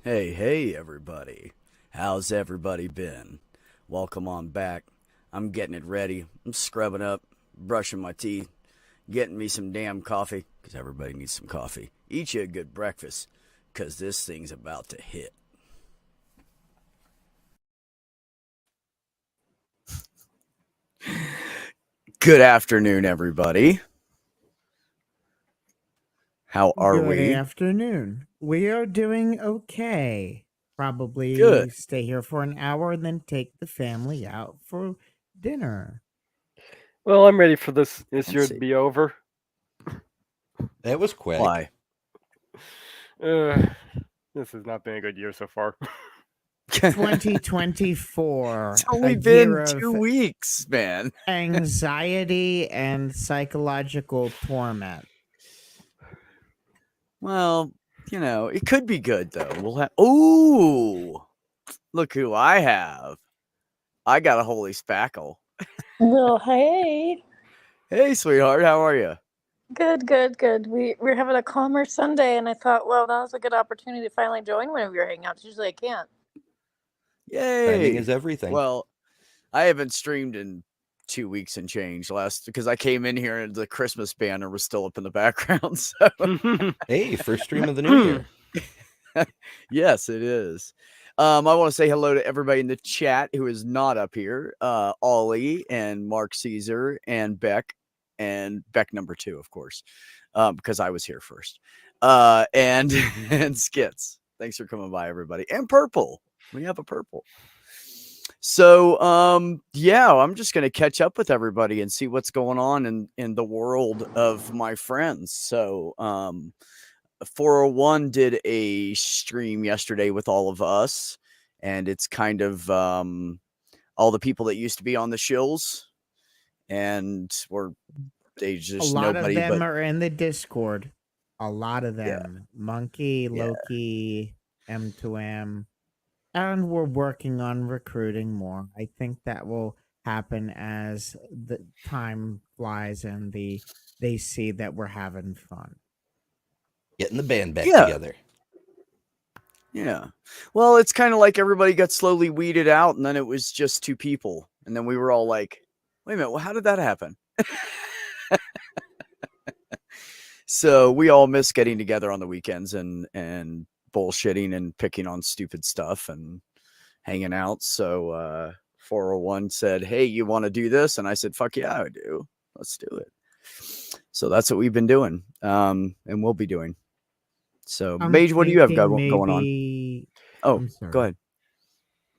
Hey, everybody. How's everybody been? Welcome on back. I'm getting it ready. I'm scrubbing up, brushing my teeth, getting me some damn coffee, because everybody needs some coffee. Eat you a good breakfast, because this thing's about to hit. Good afternoon, everybody. How are Good we? afternoon. We are doing okay. Probably Good. stay here for an hour and then take the family out for dinner. Well, I'm ready for this Let's year to see. be over. That was quick. Why? Uh, this has not been a good year so far. It's 2024, a only year been of 2 weeks, man. anxiety and psychological torment. Well, it could be good, though. We'll have. Ooh, look who I have. I got a holy spackle. Well, hey. Hey, sweetheart, how are you? Good. We're having a calmer Sunday, and I thought, well, that was a good opportunity to finally join one of your hangouts. Usually I can't. Timing Yay! is everything. Well, I haven't streamed in 2 weeks and change last because I came in here and the Christmas banner was still up in the background. So Hey, first stream of the new year. yes, it is. I want to say hello to everybody in the chat who is not up here. Ollie and Mark Caesar and Beck number 2, of course, because I was here first. And and Skits. Thanks for coming by, everybody. And Purple. We have a Purple. So yeah, I'm just gonna catch up with everybody and see what's going on in the world of my friends. So 401 did a stream yesterday with all of us, and it's kind of all the people that used to be on the shills, and they A just lot of nobody them but are in the Discord. A lot of yeah, them. Monkey, yeah. Loki, M2M. And we're working on recruiting more. I think that will happen as the time flies and they see that we're having fun. Getting the band back Yeah. together. Yeah. Well, it's kind of like everybody got slowly weeded out, and then it was just 2 people, and then we were all like, "Wait a minute, well, how did that happen?" So we all miss getting together on the weekends and bullshitting and picking on stupid stuff and hanging out. So 401 said, "Hey, you want to do this?" And I said, "Fuck yeah, I do. Let's do it." So that's what we've been doing, and we'll be doing. So, I'm Mage, what do you have thinking going on? maybe Oh, I'm go sorry. ahead.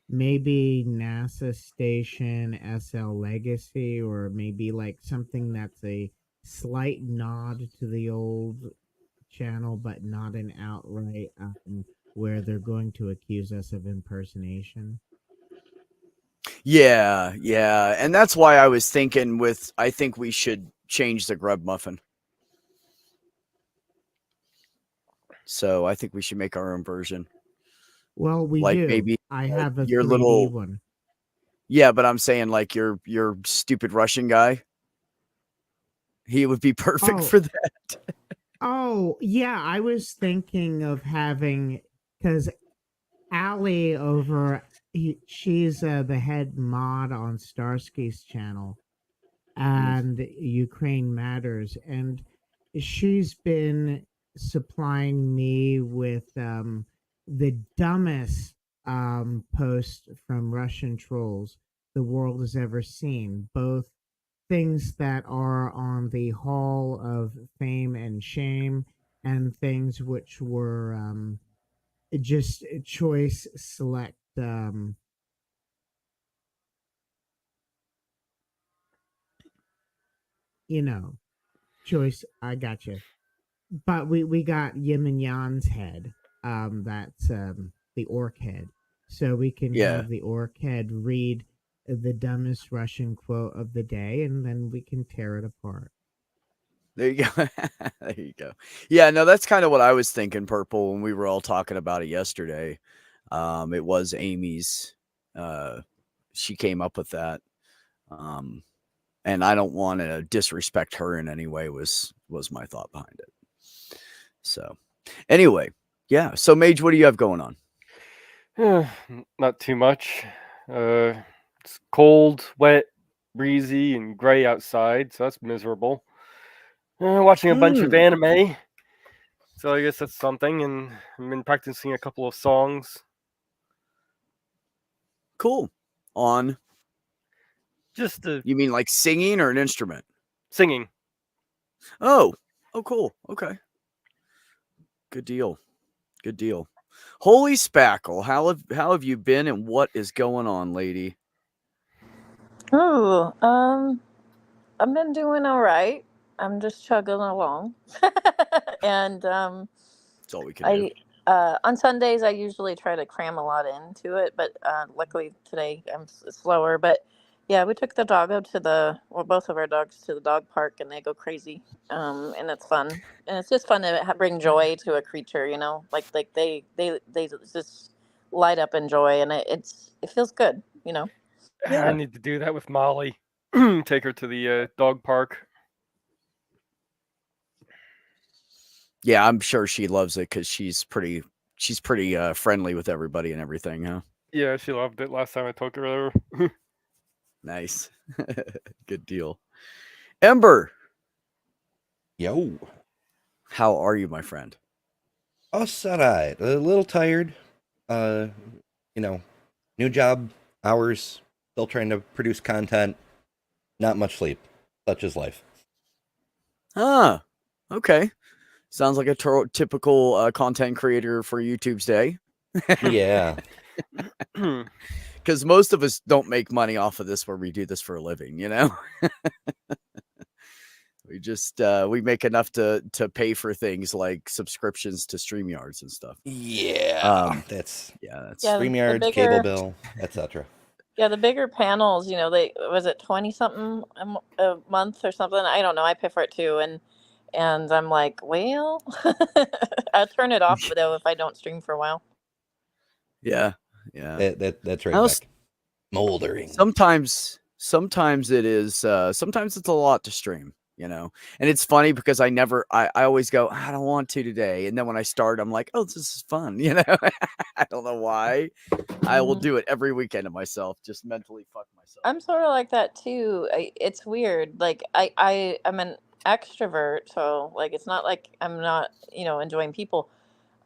Maybe NASA Station SL Legacy, or maybe like something that's a slight nod to the old channel, but not an outright where they're going to accuse us of impersonation. Yeah, and that's why I was thinking I think we should change the grub muffin. So I think we should make our own version. Well, we Like do. maybe I have a your 3D little one. yeah, but I'm saying like your stupid Russian guy. He would be perfect Oh, for that. oh, yeah. I was thinking of having because Allie she's the head mod on Starsky's channel Mm. and Ukraine Matters, and she's been supplying me with the dumbest post from Russian trolls the world has ever seen, both things that are on the Hall of Fame and Shame and things which were just choice select you know choice. I gotcha. But we got Yin and Yan's head. That's the orc head. So we can Yeah. have the orc head read the dumbest Russian quote of the day, and then we can tear it apart. There you go. There you go. Yeah, no, that's kind of what I was thinking, Purple, when we were all talking about it yesterday. It was Amy's. She came up with that. Um, and I don't want to disrespect her in any way was my thought behind it. So anyway, yeah. So Mage, what do you have going on? Not too much. It's cold, wet, breezy, and gray outside, so that's miserable. Watching a bunch of anime, so I guess that's something. And I've been practicing a couple of songs. Cool. On. Just You mean like singing or an instrument? singing. Oh, cool. Okay. Good deal. Good deal. Holy Spackle, how have you been and what is going on, lady? Oh, I've been doing all right. I'm just chugging along. And That's all we can do. on Sundays I usually try to cram a lot into it, but luckily today I'm slower. But yeah, we took the doggo both of our dogs to the dog park, and they go crazy. And it's fun, and it's just fun to bring joy to a creature, like they just light up in joy, and it feels good. Yeah. I need to do that with Molly. Take her to the dog park. Yeah, I'm sure she loves it because she's pretty friendly with everybody and everything, huh? Yeah, she loved it last time I took her there. Nice. Good deal. Ember, Yo. how are you, my friend? Oh, alright. A little tired. New job, hours, still trying to produce content. Not much sleep. Such is life. Ah, okay. Sounds like a typical content creator for YouTube's day. Yeah. Because most of us don't make money off of this where we do this for a living, We just we make enough to pay for things like subscriptions to StreamYards and stuff. Yeah. That's StreamYards, the cable bill, etc. Yeah, the bigger panels, they was it 20 something a month or something? I don't know. I pay for it too, and I'm like, well, I'll turn it off though if I don't stream for a while. Yeah. That's right, Beck. Moldering. Sometimes it is sometimes it's a lot to stream, and it's funny because I always go, I don't want to today, and then when I start I'm like, oh, this is fun. I don't know why. I will do it every weekend of myself, just mentally fuck myself. I'm sort of like that too. It's weird. Like I'm an extrovert, so like it's not like I'm not enjoying people,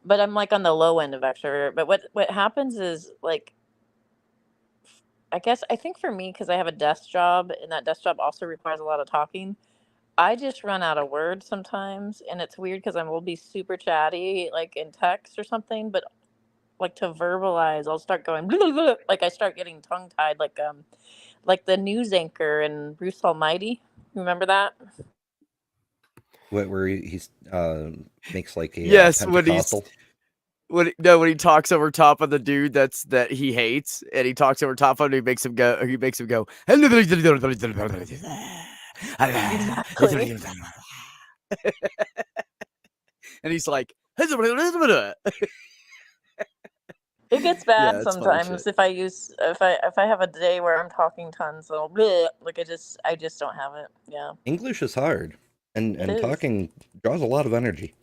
but I'm like on the low end of extrovert. But what happens is, like, I think for me, because I have a desk job, and that desk job also requires a lot of talking, I just run out of words sometimes, and it's weird because I will be super chatty, like in text or something, but like to verbalize, I'll start going like I start getting tongue tied, like the news anchor in Bruce Almighty. Remember that? Where he's makes like a Yes, Pentecostal. when he talks over top of the dude that he hates, and he talks over top of him, he makes him go. Exactly. And he's like, It gets bad it's funny sometimes shit. if I have a day where I'm talking tons, so like I just don't have it. Yeah. English is hard, and It is. talking draws a lot of energy.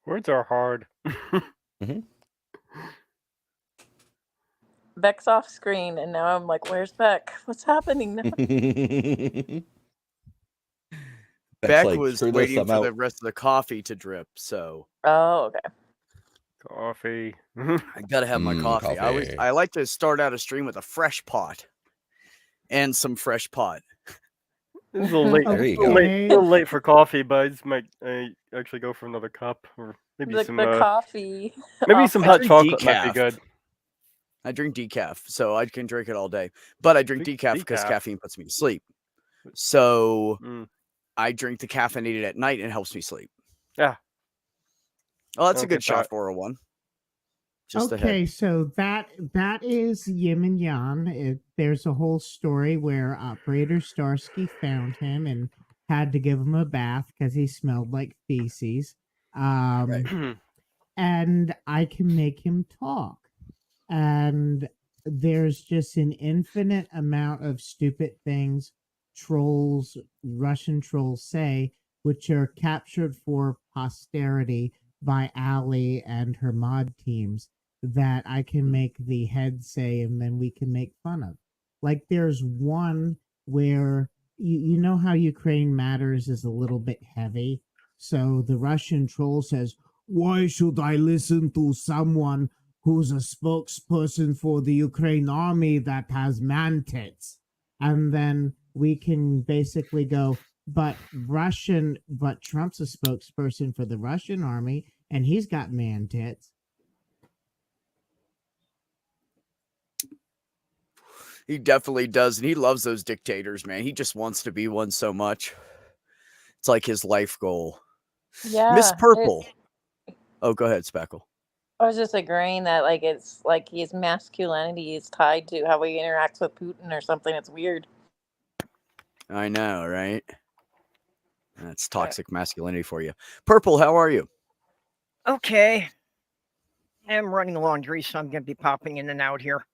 Words are hard. Beck's off screen, and now I'm like, where's Beck? What's happening now? Beck like, was "Screw this, waiting I'm for the out." rest of the coffee to drip, so Oh, okay. Coffee. I gotta have my coffee. Coffee. I like to start out a stream with a fresh pot and some fresh pot. It's a little late. There you a go. little late for coffee, but I just might actually go for another cup, or maybe The some coffee. maybe some I hot drink chocolate might be decaf. good. I drink decaf, so I can drink it all day. But I drink Drink decaf because decaf. caffeine puts me to sleep. So Mm. I drink the caffeinated at night and it helps me sleep. Yeah. Oh, that's I a don't good get shot that. 401. Just Okay, ahead. so that is Yin and Yang. There's a whole story where Operator Starsky found him and had to give him a bath because he smelled like feces. Right. And I can make him talk. And there's just an infinite amount of stupid things Russian trolls say, which are captured for posterity by Ali and her mod teams. that I can make the head say and then we can make fun of. Like there's one where you know how Ukraine Matters is a little bit heavy. So the Russian troll says, "Why should I listen to someone who's a spokesperson for the Ukraine army that has man tits?" And then we can basically go, but Trump's a spokesperson for the Russian army and he's got man tits. He definitely does, and he loves those dictators, man. He just wants to be one so much. It's like his life goal. Yeah. Miss Purple. Oh, go ahead, Speckle. I was just agreeing that like it's like his masculinity is tied to how he interacts with Putin or something. It's weird. I know, right? That's toxic masculinity for you. Purple, how are you? Okay. I'm running laundry, so I'm going to be popping in and out here.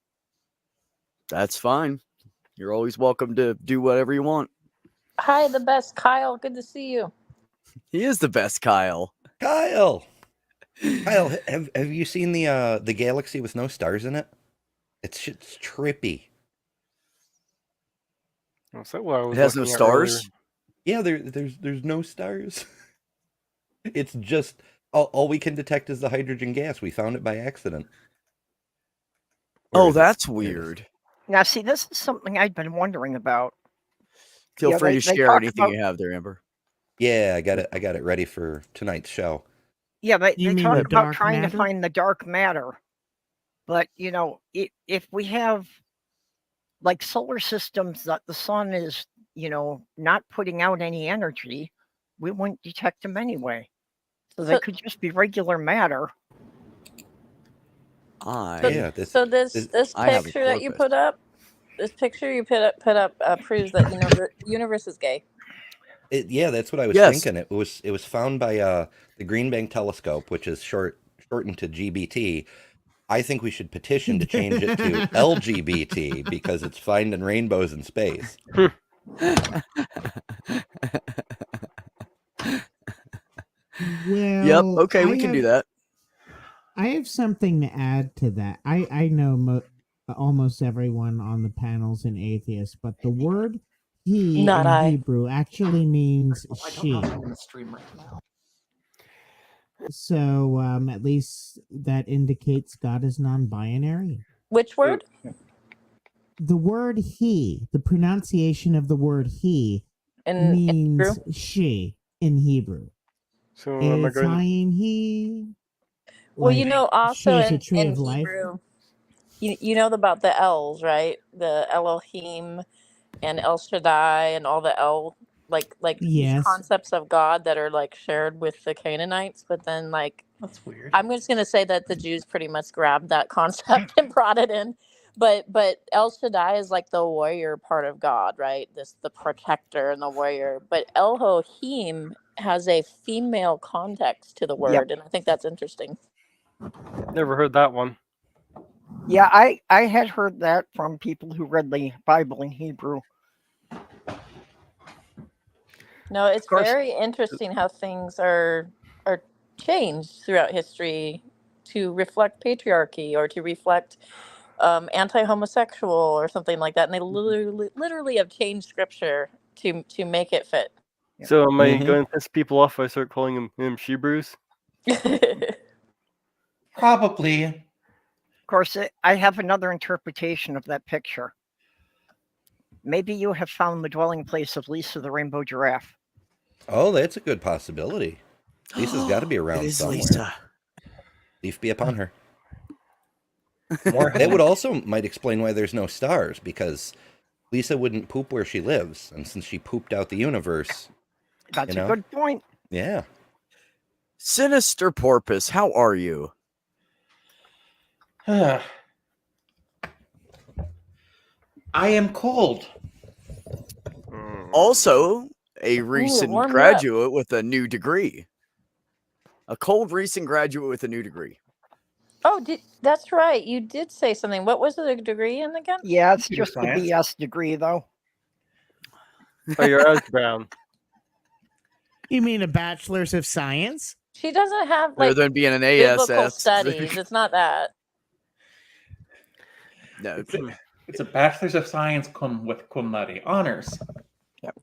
That's fine. You're always welcome to do whatever you want. Hi, the best Kyle. Good to see you. He is the best, Kyle. Kyle, have you seen the galaxy with no stars in it? It's trippy. Is that what I was It has no looking at stars? Yeah, there's no stars. It's just all we can detect is the hydrogen gas. We found it by accident. Where Oh, is it? that's There it is. weird. Now, see, this is something I've been wondering about. Feel Yeah, free they to share talk anything about- you have there, Amber. Yeah, I got it ready for tonight's show. Yeah, they You mean talk the about dark trying matter? to find the dark matter. But, you know, if we have like solar systems that the sun is, you know, not putting out any energy, we wouldn't detect them anyway. So they So- could just be regular matter. Yeah, So this I have a picture that you corpus. put up, proves that the universe is gay. Yeah, that's what I was Yes. thinking. It was found by the Green Bank Telescope, which is shortened to GBT. I think we should petition to change it to LGBT because it's finding rainbows in space. Yep. Well, Okay, we can do that. I have something to add to that. I know almost everyone on the panel's an atheist, but the word "he" Not in I. Hebrew actually means she. So at least that indicates God is non-binary. Which word? The word "he," the pronunciation of the word "he," In means Hebrew? she in Hebrew. So am I It's going? I he. Well, Like, you know, also she is a in tree of life. Hebrew, you know about the L's, right? The Elohim and El Shaddai and all the L, like these Yes. concepts of God that are like shared with the Canaanites. But then, like, That's weird. I'm just gonna say that the Jews pretty much grabbed that concept and brought it in. But El Shaddai is like the warrior part of God, right? The protector and the warrior. But Elohim has a female context to the word, and I think that's interesting. Never heard that one. Yeah, I had heard that from people who read the Bible in Hebrew. No, it's course- very interesting how things are changed throughout history to reflect patriarchy or to reflect anti-homosexual or something like that, and they literally have changed scripture to make it fit. Yeah. So am I Mhm. going to piss people off if I start calling him Shebrews? Probably. Of course, I have another interpretation of that picture. Maybe you have found the dwelling place of Lisa the rainbow giraffe. Oh, that's a good possibility. Lisa's got to be around It is somewhere. Lisa. Leaf be upon her. More That would also might explain why there's no stars, because Lisa wouldn't poop where she lives, and since she pooped out the universe, That's You a know? good point. yeah. Sinister Porpoise, how are you? I am cold. Also, a recent warmed up. graduate with a new degree. A cold recent graduate with a new degree. Oh, that's right. You did say something. What was the degree in again? Yeah, it's Computer just the science. BS degree, though. Oh, your eyes brown. You mean a bachelor's of science? She doesn't have Rather like than being an biblical ASS. studies. It's not that. No, It's a Bachelor's of Science with cum laude honors.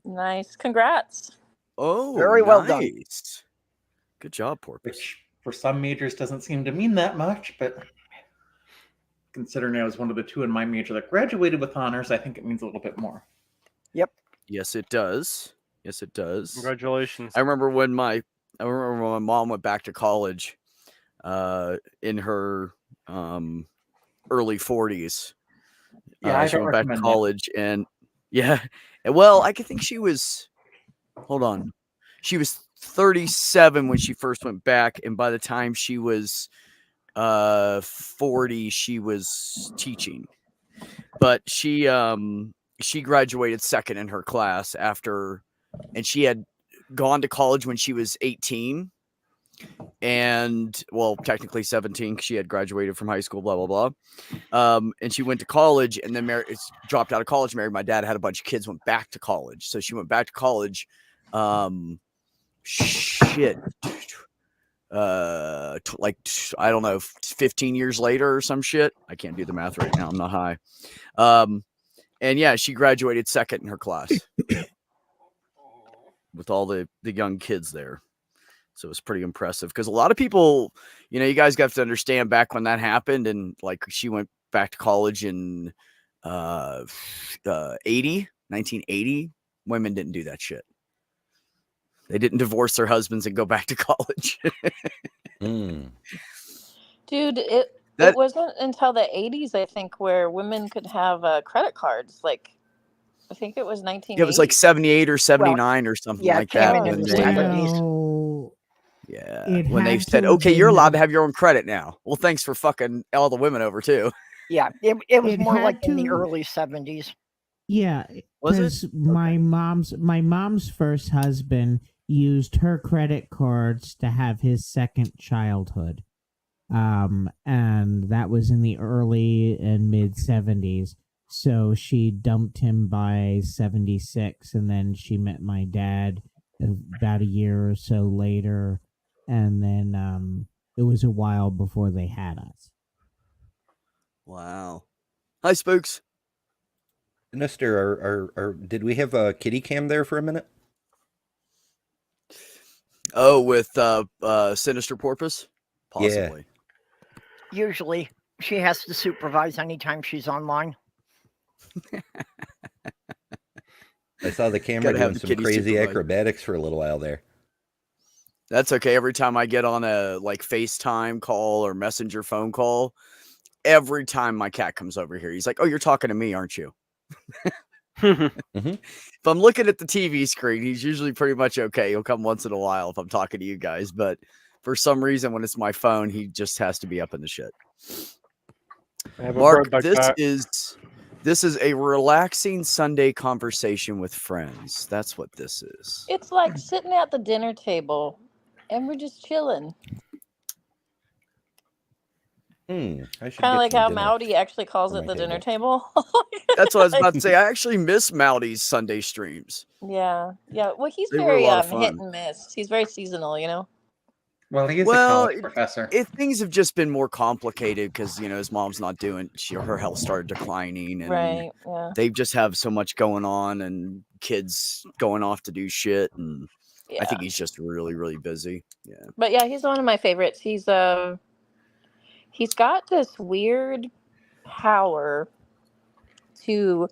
Nice. Congrats. oh, Very well done. nice. Good job, Porpoise. Which for some majors doesn't seem to mean that much, but considering I was one of the 2 in my major that graduated with honors, I think it means a little bit more. Yes, it does. Yes, it does. Congratulations. I remember when my mom went back to college, in her early 40s. Yeah, I She don't went back to recommend that. college, and yeah, and well, I could think she was. Hold on, she was 37 when she first went back, and by the time she was 40, she was teaching. But she graduated second in her class after, and she had gone to college when she was 18, and well, technically 17 because she had graduated from high school, blah blah blah. And she went to college, and then dropped out of college, married my dad, had a bunch of kids, went back to college. So she went back to college. Shit. Like I don't know, 15 years later or some shit. I can't do the math right now. I'm not high. And yeah, she graduated second in her class with all the young kids there. So it was pretty impressive because a lot of people, you guys got to understand back when that happened, and like she went back to college in 1980. Women didn't do that shit. They didn't divorce their husbands and go back to college. Mm. Dude, it wasn't until the 80s, I think, where women could have credit cards. Like, I think it was 1980. It was like 78 or 79 or something yeah, it like came that. in When the they, 70s. Well, when they had said, to have okay, you're been allowed the- to have your own credit now. Well, thanks for fucking all the women over too. Yeah, it was It more had like in the to- early 70s. Yeah, Was it? because my mom's first husband used her credit cards to have his second childhood, and that was in the early and mid 70s. So she dumped him by 76, and then she met my dad about a year or so later, and then it was a while before they had us. Wow. Hi, Spooks. Sinister, did we have a kitty cam there for a minute? Oh, with Sinister Porpoise? Possibly. Usually, she has to supervise anytime she's online. I saw the camera Gotta have doing the some kitty crazy supervise. acrobatics for a little while there. That's okay. Every time I get on a like FaceTime call or Messenger phone call, every time my cat comes over here, he's like, "Oh, you're talking to me, aren't you?" If I'm looking at the TV screen, he's usually pretty much okay. He'll come once in a while if I'm talking to you guys, but for some reason, when it's my phone, he just has to be up in the shit. I have a Mark, bird like this that. is a relaxing Sunday conversation with friends. That's what this is. It's like sitting at the dinner table and we're just chilling. I should Kind of get like some how dinner Mowdy actually calls for it my the dinner table. table. That's what I was about to say. I actually miss Mowdy's Sunday streams. Yeah. Well, he's They were a very lot of hit fun. and miss. He's very seasonal, you know? Well, he is Well, a college professor. Things have just been more complicated because his mom's not doing. Her health started declining, and Right. Yeah. they just have so much going on, and kids going off to do shit, and Yeah. I think he's just really, really busy. Yeah. But yeah, he's one of my favorites. He's got this weird power to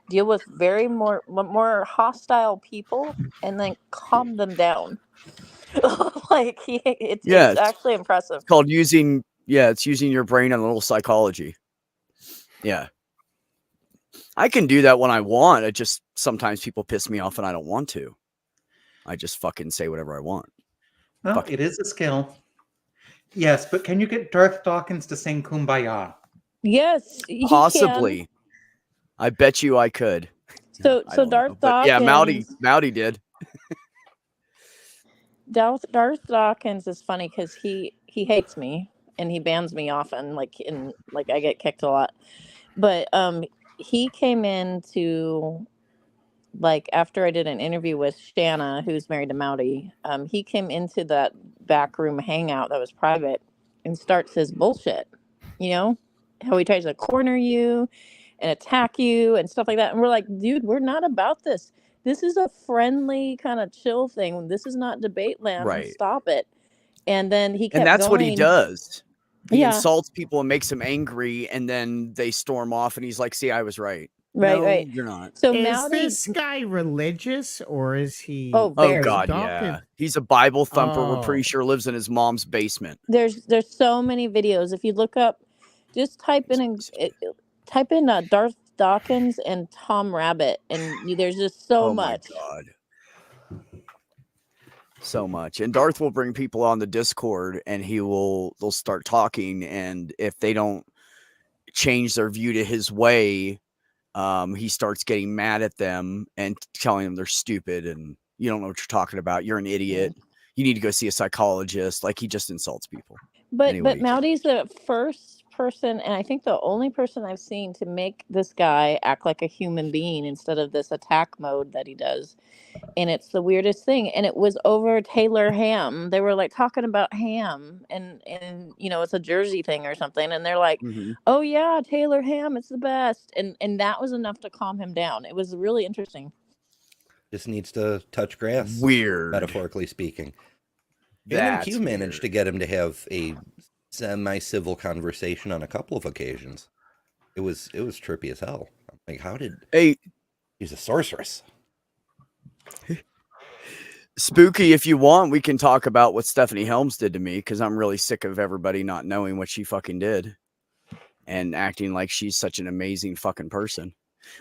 deal with very more hostile people and then calm them down. Like it's Yeah, it's actually impressive. called using. Yeah, it's using your brain and a little psychology. Yeah. I can do that when I want. It just sometimes people piss me off and I don't want to. I just fucking say whatever I want. Well, fuck. it is a skill. Yes, but can you get Darth Dawkins to sing Kumbaya? Yes, he Possibly. can. I bet you I could. So I don't know, Darth but yeah, Dawkins. Mowdy did. Darth Dawkins is funny because he hates me and he bans me often. Like I get kicked a lot. But he came into after I did an interview with Shanna, who's married to Mowdy. He came into that back room hangout that was private and starts his bullshit. You know, how he tries to corner you and attack you and stuff like that. And we're like, dude, we're not about this. This is a friendly kind of chill thing. This is not debate land. Right. Stop it. And then he kept And that's what he going. does. He Yeah. insults people and makes them angry, and then they storm off, and he's like, see, I was right. Right, No, right. you're not. So Is Mouty, this guy religious or is he? oh, Oh, very. God, Dawkins. yeah. He's a Bible thumper. We're pretty Oh. sure lives in his mom's basement. There's so many videos. If you look up, just type in Darth Dawkins and Tom Rabbit, and there's just so Oh, much. my God. So much. And Darth will bring people on the Discord, and they'll start talking, and if they don't change their view to his way, he starts getting mad at them and telling them they're stupid and you don't know what you're talking about. You're an idiot. You need to go see a psychologist. Like, he just insults people. But Anyway. Mouty's the first person, and I think the only person I've seen to make this guy act like a human being instead of this attack mode that he does. And it's the weirdest thing. And it was over Taylor Ham. They were like talking about ham, and it's a Jersey thing or something. And they're like, oh yeah, Taylor Ham, it's the best. And that was enough to calm him down. It was really interesting. Just needs to touch grass. Weird. Metaphorically speaking. And MQ managed to get him to have a semi-civil conversation on a couple of occasions. It was trippy as hell. I'm like, how did he's a sorceress? Spooky, if you want, we can talk about what Stephanie Helms did to me, because I'm really sick of everybody not knowing what she fucking did and acting like she's such an amazing fucking person.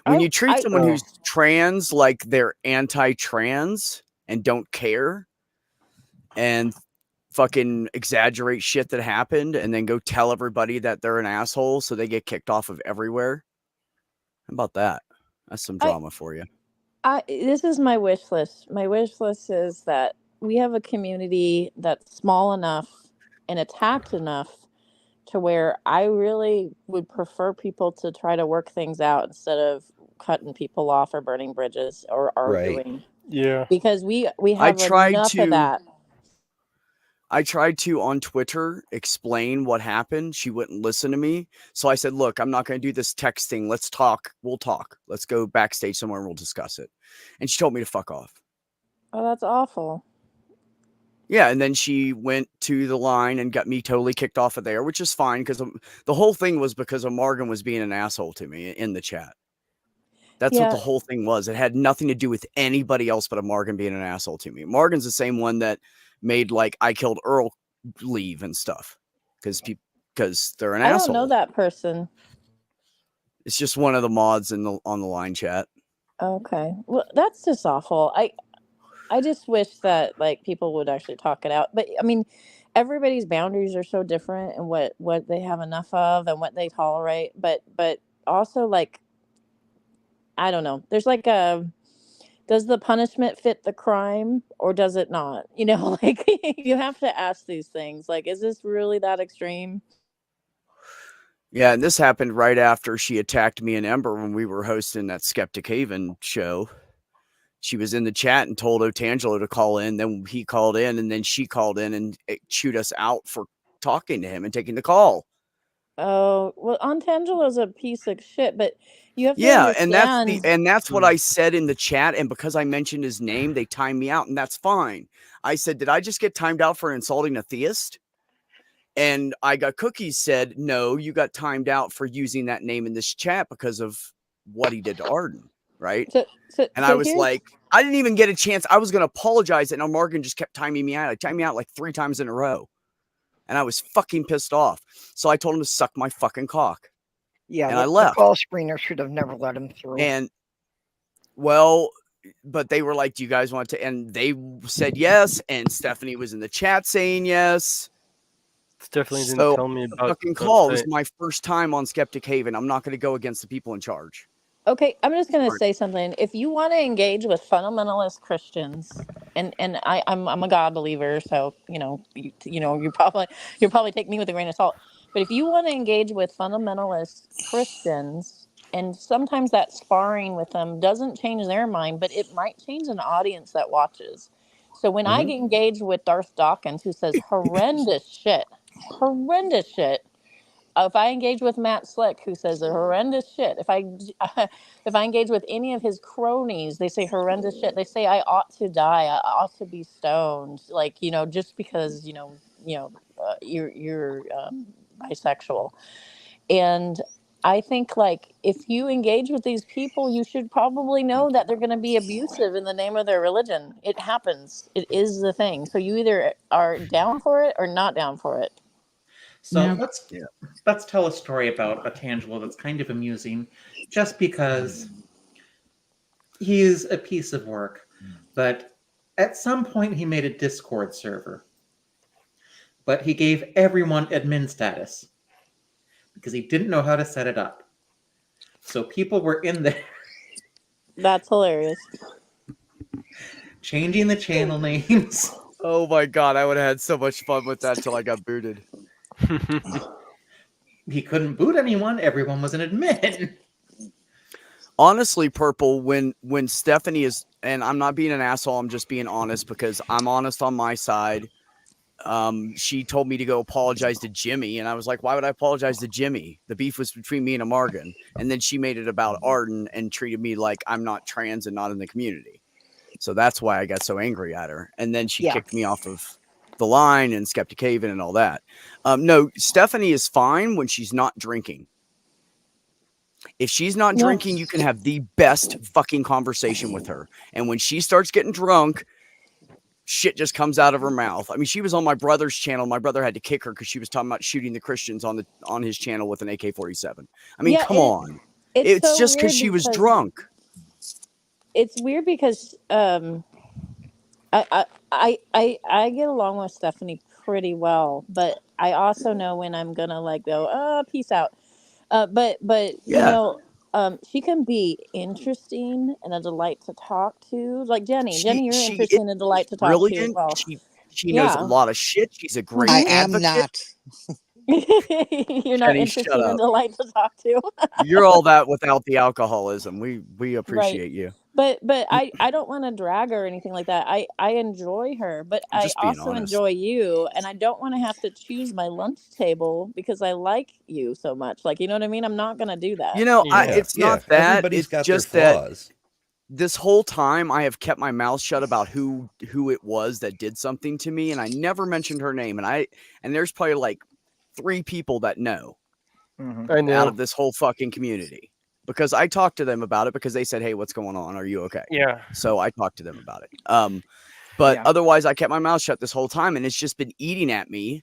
When you treat someone who's trans like they're anti-trans and don't care and fucking exaggerate shit that happened and then go tell everybody that they're an asshole so they get kicked off of everywhere. How about that? That's some drama for you. This is my wish list. My wish list is that we have a community that's small enough and attacked enough to where I really would prefer people to try to work things out instead of cutting people off or burning bridges or arguing. Right. Yeah. Because we have enough of that. I tried to, on Twitter, explain what happened. She wouldn't listen to me. So I said, look, I'm not going to do this texting. Let's talk. We'll talk. Let's go backstage somewhere and we'll discuss it. And she told me to fuck off. Oh, that's awful. Yeah, and then she went to the line and got me totally kicked off of there, which is fine because the whole thing was because of Morgan was being an asshole to me in the chat. That's what the whole thing was. It had nothing to do with anybody else but a Morgan being an asshole to me. Morgan's the same one that made like I Killed Earl leave and stuff because they're an asshole. I don't know that person. It's just one of the mods on the line chat. Okay, well, that's just awful. I just wish that like people would actually talk it out. But I mean, everybody's boundaries are so different and what they have enough of and what they tolerate. But also like, I don't know. There's like does the punishment fit the crime or does it not? Like you have to ask these things. Like, is this really that extreme? Yeah, and this happened right after she attacked me and Ember when we were hosting that Skeptic Haven show. She was in the chat and told Otangelo to call in. Then he called in, and then she called in and chewed us out for talking to him and taking the call. Oh, well, Ontangelo's a piece of shit, but you have to understand. and that's what I said in the chat. And because I mentioned his name, they timed me out, and that's fine. I said, did I just get timed out for insulting a theist? And I got Cookies said, no, you got timed out for using that name in this chat because of what he did to Arden, right? And I was like, I didn't even get a chance. I was going to apologize, and Morgan just kept timing me out. I timed me out like 3 times in a row. And I was fucking pissed off. So I told him to suck my fucking cock. Yeah, and I left. The call screener should have never let him through. And, well, but they were like, do you guys want to? And they said yes. And Stephanie was in the chat saying yes. Stephanie didn't tell me about the fucking call. This is my first time on Skeptic Haven. I'm not going to go against the people in charge. Okay, I'm just going to say something. If you want to engage with fundamentalist Christians, and I'm a God believer, so you probably take me with a grain of salt. But if you want to engage with fundamentalist Christians, and sometimes that sparring with them doesn't change their mind, but it might change an audience that watches. So when I get engaged with Darth Dawkins, who says horrendous shit, if I engage with Matt Slick, who says the horrendous shit, if I if I engage with any of his cronies, they say horrendous shit. They say I ought to die. I ought to be stoned. Like, you know, just because you're bisexual. And I think, like, if you engage with these people, you should probably know that they're going to be abusive in the name of their religion. It happens. It is the thing. So you either are down for it or not down for it. So Now- let's tell a story about a Tangelo that's kind of amusing, just because he is a piece of work. But at some point, he made a Discord server, but he gave everyone admin status because he didn't know how to set it up. So people were in there That's hilarious. changing the channel names. Oh my god, I would have had so much fun with that till I got booted. He couldn't boot anyone. Everyone was an admin. Honestly, Purple, when Stephanie is, and I'm not being an asshole, I'm just being honest because I'm honest on my side. She told me to go apologize to Jimmy, and I was like, why would I apologize to Jimmy? The beef was between me and Amargan. And then she made it about Arden and treated me like I'm not trans and not in the community. So that's why I got so angry at her. And then she kicked me off of the line and Skeptic Haven and all that. No, Stephanie is fine when she's not drinking. If she's not drinking, you can have the best fucking conversation with her. And when she starts getting drunk, shit just comes out of her mouth. I mean, she was on my brother's channel. My brother had to kick her because she was talking about shooting the Christians on his channel with an AK-47. I mean, come on. It's so just weird because she was drunk. It's weird because I get along with Stephanie pretty well, but I also know when I'm gonna like go, peace out. But you know, she can be interesting and a delight to talk to. Like Jenny, you're interesting and a delight to talk to as well. She knows a lot of shit. She's a great I advocate. am not. You're not Jenny, interesting shut and up. delight to talk to. You're all that without the alcoholism. We appreciate you. But I don't want to drag her or anything like that. I enjoy her, but I Just being also honest. enjoy you, and I don't want to have to choose my lunch table because I like you so much. Like, you know what I mean? I'm not gonna do that. You know, Yeah. it's not that. Everybody's It's got just their that flaws. this whole time I have kept my mouth shut about who it was that did something to me, and I never mentioned her name. And there's probably like 3 people that know I know. out of this whole fucking community. Because I talked to them about it because they said, "Hey, what's going on? Are you okay?" Yeah. So I talked to them about it. But otherwise I kept my mouth shut this whole time, and it's just been eating at me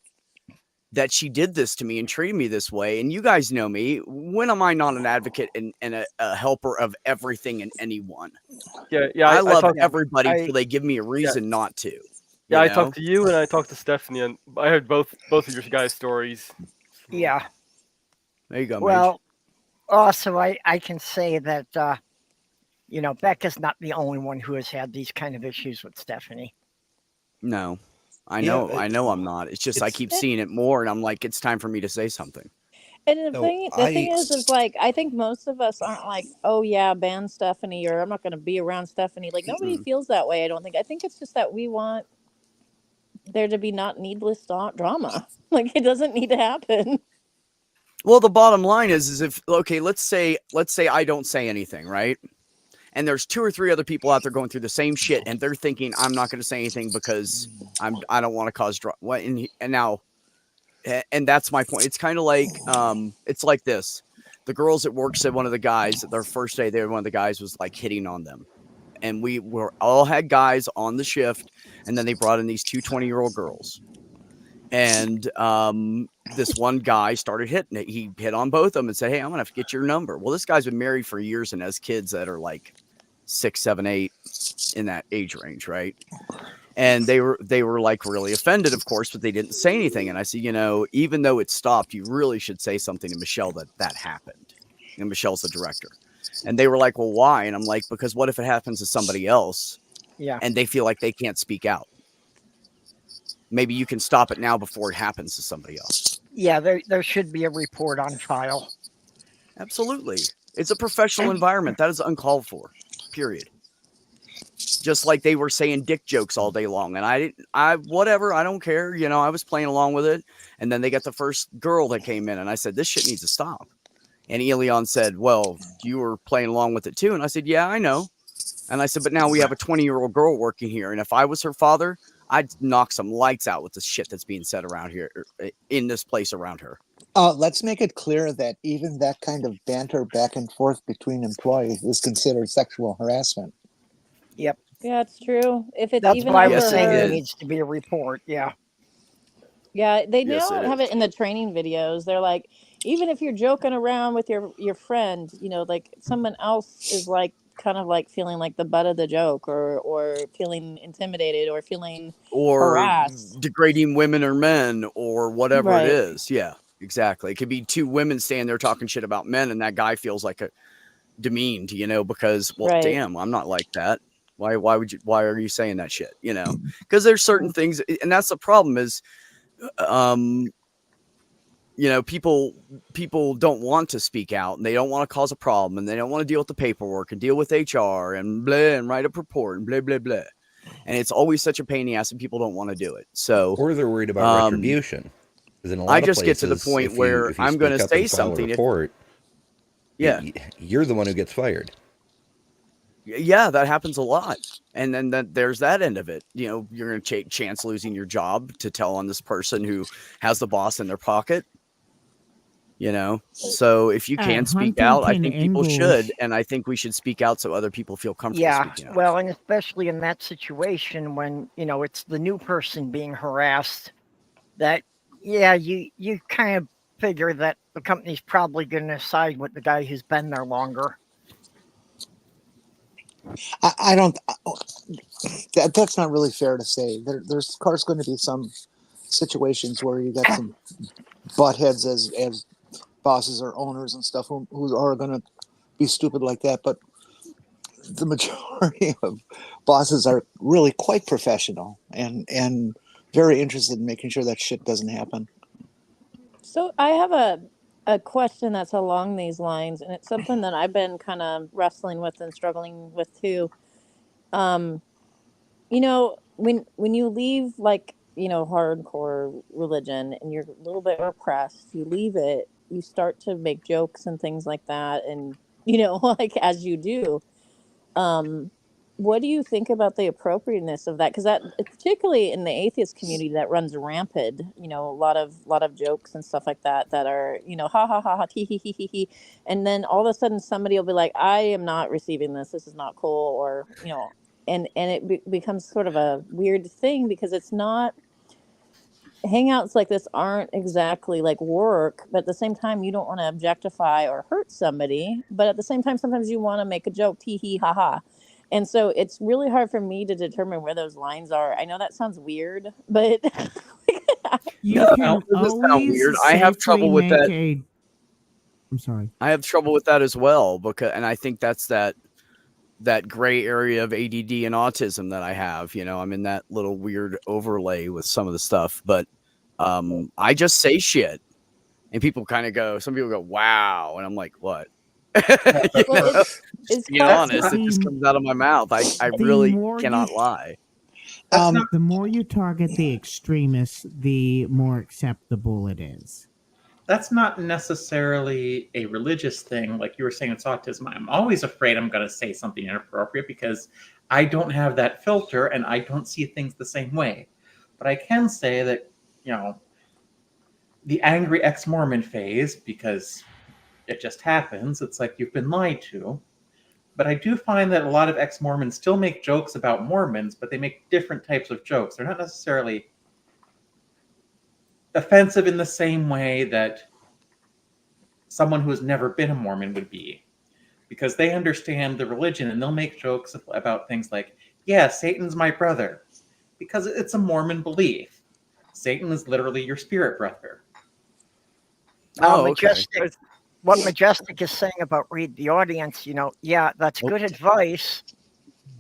that she did this to me and treated me this way. And you guys know me. When am I not an advocate and a helper of everything and anyone? Yeah. I love talked- everybody I- until they give me a reason not to. Yeah, you I know? talked to you and I talked to Stephanie, and I heard both of your guys' stories. Yeah. There you go, Mage. Well, also, I can say that, Becca's not the only one who has had these kind of issues with Stephanie. No, I Yeah, know. I know I'm not. It's just I keep seeing it more, and I'm like, it's time for me to say something. And the So thing is like, I think most of us aren't like, oh yeah, ban Stephanie, or I'm not going to be around Stephanie. Like, nobody feels that way. I don't think. I think it's just that we want there to be not needless drama. Like, it doesn't need to happen. Well, the bottom line is if okay, let's say I don't say anything, right? And there's 2 or 3 other people out there going through the same shit, and they're thinking I'm not going to say anything because I don't want to cause drama. And that's my point. It's kind of like it's like this. The girls at work said one of the guys their first day there, one of the guys was like hitting on them, and we were all had guys on the shift, and then they brought in these 2 20-year-old girls. And this one guy started hitting it. He hit on both of them and said, "Hey, I'm gonna have to get your number." Well, this guy's been married for years and has kids that are like 6, 7, 8 in that age range, right? And they were like really offended, of course, but they didn't say anything. And I said, even though it stopped, you really should say something to Michelle that happened. And Michelle's the director. And they were like, "Well, why?" And I'm like, because what if it happens to somebody else? Yeah. And they feel like they can't speak out. Maybe you can stop it now before it happens to somebody else. Yeah, there should be a report on file. Absolutely. It's a professional environment. That is uncalled for, period. just like they were saying dick jokes all day long. And whatever, I don't care. You know, I was playing along with it. And then they got the first girl that came in and I said, this shit needs to stop. And Elion said, well, you were playing along with it too. And I said, yeah, I know. And I said, but now we have a 20-year-old girl working here. And if I was her father, I'd knock some lights out with the shit that's being said around here, in this place around her. Let's make it clear that even that kind of banter back and forth between employees is considered sexual harassment. Yep. Yeah, it's true. If it's That's even why I over was saying is. there needs to be a report. Yeah. Yeah, they Yes, now it have is. it in the training videos. They're like, even if you're joking around with your friend, you know, like someone else is like kind of like feeling like the butt of the joke or feeling intimidated or feeling Or harassed. degrading women or men or whatever it Right. is. Yeah, exactly. It could be two women standing there talking shit about men and that guy feels like a demeaned, you know, because, well, Right. damn, I'm not like that. Why are you saying that shit? You know, because there's certain things, and that's the problem is, you know, people don't want to speak out and they don't want to cause a problem and they don't want to deal with the paperwork and deal with HR and blah and write a report and blah, blah, blah. And it's always such a pain in the ass and people don't want to do it. So, Or they're worried about retribution. 'Cause in a lot I of just get to the places, point if you- where if you I'm going to speak up say and file a something. report, Yeah. you're the one who gets fired. Yeah, that happens a lot. And then there's that end of it. You know, you're going to chance losing your job to tell on this person who has the boss in their pocket. You know, so if you can speak out, I think people should. And I think we should speak out so other people feel comfortable speaking out. Well, and especially in that situation when, you know, it's the new person being harassed, that, yeah, you kind of figure that the company's probably going to side with the guy who's been there longer. I don't. That's not really fair to say. There's, of course, going to be some situations where you got some butt heads as bosses or owners and stuff who are going to be stupid like that. But the majority of bosses are really quite professional and very interested in making sure that shit doesn't happen. So I have a question that's along these lines, and it's something that I've been kind of wrestling with and struggling with too. You know, when you leave, like, you know, hardcore religion and you're a little bit repressed, you leave it, you start to make jokes and things like that, and you know, like as you do. What do you think about the appropriateness of that? Because that, particularly in the atheist community, that runs rampant. You know, a lot of jokes and stuff like that that are, you know, ha ha ha ha, tee hee hee hee hee, and then all of a sudden somebody will be like, I am not receiving this. This is not cool, or you know, and it becomes sort of a weird thing because it's not. Hangouts like this aren't exactly like work, but at the same time, you don't want to objectify or hurt somebody. But at the same time, sometimes you want to make a joke, tee hee ha ha. And so it's really hard for me to determine where those lines are. I know that sounds weird, but You No, can it doesn't sound always weird. I have trouble safely with make that. I'm sorry. I have trouble with that as well and I think that's that gray area of ADD and autism that I have. You know, I'm in that little weird overlay with some of the stuff, but I just say shit and some people go, wow. And I'm like, what? well, it's Being honest, it just comes out of my mouth. I really cannot lie. The more you target the extremists, the more acceptable it is. That's not necessarily a religious thing. Like you were saying, it's autism. I'm always afraid I'm going to say something inappropriate because I don't have that filter and I don't see things the same way. But I can say that, you know, the angry ex-Mormon phase, because it just happens, it's like you've been lied to. But I do find that a lot of ex-Mormons still make jokes about Mormons, but they make different types of jokes. They're not necessarily offensive in the same way that someone who has never been a Mormon would be, because they understand the religion and they'll make jokes about things like, yeah, Satan's my brother, because it's a Mormon belief. Satan is literally your spirit brother. Majestic, what Majestic is saying about read the audience, you know, yeah, that's good advice,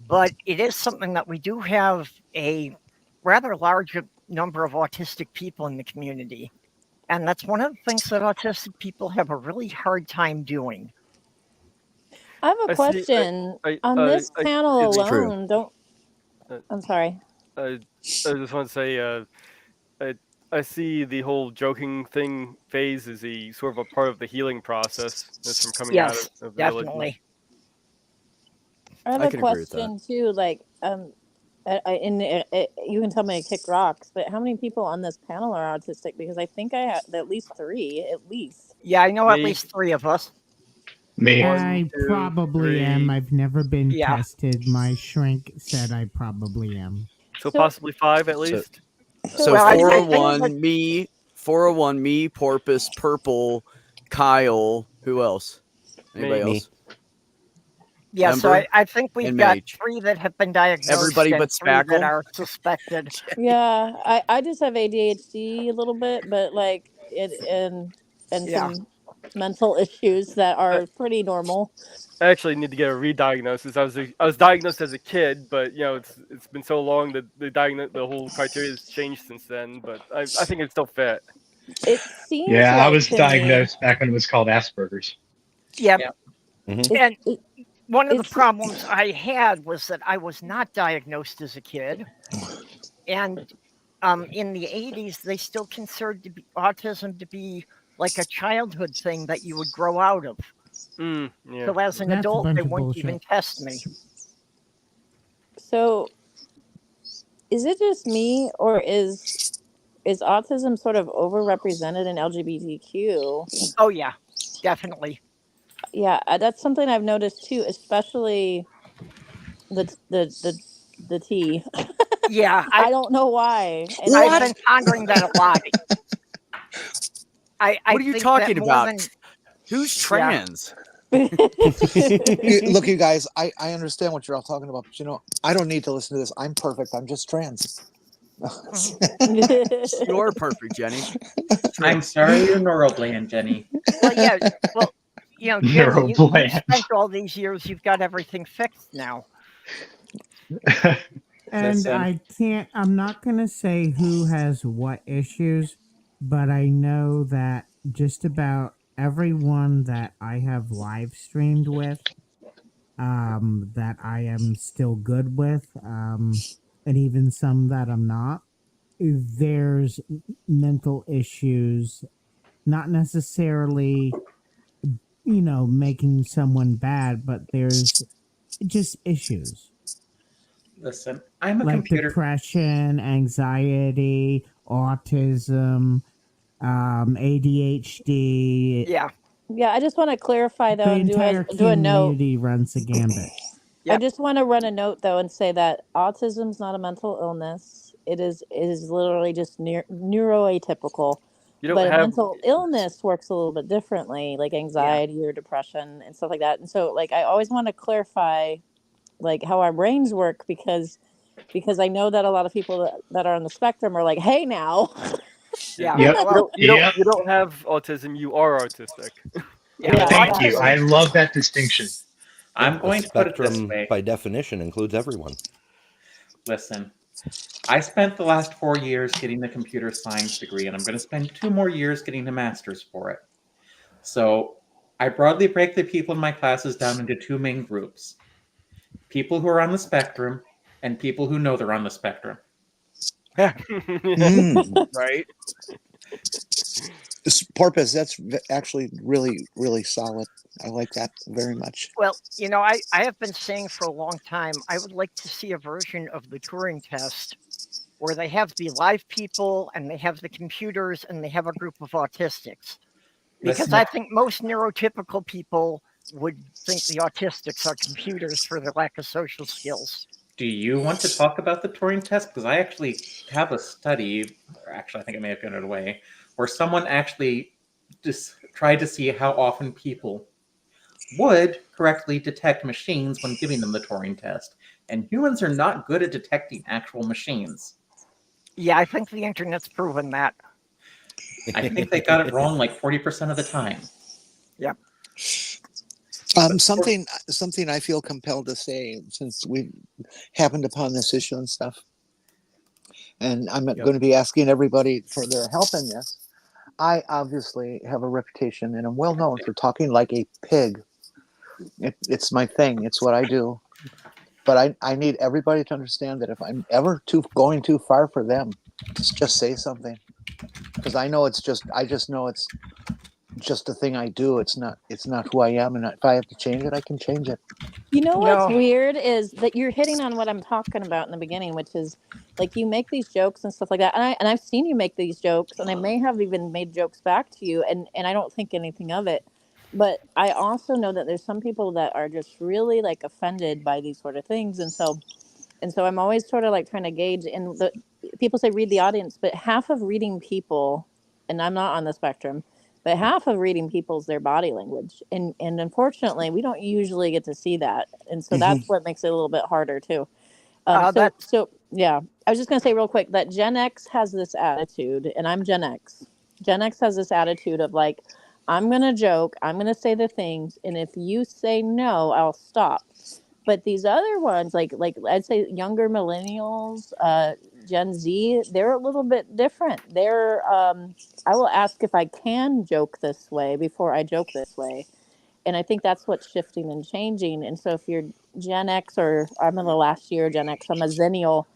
but it is something that we do have a rather large number of autistic people in the community. And that's one of the things that autistic people have a really hard time doing. I have a question on this panel alone. I'm sorry. I just want to say, I see the whole joking thing phase as a sort of a part of the healing process that's from coming out Yes, of the religion. definitely. I have I a can agree with that. question too. Like, you can tell me to kick rocks, but how many people on this panel are autistic? Because I think I have at least 3, at least. Yeah, I know at Me. least 3 of us. Me. I 1, 2, probably am. 3. I've never been Yeah. tested. My shrink said I probably am. So So- possibly 5 at least. So Well, I think 401, me, 401, me, Porpoise, Purple, Kyle. Who else? Anybody Me. else? Yeah, so Ember I think we've and got Mage. 3 that have been diagnosed. Everybody and but 3 that Spackle? are suspected. Yeah, I just have ADHD a little bit, but like and Yeah. some mental issues that are pretty normal. I actually need to get a re-diagnosis. I was diagnosed as a kid, but it's been so long that the whole criteria has changed since then. But I think it's still fit. It seems Yeah, I like was to me- diagnosed back when it was called Asperger's. Yeah. Yeah. And it- one of the it's- problems I had was that I was not diagnosed as a kid. And in the 80s, they still considered autism to be like a childhood thing that you would grow out of. Yeah. So as an That's a adult, bunch they of wouldn't even bullshit. test me. So is it just me, or is autism sort of overrepresented in LGBTQ? Oh, yeah, definitely. Yeah, that's something I've noticed too, especially the T. Yeah, I don't know why. And I've been pondering that a lot. I What are you think talking that more about? than- Who's Yeah. trans? Look, you guys, I understand what you're all talking about, but I don't need to listen to this. I'm perfect. I'm just trans. You're perfect, Jenny. I'm sorry you're neurobland, Jenny. Well, yeah, well, Jenny, you Neurobland. spent all these years, you've got everything fixed now. And Listen. I'm not going to say who has what issues, but I know that just about everyone that I have live streamed with, that I am still good with, and even some that I'm not, there's mental issues, not necessarily, making someone bad, but there's just issues. Listen, I'm a like computer. depression, anxiety, autism, ADHD. Yeah. Yeah, I just want to clarify though, The and entire do a note. community runs the gambit. I just want to run a note though and say that autism's not a mental illness. It is literally just neuroatypical. You don't But a have mental illness works a little bit differently, like anxiety or depression and stuff like that. And so, like, I always want to clarify, like, how our brains work because I know that a lot of people that are on the spectrum are like, "Hey, now." Yeah. Yep. Well, you don't have autism. You are autistic. Yeah. Thank you. I love that distinction. I'm going The to put it this spectrum, way. by definition, includes everyone. Listen, I spent the last 4 years getting the computer science degree, and I'm going to spend 2 more years getting a master's for it. So I broadly break the people in my classes down into 2 main groups. People who are on the spectrum and people who know they're on the spectrum. Right? Porpoise, that's actually really, really solid. I like that very much. Well, I have been saying for a long time, I would like to see a version of the Turing test where they have the live people and they have the computers and they have a group of autistics. Because Listen. I think most neurotypical people would think the autistics are computers for their lack of social skills. Do you want to talk about the Turing test? Because I actually have a study, or actually I think I may have given it away, where someone actually just tried to see how often people would correctly detect machines when giving them the Turing test. And humans are not good at detecting actual machines. Yeah, I think the internet's proven that. I think they got it wrong like 40% of the time. Yep. Something I feel compelled to say, since we happened upon this issue and stuff, and I'm going to be asking everybody for their help in this. I obviously have a reputation and I'm well known for talking like a pig. It's my thing. It's what I do. But I need everybody to understand that if I'm ever going too far for them, just say something, because I just know it's just a thing I do. It's not who I am, and if I have to change it, I can change it. You know what's No. weird is that you're hitting on what I'm talking about in the beginning, which is like you make these jokes and stuff like that, and I've seen you make these jokes, and I may have even made jokes back to you, and I don't think anything of it. But I also know that there's some people that are just really like offended by these sort of things, and so I'm always sort of like trying to gauge. And the people say read the audience, but half of reading people, and I'm not on the spectrum, but half of reading people is their body language, and unfortunately, we don't usually get to see that, and so Mhm. that's what makes it a little bit harder too. That's So yeah, I was just gonna say real quick that Gen X has this attitude, and I'm Gen X. Gen X has this attitude of like, I'm gonna joke, I'm gonna say the things, and if you say no, I'll stop. But these other ones, like I'd say younger millennials, Gen Z, they're a little bit different. I will ask if I can joke this way before I joke this way. And I think that's what's shifting and changing. And so if you're Gen X, or I'm in the last year Gen X, I'm a Zennial,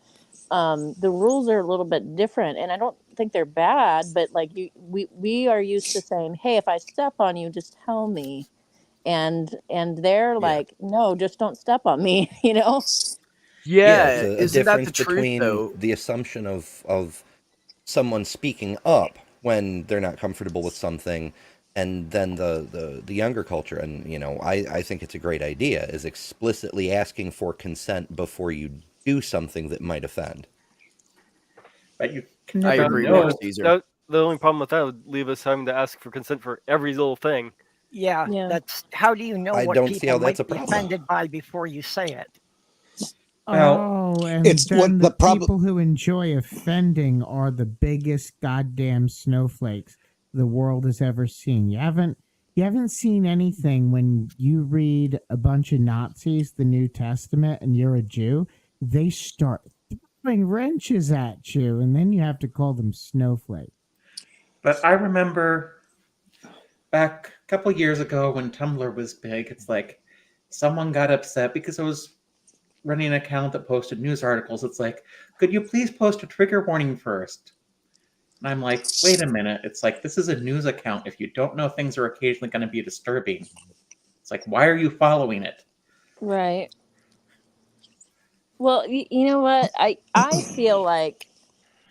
the rules are a little bit different. And I don't think they're bad, but like we are used to saying, hey, if I step on you, just tell me. And they're Yeah. like, no, just don't step on me, you know? Yeah, It's a isn't that the difference truth between though? the assumption of someone speaking up when they're not comfortable with something, and then the younger culture. And I think it's a great idea, is explicitly asking for consent before you do something that might offend. But you can I never agree, Yeah, Mark know. but Caesar. the only problem with that would leave us having to ask for consent for every little thing. yeah. Yeah. That's how do you know I what don't see people how that's might a be problem. offended by before you say it? Well, Oh, and It's what then the the problem. people who enjoy offending are the biggest goddamn snowflakes the world has ever seen. You haven't seen anything when you read a bunch of Nazis the New Testament and you're a Jew, they start throwing wrenches at you, and then you have to call them snowflakes. but I remember back a couple years ago when Tumblr was big, it's like someone got upset because I was running an account that posted news articles. It's like, could you please post a trigger warning first? And I'm like, wait a minute. It's like, this is a news account. If you don't know things are occasionally going to be disturbing, it's like, why are you following it? Right. Well, you know what? I feel like,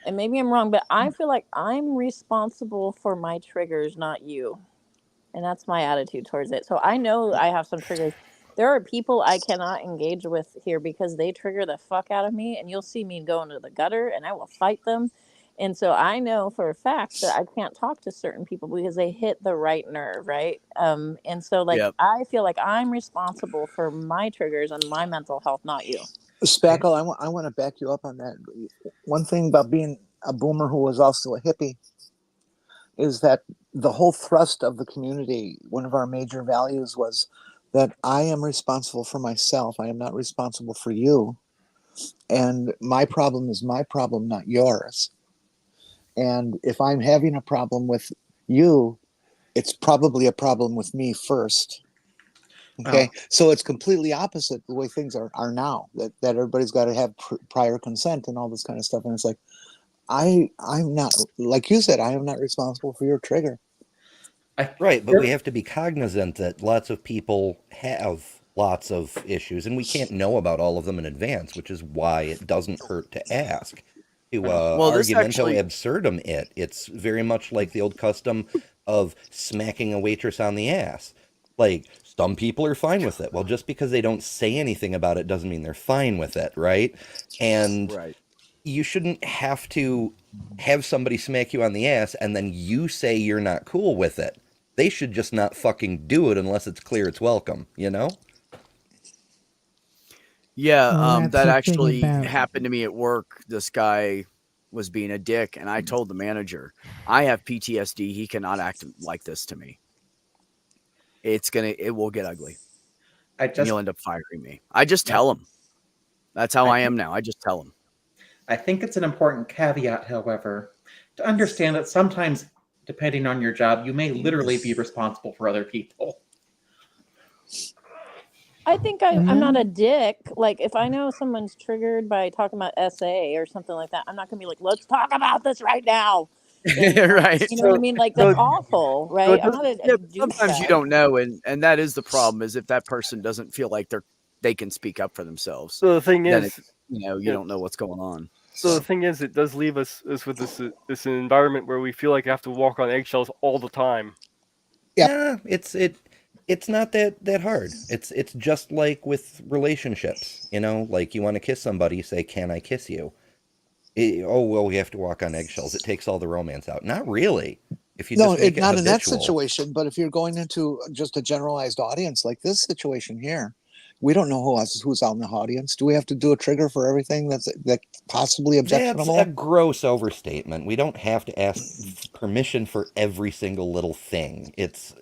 and maybe I'm wrong, but I feel like I'm responsible for my triggers, not you. And that's my attitude towards it. So I know I have some triggers. There are people I cannot engage with here because they trigger the fuck out of me, and you'll see me go into the gutter and I will fight them. And so I know for a fact that I can't talk to certain people because they hit the right nerve, right? And so like Yep. I feel like I'm responsible for my triggers and my mental health, not you. Spackle, I want to back you up on that. One thing about being a boomer who was also a hippie is that the whole thrust of the community, one of our major values was that I am responsible for myself. I am not responsible for you. And my problem is my problem, not yours. And if I'm having a problem with you, it's probably a problem with me first. Okay, so it's completely opposite the way things are now. That everybody's got to have prior consent and all this kind of stuff. And it's like, I'm not, like you said, I am not responsible for your trigger. Right, but we have to be cognizant that lots of people have lots of issues, and we can't know about all of them in advance, which is why it doesn't hurt to ask. To Well, this argumento actually, absurdum it's very much like the old custom of smacking a waitress on the ass. Like, some people are fine with it. Well, just because they don't say anything about it doesn't mean they're fine with it, right? And right. you shouldn't have to have somebody smack you on the ass and then you say you're not cool with it. They should just not fucking do it unless it's clear it's welcome, you know? Yeah, Well, that's that the thing actually about happened to me at work. This guy was being a dick, and I told the manager, I have PTSD. He cannot act like this to me. It will get ugly. And you'll end up firing me. I just tell him. That's how I am now. I just tell him. I think it's an important caveat, however, to understand that sometimes, depending on your job, you may literally be responsible for other people. I think I'm not a dick. Like, if I know someone's triggered by talking about SA or something like that, I'm not gonna be like, let's talk about this right now. And Right. you know what I mean? Like, that's So- awful, so right? it I'm not a Yeah, but sometimes you douchebag. don't know, and that is the problem. Is if that person doesn't feel like they can speak up for themselves, So the thing then is, you yeah. don't know what's going on. So the thing is, it does leave us with this environment where we feel like we have to walk on eggshells all the time. Yeah, it's not that hard. It's just like with relationships, like you want to kiss somebody, you say, "Can I kiss you?" Oh, well, we have to walk on eggshells. It takes all the romance out. Not really. If you No, just make it not in that habitual. situation. But if you're going into just a generalized audience like this situation here, we don't know who's out in the audience. Do we have to do a trigger for everything that's possibly That's objectionable? a gross overstatement. We don't have to ask permission for every single little thing. That's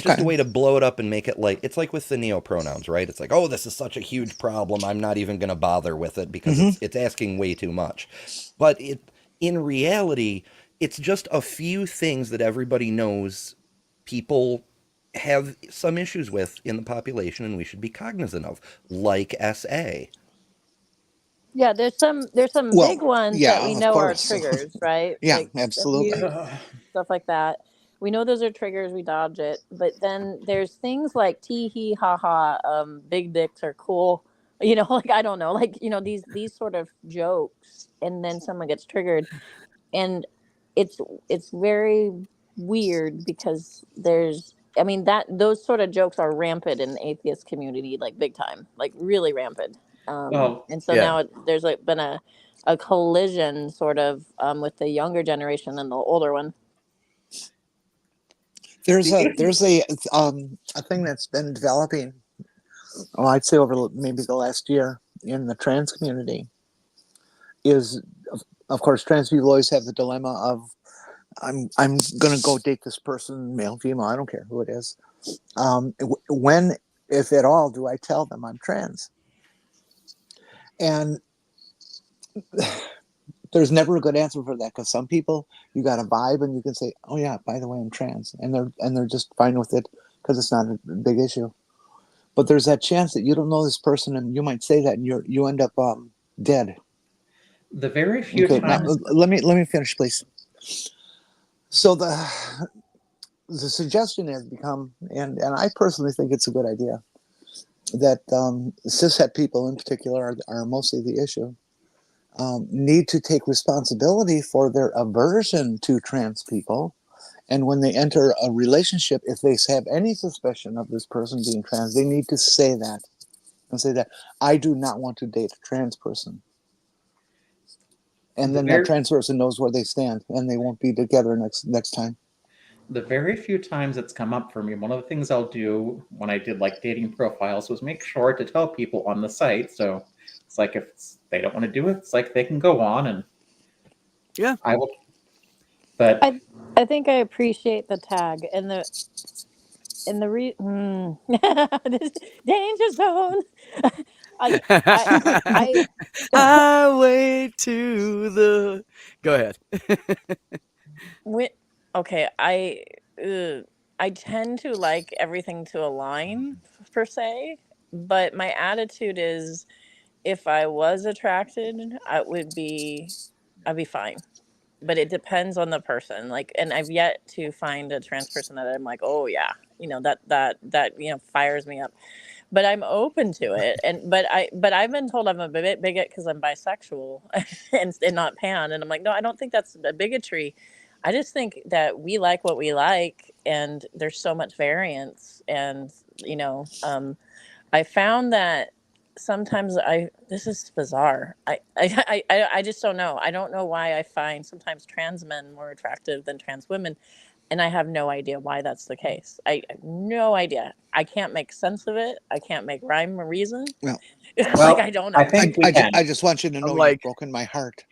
just Okay. a way to blow it up and make it like, it's like with the neopronouns, right? It's like, oh, this is such a huge problem. I'm not even going to bother with it because it's asking way too much. But in reality, it's just a few things that everybody knows people have some issues with in the population and we should be cognizant of, like SA. Yeah, there's some Well, big ones yeah, that we of know are course. triggers, right? Yeah, Like absolutely. abuse, stuff like that. We know those are triggers. We dodge it. But then there's things like tee hee ha ha. Big dicks are cool. Like, I don't know, like, these sort of jokes, and then someone gets triggered, and it's very weird because those sort of jokes are rampant in the atheist community, like big time, like really rampant. Well, And so yeah. now there's been a collision sort of with the younger generation and the older one. There's a thing that's been developing. Oh, I'd say over maybe the last year in the trans community is, of course, trans people always have the dilemma of, I'm gonna go date this person, male, female, I don't care who it is. When, if at all, do I tell them I'm trans? And there's never a good answer for that, because some people, you got a vibe and you can say, oh yeah, by the way, I'm trans, and they're just fine with it because it's not a big issue. But there's that chance that you don't know this person and you might say that and you end up dead. the very few Okay, now times. let me finish, please. So the suggestion has become, and I personally think it's a good idea, that cishet people in particular are mostly the issue, need to take responsibility for their aversion to trans people. And when they enter a relationship, if they have any suspicion of this person being trans, they need to say that. And say that, I do not want to date a trans person. And then that trans person knows where they stand and they won't be together next time. The very few times it's come up for me, one of the things I'll do when I did like dating profiles was make sure to tell people on the site. So it's like, if they don't want to do it, it's like they can go on, and Yeah, I will. But I think I appreciate the tag and the this danger zone. I Highway to the. Go ahead. okay. I tend to like everything to align per se, but my attitude is, if I was attracted, I'd be fine. But it depends on the person. Like, and I've yet to find a trans person that I'm like, oh yeah, that fires me up. But I'm open to it, but I've been told I'm a bit bigot because I'm bisexual and not pan, and I'm like, no, I don't think that's a bigotry. I just think that we like what we like, and there's so much variance, and I found that sometimes this is bizarre. I just don't know. I don't know why I find sometimes trans men more attractive than trans women. And I have no idea why that's the case. I have no idea. I can't make sense of it. I can't make rhyme or reason. Well, Like, I don't know. I think we can. I just want you to know Like- you've broken my heart.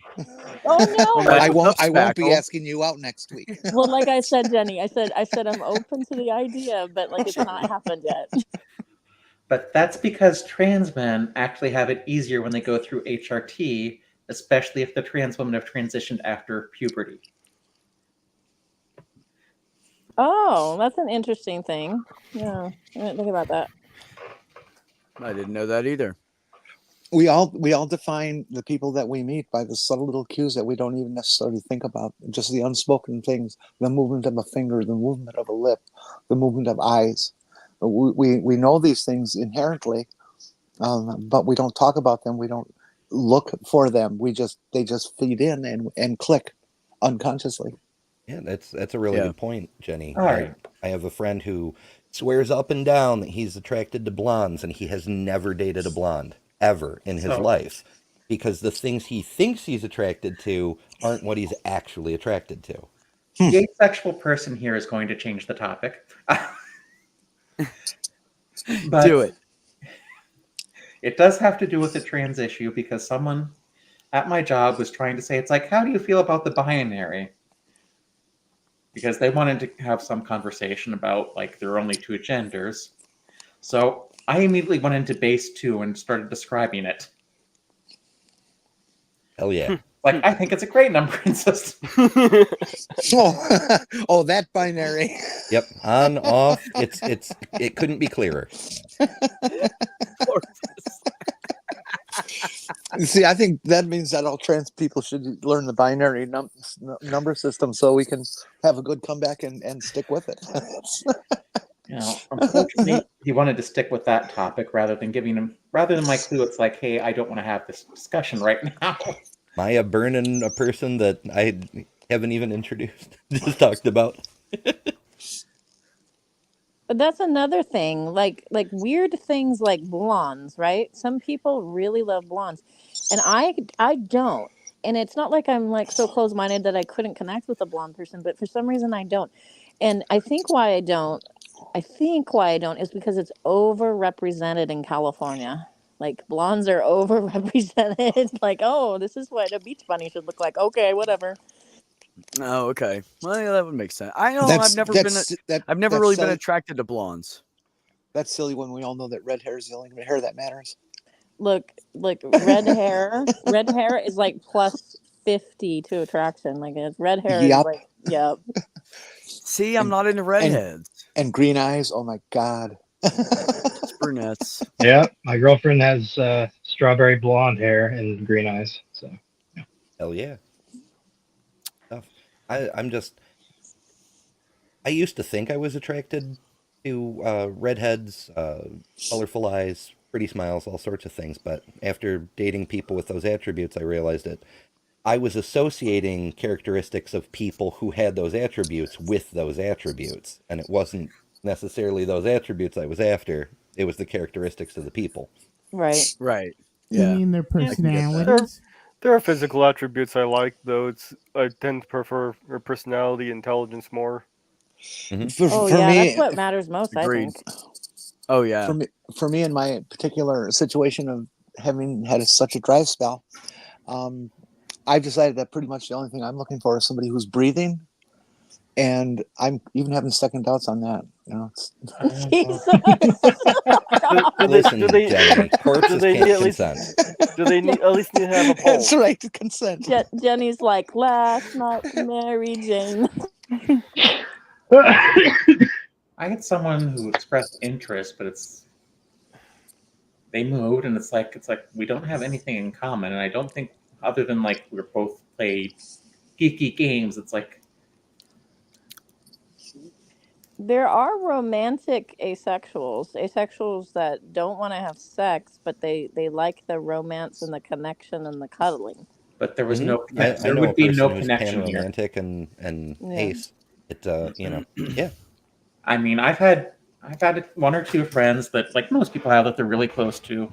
Oh no! Like I won't be Spackle. asking you out next week. Well, like I said, Jenny, I said I'm open to the idea, but like it's not happened yet. But that's because trans men actually have it easier when they go through HRT, especially if the trans women have transitioned after puberty. Oh, that's an interesting thing. Yeah, I didn't think about that. I didn't know that either. We all define the people that we meet by the subtle little cues that we don't even necessarily think about. Just the unspoken things, the movement of a finger, the movement of a lip, the movement of eyes. We know these things inherently, but we don't talk about them. We don't look for them. They just feed in and click unconsciously. Yeah, that's a really Yeah. good point, Jenny. All right. I have a friend who swears up and down that he's attracted to blondes, and he has never dated a blonde ever in his So- life because the things he thinks he's attracted to aren't what he's actually attracted to. The asexual person here is going to change the topic. But Do it. it does have to do with the trans issue because someone at my job was trying to say, it's like, how do you feel about the binary? Because they wanted to have some conversation about, like, there are only two genders. So I immediately went into base 2 and started describing it. Hell yeah. Like, I think it's a great numbering system. Oh, that binary. Yep. On, off. It couldn't be clearer. See, I think that means that all trans people should learn the binary number system so we can have a good comeback and stick with it. You know, unfortunately, he wanted to stick with that topic rather than my clue. It's like, hey, I don't want to have this discussion right now. Maya burning a person that I haven't even introduced, just talked about. But that's another thing, like weird things like blondes, right? Some people really love blondes, and I don't. And it's not like I'm like so close-minded that I couldn't connect with a blonde person, but for some reason I don't. And I think why I don't is because it's overrepresented in California. Like blondes are overrepresented. Like, oh, this is what a beach bunny should look like. Okay, whatever. Oh, okay. Well, yeah, that would make sense. I know I've never really been attracted to blondes. That's silly when we all know that red hair is the only hair that matters. Look, red hair is like plus 50 to attraction. Like it's red hair Yup. is like, yep. See, I'm not into redheads. And green eyes. Oh my God. It's brunettes. Yeah, my girlfriend has strawberry blonde hair and green eyes. So Hell yeah. I used to think I was attracted to redheads, colorful eyes, pretty smiles, all sorts of things. But after dating people with those attributes, I realized that I was associating characteristics of people who had those attributes with those attributes. And it wasn't necessarily those attributes I was after. It was the characteristics of the people. Right. Right. You Yeah. mean their can get that. personalities? There are physical attributes I like, though. I tend to prefer her personality, intelligence more. Oh yeah, that's what matters most, I Agreed. think. Oh yeah. For me in my particular situation of having had such a dry spell, I've decided that pretty much the only thing I'm looking for is somebody who's breathing, and I'm even having second doubts on that. You know, Listen, do they- Jenny, corpses do they can't at least- consent. Do they at least need to have a pulse? that's right, consent. Jenny's like, last night, Mary Jane. I had someone who expressed interest, but they moved, and it's like we don't have anything in common, and I don't think other than like we're both played geeky games. It's like There are romantic asexuals that don't want to have sex, but they like the romance and the connection and the cuddling. but there was no. I There know would a be person no who's connection here. panromantic and Yeah. ace. It yeah. I mean, I've had one or two friends that, like most people have, that they're really close to.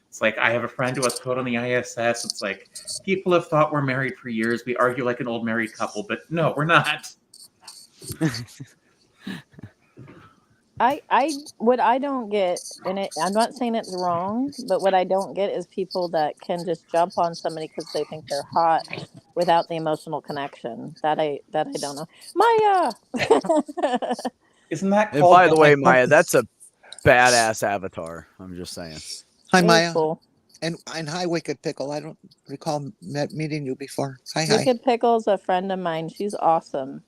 It's like I have a friend who was put on the ISS. It's like people have thought we're married for years. We argue like an old married couple, but no, we're not. What I don't get, and I'm not saying it's wrong, but what I don't get is people that can just jump on somebody because they think they're hot without the emotional connection. That I don't know. Maya. Isn't that? And called by the way, like- Maya, that's a badass avatar. I'm just saying. Hi, Very Maya. cool. And hi, Wicked Pickle. I don't recall meeting you before. Hi. Wicked Pickle's a friend of mine. She's awesome.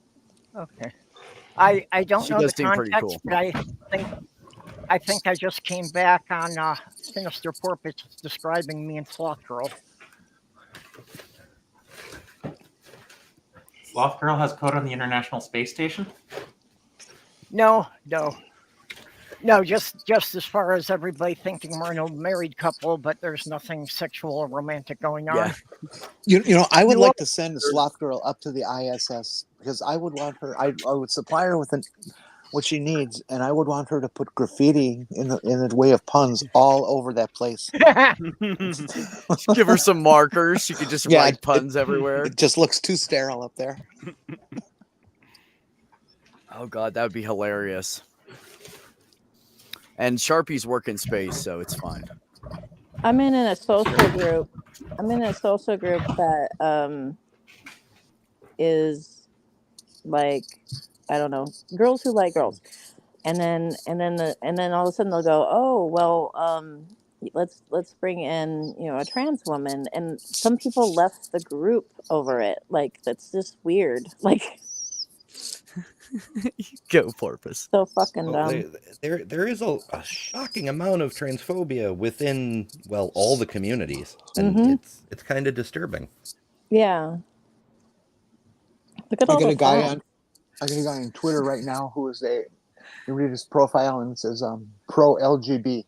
Okay. I don't She know the does seem pretty context, cool. but I think I think I just came back on Sinister Porpoise describing me and Sloth Girl. Sloth Girl has code on the International Space Station. No, just as far as everybody thinking we're an old married couple, but there's nothing sexual or romantic going on. Yeah. You know, I would You like are- to send the Sloth Girl up to the ISS because I would want her. I would supply her with what she needs, and I would want her to put graffiti in the way of puns all over that place. Just give her some markers. She could just Yeah, write puns everywhere. It just looks too sterile up there. Oh god, that would be hilarious. And Sharpies work in space, so it's fine. I'm in a social group. I'm in a social group that is like, I don't know, girls who like girls, and then all of a sudden they'll go, oh well, let's bring in, you know, a trans woman, and some people left the group over it. Like, that's just weird. Like, Go Porpoise. so fucking Well, dumb. there is a shocking amount of transphobia within, well, all the communities, and Mhm. it's kind of disturbing. Yeah. Look at I all got the a guy fun. on. I got a guy on Twitter right now who is you read his profile and it says pro LGB,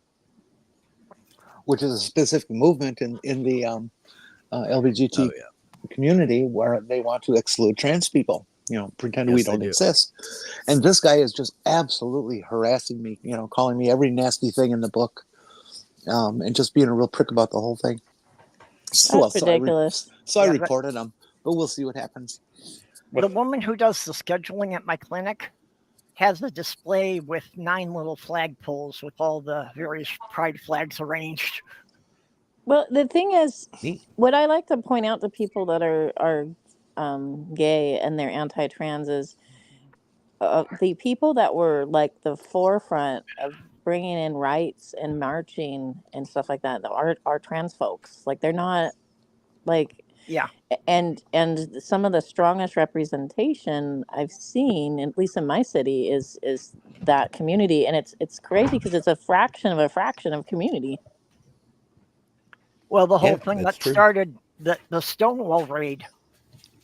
which is a specific movement in the LBGT Oh yeah. community where they want to exclude trans people. You know, pretend we Yes, they don't do. exist. And this guy is just absolutely harassing me. You know, calling me every nasty thing in the book, and just being a real prick about the whole thing. That's ridiculous. So I Yeah, but- reported him, but we'll see what happens. The woman who does the scheduling at my clinic has a display with 9 little flagpoles with all the various pride flags arranged. Well, the thing is, Neat. what I like to point out to people that are gay and they're anti-trans is the people that were like the forefront of bringing in rights and marching and stuff like that are trans folks. Like, they're not like, Yeah. and some of the strongest representation I've seen, at least in my city, is that community, and it's crazy because it's a fraction of community. Well, the whole Yeah, thing that's that true. started the Stonewall raid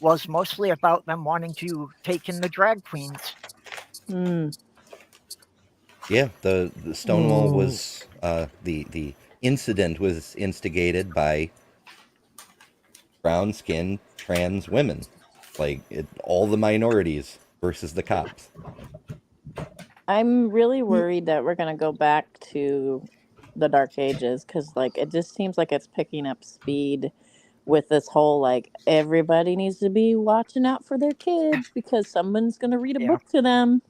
was mostly about them wanting to take in the drag queens. Mm. Yeah, the Stonewall was the incident was instigated by brown-skinned trans women, like all the minorities versus the cops. I'm really worried that we're gonna go back to the Dark Ages because, like, it just seems like it's picking up speed with this whole, like, everybody needs to be watching out for their kids because someone's gonna read a Yeah. book to them.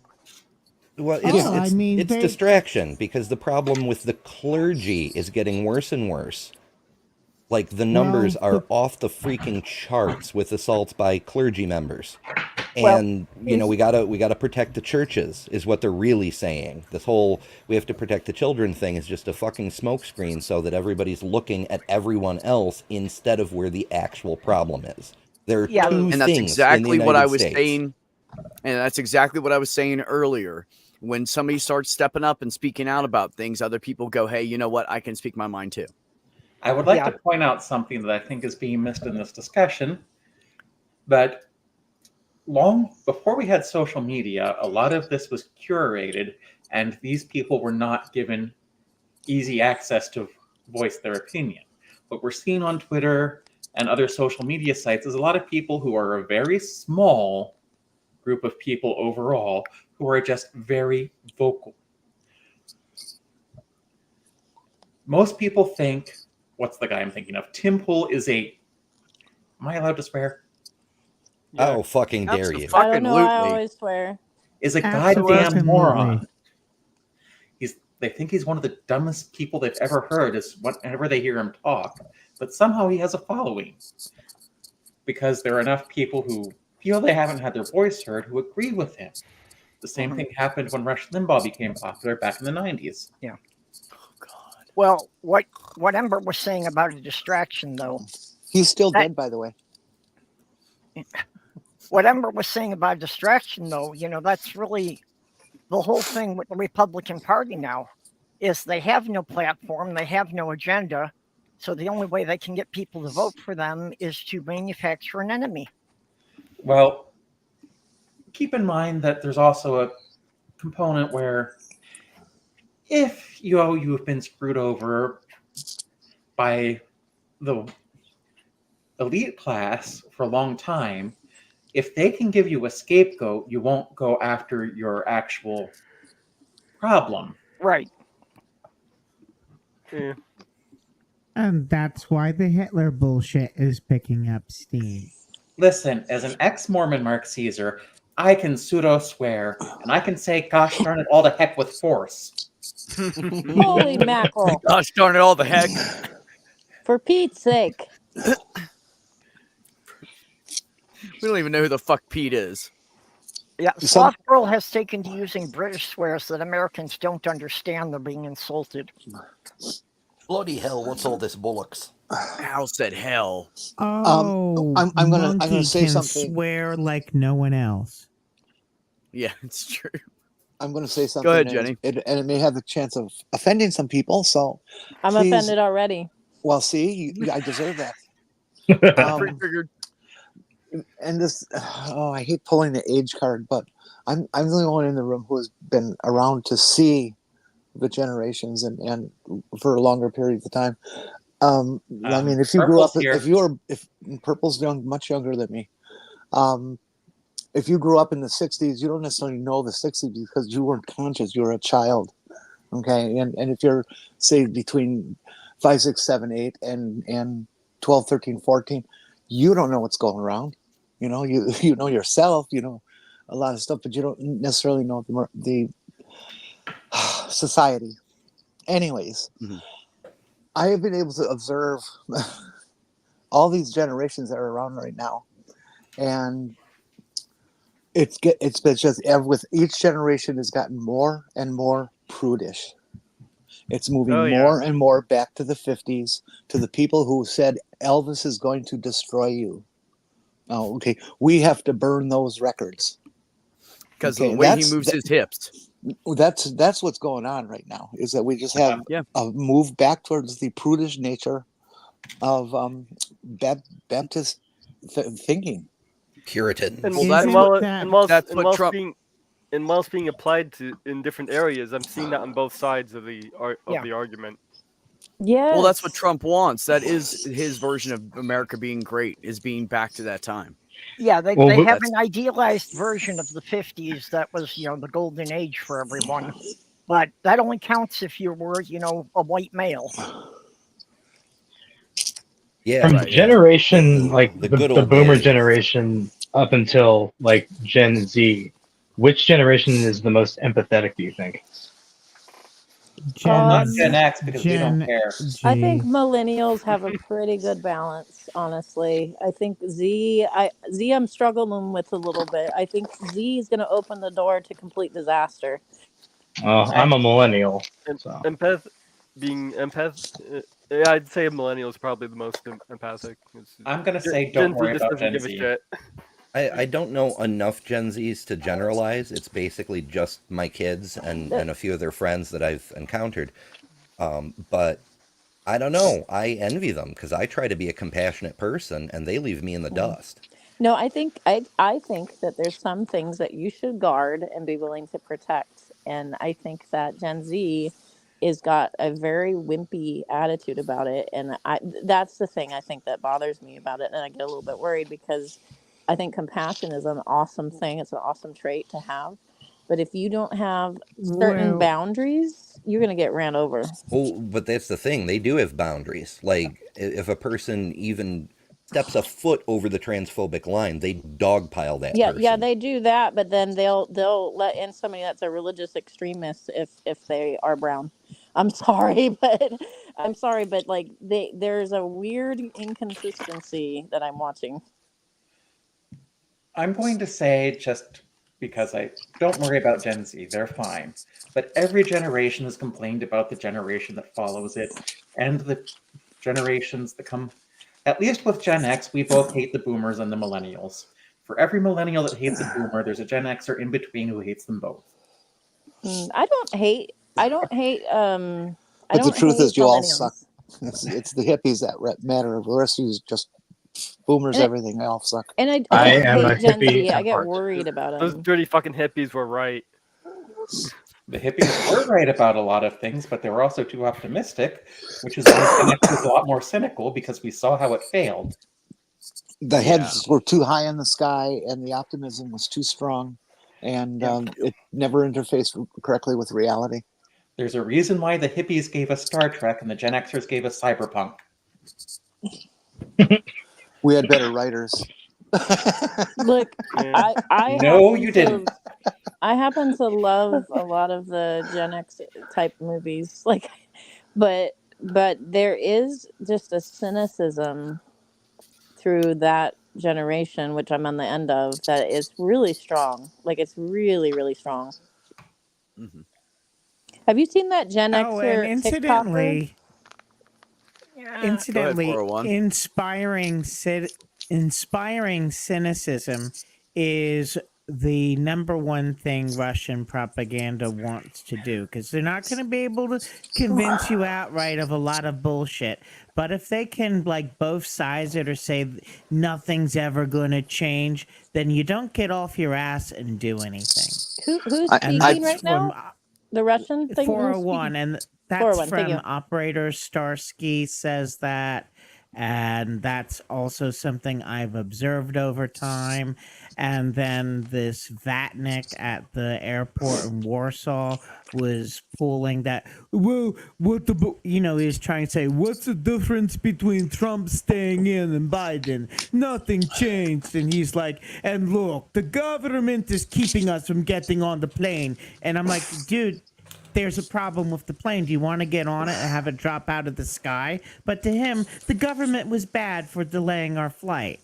Well, Oh, I mean, it's they- distraction because the problem with the clergy is getting worse and worse. Like the numbers Well, are off the freaking charts with assaults by clergy members. Well, And you know, we gotta protect the churches is what they're really saying. This whole we have to protect the children thing is just a fucking smokescreen so that everybody's looking at everyone else instead of where the actual problem is. There are Yeah. two And that's things exactly in the what I United was States. saying. And that's exactly what I was saying earlier. When somebody starts stepping up and speaking out about things, other people go, hey, you know what? I can speak my mind too. I would like Yeah. to point out something that I think is being missed in this discussion. But long before we had social media, a lot of this was curated, and these people were not given easy access to voice their opinion. What we're seeing on Twitter and other social media sites is a lot of people who are a very small group of people overall who are just very vocal. Most people think, what's the guy I'm thinking of? Tim Pool is a. Am I allowed to swear? Oh, fucking dare you. I don't know. I Fucking-lutely. always swear. Is a Absolutely. goddamn moron. They think he's one of the dumbest people they've ever heard is whenever they hear him talk, but somehow he has a following because there are enough people who feel they haven't had their voice heard who agree with him. The same thing happened when Rush Limbaugh became popular back in the 90s. Yeah. Oh, God. Well, what Ember was saying about a distraction, though, He's still That- dead, by the way. what Ember was saying about distraction, though, you know, that's really the whole thing with the Republican Party now. is they have no platform, they have no agenda. So the only way they can get people to vote for them is to manufacture an enemy. Well, keep in mind that there's also a component where if you've been screwed over by the elite class for a long time, if they can give you a scapegoat, you won't go after your actual problem. Right. Yeah. And that's why the Hitler bullshit is picking up steam. Listen, as an ex-Mormon Mark Caesar, I can pseudo swear, and I can say, gosh darn it, all the heck with force. Holy mackerel! Gosh darn it, all the heck. For Pete's sake. We don't even know who the fuck Pete is. Yeah, Some- Slothbro has taken to using British swears that Americans don't understand. They're being insulted. Bloody hell, what's all this bollocks? Al said hell. Oh, I'm gonna Monkey say can something. swear like no one else. Yeah, it's true. I'm going to say something. ahead, and Jenny. it may have the chance of offending some people. So, I'm Please. offended already. well, see, I deserve that. Figured. And this, I hate pulling the age card, but I'm the only one in the room who has been around to see the generations and for longer periods of time. I mean, if you grew up, Purple's here. if Purple's much younger than me, if you grew up in the 60s, you don't necessarily know the 60s because you weren't conscious. You were a child. Okay. And if you're, say, between 5, 6, 7, 8 and 12, 13, 14, you don't know what's going around. You know, you know yourself, you know a lot of stuff, but you don't necessarily know the society. Anyways, Mhm. I have been able to observe all these generations that are around right now, and it's been just with each generation has gotten more and more prudish. It's moving Oh, yeah. more and more back to the 50s, to the people who said Elvis is going to destroy you. Oh, okay. We have to burn those records Because Okay, of the way he that's- moves his hips. that's what's going on right now, is that we just have Yeah. a move back towards the prudish nature of Baptist thinking. Puritan. And, Well, that's and what- while, that- and whilst, that's and what whilst Trump- being and whilst being applied to in different areas, I'm seeing that on both sides of the Yeah. the argument. Yeah. Well, that's what Trump wants. That is his version of America being great, is being back to that time. Yeah, they Well, have that's- an idealized version of the 50s that was, the golden age for everyone. But that only counts if you were, a white male. Yeah, From Right, yeah. generation like The the good old boomer days. generation up until like Gen Z, which generation is the most empathetic, do you think? Not Um, Gen X because we don't Gen care. I think G. millennials have a pretty good balance, honestly. I think Z I'm struggling with a little bit. I think Z is going to open the door to complete disaster. I'm a millennial, And so yeah, I'd say a millennial is probably the most empathic. I'm gonna say Gen don't Z worry just about doesn't Gen give a Z. shit. I don't know enough Gen Zs to generalize. It's basically just my kids and a few of their friends that I've encountered. But I don't know. I envy them because I try to be a compassionate person and they leave me in the dust. No, I think that there's some things that you should guard and be willing to protect. And I think that Gen Z is got a very wimpy attitude about it, and that's the thing I think that bothers me about it, and I get a little bit worried because I think compassion is an awesome thing. It's an awesome trait to have. But if you don't have certain Well- boundaries, you're going to get ran over. Oh, but that's the thing. They do have boundaries. Like if a person even steps a foot over the transphobic line, they dogpile that Yeah, person. yeah, they do that, but then they'll let in somebody that's a religious extremist if they are brown. I'm sorry, but like there's a weird inconsistency that I'm watching. I'm going to say, just because I don't worry about Gen Z, they're fine. But every generation has complained about the generation that follows it and the generations that come. At least with Gen X, we both hate the boomers and the millennials. For every millennial that hates a boomer, there's a Gen Xer in between who hates them both. I don't hate I don't hate I But the don't truth hate is, you all suck. millennials. It's the hippies that matter. The rest of you is just boomers. And I, Everything they all suck. and I I don't am a hate Gen hippie Z. I at get heart. worried about Those them. dirty fucking hippies were right. The hippies were right about a lot of things, but they were also too optimistic, which is why Gen X is a lot more cynical because we saw how it failed. The heads were too high in the sky, and the optimism was too strong, and it never interfaced correctly with reality. There's a reason why the hippies gave us Star Trek and the Gen Xers gave us Cyberpunk. We had better writers. Look, Yeah. I No, happen you to- didn't. I happen to love a lot of the Gen X type movies, like, but there is just a cynicism through that generation, which I'm on the end of, that is really strong. Like, it's really, really strong. Mm-hmm. Have you seen that Gen Oh, and Xer TikToker? incidentally, 401. inspiring cynicism is the number one thing Russian propaganda wants to do, because they're not going to be able to convince you outright of a lot of bullshit. But if they can, like, both sides it or say nothing's ever going to change, then you don't get off your ass and do anything. Who's And speaking that's right now? from The Russian thing? Who's 401, speaking? and that's 401, thank from you. Operator Starsky says that, and that's also something I've observed over time. And then this Vatnik at the airport in Warsaw was pulling that, well, what the, he was trying to say, what's the difference between Trump staying in and Biden? Nothing changed. And he's like, and look, the government is keeping us from getting on the plane. And I'm like, dude, there's a problem with the plane. Do you want to get on it and have it drop out of the sky? But to him, the government was bad for delaying our flight.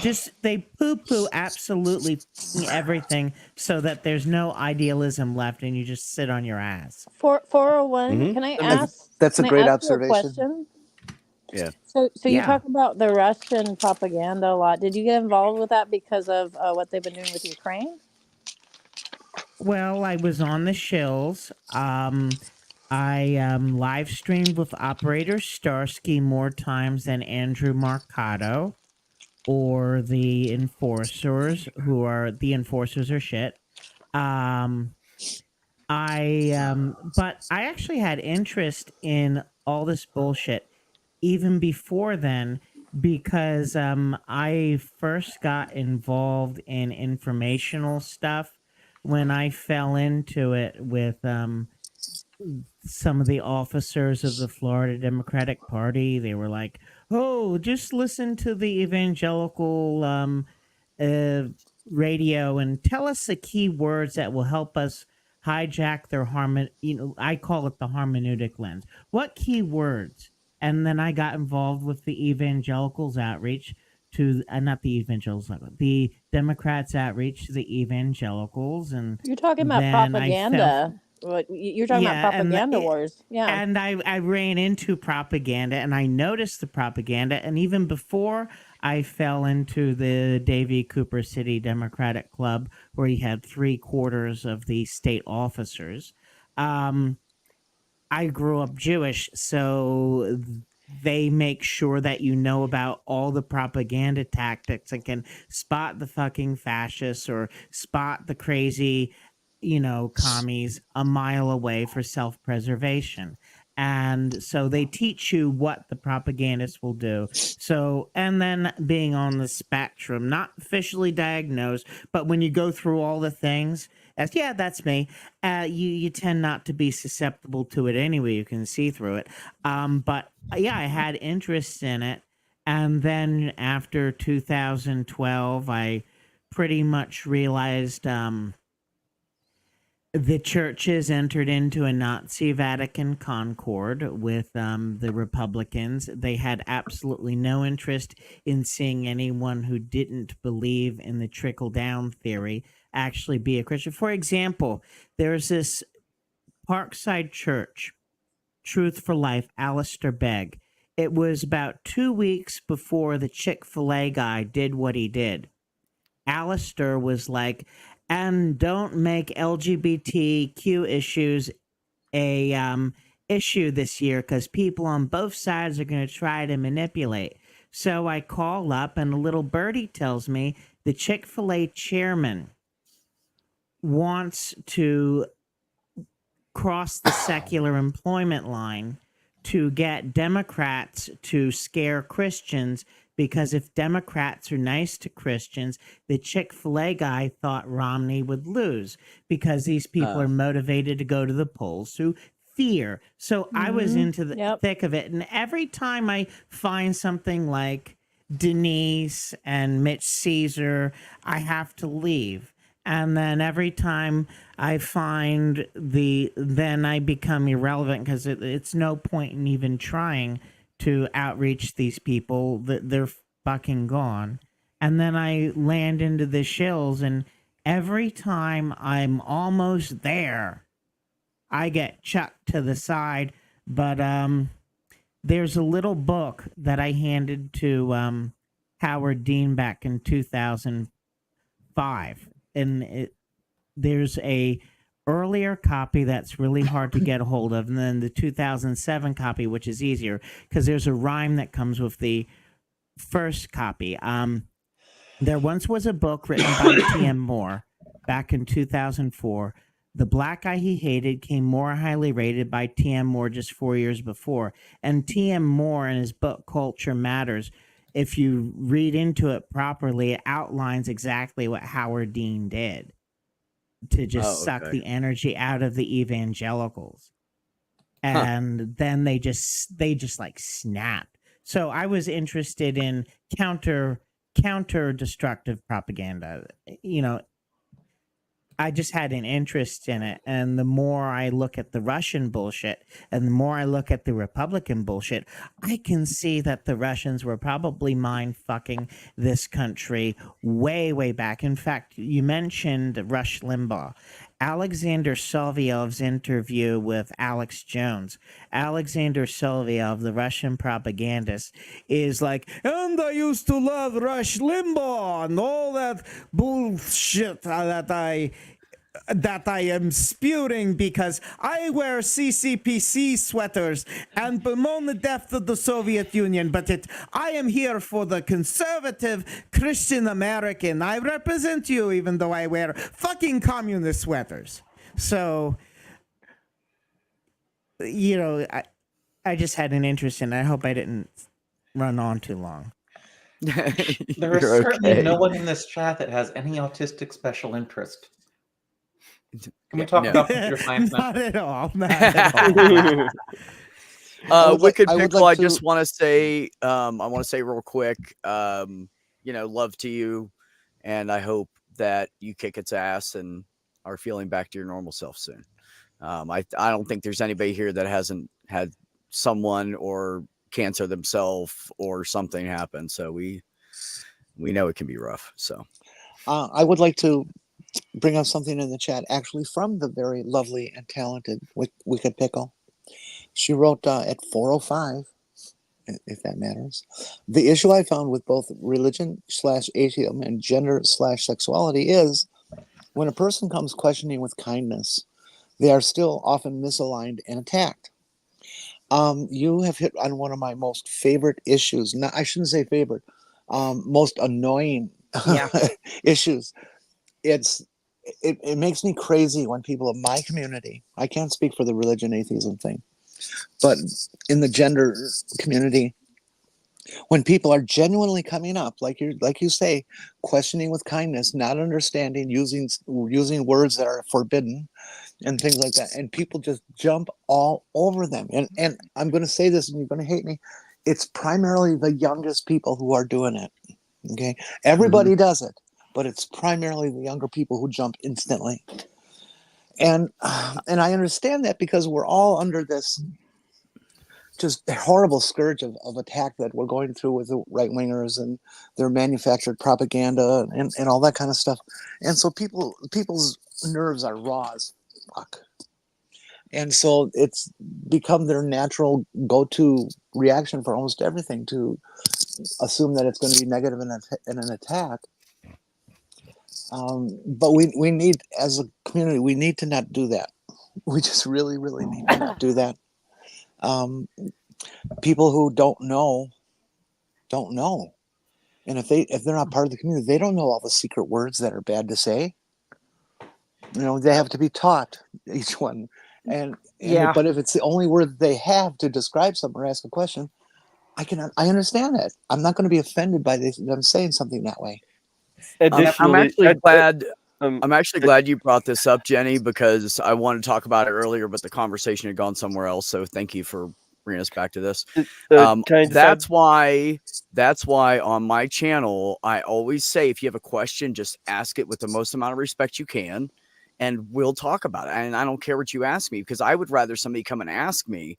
Just they poo-poo absolutely everything so that there's no idealism left and you just sit on your ass. 401, can I ask? That's a can I great ask you a observation. question? Yeah. So you Yeah. talk about the Russian propaganda a lot. Did you get involved with that because of what they've been doing with Ukraine? Well, I was on the shills. I live streamed with Operator Starsky more times than Andrew Marcato or the Enforcers, the Enforcers are shit. But I actually had interest in all this bullshit even before then, because I first got involved in informational stuff when I fell into it with some of the officers of the Florida Democratic Party. They were like, oh, just listen to the evangelical radio and tell us the key words that will help us hijack their I call it the hermeneutic lens. What key words? And then I got involved with the evangelicals outreach to not the evangelicals, the Democrats outreach to the evangelicals, and You're talking about propaganda. You're talking about propaganda wars. Yeah. And I ran into propaganda, and I noticed the propaganda, and even before I fell into the Davie Cooper City Democratic Club, where he had 3/4 of the state officers. I grew up Jewish, so they make sure that you know about all the propaganda tactics and can spot the fucking fascists or spot the crazy, commies a mile away for self-preservation. And so they teach you what the propagandists will do. So, and then being on the spectrum, not officially diagnosed, but when you go through all the things, that's me. You tend not to be susceptible to it anyway. You can see through it. But yeah, I had interest in it. And then after 2012, I pretty much realized the churches entered into a Nazi Vatican Concord with the Republicans. They had absolutely no interest in seeing anyone who didn't believe in the trickle-down theory actually be a Christian. For example, there's this Parkside Church, Truth for Life, Alistair Begg. It was about 2 weeks before the Chick-fil-A guy did what he did. Alistair was like, and don't make LGBTQ issues a issue this year because people on both sides are going to try to manipulate. So I call up and a little birdie tells me the Chick-fil-A chairman wants to cross the secular employment line to get Democrats to scare Christians, because if Democrats are nice to Christians, the Chick-fil-A guy thought Romney would lose because these people are motivated to go to the polls through fear. So I was into the thick of it. And every time I find something like Denise and Mitch Caesar, I have to leave. And then every time I find then I become irrelevant because it's no point in even trying to outreach these people. They're fucking gone. And then I land into the shills, and every time I'm almost there, I get chucked to the side. But there's a little book that I handed to Howard Dean back in 2005. And there's a earlier copy that's really hard to get a hold of, and then the 2007 copy, which is easier because there's a rhyme that comes with the first copy. There once was a book written by T.M. Moore back in 2004. The Black Guy He Hated came more highly rated by T.M. Moore just 4 years before. And T.M. Moore in his book Culture Matters, if you read into it properly, it outlines exactly what Howard Dean did to just suck the energy out of the evangelicals. And then they just like snapped. So I was interested in counter destructive propaganda. You know, I just had an interest in it. And the more I look at the Russian bullshit and the more I look at the Republican bullshit, I can see that the Russians were probably mind fucking this country way, way back. In fact, you mentioned Rush Limbaugh. Alexander Soloveyov's interview with Alex Jones. Alexander Soloveyov, the Russian propagandist, is like, and I used to love Rush Limbaugh and all that bullshit that I am spewing because I wear CCPC sweaters and bemoan the death of the Soviet Union, but I am here for the conservative Christian American. I represent you even though I wear fucking communist sweaters. So, you know, I just had an interest in it. I hope I didn't run on too long. There is certainly no one in this chat that has any autistic special interest. Can we talk about computer science now? Not at all. Not at all. Wicked Pickle, I just want to say, I want to say real quick, you know, love to you, and I hope that you kick its ass and are feeling back to your normal self soon. I don't think there's anybody here that hasn't had someone or cancer themselves or something happen. So we know it can be rough. So I would like to bring up something in the chat, actually from the very lovely and talented Wicked Pickle. She wrote at 4:05, if that matters. The issue I found with both religion/atheism and gender/sexuality is when a person comes questioning with kindness, they are still often misaligned and attacked. You have hit on one of my most favorite issues. I shouldn't say favorite, most annoying issues. It makes me crazy when people in my community, I can't speak for the religion atheism thing, but in the gender community, when people are genuinely coming up, like you say, questioning with kindness, not understanding, using words that are forbidden and things like that, and people just jump all over them. And I'm going to say this, and you're going to hate me. It's primarily the youngest people who are doing it. Okay, everybody does it, but it's primarily the younger people who jump instantly. And I understand that because we're all under this just horrible scourge of attack that we're going through with the right-wingers and their manufactured propaganda and all that kind of stuff. And so people's nerves are raw as fuck. And so it's become their natural go-to reaction for almost everything to assume that it's going to be negative in an attack. But we need, as a community, we need to not do that. We just really, really need to not do that. People who don't know, and if they're not part of the community, they don't know all the secret words that are bad to say. They have to be taught each one. But if it's the only word they have to describe something or ask a question, I understand that. I'm not going to be offended by them saying something that way. I'm actually glad. I'm actually glad you brought this up, Jenny, because I wanted to talk about it earlier, but the conversation had gone somewhere else. So thank you for bringing us back to this. That's why on my channel, I always say, if you have a question, just ask it with the most amount of respect you can, and we'll talk about it. And I don't care what you ask me, because I would rather somebody come and ask me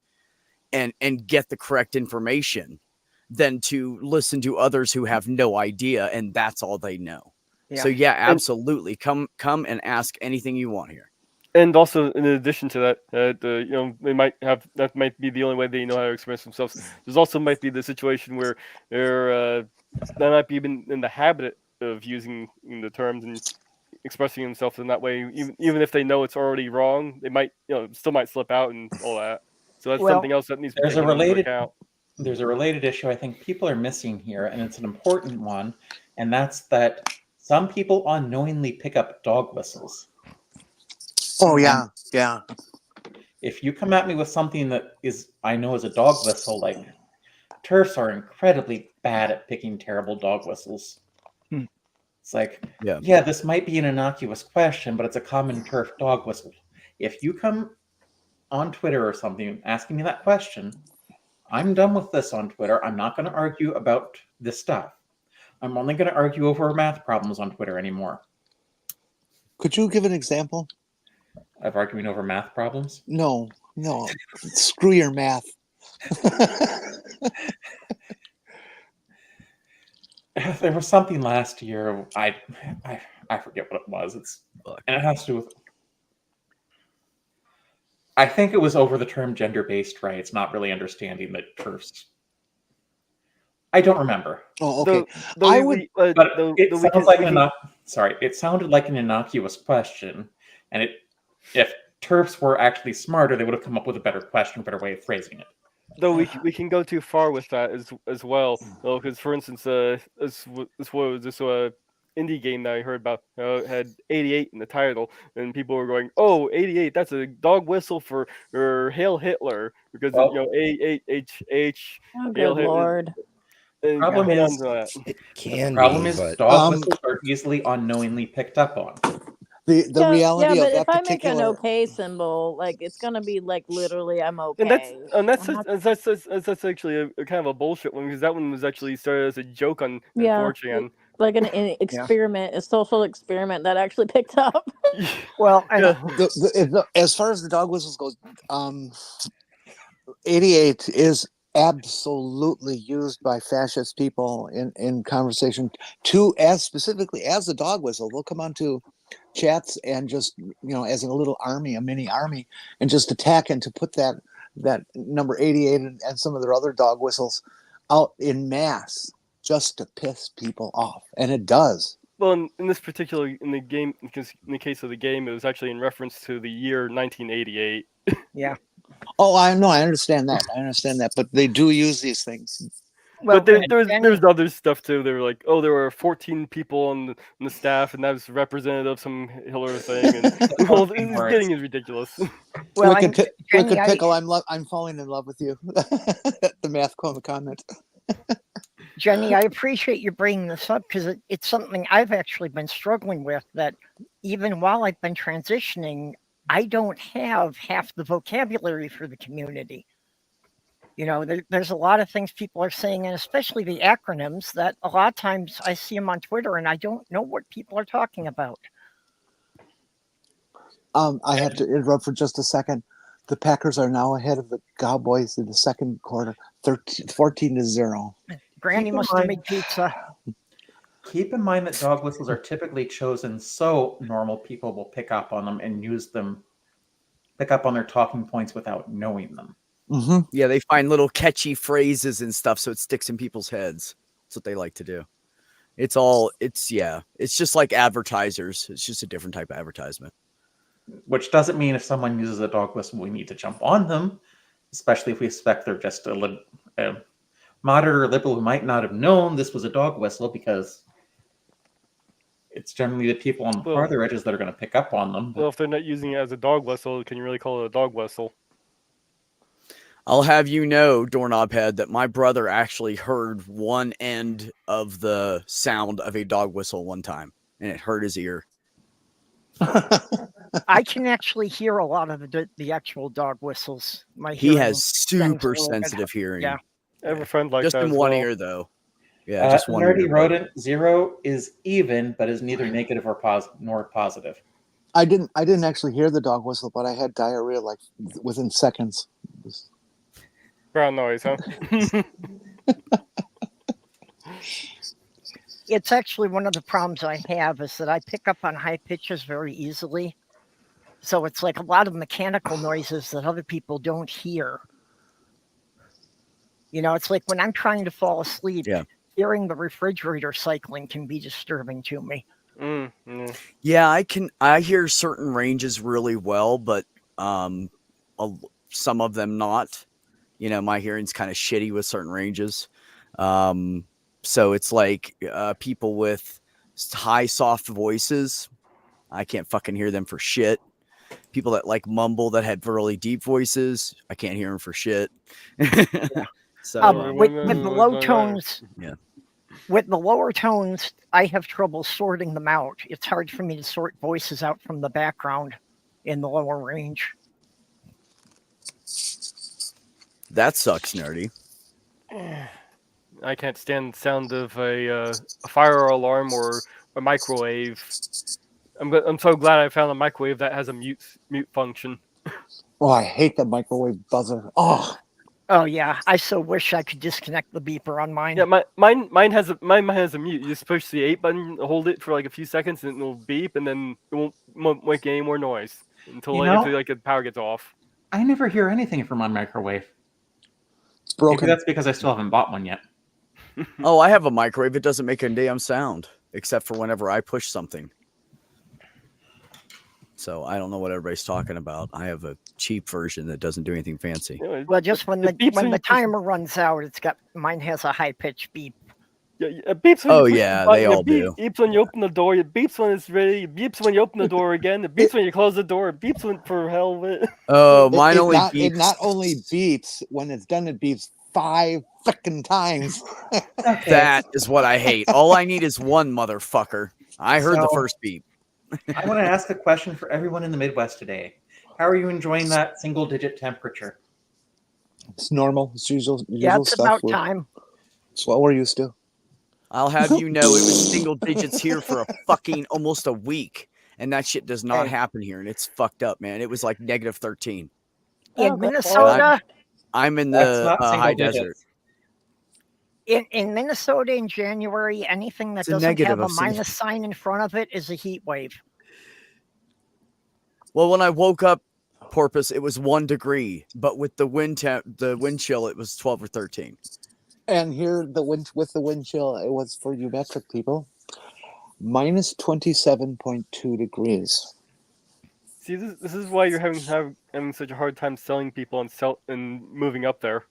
and get the correct information than to listen to others who have no idea and that's all they know. Yeah. So yeah, absolutely. Come and ask anything you want here. And also, in addition to that, they that might be the only way they know how to express themselves. There's also might be the situation where they might be in the habit of using the terms and expressing themselves in that way. Even if they know it's already wrong, they might still might slip out and all that. So that's something else that needs to be taken into account. There's a related issue I think people are missing here, and it's an important one, and that's that some people unknowingly pick up dog whistles. Oh, yeah. Yeah. If you come at me with something that I know is a dog whistle, like TERFs are incredibly bad at picking terrible dog whistles. It's like, yeah, this might be an innocuous question, but it's a common TERF dog whistle. If you come on Twitter or something asking me that question, I'm done with this on Twitter. I'm not going to argue about this stuff. I'm only going to argue over math problems on Twitter anymore. Could you give an example of arguing over math problems? No. Screw your math. There was something last year. I forget what it was. And it has to do with. I think it was over the term gender-based rights, not really understanding that TERFs. I don't remember. Oh, okay. It sounded like an innocuous question, and if TERFs were actually smarter, they would have come up with a better question, better way of phrasing it. Though we can go too far with that as well. Because for instance, this indie game that I heard about had 88 in the title, and people were going, "Oh, 88, that's a dog whistle for Hail Hitler," because AHH. Oh, good Lord. The problem is, dog whistles are easily unknowingly picked up on. The reality of that but if I particular... make an okay symbol, like it's gonna be like literally I'm okay. And that's actually a kind of a bullshit one, because that one was actually started as a joke on 4chan. Like an experiment, a social experiment that actually picked up. Well, as far as the dog whistles goes, 88 is absolutely used by fascist people in conversation specifically as a dog whistle. They'll come onto chats and just as a little army, a mini army, and just attack, and to put that number 88 and some of their other dog whistles out in mass just to piss people off, and it does. Well, in this particular in the game, because in the case of the game, it was actually in reference to the year 1988. Yeah. Oh, I know. I understand that, but they do use these things. Well, but there's other stuff too. They were like, oh, there were 14 people on the staff, and that was representative of some Hitler thing, and it's getting ridiculous. Well, Wicked Pickle, I'm falling in love with you. The math comment. Jenny, I appreciate you bringing this up, because it's something I've actually been struggling with, that even while I've been transitioning, I don't have half the vocabulary for the community. There's a lot of things people are saying, and especially the acronyms, that a lot of times I see them on Twitter and I don't know what people are talking about. I have to interrupt for just a second. The Packers are now ahead of the Cowboys in the second quarter, 14-0. Granny must have made pizza. Keep in mind that dog whistles are typically chosen so normal people will pick up on them and use them, pick up on their talking points without knowing them. Mm-hmm. Yeah, they find little catchy phrases and stuff, so it sticks in people's heads. That's what they like to do. It's just like advertisers. It's just a different type of advertisement. Which doesn't mean if someone uses a dog whistle, we need to jump on them, especially if we suspect they're just a moderate or liberal who might not have known this was a dog whistle, because it's generally the people on the Well- farther edges that are going to pick up on them. Well, if they're not using it as a dog whistle, can you really call it a dog whistle? I'll have you know, Doorknob Head, that my brother actually heard one end of the sound of a dog whistle one time, and it hurt his ear. I can actually hear a lot of the actual dog whistles. My He hearing has super a little bit. sensitive hearing. Yeah. I have a friend like Just that in as one well. ear, though. Yeah, just one Nerdy ear. Rodent 0 is even, but is neither negative or nor positive. I didn't actually hear the dog whistle, but I had diarrhea like within seconds. Brown noise, huh? It's actually one of the problems I have is that I pick up on high pitches very easily. So it's like a lot of mechanical noises that other people don't hear. You know, it's like when I'm trying to fall asleep, Yeah. hearing the refrigerator cycling can be disturbing to me. Yeah, I hear certain ranges really well, but some of them not. You know, my hearing's kind of shitty with certain ranges. So it's like people with high soft voices, I can't fucking hear them for shit. People that like mumble that had really deep voices, I can't hear them for shit. So With the low tones, Yeah. With the lower tones, I have trouble sorting them out. It's hard for me to sort voices out from the background in the lower range. that sucks, Nerdy. I can't stand the sound of a fire alarm or a microwave. I'm so glad I found a microwave that has a mute function. Oh, I hate the microwave buzzer. Oh, Yeah, I so wish I could disconnect the beeper on mine. Yeah, mine has a mute. You just push the 8 button, hold it for like a few seconds, and it'll beep, and then it won't make any more noise until the power gets off. I never hear anything from my microwave. it's broken. Maybe that's because I still haven't bought one yet. Oh, I have a microwave. It doesn't make a damn sound except for whenever I push something. So I don't know what everybody's talking about. I have a cheap version that doesn't do anything fancy. Well, just when It beeps when the you push- timer runs out, mine has a high pitched beep. Yeah, it beeps when Oh, you push yeah, the button, they all do. It beeps when you open the door. It beeps when it's ready. It beeps when you open the door again. It beeps when you close the door. It beeps when for hell of it. Oh, mine only it beeps. not only beeps when it's done, it beeps 5 frickin' times. That is what I hate. All I need is one motherfucker. I heard the So- first beep. I want to ask a question for everyone in the Midwest today. How are you enjoying that single-digit temperature? It's normal. It's usual Yeah, it's stuff. about We're- time. It's what we're used to. I'll have you know it was single digits here for a fucking almost a week. And that shit does not Hey. happen here. And it's fucked up, man. It was like negative 13. In Minnesota, I'm in That's the not single high digits. desert. in Minnesota in January, anything that It's a doesn't negative have a of single- minus sign in front of it is a heat wave. Well, when I woke up, Porpoise, it was 1 degree, but with the wind chill, it was 12 or 13. And here, with the wind chill, it was for you metric people, minus 27.2 degrees. See, this is why you're having such a hard time selling people and moving up there.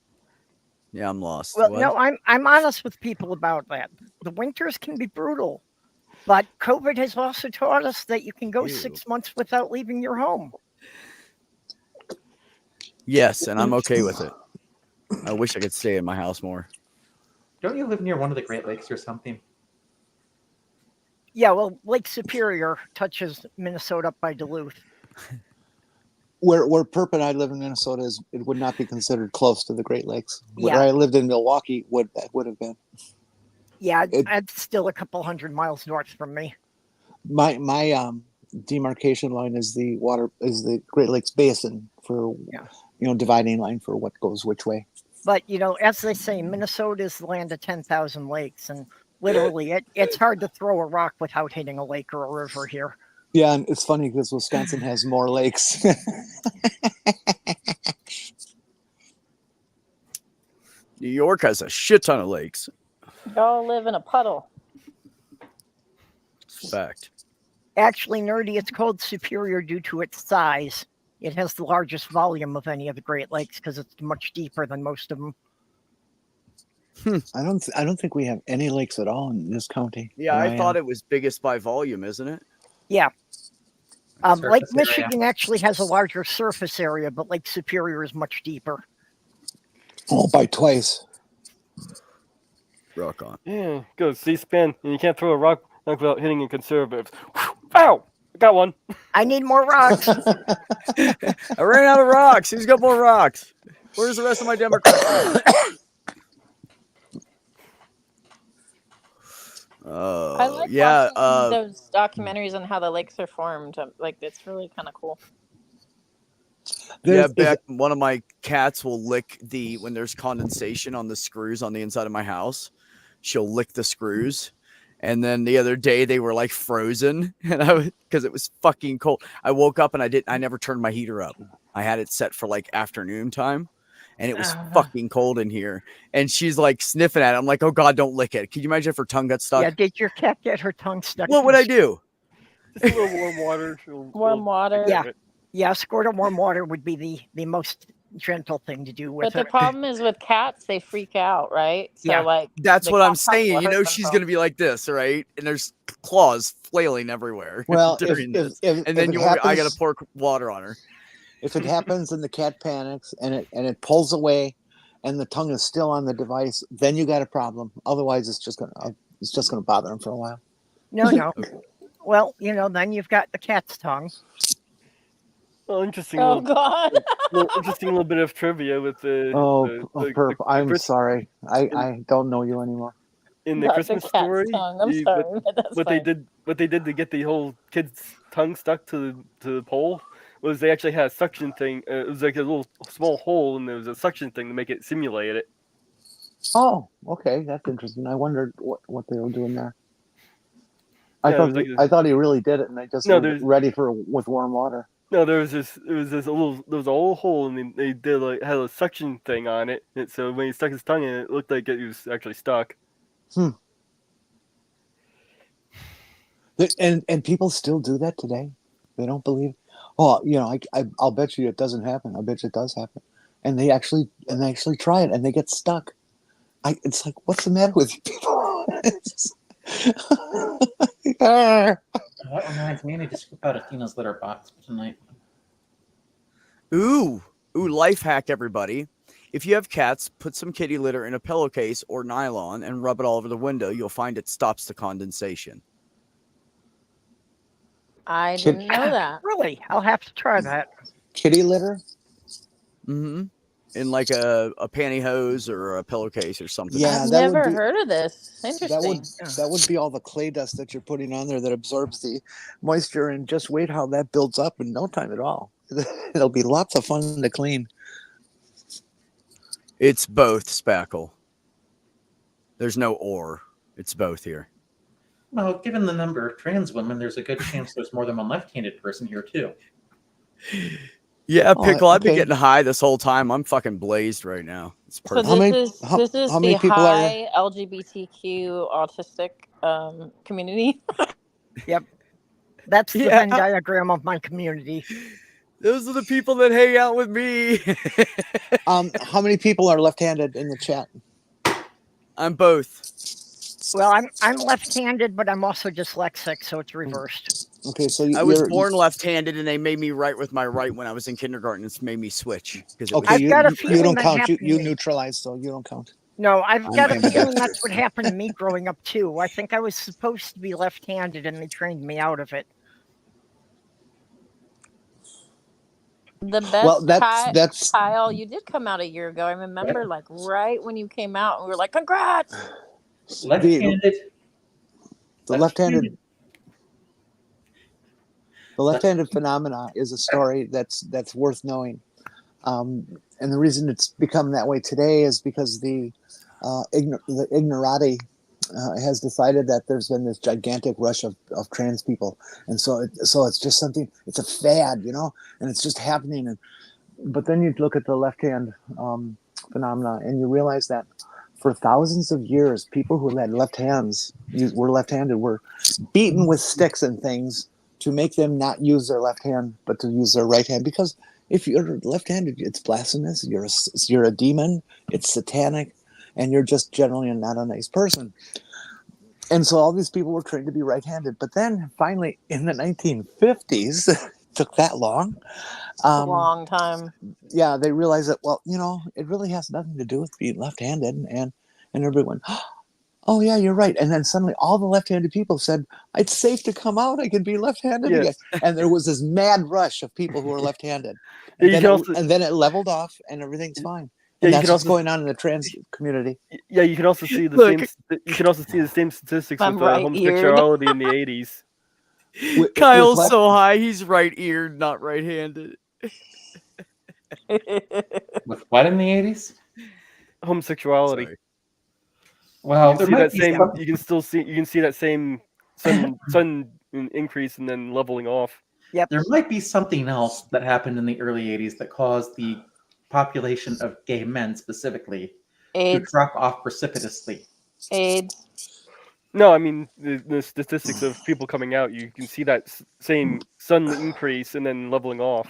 Yeah, I'm lost. Well, What? no, I'm honest with people about that. The winters can be brutal, but COVID has also taught us that you can go Ew. 6 months without leaving your home. Yes, and I'm okay with it. I wish I could stay in my house more. Don't you live near one of the Great Lakes or something? Yeah, well, Lake Superior touches Minnesota up by Duluth. Where Perp and I live in Minnesota, it would not be considered close to the Great Lakes. Where Yeah. I lived in Milwaukee, would have been. Yeah, It- it's still a couple hundred miles north from me. My demarcation line is the Great Lakes Basin for Yeah. dividing line for what goes which way. But as they say, Minnesota is the land of 10,000 lakes, and literally, it's hard to throw a rock without hitting a lake or a river here. Yeah, and it's funny because Wisconsin has more lakes. New York has a shit ton of lakes. Y'all live in a puddle. respect. Actually, Nerdy, it's called Superior due to its size. It has the largest volume of any of the Great Lakes because it's much deeper than most of them. I don't think we have any lakes at all in this county. Yeah, where I thought it was biggest by volume, isn't it? Yeah. Lake Surface area. Michigan actually has a larger surface area, but Lake Superior is much deeper. Oh, by twice. Rock on. Yeah, go C-SPAN, and you can't throw a rock without hitting a conservative. Ow! I got one. I need more rocks. I ran out of rocks. Who's got more rocks? Where's the rest of my Democrats? I like yeah. watching those documentaries on how the lakes are formed. Like, it's really kind of cool. Yeah, There's- Beck, one of my cats will lick when there's condensation on the screws on the inside of my house. She'll lick the screws. And then the other day they were like frozen, and because it was fucking cold. I woke up and I never turned my heater up. I had it set for like afternoon time, and it was fucking cold in here. And she's like sniffing at it. I'm like, oh God, don't lick it. Could you imagine if her tongue got stuck? Yeah, did your cat get her tongue stuck? What would I do? Just a little warm water. Warm water. Yeah. Yeah, a squirt of warm water would be the most gentle thing to do with But the it. problem is with cats, they freak out, right? So Yeah. like That's the what I'm cat probably saying. will You hurt know, she's themselves. gonna be like this, right? And there's claws flailing everywhere. Well, during this. if And then it I gotta happens- pour water on her. If it happens and the cat panics and it pulls away, and the tongue is still on the device, then you got a problem. Otherwise, it's just gonna bother him for a while. No. Well, then you've got the cat's tongue. Well, interesting. Oh God. Interesting little bit of trivia with the. Perp, I'm Chris- sorry. I don't know you anymore. in the Not the Christmas cat's story. tongue. I'm the- sorry. But that's what they fine. did to get the whole kid's tongue stuck to the pole was they actually had a suction thing. It was like a little small hole, and there was a suction thing to make it simulate it. Oh, okay, that's interesting. I wondered what they were doing there. Yeah, it was like I thought he really did it, and they just No, were there's- ready with warm water. No, there was a little hole, and they did had a suction thing on it. And so when he stuck his tongue in, it looked like it was actually stuck. And people still do that today. They don't believe. Oh, I'll bet you it doesn't happen. I bet you it does happen. And they actually try it, and they get stuck. It's like, what's the matter with you people? That reminds me, I need to scoop out Athena's litter box for tonight. Ooh, life hack, everybody. If you have cats, put some kitty litter in a pillowcase or nylon and rub it all over the window. You'll find it stops the condensation. I didn't know that. Really? I'll have to try that. Kitty litter? Mm-hmm. In like a pantyhose or a pillowcase or something. Yeah, I've that would never be- heard of this. Interesting. That would be all the clay dust that you're putting on there that absorbs the moisture, and just wait how that builds up in no time at all. It'll be lots of fun to clean. It's both, Spackle. There's no or. It's both here. Well, given the number of trans women, there's a good chance there's more than one left-handed person here too. Yeah, Oh, Pickle, I've been okay. getting high this whole time. I'm fucking blazed right now. It's So perfect. How many- this how- is how many the people are- high LGBTQ autistic community. That's the Yeah. Venn diagram of my community. Those are the people that hang out with me. How many people are left-handed in the chat? I'm both. Well, I'm left-handed, but I'm also dyslexic, so it's reversed. Okay, so I was you're- born left-handed, and they made me write with my right when I was in kindergarten. It's made me switch because Okay, I've you, got a you feeling don't that count. You, happened to you me. neutralize, so you don't count. No, I've got a Okay. feeling that's what happened to me growing up too. I think I was supposed to be left-handed, and they trained me out of it. The best Well, that's Kyle, you did come out a year ago. I remember like right when you came out and we were like, congrats. Left-handed. the left-handed. The left-handed phenomena is a story that's worth knowing, and the reason it's become that way today is because the ignorati has decided that there's been this gigantic rush of trans people, and so it's just something. It's a fad, and it's just happening. But then you look at the left-hand phenomena, and you realize that for thousands of years, people who had left hands were left-handed were beaten with sticks and things to make them not use their left hand but to use their right hand, because if you're left-handed, it's blasphemous. You're a demon. It's satanic, and you're just generally not a nice person. And so all these people were trained to be right-handed. But then finally, in the 1950s, it took that long. It's a long time. Yeah, they realized that, well, it really has nothing to do with being left-handed. And everybody went, oh, yeah, you're right. And then suddenly all the left-handed people said, it's safe to come out. I can be left-handed again. And there was this mad rush of people who were left-handed. And then it leveled off and everything's fine. And that's what's going on in the trans community. Yeah, you can also see the same statistics with homosexuality in the 80s. Kyle's so high, he's right-eared, not right-handed. With what in the 80s? Homosexuality. Sorry. Well, you can see that same sun increase and then leveling off. Yep. There might be something else that happened in the early 80s that caused the population of gay men specifically to drop off precipitously. AIDS. No, I mean the statistics of people coming out. You can see that same sun increase and then leveling off.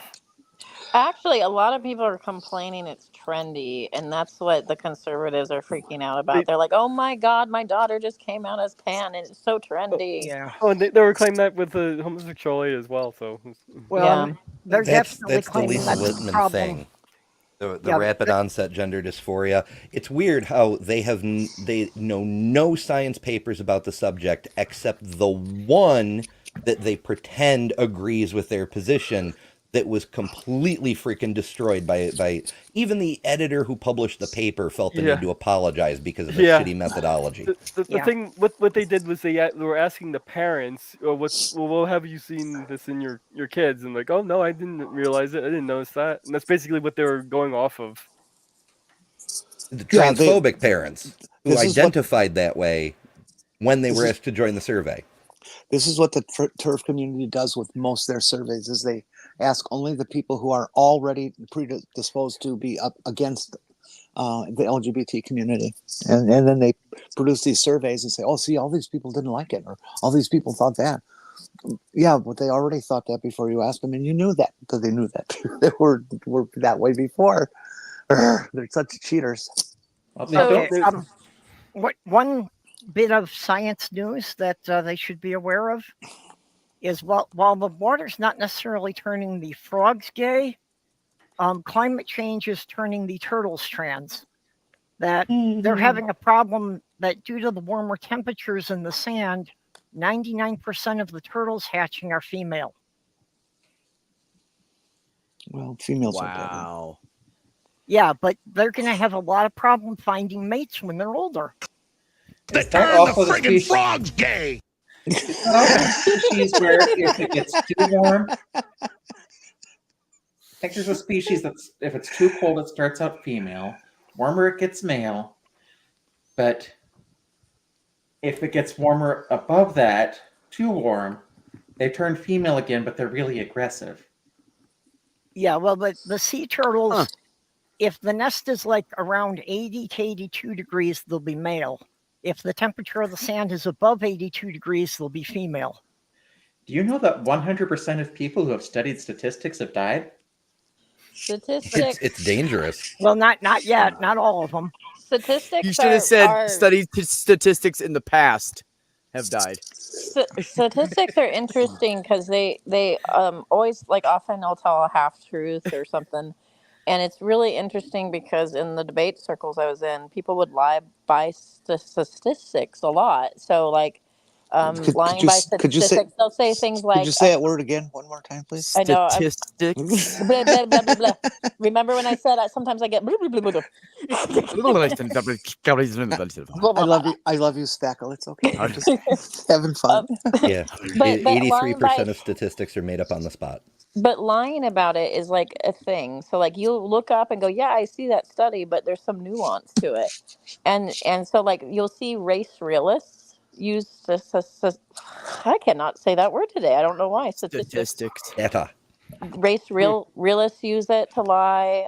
Actually, a lot of people are complaining it's trendy, and that's what the conservatives are freaking out about. They're like, "Oh my God, my daughter just came out as pan, and it's so trendy." Yeah. Oh, and they were claiming that with the homosexuality as well. So, well, they're definitely that's the claiming Lisa that's the Littman problem. thing. The rapid onset gender dysphoria. It's weird how they know no science papers about the subject except the one that they pretend agrees with their position that was completely freaking destroyed by even the editor who published the paper felt the need to apologize because of the shitty methodology. The thing, what they did was they were asking the parents, well, have you seen this in your kids? And like, oh no, I didn't realize it. I didn't notice that. And that's basically what they were going off of. The transphobic parents who identified that way when they were asked to join the survey. This is what the TERF community does with most of their surveys, is they ask only the people who are already predisposed to be up against the LGBT community. And then they produce these surveys and say, oh, see, all these people didn't like it, or all these people thought that. Yeah, but they already thought that before you asked them, and you knew that because they knew that. They were that way before. They're such cheaters. One bit of science news that they should be aware of is while the water's not necessarily turning the frogs gay, climate change is turning the turtles trans. That they're having a problem that due to the warmer temperatures in the sand, 99% of the turtles hatching are female. Well, females are better. Wow. Yeah, but they're going to have a lot of problem finding mates when they're older. Is that also the friggin' frog's gay? Is that also a species where if it gets too warm, I think there's a species that's, if it's too cold, it starts out female. Warmer, it gets male. But if it gets warmer above that, too warm, they turn female again, but they're really aggressive. Yeah, well, but the sea turtles, if the nest is like around 80 to 82 degrees, they'll be male. If the temperature of the sand is above 82 degrees, they'll be female. Do you know that 100% of people who have studied statistics have died? Statistics. It's dangerous. Well, not yet. Not all of them. Statistics. You should have said studied statistics in the past have died. Statistics are interesting because they always, like, often they'll tell a half truth or something. And it's really interesting because in the debate circles I was in, people would lie by statistics a lot. So, like, lying by statistics, they'll say things like... Could you say that word again one more time, please? I know. Statistics. Blah, blah, blah, blah, blah. Remember when I said sometimes I get... Blah, blah, blah, blah. I love you, Spackle. It's okay. I'm just having fun. Yeah. 83% of statistics are made up on the spot. But lying about it is like a thing. So like you'll look up and go, yeah, I see that study, but there's some nuance to it. And so like you'll see race realists use I cannot say that word today. I don't know why. Statistics. Data. Realists use it to lie.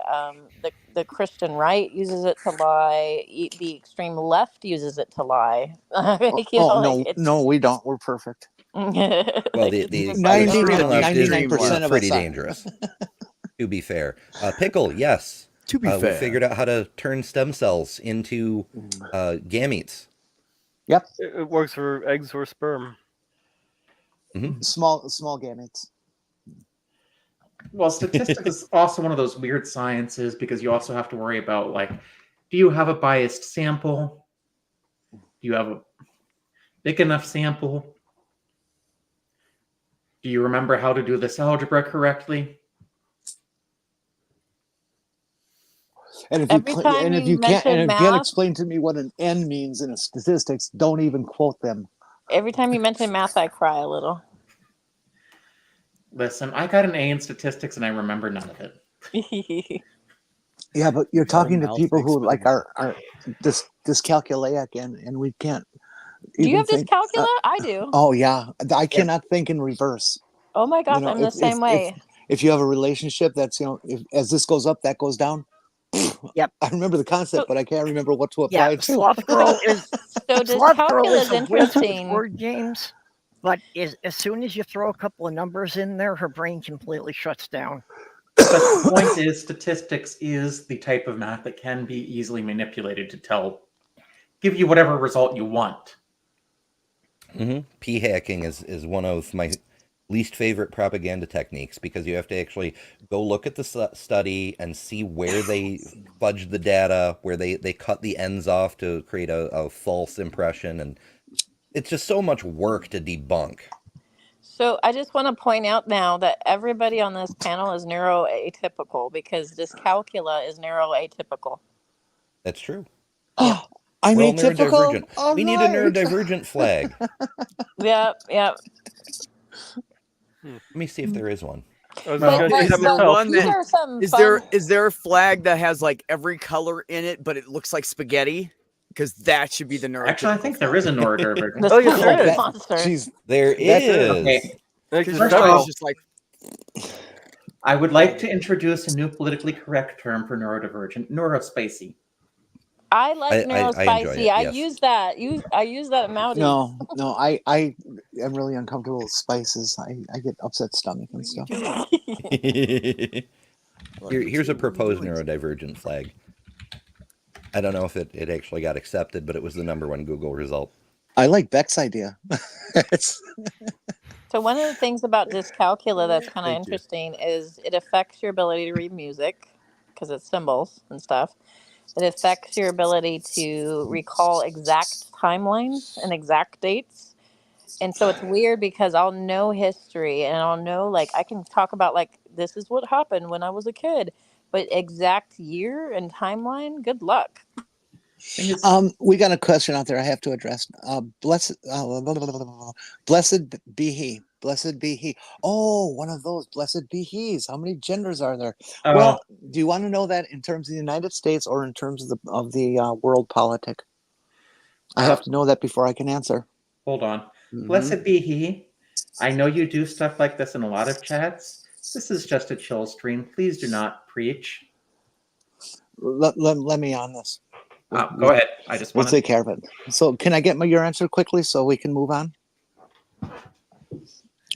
The Christian right uses it to lie. The extreme left uses it to lie. No, we don't. We're perfect. Well, Like, the it's just like, extreme the left is 99% of pretty us are. dangerous. To be fair, Pickle, yes. To be We fair, figured out how to turn stem cells into gametes. Yep. It works for eggs or sperm. Small gametes. Well, statistics is also one of those weird sciences because you also have to worry about, like, do you have a biased sample? Do you have a big enough sample? Do you remember how to do this algebra correctly? And if Every time you mention math, explain to me what an N means in a statistics, don't even quote them. every time you mention math, I cry a little. Listen, I got an A in statistics and I remember none of it. Yeah, but you're talking to mouth people who explains. like are dyscalculiac and we can't. Do you even have think- dyscalculia? I do. Oh yeah, I cannot think in reverse. Oh my gosh, You know, I'm the same way. If you have a relationship that's, if as this goes up, that goes down. Yep. I remember the concept, but I can't remember what to apply Yeah, it to. Sloth Girl is So Sloth Girl dyscalculia is is a whiz with interesting. word games, but as soon as you throw a couple of numbers in there, her brain completely shuts down. But the point is, statistics is the type of math that can be easily manipulated to give you whatever result you want. P-hacking is one of my least favorite propaganda techniques because you have to actually go look at the study and see where they fudged the data, where they cut the ends off to create a false impression, and it's just so much work to debunk. So I just want to point out now that everybody on this panel is neuroatypical because dyscalculia is neuroatypical. That's true. I'm We're all atypical. neurodivergent. All We need a right. neurodivergent flag. Yep. Let me see if there is one. I was Well, just gonna is say there myself. one These that- are some Is fun. there a flag that has like every color in it, but it looks like spaghetti? Because that should be the neurotypical. Actually, I think there is a neurodivergent. The Oh, yes, spaghetti there is. monster. Jeez, There That's is. it. Okay, Like, Because there's First of mine all- is just like I would like to introduce a new politically correct term for neurodivergent: neurospicy. I like I enjoy neurospicy. it, I yes. use that. I use that at Mounties. no, I am really uncomfortable with spices. I get upset stomach and stuff. Here's a proposed neurodivergent flag. I don't know if it actually got accepted, but it was the #1 Google result. I like Beck's idea. It's- So one of the things about dyscalculia that's kind of Thank you. interesting is it affects your ability to read music because it's symbols and stuff. It affects your ability to recall exact timelines and exact dates. And so it's weird because I'll know history and I'll know, like, I can talk about, like, this is what happened when I was a kid, but exact year and timeline, good luck. we got a question out there I have to address. Blessed be he. Blessed be he. Oh, one of those. Blessed be he's. How many genders are there? Well, do you want to know that in terms of the United States or in terms of the world politic? I have to know that before I can answer. Hold on. Mhm. Blessed be he. I know you do stuff like this in a lot of chats. This is just a chill stream. Please do not preach. Let me on this. Go ahead. I just We'll want take care of it. So can I get your answer quickly so we can move on?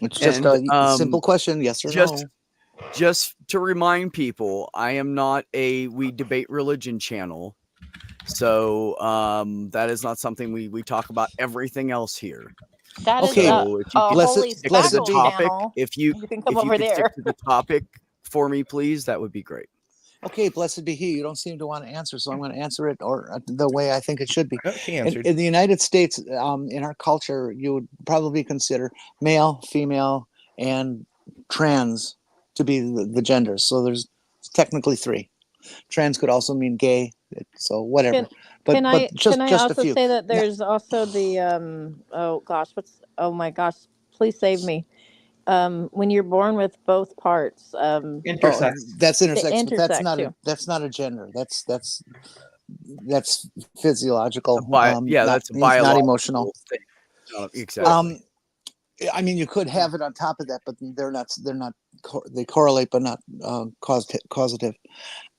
It's just And, a simple question, yes or just no. just to remind people, I am not a We Debate Religion channel. So that is not something we talk about everything else here. That is Okay. So if you a can Blessed- holy stick to the spackle topic, channel. if you You can if come you over could stick there. to the topic for me, please, that would be great. Okay, blessed be he. You don't seem to want to answer, so I'm going to answer it or the way I think it should be. Oh, she In, answered. in the United States, in our culture, you would probably consider male, female, and trans to be the genders. So there's technically 3. Trans could also mean gay, so whatever. Can I just a also few. say that there's also the oh my gosh, please save me. When you're born with both parts, intersex. That's intersex, but intersex, too. that's not a gender. That's physiological. Yeah, that's a he's not biological emotional. thing. Exactly. I mean, you could have it on top of that, but they're not. They correlate, but not causative.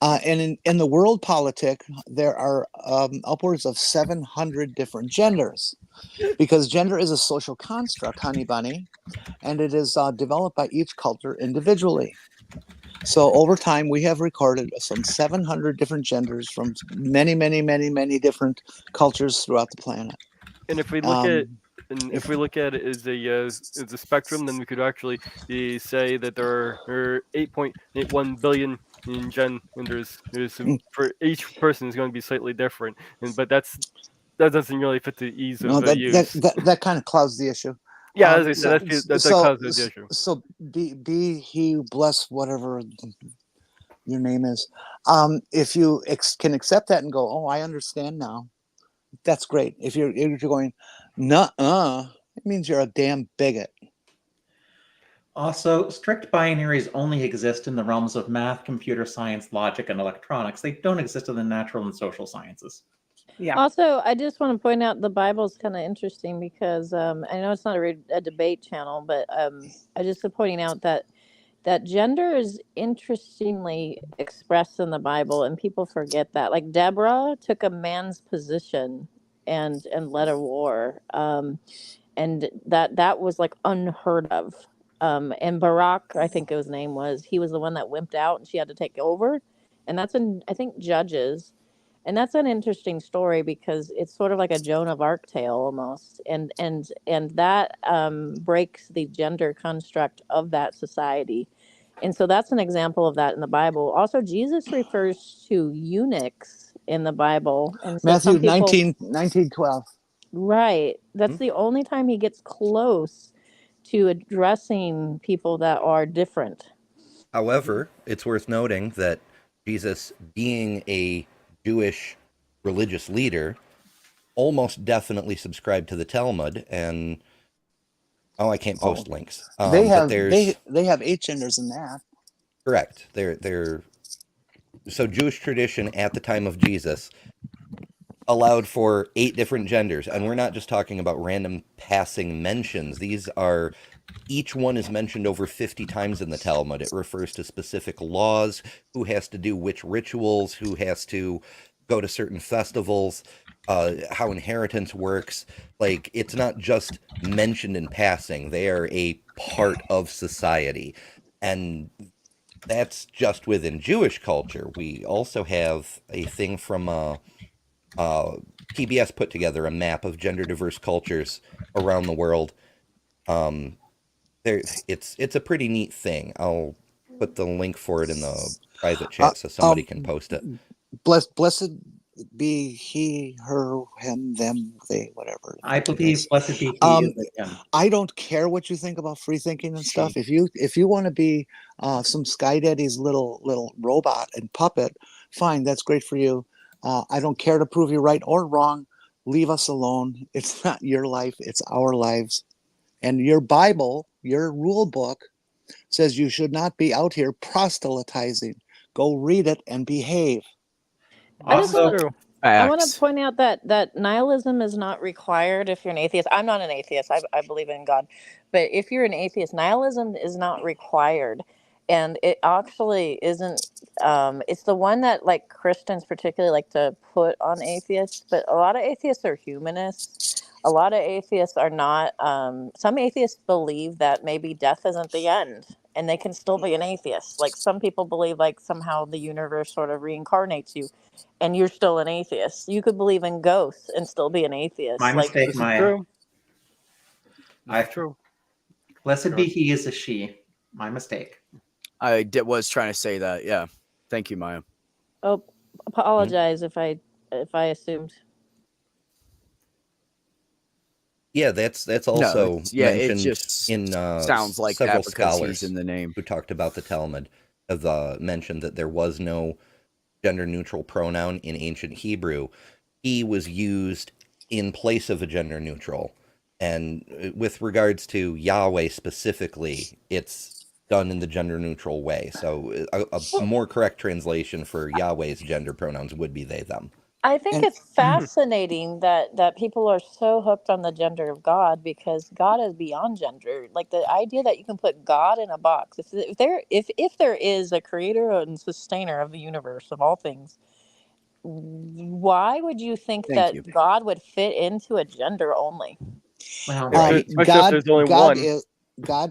And in the world politic, there are upwards of 700 different genders, because gender is a social construct, honey bunny, and it is developed by each culture individually. So over time, we have recorded some 700 different genders from many, many, many, many different cultures throughout the planet. And if we look at if we look at it as a spectrum, then we could actually say that there are 8.81 billion in and there's for each person is going to be slightly different, but that doesn't really fit the ease of use. That kind of clouds the issue. Yeah, as I said, that causes the issue. So be he bless whatever your name is. If you can accept that and go, oh, I understand now, that's great. If you're going, nuh-uh, it means you're a damn bigot. Also, strict binaries only exist in the realms of math, computer science, logic, and electronics. They don't exist in the natural and social sciences. Yeah. Also, I just want to point out the Bible's kind of interesting because I know it's not a debate channel, but I just pointing out that gender is interestingly expressed in the Bible, and people forget that. Like Deborah took a man's position and led a war, and that was like unheard of. And Barak, I think his name was, he was the one that wimped out, and she had to take over, and that's in, I think, Judges. And that's an interesting story because it's sort of like a Joan of Arc tale almost, and that breaks the gender construct of that society, and so that's an example of that in the Bible. Also, Jesus refers to eunuchs in the Bible, and so Matthew some people, 19:12. right? That's the only time he gets close to addressing people that are different. However, it's worth noting that Jesus, being a Jewish religious leader, almost definitely subscribed to the Talmud, and I can't post links. They have 8 genders in that. Correct. So Jewish tradition at the time of Jesus allowed for 8 different genders, and we're not just talking about random passing mentions. These are, each one is mentioned over 50 times in the Talmud. It refers to specific laws, who has to do which rituals, who has to go to certain festivals, how inheritance works. Like, it's not just mentioned in passing. They are a part of society. And that's just within Jewish culture. We also have a thing from PBS put together a map of gender diverse cultures around the world. It's a pretty neat thing. I'll put the link for it in the private chat so somebody can post it. Blessed be he, her, him, them, they, whatever. I believe blessed be he is him. I don't care what you think about free thinking and stuff. If you want to be some Sky Daddy's little robot and puppet, fine, that's great for you. I don't care to prove you right or wrong. Leave us alone. It's not your life, it's our lives. And your Bible, your rule book, says you should not be out here proselytizing. Go read it and behave. I just Also, I want to point out that nihilism is not required if you're an atheist. I'm not an atheist. I believe in God. But if you're an atheist, nihilism is not required. And it actually isn't. It's the one that, like, Christians particularly like to put on atheists. But a lot of atheists are humanists. A lot of atheists are not. Some atheists believe that maybe death isn't the end, and they can still be an atheist. Like, some people believe like somehow the universe sort of reincarnates you, and you're still an atheist. You could believe in ghosts and still be an atheist. my mistake, Maya. True. True. Blessed be he is a she. My mistake. I was trying to say that. Yeah. Thank you, Maya. Oh, apologize if I assumed. Yeah, that's also it mentioned just in sounds like several that because scholars he's in the name. who talked about the Talmud have mentioned that there was no gender-neutral pronoun in ancient Hebrew. He was used in place of a gender-neutral. And with regards to Yahweh specifically, it's done in the gender-neutral way. So a more correct translation for Yahweh's gender pronouns would be they, them. I think And it's fascinating that people are so hooked on the gender of God because God is beyond gender. Like the idea that you can put God in a box. If there is a creator and sustainer of the universe of all things, why would you think Thank that you. God would fit into a gender only? Well, Right. Especially if there's only God one.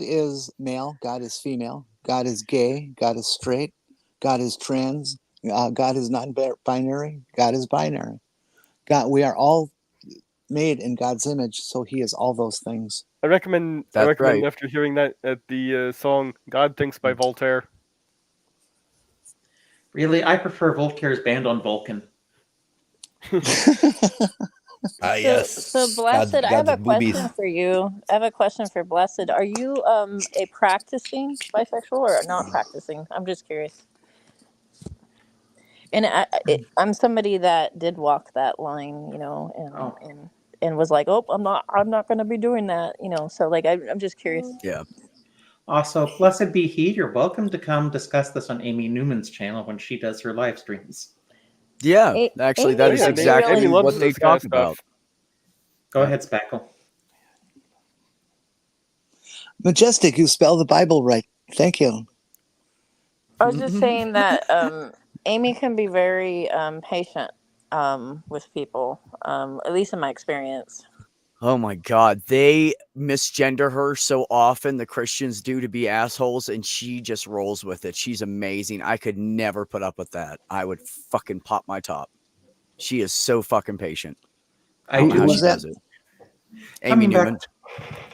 is male, God is female, God is gay, God is straight, God is trans, God is non-binary, God is binary. God, we are all made in God's image, so He is all those things. I recommend That's right. after hearing that at the song "God Thinks" by Voltaire. really, I prefer Voltaire's Band on Vulcan. Ah, So yes. Blessed, I have God's a boobies. question for you. I have a question for Blessed. Are you a practicing bisexual or not practicing? I'm just curious. And I'm somebody that did walk that line, you know, Oh, and was like, oh, I'm not going to be doing that, you know. So like, I'm just curious. Yeah. also, blessed be he. You're welcome to come discuss this on Amy Newman's channel when she does her live streams. Yeah. Actually, that Amy is would be really exactly Amy loves what they this kind of talk about. stuff. Go Yeah. ahead, Spackle. Majestic, you spell the Bible right. Thank you. I was just saying that Amy can be very patient with people, at least in my experience. Oh my God. They misgender her so often, the Christians do, to be assholes, and she just rolls with it. She's amazing. I could never put up with that. I would fucking pop my top. She is so fucking patient. I don't know how Who she was that? does it. Amy Coming back, Newman.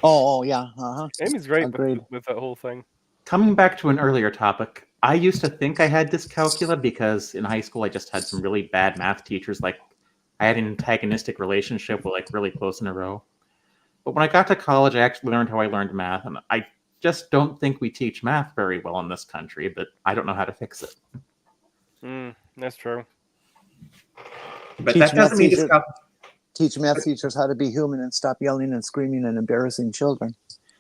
Oh yeah. Uh-huh. Amy's great Agreed. with that whole thing. coming back to an earlier topic, I used to think I had dyscalculia because in high school I just had some really bad math teachers. Like I had an antagonistic relationship with like really close in a row. But when I got to college, I actually learned how I learned math, and I just don't think we teach math very well in this country. But I don't know how to fix it. That's true. But Teach that doesn't mean math teacher- dyscalculia. Teach math teachers how to be human and stop yelling and screaming and embarrassing children.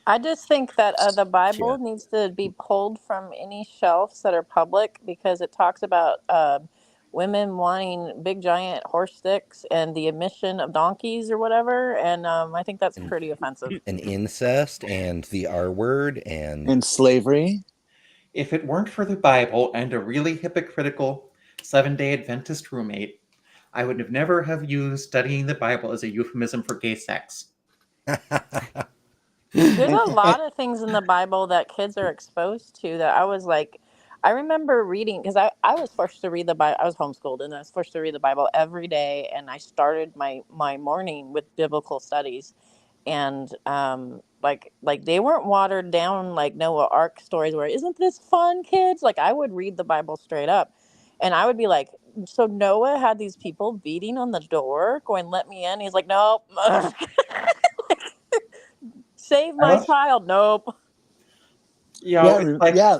I just think that the Bible needs to be pulled from any shelves that are public because it talks about women wanting big giant horse sticks and the emission of donkeys or whatever, and I think that's pretty offensive. And incest and the R word And slavery. If it weren't for the Bible and a really hypocritical Seventh-day Adventist roommate, I would have never have used studying the Bible as a euphemism for gay sex. There's a lot of things in the Bible that kids are exposed to that I was like, I remember reading because I was forced to read the Bible. I was homeschooled and I was forced to read the Bible every day. And I started my morning with biblical studies. And like they weren't watered down like Noah Ark stories where isn't this fun, kids? Like I would read the Bible straight up. And I would be like, so Noah had these people beating on the door going, let me in. He's like, nope. Save my child. Nope. Yeah,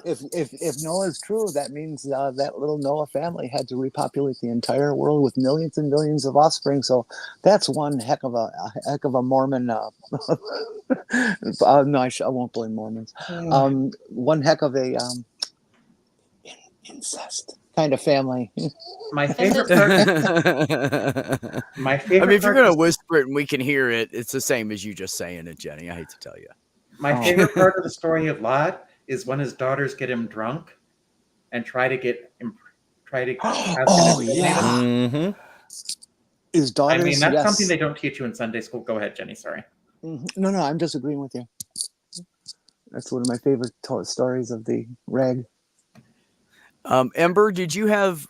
if Noah's true, that means that little Noah family had to repopulate the entire world with millions and millions of offspring. So that's one heck of a Mormon. No, I won't blame Mormons. One heck of a incest kind of family. My favorite part. My favorite. I mean, if you're part gonna is- whisper it and we can hear it, it's the same as you just saying it, Jenny. I hate to tell you. My favorite part of the story of Lot is when his daughters get him drunk and try to get him. Oh yeah. Mm-hmm. His daughters. I mean, that's yes. something they don't teach you in Sunday school. Go ahead, Jenny. Sorry. No, I'm just agreeing with you. That's one of my favorite stories of the rag. Ember,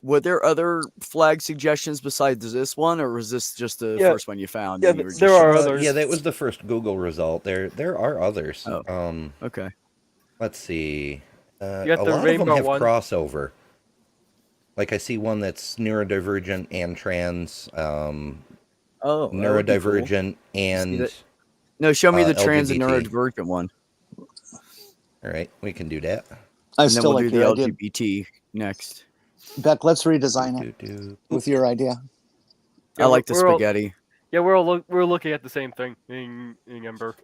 were there other flag suggestions besides this one, or was this just the first one you found? Yeah, and you were just there are others. Yeah, that was the first Google result. There are others. Oh, okay. Let's see. got A the lot of them rainbow have one. crossover. Like I see one that's neurodivergent and trans, neurodivergent cool. and No, show me the trans and LGBT. neurodivergent one. All right, we can do that. I And then still we'll like do the your idea. LGBT next. Beck, let's redesign it with your idea. I like the we're all- spaghetti. Yeah, we're looking at the same thing in Ember.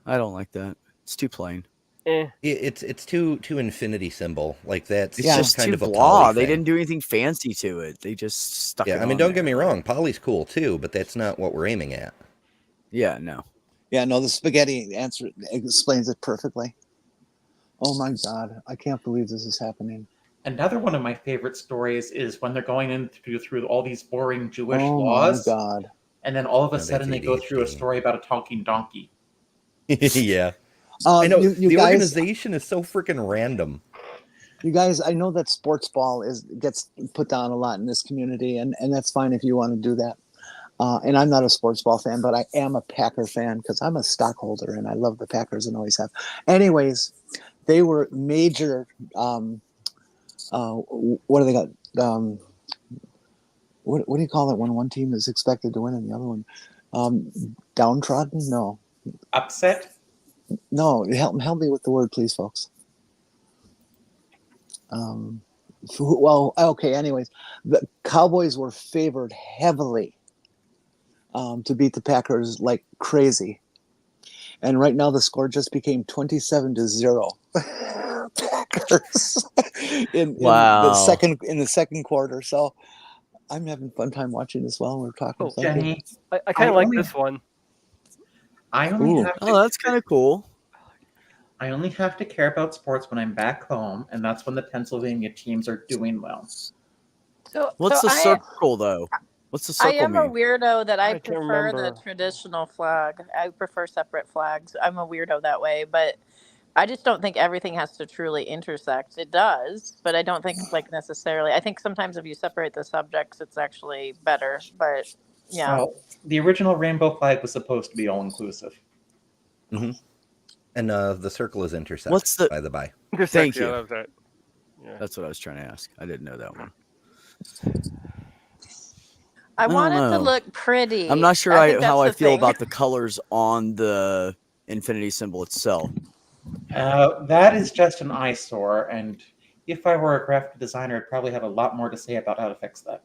I don't like that. It's too plain. It's too infinity symbol like that's It's Yeah. just kind too of a blah. poly They thing. didn't do anything fancy to it. They just stuck Yeah, it I mean, on don't get me there. wrong, poly's cool too, but that's not what we're aiming at. Yeah, no. Yeah, no, the spaghetti answer explains it perfectly. Oh my God, I can't believe this is happening. Another one of my favorite stories is when they're going in through all these boring Jewish Oh my laws, God. and then all of a No, that's sudden they go through a ADHD. story about a talking donkey. Yeah, I know You the guys, organization is so freaking random. you guys, I know that sports ball gets put down a lot in this community, and that's fine if you want to do that. And I'm not a sports ball fan, but I am a Packer fan because I'm a stockholder and I love the Packers and always have. Anyways, they were major. What do they got? What do you call it when one team is expected to win and the other one downtrodden? No, Upset? help me with the word, please, folks. Well, okay. Anyways, the Cowboys were favored heavily to beat the Packers like crazy, and right now the score just became 27-0. Packers in Wow. the second quarter. So I'm having a fun time watching this while we're talking. Oh, Thank you. Jenny, I kind of like only- this one. I only Ooh. have to Oh, that's kind of cool. I only have to care about sports when I'm back home, and that's when the Pennsylvania teams are doing well. What's the I circle though? What's the circle am a mean? weirdo that I I can't prefer the remember. traditional flag. I prefer separate flags. I'm a weirdo that way, but I just don't think everything has to truly intersect. It does, but I don't think like necessarily. I think sometimes if you separate the subjects, it's actually better. But yeah, Well, the original rainbow flag was supposed to be all inclusive. And the circle is intersect. What's the- by the by? Thank Yeah, you. that was it. Yeah. That's what I was trying to ask. I didn't know that one. I don't want it to know. look pretty. I'm not sure think how that's I the feel thing. about the colors on the infinity symbol itself. That is just an eyesore, and if I were a graphic designer, I'd probably have a lot more to say about how to fix that.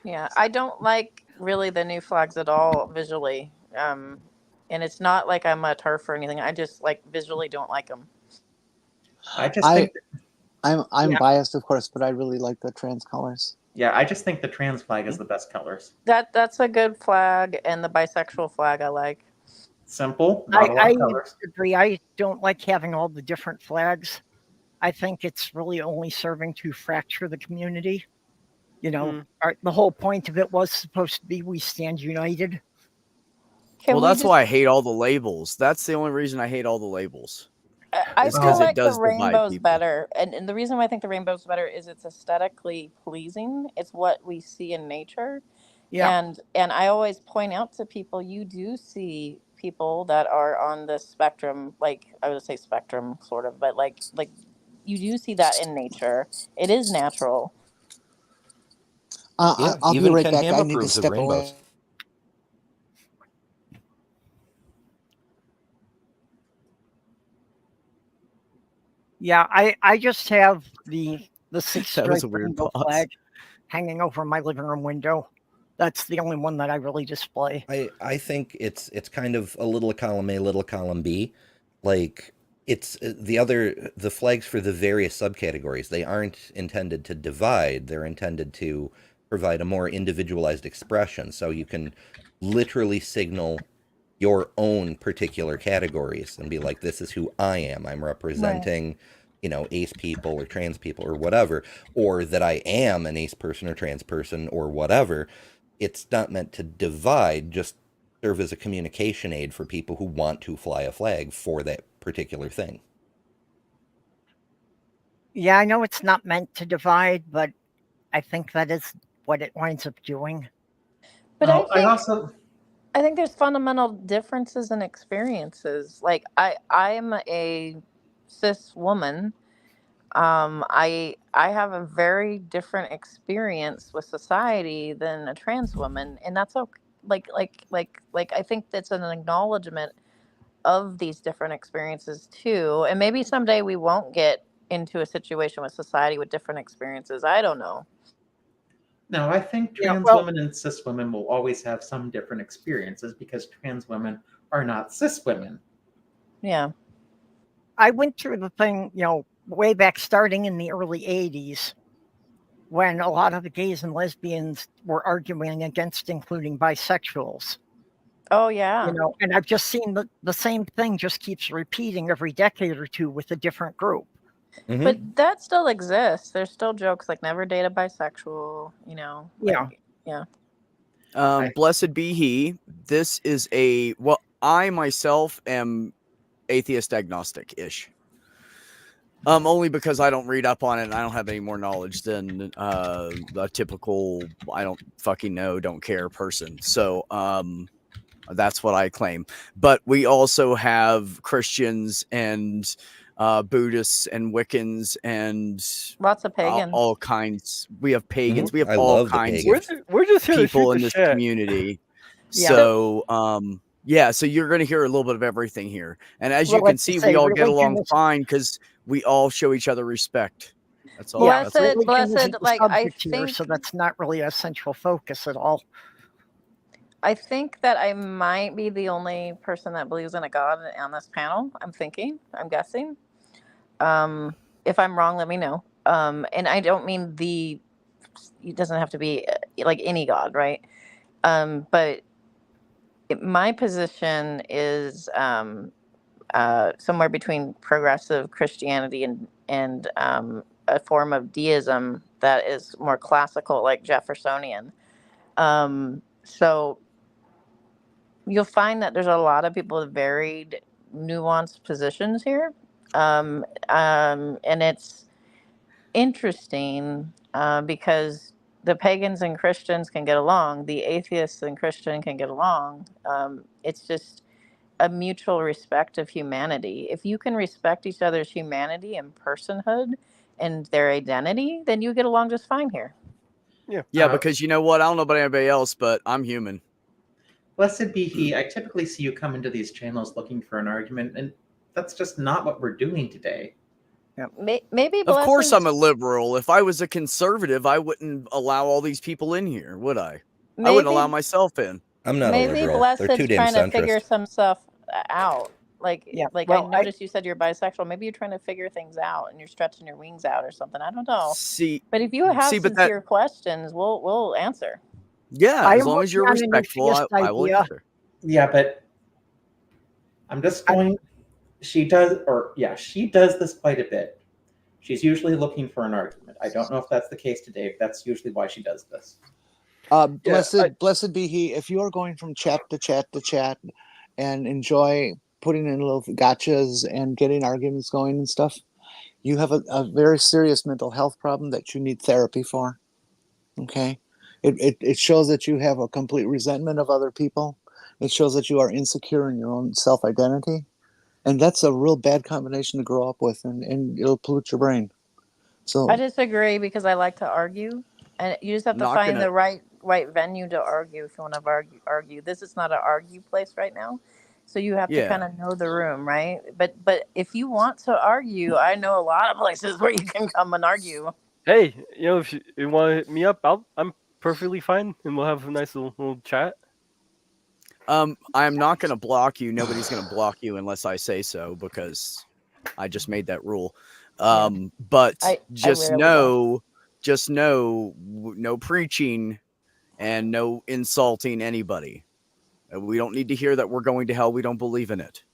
Yeah, I don't like really the new flags at all visually. And it's not like I'm a turf or anything. I just like visually don't like them. I just think, I'm Yeah. biased, of course, but I really like the trans colors. I just think the trans flag is the best colors. That's a good flag, and the bisexual flag I like. Simple, not a lot I of colors. agree. I don't like having all the different flags. I think it's really only serving to fracture the community. You know, the whole point of it was supposed to be we stand united. Can Well, we that's just- why I hate all the labels. That's the only reason I hate all the labels. I It's feel 'cause it like does the divide rainbow's people. better, and the reason why I think the rainbow's better is it's aesthetically pleasing. It's what we see in nature, Yeah. and I always point out to people, you do see people that are on the spectrum, like I would say spectrum, sort of, but like you do see that in nature. It is natural. Yeah, I'll be even right Ken back. Ham I need to approves of step rainbows. away. Yeah, I just have the six That was stripe a weird rainbow pause. flag hanging over my living room window. That's the only one that I really display. I think it's kind of a little column A, little column B. Like it's the flags for the various subcategories. They aren't intended to divide. They're intended to provide a more individualized expression. So you can literally signal your own particular categories and be like, this is who I am. I'm representing, ace people or trans people or whatever, or that I am an ace person or trans person or whatever. It's not meant to divide, just serve as a communication aid for people who want to fly a flag for that particular thing. Yeah, I know it's not meant to divide, but I think that is what it winds up doing. But Well, I think there's fundamental differences in experiences. Like I'm a cis woman. I have a very different experience with society than a trans woman, and that's okay. Like I think that's an acknowledgement of these different experiences too. And maybe someday we won't get into a situation with society with different experiences. I don't know. No, I think Yeah, trans well- women and cis women will always have some different experiences because trans women are not cis women. Yeah. I went through the thing, way back starting in the early 80s when a lot of the gays and lesbians were arguing against including bisexuals. Oh yeah. And I've just seen the same thing just keeps repeating every decade or two with a different group. Mhm. But that still exists. There's still jokes like never date a bisexual, Yeah. Yeah. Blessed be he. This is I myself am atheist agnostic ish. Only because I don't read up on it and I don't have any more knowledge than a typical I don't fucking know, don't care person. So that's what I claim. But we also have Christians and Buddhists and Wiccans and Lots of pagans. all kinds. We have pagans. We have I all love the kinds pagans. of We're just here to people shoot in the this shit. community. Yeah. So so you're going to hear a little bit of everything here. And as you Well, can like see, you we say, all get religion along is- fine because we all show each other respect. That's all. Blessed, That's all. Religion isn't the like I subject here, think so that's not really a central focus at all. I think that I might be the only person that believes in a God on this panel. I'm guessing. If I'm wrong, let me know. And I don't mean it doesn't have to be like any God, right? But my position is somewhere between progressive Christianity and a form of deism that is more classical, like Jeffersonian. So you'll find that there's a lot of people with varied, nuanced positions here, and it's interesting because the pagans and Christians can get along, the atheists and Christian can get along. It's just a mutual respect of humanity. If you can respect each other's humanity and personhood and their identity, then you get along just fine here. Yeah, because you know what? I don't know about anybody else, but I'm human. Blessed be he. I typically see you come into these channels looking for an argument, and that's just not what we're doing today. Maybe Of course, Blessed- I'm a liberal. If I was a conservative, I wouldn't allow all these people in here, would I? I wouldn't allow myself in. I'm not a Maybe liberal. They're too Blessed's damn trying to figure centrist. some stuff out. Like I well, noticed you said you're bisexual. Maybe you're trying to figure things out and you're stretching your wings out or something. I don't know. See, But if you have but sincere questions, we'll answer. Yeah, I as am long as you're working on an respectful, I atheist will idea. answer. Yeah, but I'm just going. She does this quite a bit. She's usually looking for an argument. I don't know if that's the case today, but that's usually why she does this. Blessed be he. If you are going from chat to chat to chat and enjoy putting in little gotchas and getting arguments going and stuff, you have a very serious mental health problem that you need therapy for. Okay? It shows that you have a complete resentment of other people. It shows that you are insecure in your own self-identity. And that's a real bad combination to grow up with, and it'll pollute your brain. So I disagree because I like to argue, and you just have to Not find gonna- the right venue to argue if you want to argue. This is not an argue place right now, so you have to Yeah. kind of know the room, right? But if you want to argue, I know a lot of places where you can come and argue. Hey, if you want to hit me up, I'm perfectly fine, and we'll have a nice little chat. I'm not going to block you. Nobody's going to block you unless I say so, because I just made that rule. But just know, no preaching and no insulting anybody. We don't need to hear that we're going to hell. We don't believe in it.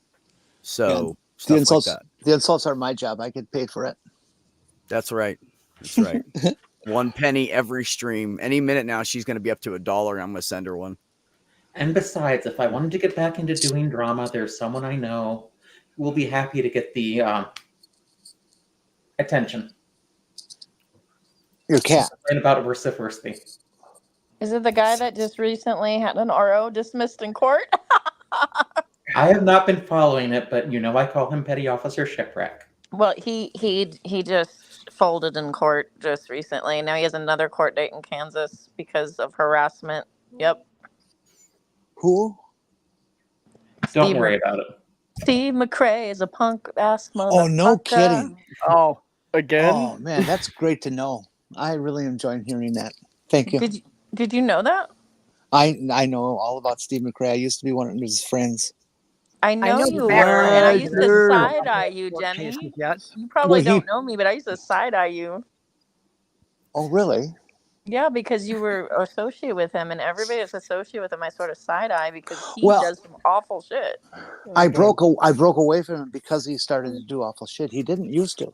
So the insults, like that. the insults are my job. I get paid for it. That's right. That's right. 1 penny every stream. Any minute now, she's going to be up to $1. I'm going to send her one. And besides, if I wanted to get back into doing drama, there's someone I know who will be happy to get the attention. Your cat. And about vociferously. Is it the guy that just recently had an RO dismissed in court? I have not been following it, but I call him Petty Officer Shipwreck. Well, he just folded in court just recently. Now he has another court date in Kansas because of harassment. Yep. Who? Don't worry about it. Steve McRae is a punk ass motherfucker. Oh, no kidding. Oh, again? Oh man, that's great to know. I really enjoyed hearing that. Thank you. Did you know that? I know all about Steve McRae. I used to be one of his friends. I I know know the you were, and I background. used but to I don't know Roger. side about eye the you, court cases Jenny. yet. You probably Well, he. don't know me, but I used to side eye you. Oh, really? Yeah, because you were associated with him, and everybody that's associated with him, I sort of side eye because he Well, does some awful shit. I Okay. broke away from him because he started to do awful shit. He didn't used to.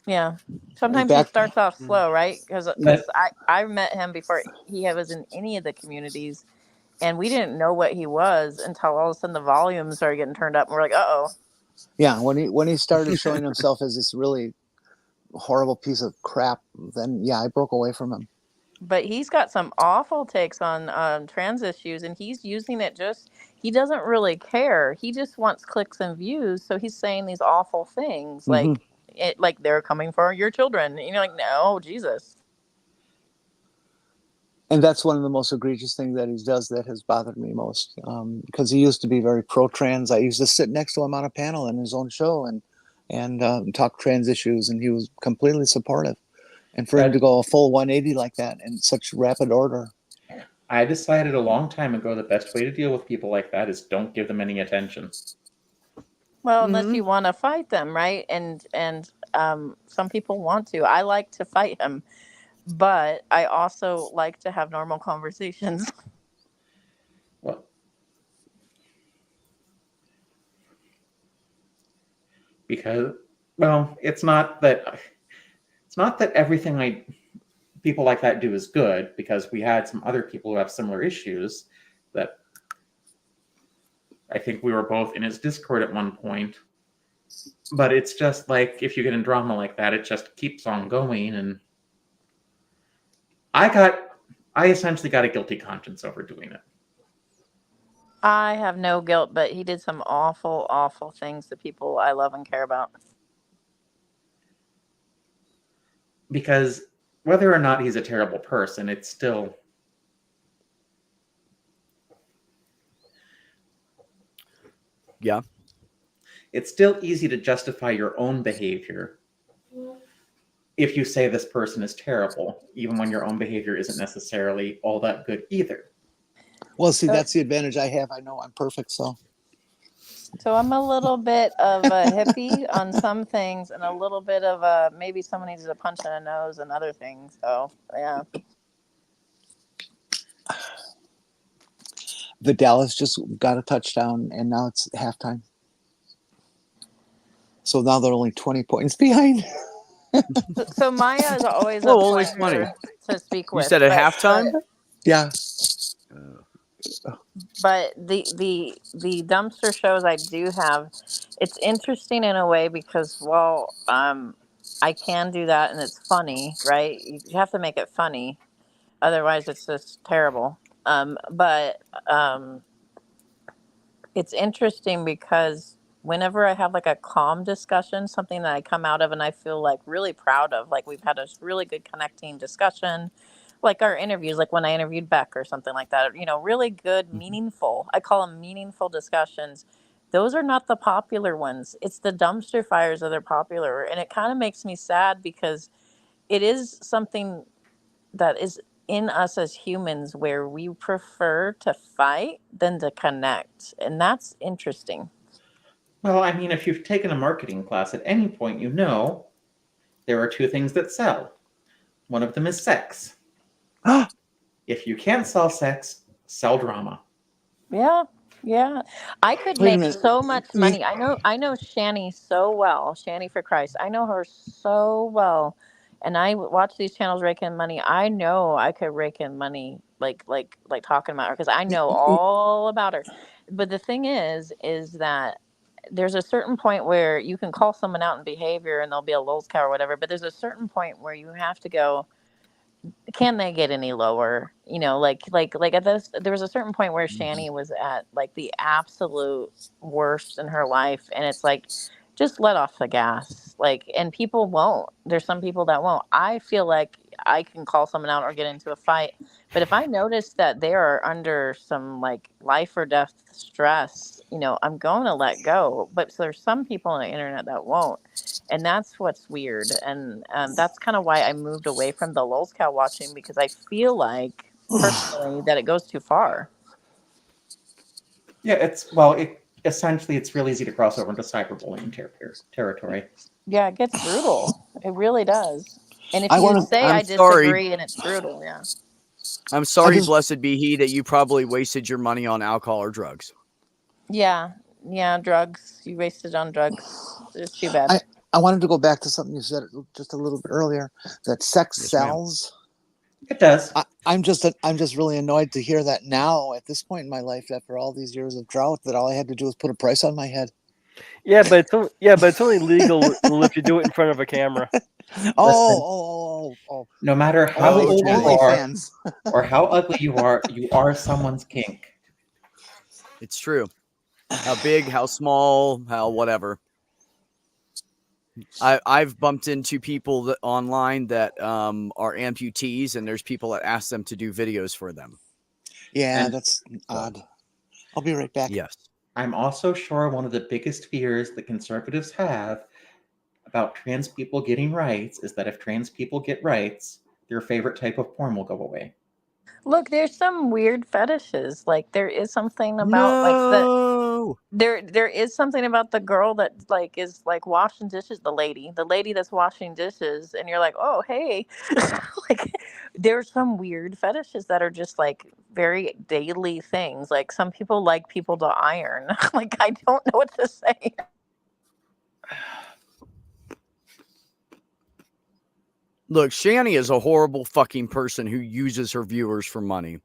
Yeah, sometimes he Back. starts off slow, right? Because But I met him before he was in any of the communities, and we didn't know what he was until all of a sudden the volume started getting turned up, and we're like, uh oh. Yeah, when he started showing himself as this really horrible piece of crap, then yeah, I broke away from him. But he's got some awful takes on trans issues, and he's using it he doesn't really care. He just wants clicks and views, so he's saying these awful things Hmm. like they're coming for your children. And you're like, no, Jesus. And that's one of the most egregious things that he does that has bothered me most, because he used to be very pro-trans. I used to sit next to him on a panel in his own show and talk trans issues, and he was completely supportive. And for him to go a full 180 like that in such rapid order. I decided a long time ago the best way to deal with people like that is don't give them any attention. Well, unless you want to fight them, right? And some people want to. I like to fight him, but I also like to have normal conversations. Well, because it's not that everything people like that do is good, because we had some other people who have similar issues that I think we were both in his Discord at one point. But it's just like, if you get in drama like that, it just keeps on going. And I essentially got a guilty conscience over doing it. I have no guilt, but he did some awful, awful things to people I love and care about. Because whether or not he's a terrible person, it's still... Yeah. It's still easy to justify your own behavior if you say this person is terrible, even when your own behavior isn't necessarily all that good either. Well, see, that's the advantage I have. I know I'm perfect, so. So I'm a little bit of a hippie on some things, and a little bit of a maybe someone needs a punch in the nose and other things. So yeah. The Dallas just got a touchdown, and now it's halftime. So now they're only 20 points behind. So Maya is always a only pleasure 20. to speak You with. said at halftime? Yeah. But the dumpster shows I do have, it's interesting in a way because I can do that and it's funny, right? You have to make it funny, otherwise it's just terrible. But it's interesting because whenever I have like a calm discussion, something that I come out of and I feel like really proud of, like we've had a really good connecting discussion, like our interviews, like when I interviewed Beck or something like that, really good, meaningful. I call them meaningful discussions. Those are not the popular ones. It's the dumpster fires that are popular. And it kind of makes me sad because it is something that is in us as humans where we prefer to fight than to connect. And that's interesting. Well, I mean, if you've taken a marketing class at any point, you know there are two things that sell. One of them is sex. If you can't sell sex, sell drama. Yeah. I could Wait a make minute. so much money. I know Shani so well. Shani for Christ. I know her so well. And I watch these channels rake in money. I know I could rake in money like talking about her because I know all about her. But the thing is that there's a certain point where you can call someone out in behavior and they'll be a lulz cow or whatever. But there's a certain point where you have to go, can they get any lower? Like at this, there was a certain point where Shani was at like the absolute worst in her life, and it's like, just let off the gas. Like, and people won't. There's some people that won't. I feel like I can call someone out or get into a fight, but if I notice that they are under some like life or death stress, I'm going to let go. But so there's some people on the internet that won't. And that's what's weird. And that's kind of why I moved away from the lulz cow watching, because I feel like personally that it goes too far. Yeah, essentially it's real easy to cross over into cyberbullying territory. Yeah, it gets brutal. It really does. And if I you wanna- say I'm I sorry. disagree and it's brutal, yeah. I'm sorry, just- blessed be he, that you probably wasted your money on alcohol or drugs. Yeah. Yeah, drugs. You wasted on drugs. It's too bad. I wanted to go back to something you said just a little bit earlier, that sex Yes, ma'am. sells. It does. I'm just really annoyed to hear that now at this point in my life, after all these years of drought, that all I had to do was put a price on my head. Yeah, but it's only legal if you do it in front of a camera. Oh. No matter how Oh, old you Only are fans. or how ugly you are someone's kink. It's true. How big, how small, how whatever. I've bumped into people online that are amputees, and there's people that ask them to do videos for them. Yeah, And- that's odd. I'll be right back. Yes. I'm also sure one of the biggest fears that conservatives have about trans people getting rights is that if trans people get rights, their favorite type of porn will go away. Look, there's some weird fetishes. Like there is something about like No. there is something about the girl that like is like washing dishes, the lady that's washing dishes, and you're like, oh hey. Like there's some weird fetishes that are just like very daily things. Like some people like people to iron. Like I don't know what to say. Look, Shani is a horrible fucking person who uses her viewers for money.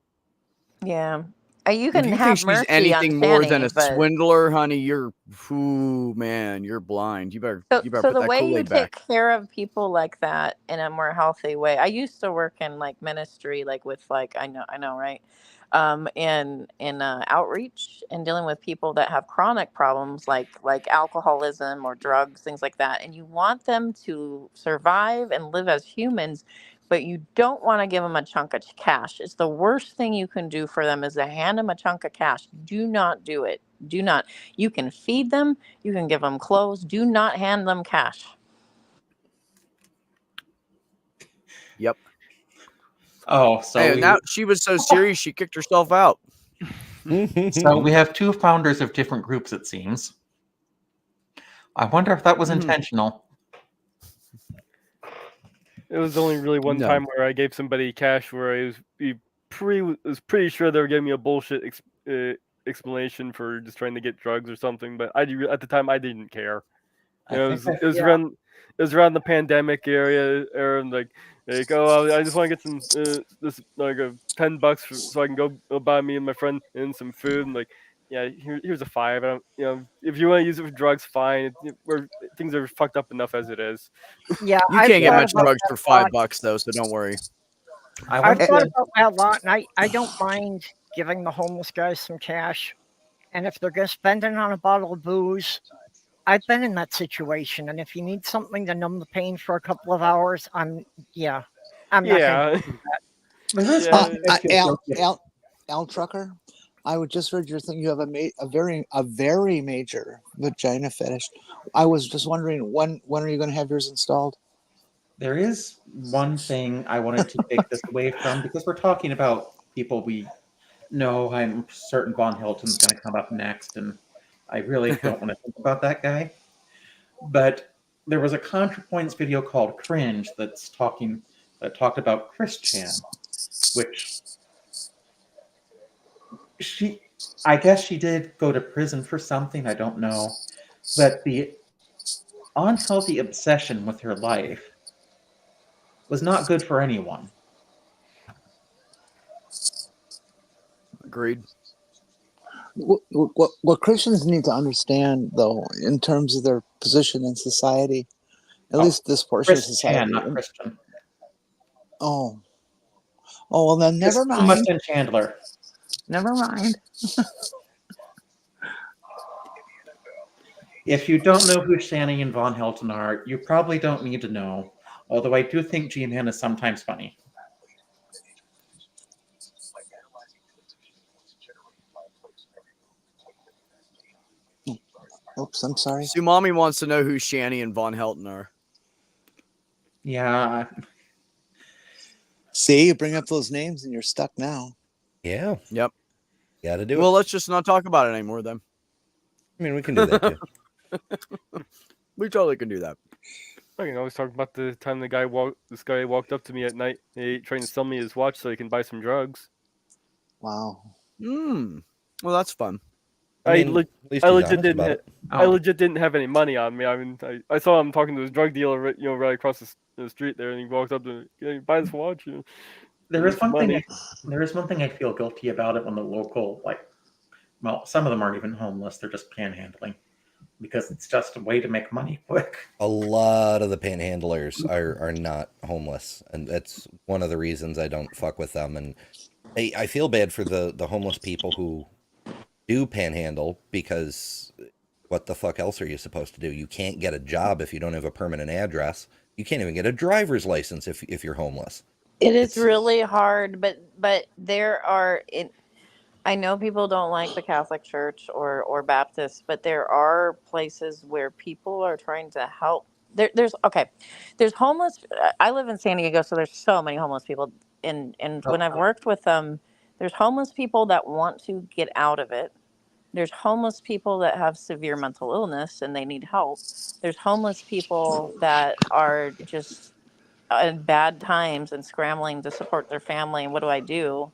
Yeah. You If can you think have she's mercy anything on more Fanny, than a but swindler, honey, you're you're blind. You better So put the that way you Kool-Aid take back. care of people like that in a more healthy way. I used to work in like ministry, like with like I know, right? In outreach and dealing with people that have chronic problems like alcoholism or drugs, things like that. And you want them to survive and live as humans, but you don't want to give them a chunk of cash. It's the worst thing you can do for them is to hand them a chunk of cash. Do not do it. Do not. You can feed them. You can give them clothes. Do not hand them cash. Yep. Oh, so Hey, we, now she was so serious she kicked herself out. so we have two founders of different groups, it seems. I wonder if that was intentional. It was only really one No. time where I gave somebody cash where I was pretty sure they were giving me a bullshit explanation for just trying to get drugs or something. But at the time I didn't care. You know, it was around the pandemic era, and like oh, I just want to get some this like $10 so I can go buy me and my friend and some food, and like yeah, here's a $5. I don't, you know, if you want to use it for drugs, fine. Things are fucked up enough as it is. Yeah, You I've can't get thought much about drugs that for a lot. $5 though, so don't worry. I I've went thought to, about that a lot, and I don't mind giving the homeless guys some cash. And if they're going to spend it on a bottle of booze, I've been in that situation. And if you need something to numb the pain for a couple of hours, I'm not going to Yeah. do that. there is Yeah. one thing I feel guilty- Al Trucker, I would just heard your thing. You have a very major vagina fetish. I was just wondering when are you going to have yours installed? There is one thing I wanted to take this away from because we're talking about people we know. I'm certain Von Hilton's going to come up next, and I really don't want to think about that guy. But there was a ContraPoints video called Cringe that talked about Chris Chan, which I guess she did go to prison for something, I don't know. But the unhealthy obsession with her life was not good for anyone. Agreed. What Christians need to understand, though, in terms of their position in society, at least this portion of Chris society. Chan, not Christian. Oh, well, then never Chris Thomas mind. and Chandler. Never mind. If you don't know who Shani and Von Helton are, you probably don't need to know. Although I do think G-Man is sometimes funny. Oops, I'm sorry. Sue Mommy wants to know who Shani and Von Helton are. Yeah. See, you bring up those names and you're stuck now. Yeah. Yep. Got to do Well, it. let's just not talk about it anymore then. I mean, we can do that too. We totally can do that. I can always talk about the time this guy walked up to me at night, trying to sell me his watch so he can buy some drugs. Wow. Well, that's fun. I mean, le- at least I he's legit honest didn't. about it. I legit didn't have any money on me. I mean, I saw him talking to his drug dealer, right across the street there, and he walked up to me, "Can you buy this watch?" There is Some one thing. money. There is one thing I feel guilty about it when the local, well, some of them aren't even homeless; they're just panhandling, because it's just a way to make money quick. A lot of the panhandlers are not homeless, and that's one of the reasons I don't fuck with them. And I feel bad for the homeless people who do panhandle, because what the fuck else are you supposed to do? You can't get a job if you don't have a permanent address. You can't even get a driver's license if you're homeless. It is It's- really hard, but there are I know people don't like the Catholic Church or Baptist, but there are places where people are trying to help. There's homeless. I live in San Diego, so there's so many homeless people. And when I've worked with them, there's homeless people that want to get out of it. There's homeless people that have severe mental illness and they need help. There's homeless people that are just in bad times and scrambling to support their family. And what do I do?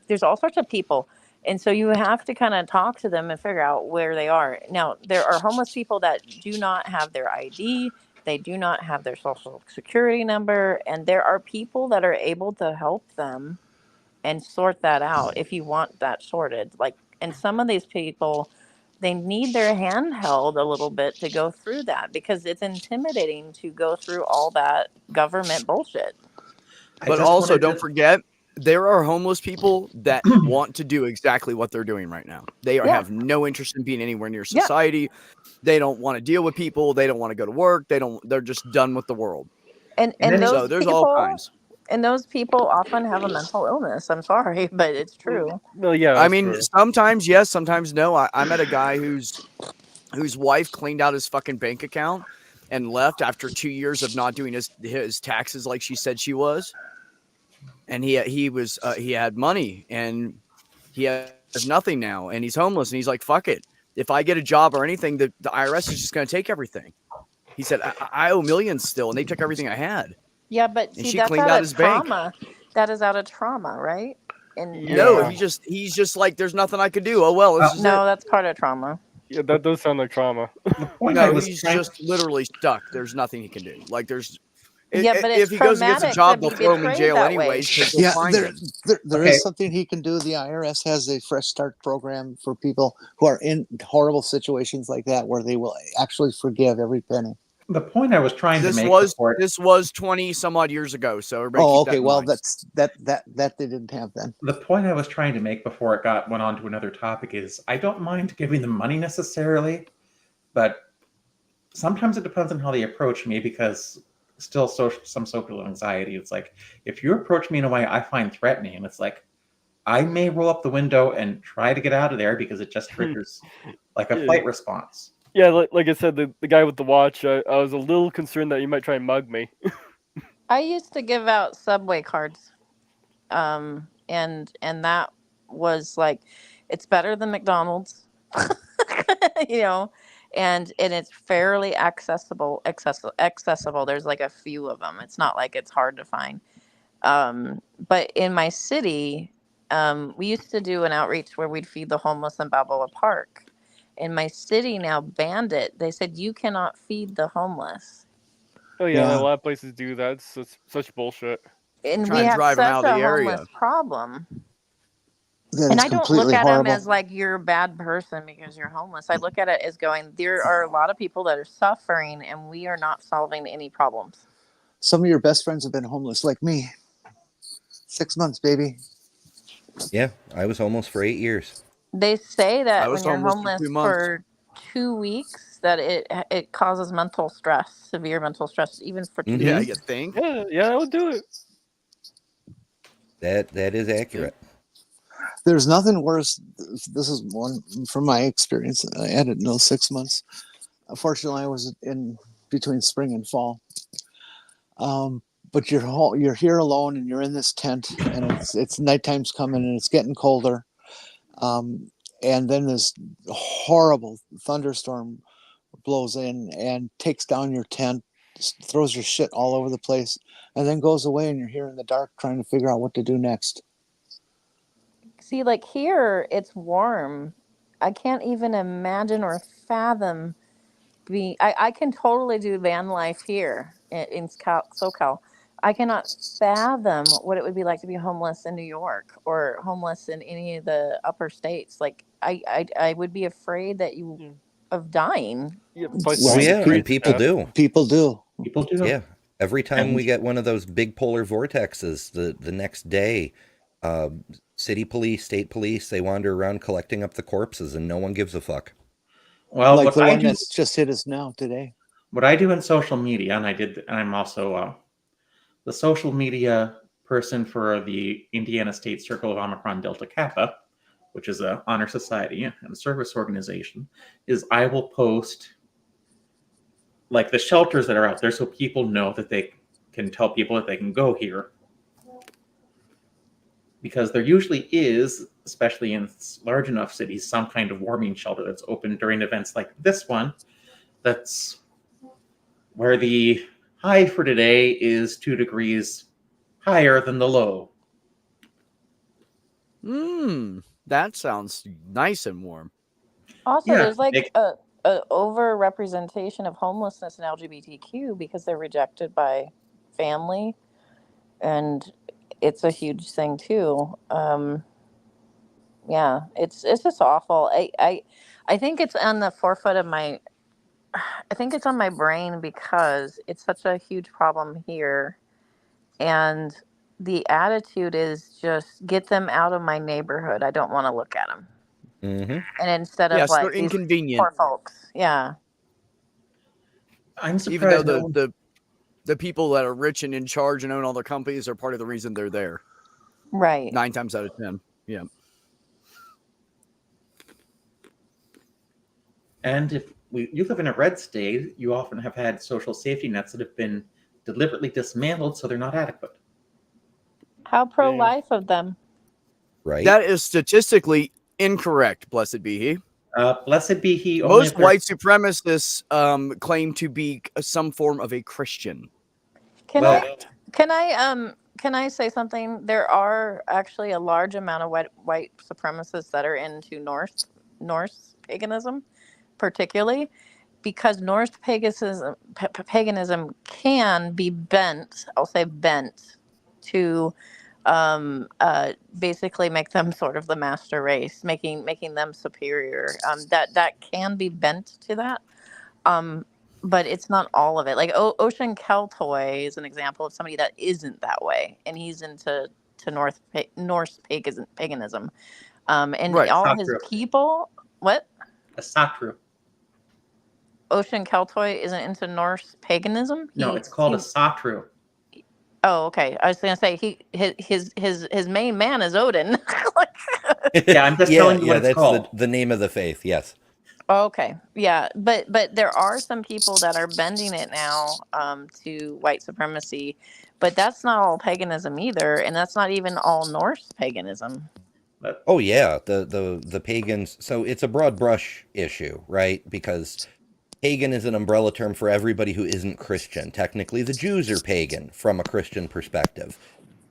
There's all sorts of people. And so you have to kind of talk to them and figure out where they are. Now, there are homeless people that do not have their ID. They do not have their social security number. And there are people that are able to help them and sort that out if you want that sorted. And some of these people, they need their hand held a little bit to go through that, because it's intimidating to go through all that government bullshit. But also, don't forget, there are homeless people that want to do exactly what they're doing right now. They have no interest in being anywhere near society. They don't want to deal with people. They don't want to go to work. They're just done with the world. And So those there's people, all kinds. And those people often have a mental illness. I'm sorry, but it's true. Well, yeah. I that's mean, true. sometimes yes, sometimes no. I met a guy whose wife cleaned out his fucking bank account and left after 2 years of not doing his taxes like she said she was. And he had money and he has nothing now, and he's homeless, and he's like, fuck it. If I get a job or anything, the IRS is just going to take everything. He said, I owe millions still, and they took everything I had. Yeah, but And see, she that's cleaned out out of his bank. trauma. That is out of trauma, right? And No, he's just like, there's nothing I could do. Oh well, this is no, it. that's part of trauma. Yeah, that does sound like trauma. No, he's just literally stuck. There's nothing he can do. Like there's, Yeah, but if it's he goes and gets a traumatic job, to they'll be throw him in betrayed jail that way. anyways because they'll Yeah, find there him. is Okay. something he can do. The IRS has a fresh start program for people who are in horrible situations like that, where they will actually forgive every penny. The point I was trying to This make was before, this was 20 some odd years ago. So everybody Oh, keep that okay. in Well, mind. that's that they didn't have then. the point I was trying to make before it went on to another topic is I don't mind giving them money necessarily, but sometimes it depends on how they approach me, because still some social anxiety. It's like, if you approach me in a way I find threatening, and it's like, I may roll up the window and try to get out of there because it just triggers like a Yeah. flight response. Yeah, like I said, the guy with the watch, I was a little concerned that he might try and mug me. I used to give out Subway cards, and that was like, it's better than McDonald's, and it's fairly accessible. There's like a few of them. It's not like it's hard to find. But in my city, we used to do an outreach where we'd feed the homeless in Balboa Park. In my city now banned it. They said you cannot feed the homeless. Oh yeah, Yeah. a lot of places do that. It's such bullshit. And Try we and have drive 'em such out of a the area. homeless problem. That And is I don't completely look at horrible. them as like you're a bad person because you're homeless. I look at it as going, there are a lot of people that are suffering and we are not solving any problems. Some of your best friends have been homeless, like me. 6 months, baby. Yeah, I was homeless for 8 years. They say I that was when you're homeless for homeless 2 months. for 2 weeks, that it causes mental stress, severe mental stress, even for 2 Mm-hmm. Yeah, weeks. you think? Yeah, I would do it. That is accurate. There's nothing worse. This is one from my experience. I had it in those 6 months. Unfortunately, I was in between spring and fall. But you're here alone, and you're in this tent, and it's nighttime's coming, and it's getting colder. And then this horrible thunderstorm blows in and takes down your tent, throws your shit all over the place, and then goes away, and you're here in the dark trying to figure out what to do next. See, like here, it's warm. I can't even imagine or fathom being. I can totally do van life here in SoCal. I cannot fathom what it would be like to be homeless in New York or homeless in any of the upper states. Like I would be afraid that of dying. You have a place Well, to yeah, freeze and to people death. do. People do. People do. Yeah. Every time we And- get one of those big polar vortexes, the next day, city police, state police, they wander around collecting up the corpses, and no one gives a fuck. Well, Like what the I one do, that's just hit us now today. what I do in social media, and I'm also the social media person for the Indiana State Circle of Omicron Delta Kappa, which is an honor society and a service organization, is I will post like the shelters that are out there so people know that they can tell people that they can go here. Because there usually is, especially in large enough cities, some kind of warming shelter that's open during events like this one. That's where the high for today is 2 degrees higher than the low. That sounds nice and warm. Also, Yeah, there's like a over representation of homelessness in LGBTQ because they're rejected by family, and it's a huge thing too. Yeah, it's just awful. I think it's on the forefront of my. I think it's on my brain because it's such a huge problem here, and the attitude is just get them out of my neighborhood. I don't want to look at them. Mm-hmm. And instead Yes, of they're like these inconvenient. poor folks, yeah, I'm Even though surprised no one- the people that are rich and in charge and own all the companies are part of the reason they're there. right. 9 times out of 10. Yeah. And if you live in a red state, you often have had social safety nets that have been deliberately dismantled so they're not adequate. How pro-life of them. Right. That is statistically incorrect, blessed be he. Blessed be he. only Most if they're- white supremacists claim to be some form of a Christian. Can Well- can I say something? There are actually a large amount of white supremacists that are into Norse paganism, particularly because Norse paganism can be bent. I'll say bent to basically make them sort of the master race, making them superior. That can be bent to that. But it's not all of it. Like Ocean Keltoy is an example of somebody that isn't that way, and he's into Norse paganism, and Right. all Not his true. people. What? That's not true. Ocean Keltoy isn't into Norse paganism. No, it's called a Satru. Oh, okay. I was gonna say his main man is Odin. Yeah, I'm just telling you what it's that's called. the name of the faith. Yes. Okay, yeah, but there are some people that are bending it now to white supremacy, but that's not all paganism either, and that's not even all Norse paganism. But Oh yeah, the pagans. So it's a broad brush issue, right? Because pagan is an umbrella term for everybody who isn't Christian. Technically, the Jews are pagan from a Christian perspective.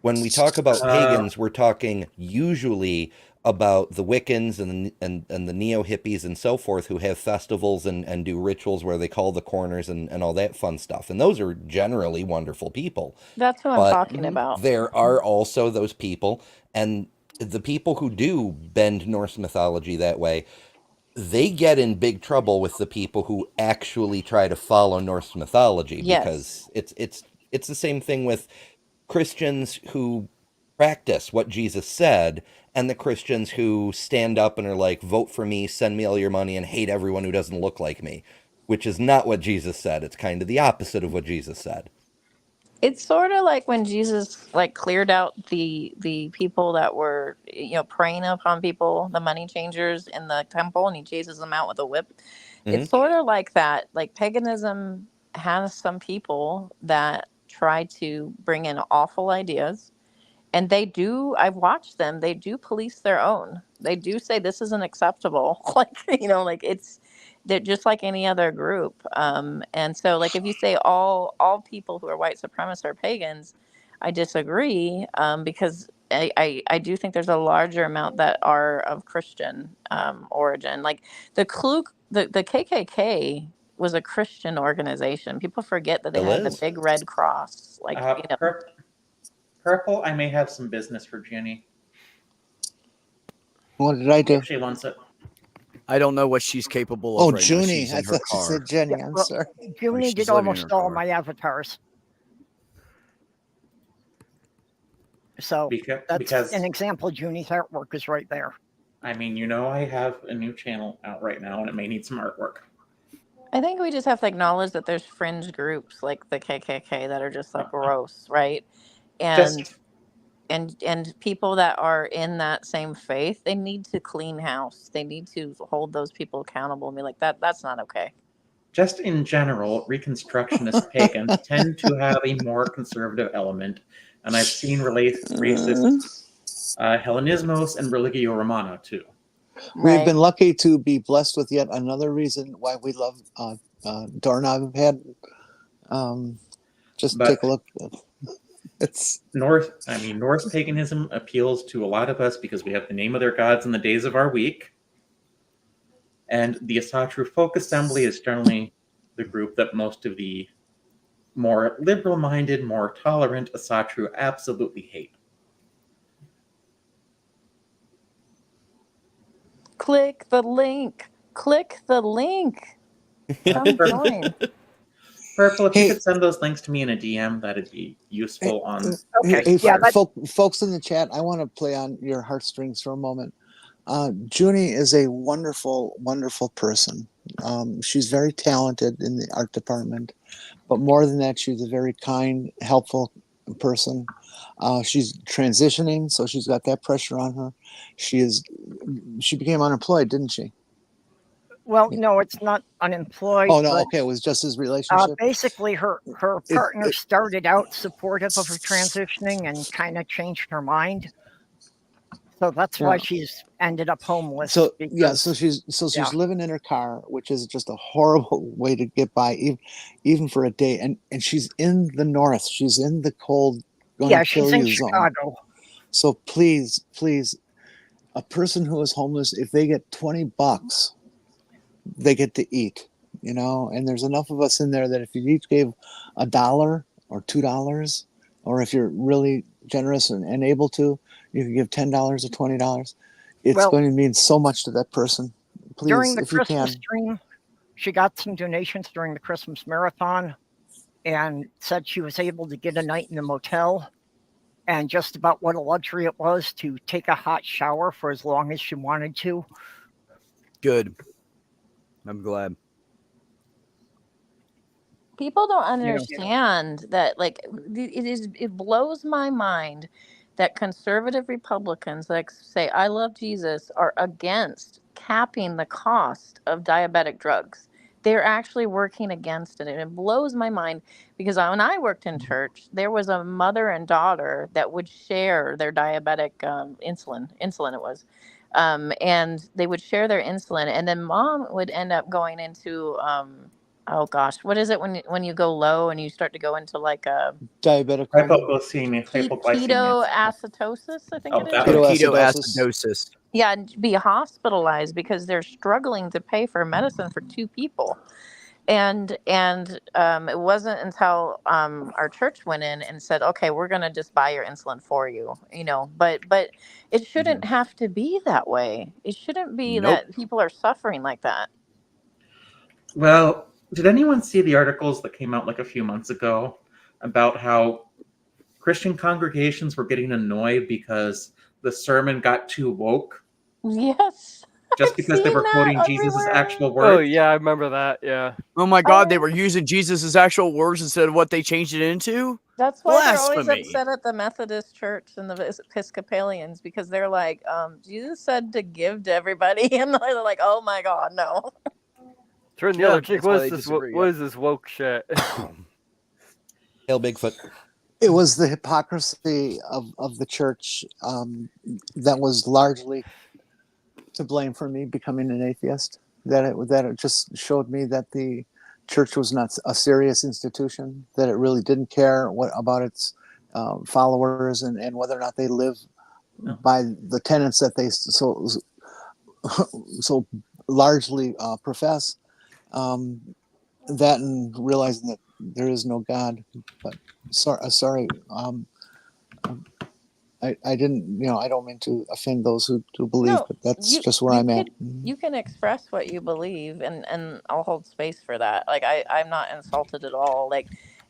When we talk about pagans, we're talking usually about the Wiccans and the neo hippies and so forth who have festivals and do rituals where they call the corners and all that fun stuff. And those are generally wonderful people. That's who I'm But talking about. There are also those people, and the people who do bend Norse mythology that way, they get in big trouble with the people who actually try to follow Norse mythology. Yes. Because it's the same thing with Christians who practice what Jesus said and the Christians who stand up and are like, vote for me, send me all your money, and hate everyone who doesn't look like me, which is not what Jesus said. It's kind of the opposite of what Jesus said. It's sort of like when Jesus like cleared out the people that were preying upon people, the money changers in the temple, and he chases them out with a whip. It's sort of like that. Like paganism has some people that try to bring in awful ideas and they do. I've watched them. They do police their own. They do say this isn't acceptable. Like, like they're just like any other group. And so, like, if you say all people who are white supremacists are pagans, I disagree, because I do think there's a larger amount that are of Christian origin. Like the KKK was a Christian organization. People forget that they Still had the is. big red cross. Like, Purple, I may have some business for Jenny. What did I do? If she wants it. I don't know what she's capable Oh, of. Right now. Junie. She's in I her thought you car. said Jenny. Yeah, I'm well, sorry. Junie she's did living in almost her all car. my avatars. So that's Because an example. Junie's artwork is right there. I mean, I have a new channel out right now, and it may need some artwork. I think we just have to acknowledge that there's fringe groups like the KKK that are just like gross, right? And Just and people that are in that same faith, they need to clean house. They need to hold those people accountable and be like, that's not okay. just in general, Reconstructionist pagans tend to have a more conservative element, and I've seen racist Hellenismos and Religio Romana too. We've been lucky to be blessed with yet another reason why we love Doorknob Head. Just But- take a look. It's Norse paganism appeals to a lot of us because we have the name of their gods in the days of our week. And the Asatru Folk Assembly is generally the group that most of the more liberal-minded, more tolerant Asatru absolutely hate. Click the link. Click the link. Come join. Purple, if you Hey. could send those links to me in a DM, that'd be useful on... Okay. Hey, Yeah, but folks in the chat, I want to play on your heartstrings for a moment. Junie is a wonderful, wonderful person. She's very talented in the art department, but more than that, she's a very kind, helpful person. She's transitioning, so she's got that pressure on her. She became unemployed, didn't she? well, no, it's not unemployed. Oh no, but, okay, it was just his relationship. basically, her partner started out supportive of her transitioning and kind of changed her mind. So that's why Yeah. she's ended up homeless. So because- so she's yeah. living in her car, which is just a horrible way to get by, even for a day. And she's in the north. She's in the cold, gonna yeah, kill she's in you zone. Chicago. So please, a person who is homeless, if they get $20, they get to eat. And there's enough of us in there that if you each gave $1 or $2, or if you're really generous and able to, you can give $10 or $20. It's Well, going to mean so much to that person. Please, during the if you can. Christmas stream, she got some donations during the Christmas marathon and said she was able to get a night in a motel, and just about what a luxury it was to take a hot shower for as long as she wanted to. Good. I'm glad. People don't know. understand that, like, it blows my mind that conservative Republicans that say I love Jesus are against capping the cost of diabetic drugs. They're actually working against it, and it blows my mind because when I worked in church, there was a mother and daughter that would share their diabetic insulin it was, and they would share their insulin, and then mom would end up going into oh gosh, what is it when you go low and you start to go into like a Diabetic coma. Hypoglycemia. ketoacidosis, I think Oh, it is. that or- one. Ketoacidosis. Yeah, and be hospitalized because they're struggling to pay for medicine for 2 people. And it wasn't until our church went in and said, okay, we're going to just buy your insulin for you, but it shouldn't have to be that way. It shouldn't be Nope. that people are suffering like that. Well, did anyone see the articles that came out like a few months ago about how Christian congregations were getting annoyed because the sermon got too woke Yes. just I've because they seen were that quoting Jesus' everywhere. actual words? Oh yeah, I remember that. Yeah. Oh my God, they Oh. were using Jesus' actual words instead of what they changed it into? That's why they're always Blasphemy. upset at the Methodist Church and the Episcopalians because they're like, Jesus said to give to everybody, and they're like, oh my God, no. Turn the Yeah, other cheek. that's why What they is this? disagree, What is this woke shit? Hail Bigfoot. It was the hypocrisy of the church that was largely to blame for me becoming an atheist. That it just showed me that the church was not a serious institution. That it really didn't care what about its followers and whether or not they live by the tenets that they so largely profess. That and realizing that there is no God. But sorry. I didn't, I don't mean to offend those who believe, No, but that's you just where you I'm at. can you can express what you believe, and I'll hold space for that. Like I'm not insulted at all.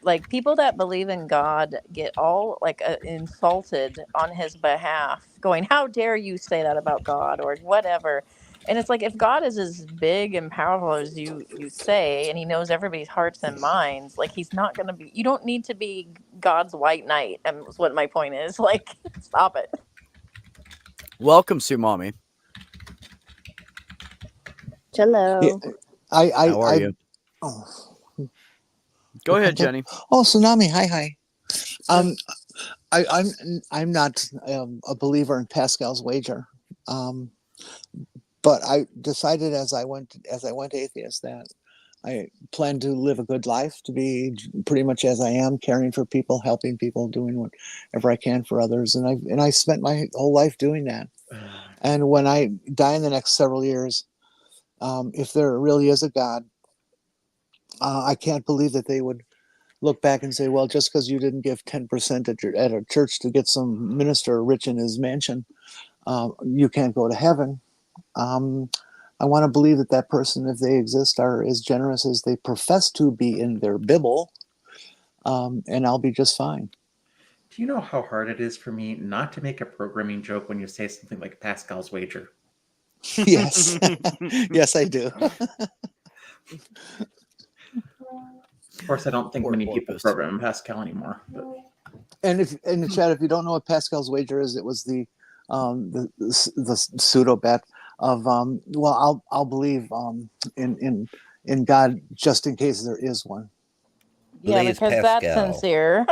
Like people that believe in God get all like insulted on his behalf, going, "How dare you say that about God?" or whatever. And it's like if God is as big and powerful as you say, and he knows everybody's hearts and minds, like he's not going to be. You don't need to be God's white knight. And that's what my point is. Like, stop it. Welcome, Sumami. Hello. Yeah, How are you? Oh, Go ahead, Jenny. oh, Tsunami. Hi. I'm not a believer in Pascal's wager, but I decided as I went atheist that I plan to live a good life, to be pretty much as I am, caring for people, helping people, doing whatever I can for others, and I spent my whole life doing that. And when I die in the next several years, if there really is a God, I can't believe that they would look back and say, well, just because you didn't give 10% at a church to get some minister rich in his mansion, you can't go to heaven. I want to believe that person, if they exist, are as generous as they profess to be in their Bible, and I'll be just fine. Do you know how hard it is for me not to make a programming joke when you say something like Pascal's wager? Yes. Yes, I do. Of course, I don't think Poor many people porpoise. program in Pascal anymore. But And if in the chat, if you don't know what Pascal's wager is, it was the pseudo bet of well, I'll believe in God just in case there is one. Yeah, Blaise because that's Pascal. sincere.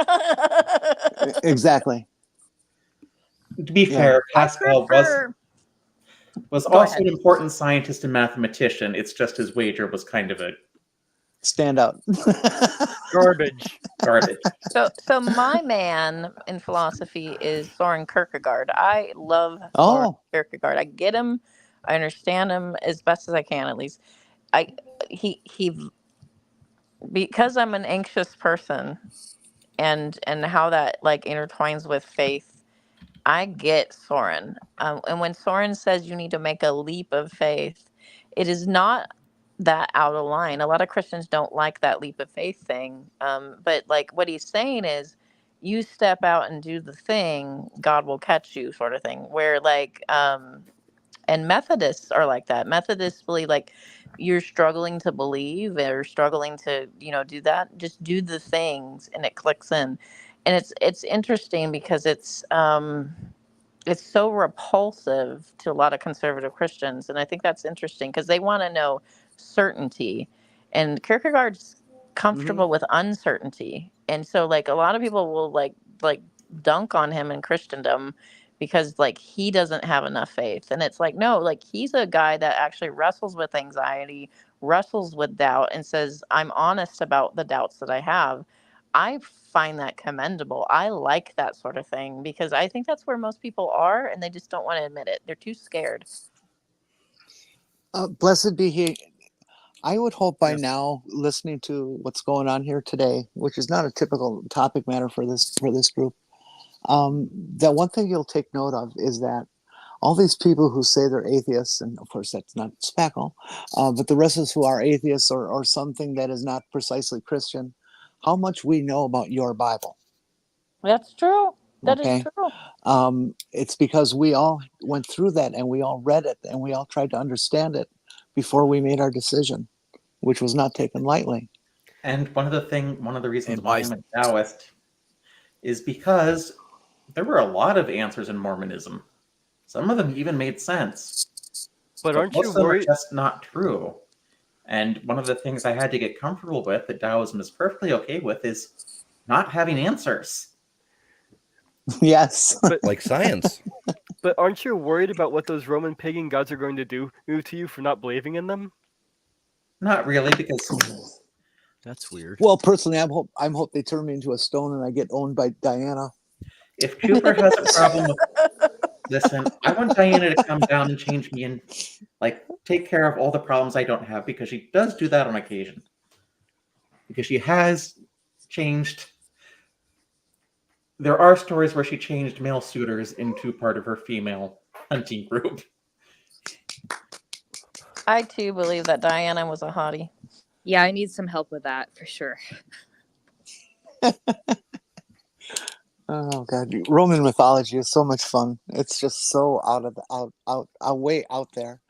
Exactly. to be Yeah. fair, I Pascal prefer. was Go also ahead. an important scientist and mathematician. It's just his wager was kind of a Stand out. Garbage. garbage. So my man in philosophy is Soren Kierkegaard. I love Soren Oh, Kierkegaard. I get him. I understand him as best as I can, at least. I he because I'm an anxious person, and how that like intertwines with faith. I get Soren. And when Soren says you need to make a leap of faith, it is not that out of line. A lot of Christians don't like that leap of faith thing. But like what he's saying is you step out and do the thing, God will catch you, sort of thing. Where like, and Methodists are like that. Methodists believe like you're struggling to believe or struggling to, do that. Just do the things and it clicks in. And it's interesting because it's so repulsive to a lot of conservative Christians. And I think that's interesting because they want to know certainty. And Kierkegaard's comfortable with uncertainty. And so like a lot of people will like dunk on him in Christendom because like he doesn't have enough faith. And it's like, no, like he's a guy that actually wrestles with anxiety, wrestles with doubt, and says, I'm honest about the doubts that I have. I find that commendable. I like that sort of thing because I think that's where most people are and they just don't want to admit it. They're too scared. blessed be he. I would hope by now, listening to what's going on here today, which is not a typical topic matter for this group, that one thing you'll take note of is that all these people who say they're atheists, and of course that's not Spackle, but the rest of us who are atheists or something that is not precisely Christian, how much we know about your Bible. That's true. That Okay. is true. It's because we all went through that and we all read it and we all tried to understand it before we made our decision, which was not taken lightly. And one of the reasons And why I'm a Taoist is because there were a lot of answers in Mormonism. Some of them even made sense. But aren't most you of them are worried? just not true. And one of the things I had to get comfortable with that Taoism is perfectly okay with is not having answers. Yes. Like science. But aren't you worried about what those Roman pagan gods are going to do to you for not believing in them? Not really, because That's weird. Well, personally, I'm hope they turn me into a stone and I get owned by Diana. if Cooper has a problem with, listen, I want Diana to come down and change me and like take care of all the problems I don't have, because she does do that on occasion. Because she has changed. There are stories where she changed male suitors into part of her female hunting group. I too believe that Diana was a hottie. Yeah, I need some help with that for sure. Oh God, Roman mythology is so much fun. It's just so way out there.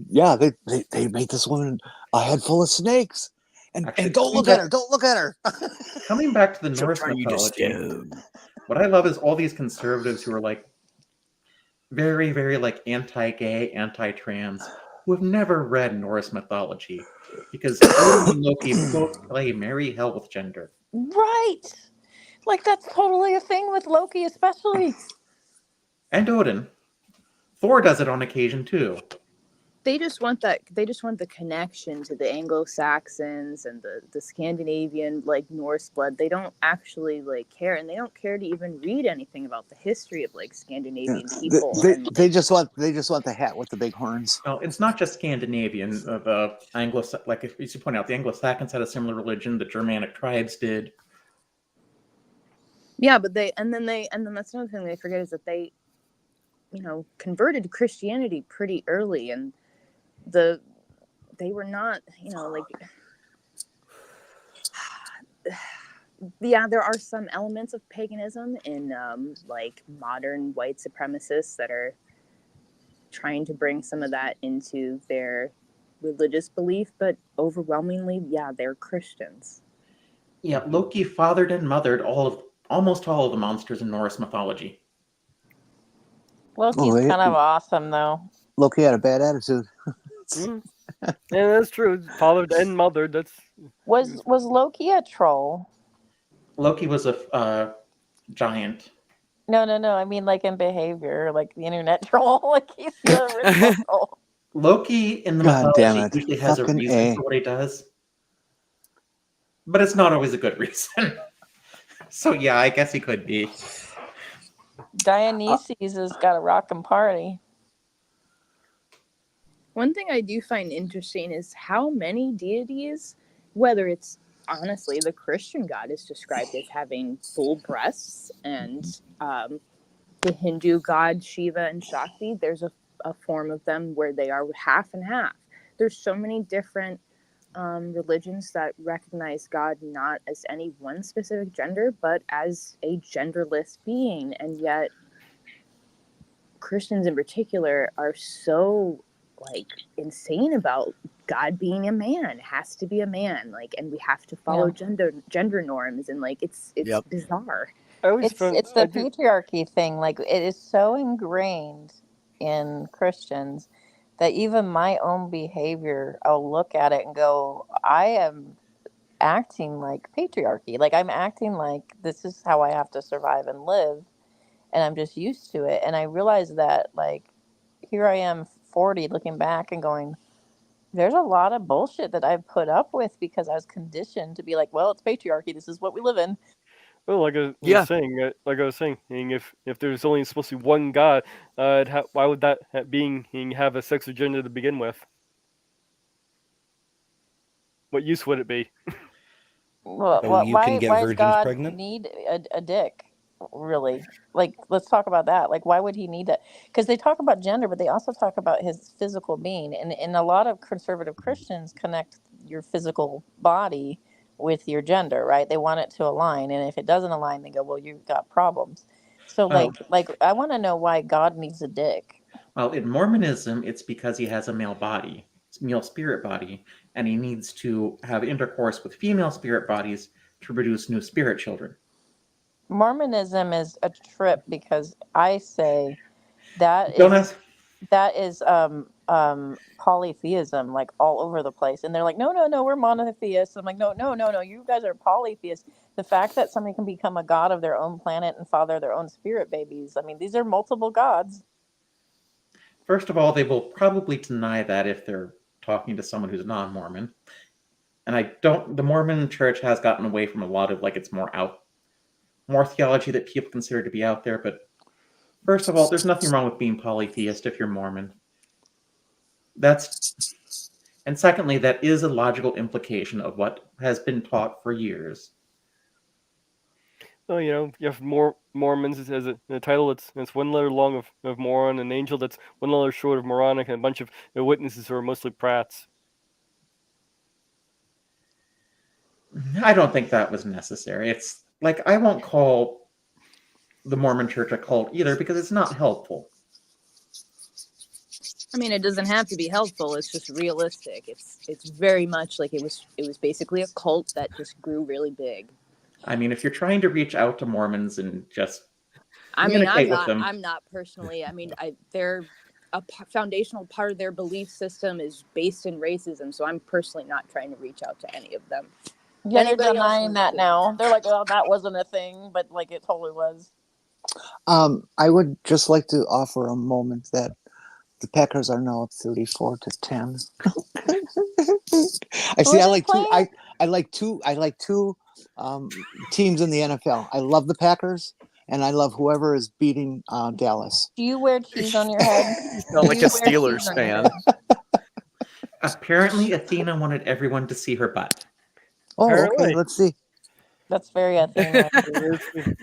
Yeah, they made this woman a head full of snakes, and Actually, don't look at her. Don't look at her. Coming back to the She'll Norse turn you to mythology, stone. what I love is all these conservatives who are like very, very like anti-gay, anti-trans, who have never read Norse mythology, because Odin and Loki both play merry hell with gender. Right. Like that's totally a thing with Loki, especially. And Odin. Thor does it on occasion too. They just want that. They just want the connection to the Anglo-Saxons and the Scandinavian like Norse blood. They don't actually like care, and they don't care to even read anything about the history of like Scandinavian people. They just want the hat with the big horns. Well, it's not just Scandinavian. The Anglo, like if you point out, the Anglo-Saxons had a similar religion. The Germanic tribes did. Yeah, but then that's another thing they forget is that they, converted to Christianity pretty early, and they were not, yeah, there are some elements of paganism in like modern white supremacists that are trying to bring some of that into their religious belief, but overwhelmingly, yeah, they're Christians. Yeah, Loki fathered and mothered almost all of the monsters in Norse mythology. Loki's kind of awesome, though. Loki had a bad attitude. Yeah, that's true. Fathered and mothered. Was Loki a troll? Loki was a giant. No. I mean, like in behavior, like the internet troll. Like he's the original troll. Loki in the mythology usually has a reason for what he does, but it's not always a good reason. So yeah, I guess he could be. Dionysus has got a rockin' party. One thing I do find interesting is how many deities, whether it's honestly the Christian god is described as having full breasts, and the Hindu god Shiva and Shakti, there's a form of them where they are half and half. There's so many different religions that recognize God not as any one specific gender, but as a genderless being, and yet Christians in particular are so like insane about God being a man. It has to be a man, like, and we have to follow gender norms, and like it's bizarre. It's the patriarchy thing. Like it is so ingrained in Christians that even my own behavior, I'll look at it and go, I am acting like patriarchy. Like I'm acting like this is how I have to survive and live, and I'm just used to it. And I realize that, like, here I am 40 looking back and going, there's a lot of bullshit that I've put up with because I was conditioned to be like, well, it's patriarchy, this is what we live in. Well, like I was saying, if there's only supposed to be one God, why would that being have a sex or gender to begin with? What use would it be? Well, why does God pregnant? Need a dick? Really? Like, let's talk about that. Like, why would he need that? Because they talk about gender, but they also talk about his physical being. And a lot of conservative Christians connect your physical body with your gender, right? They want it to align. And if it doesn't align, they go, well, you've got problems. So, like I want to know why God needs a dick. Well, in Mormonism, it's because he has a male body, male spirit body, and he needs to have intercourse with female spirit bodies to produce new spirit children. Mormonism is a trip because I say that is polytheism like all over the place, and they're like, no, we're monotheists. I'm like, no, you guys are polytheists. The fact that somebody can become a god of their own planet and father their own spirit babies, I mean, these are multiple gods. First of all, they will probably deny that if they're talking to someone who's non-Mormon. And the Mormon church has gotten away from a lot of like its more theology that people consider to be out there. But first of all, there's nothing wrong with being polytheist if you're Mormon. And secondly, that is a logical implication of what has been taught for years. Well, you have more Mormons as a title. It's one letter long of moron, an angel that's one letter short of moronic, and a bunch of witnesses who are mostly prats. I don't think that was necessary. It's like, I won't call the Mormon church a cult either because it's not helpful. I mean, it doesn't have to be helpful. It's just realistic. It's very much like it was basically a cult that just grew really big. I mean, if you're trying to reach out to Mormons and just communicate with them. I'm not personally. I mean, they're a foundational part of their belief system is based in racism. So I'm personally not trying to reach out to any of them. Yeah, they're Anybody else denying want that to? now. They're like, oh, that wasn't a thing, but like it totally was. I would just like to offer a moment that the Packers are now up 34-10. I see. Who are I they like two. playing? I like two teams in the NFL. I love the Packers, and I love whoever is beating Dallas. Do you wear cheese on your head? You sound like Do a you wear Steelers cheese on your fan. head? Apparently, Athena wanted everyone to see her butt. Oh, okay. Apparently. Let's see. That's very Athena.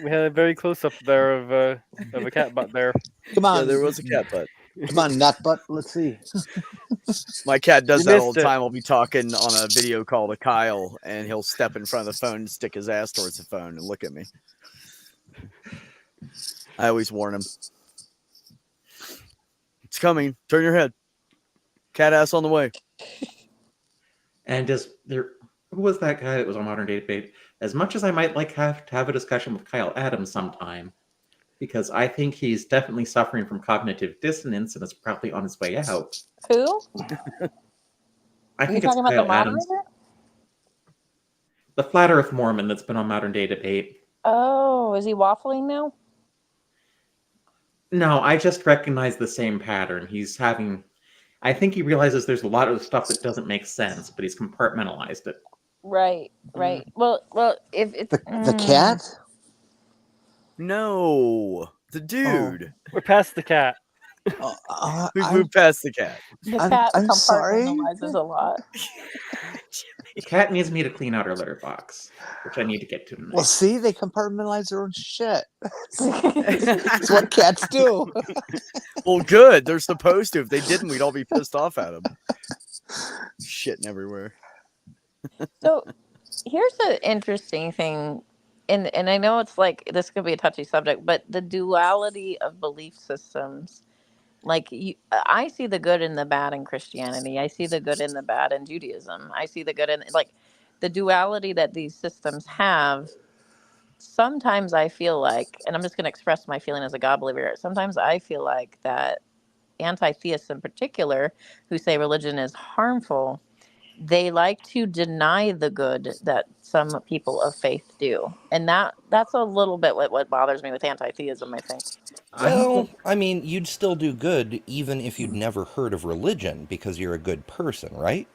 We had a very close up there of a cat butt there. Come Yeah, on, there was a cat butt. come on, nut butt. Let's see. My cat does You that all missed the it. time. I'll be talking on a video call to Kyle, and he'll step in front of the phone and stick his ass towards the phone and look at me. I always warn him. It's coming. Turn your head. Cat ass on the way. And who was that guy that was on Modern Day Debate? As much as I might like to have a discussion with Kyle Adams sometime, because I think he's definitely suffering from cognitive dissonance and is probably on his way out. Who? I Are you think it's talking about the Kyle Adams, moderator? the Flat Earth Mormon that's been on Modern Day Debate. Oh, is he waffling now? No, I just recognize the same pattern. I think he realizes there's a lot of stuff that doesn't make sense, but he's compartmentalized it. Right. Well, if it's The cat. No, the dude. We're past the cat. We've moved past the cat. the I'm- cat I'm sorry. compartmentalizes a lot. The cat needs me to clean out her litter box, which I need to get to tonight. Well, see, they compartmentalize their own shit. That's what cats do. Well, good. They're supposed to. If they didn't, we'd all be pissed off at them. Shitting everywhere. So here's an interesting thing, and I know it's like this could be a touchy subject, but the duality of belief systems. Like I see the good and the bad in Christianity. I see the good and the bad in Judaism. I see the good in like the duality that these systems have. Sometimes I feel like, and I'm just going to express my feeling as a God believer. Sometimes I feel like that anti-theists in particular, who say religion is harmful, they like to deny the good that some people of faith do, and that's a little bit what bothers me with anti-theism, I think. Well, I mean, you'd still do good even if you'd never heard of religion because you're a good person, right?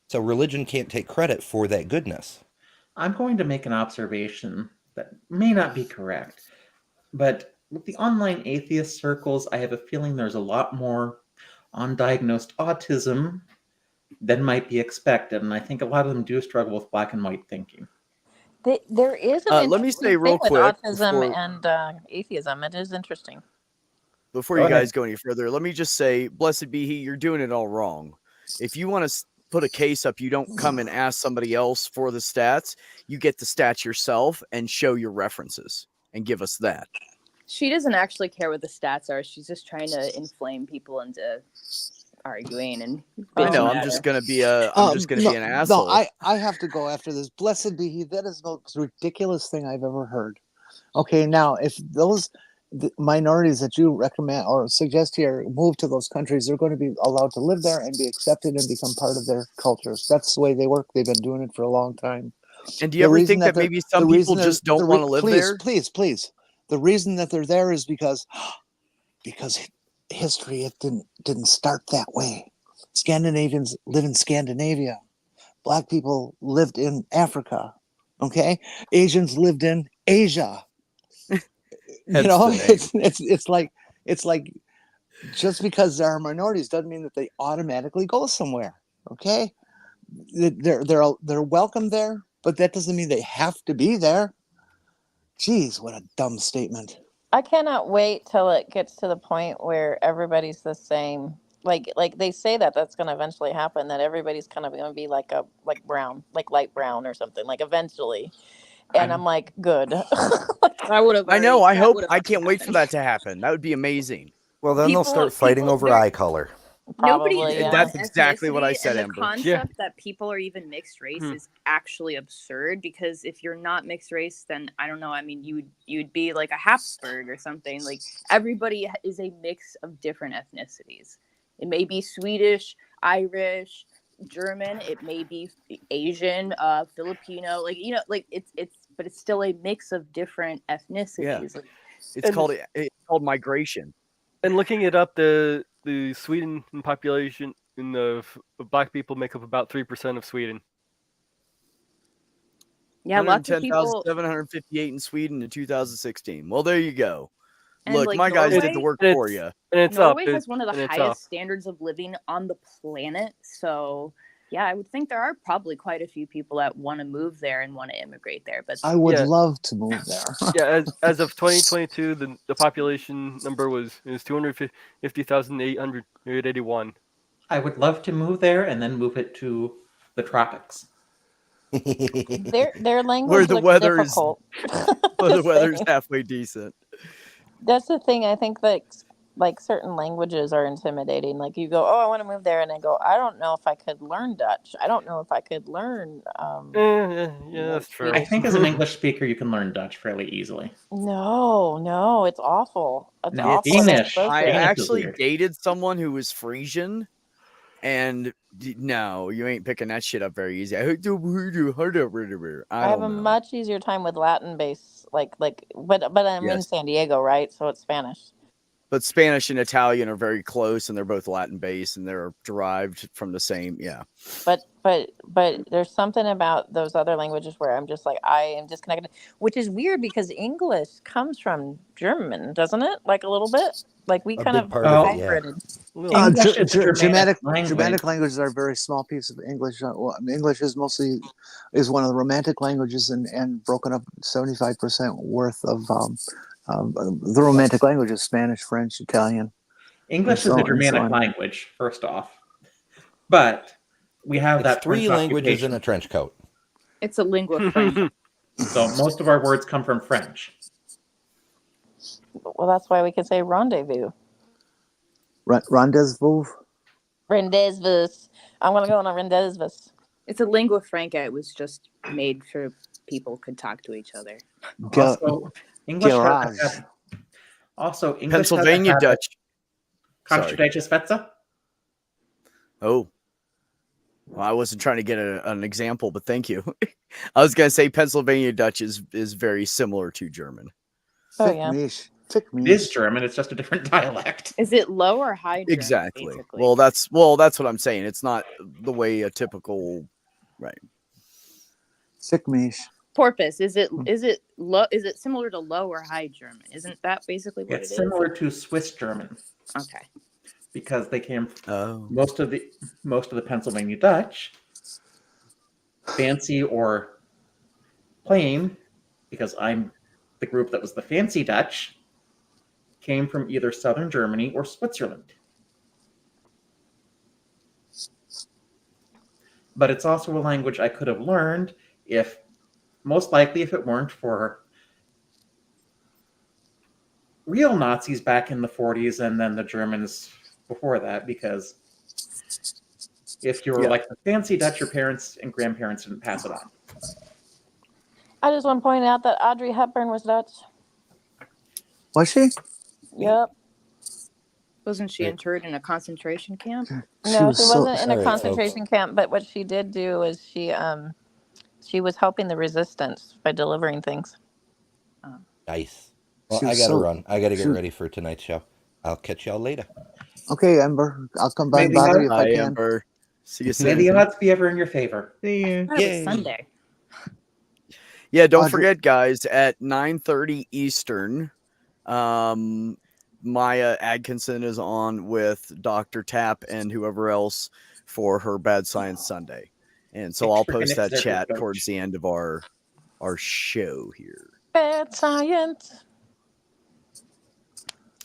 So religion can't take credit for that goodness. I'm going to make an observation that may not be correct, but with the online atheist circles, I have a feeling there's a lot more undiagnosed autism than might be expected, and I think a lot of them do struggle with black and white thinking. There is an Let me interesting say real thing with quick autism before- and atheism. It is interesting. Before Go you ahead. guys go any further, let me just say, blessed be he, you're doing it all wrong. If you want to put a case up, you don't come and ask somebody else for the stats. You get the stats yourself and show your references and give us that. She doesn't actually care what the stats are. She's just trying to inflame people into arguing and. I know. bitching I'm at just her. gonna be an asshole. No, I have to go after this. Blessed be he. That is the most ridiculous thing I've ever heard. Okay, now if the minorities that you recommend or suggest here move to those countries, they're going to be allowed to live there and be accepted and become part of their cultures. That's the way they work. They've been doing it for a long time. And do you ever think that maybe some people just don't want to live there? Please. The reason that they're there is because history, it didn't start that way. Scandinavians live in Scandinavia. Black people lived in Africa. Okay, Asians lived in Asia. It's like just because there are minorities doesn't mean that they automatically go somewhere. Okay, they're welcome there, but that doesn't mean they have to be there. Jeez, what a dumb statement. I cannot wait till it gets to the point where everybody's the same. Like they say that's going to eventually happen. That everybody's kind of going to be like brown, like light brown or something. Like eventually, and I'm like, good. I would have. I know. I can't wait for that to happen. That would be amazing. Well, then they'll start fighting over eye color. Nobody. Probably, yeah. That's exactly what I said, And Amber. the concept that people are even mixed race is actually absurd, because if you're not mixed race, then I don't know. I mean, you'd be like a Habsburg or something. Like, everybody is a mix of different ethnicities. It may be Swedish, Irish, German. It may be Asian, Filipino. Like, you know, like but it's still a mix of different ethnicities. Yeah. Like, It's called migration. And looking it up, the Sweden population in the black people make up about 3% of Sweden. yeah, lots of people. 758 in Sweden in 2016. Well, there you go. And, Look, like, my guys did Norway- the work for you. And it's Norway up. has one of the and it's highest up. standards of living on the planet. So, yeah, I would think there are probably quite a few people that want to move there and want to immigrate there. But I would Yeah. love to move there. Yeah, as of 2022, the population number is 250,881. I would love to move there and then move it to the tropics. Their language Where the looks weather is- difficult. Well, the Just weather's saying. halfway decent. That's the thing. I think that like certain languages are intimidating. Like you go, oh, I want to move there, and I go, I don't know if I could learn Dutch. I don't know if I could learn. Yeah, that's true. I think as an English speaker, you can learn Dutch fairly easily. No, it's awful. It's No, awful. and Danish. explosive. I Danish is actually weird. dated someone who was Frisian, and no, you ain't picking that shit up very easy. I I have a don't know. much easier time with Latin base, but I'm in Yes. San Diego, right? So it's Spanish. But Spanish and Italian are very close, and they're both Latin based, and they're derived from the same. Yeah, But there's something about those other languages where I'm just like I am disconnected, which is weird because English comes from German, doesn't it? Like a little bit. Like we A kind big of part of it, yeah. hybridated. English is a Germanic Germanic language. languages are a very small piece of English. English is one of the Romantic languages and broken up 75% worth of the Romantic languages: Spanish, French, Italian. English and is so a on and so Germanic on. language, first off. But we have It's that 3 French languages in occupation. a trench coat. it's a lingua franca. So most of our words come from French. Well, that's why we can say rendezvous. Rendezvous. Rendezvous. I'm gonna go on a rendezvous. It's a lingua franca. It was just made for people could talk to each other. Also, English Garage. English Pennsylvania Dutch. Kannst du Sorry. Deutsches Fetzer? Oh, well, I wasn't trying to get an example, but thank you. I was gonna say Pennsylvania Dutch is very similar to German. Oh Fick yeah. mich. Fick It is mich. German. It's just a different dialect. Is it low or high? German, Exactly. basically? Well, that's what I'm saying. It's not the way a typical Fick mich. Porpoise. Is it low? Is it similar to low or high German? Isn't that basically what It's it is? similar to Swiss German Okay. because they came Oh. most of the Pennsylvania Dutch, fancy or plain, because I'm the group that was the fancy Dutch, came from either southern Germany or Switzerland. But it's also a language I could have learned if it weren't for real Nazis back in the 40s and then the Germans before that, because if you were Yeah. like the fancy Dutch, your parents and grandparents didn't pass it on. I just want to point out that Audrey Hepburn was Dutch. Was she? Yep. Wasn't she Right. interred in a concentration camp? No, was she so. wasn't in a All right, folks. concentration camp, but what she did do is she was helping the resistance by delivering things. Nice. Well, She I was gotta so- run. I gotta get she- ready for tonight's show. I'll catch y'all later. Okay, Ember. I'll come by and Maybe bother you if I Hi, can. Amber. See you May soon. the odds be ever in your favor. See ya. That was Yay. Sunday. Yeah, don't Audrey- forget, guys, at 9:30 Eastern, Maya Atkinson is on with Dr. Tapp and whoever else for her Bad Science Sunday. And so I'll post that Extra chat coach. towards the end of our show here. Bad science.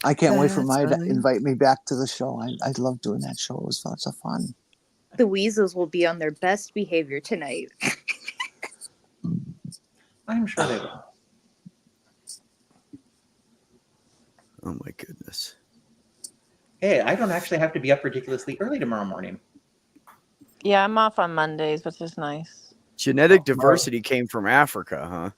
I can't wait for That's Maya to fine. invite me back to the show. I love doing that show. It was lots of fun. The weasels will be on their best behavior tonight. I'm sure they will. Oh my goodness. Hey, I don't actually have to be up ridiculously early tomorrow morning. Yeah, I'm off on Mondays, which is nice. Genetic Oh, diversity came from Africa, huh?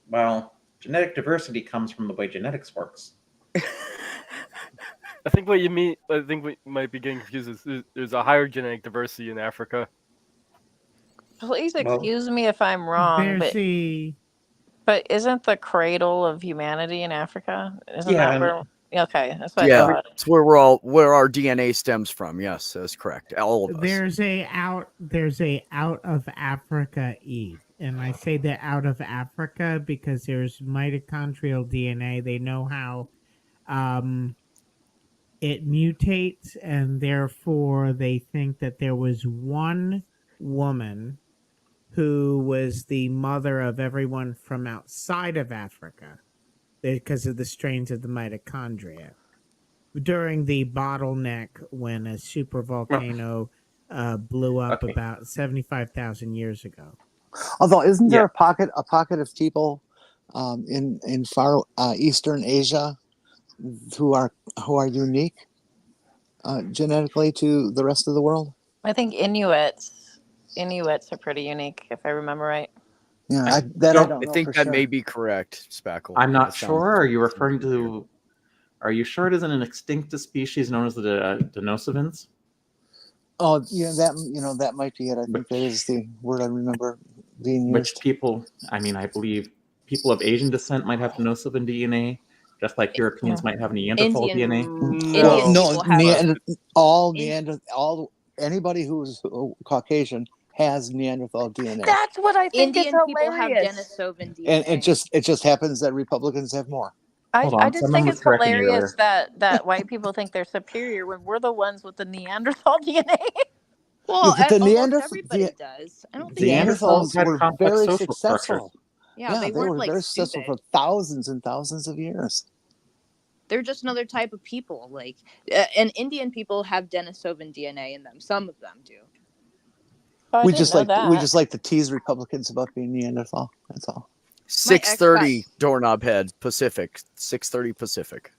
Well, genetic diversity comes from the way genetics works. I think what you mean. I think what you might be getting confused is there's a higher genetic diversity in Africa. Please Well- excuse me if I'm wrong, There's but isn't the cradle of humanity in Africa? Isn't Yeah, that and- where? Okay, that's what I Yeah, thought. it's where where our DNA stems from. Yes, that's correct. All of us. there's a out of Africa Eve, and I say that out of Africa because there's mitochondrial DNA. They know how it mutates, and therefore they think that there was one woman who was the mother of everyone from outside of Africa because of the strains of the mitochondria. During the bottleneck when a super volcano blew up Okay. about 75,000 years ago. Although, isn't there Yeah. a pocket of people in far Eastern Asia who are unique genetically to the rest of the world? I think Inuits are pretty unique, if I remember right. Yeah, I I don't- don't I know think for that sure. may be correct, Spackle. I'm not That sounds- sure. Are you referring to? Are you sure it isn't an extinct species known as the Denisovans? Oh, yeah, that might be it. I think that is the word I remember being Which used. people? I mean, I believe people of Asian descent might have Denisovan DNA, just like Europeans might have Neanderthal Indian DNA. Indian No, people have anybody who's Caucasian has Neanderthal DNA, That's what I think Indian is people have hilarious. Denisovan DNA. and it just happens that Republicans have more. Hold I on, just someone think was it's correcting me hilarious that white people think they're superior when we're the ones with the Neanderthal DNA. Well, Yeah, but the almost Neanderthal- everybody the- does. I don't The think Neanderthals had were complex very social successful. Yeah, they they weren't were like very successful stupid. for thousands and thousands of years. They're just another type of people. Like, and Indian people have Denisovan DNA in them. Some of them do. Oh, I we didn't just know like that. we just like to tease Republicans about being Neanderthal. That's all. 6:30 Doorknob Head Pacific. 6:30 Pacific.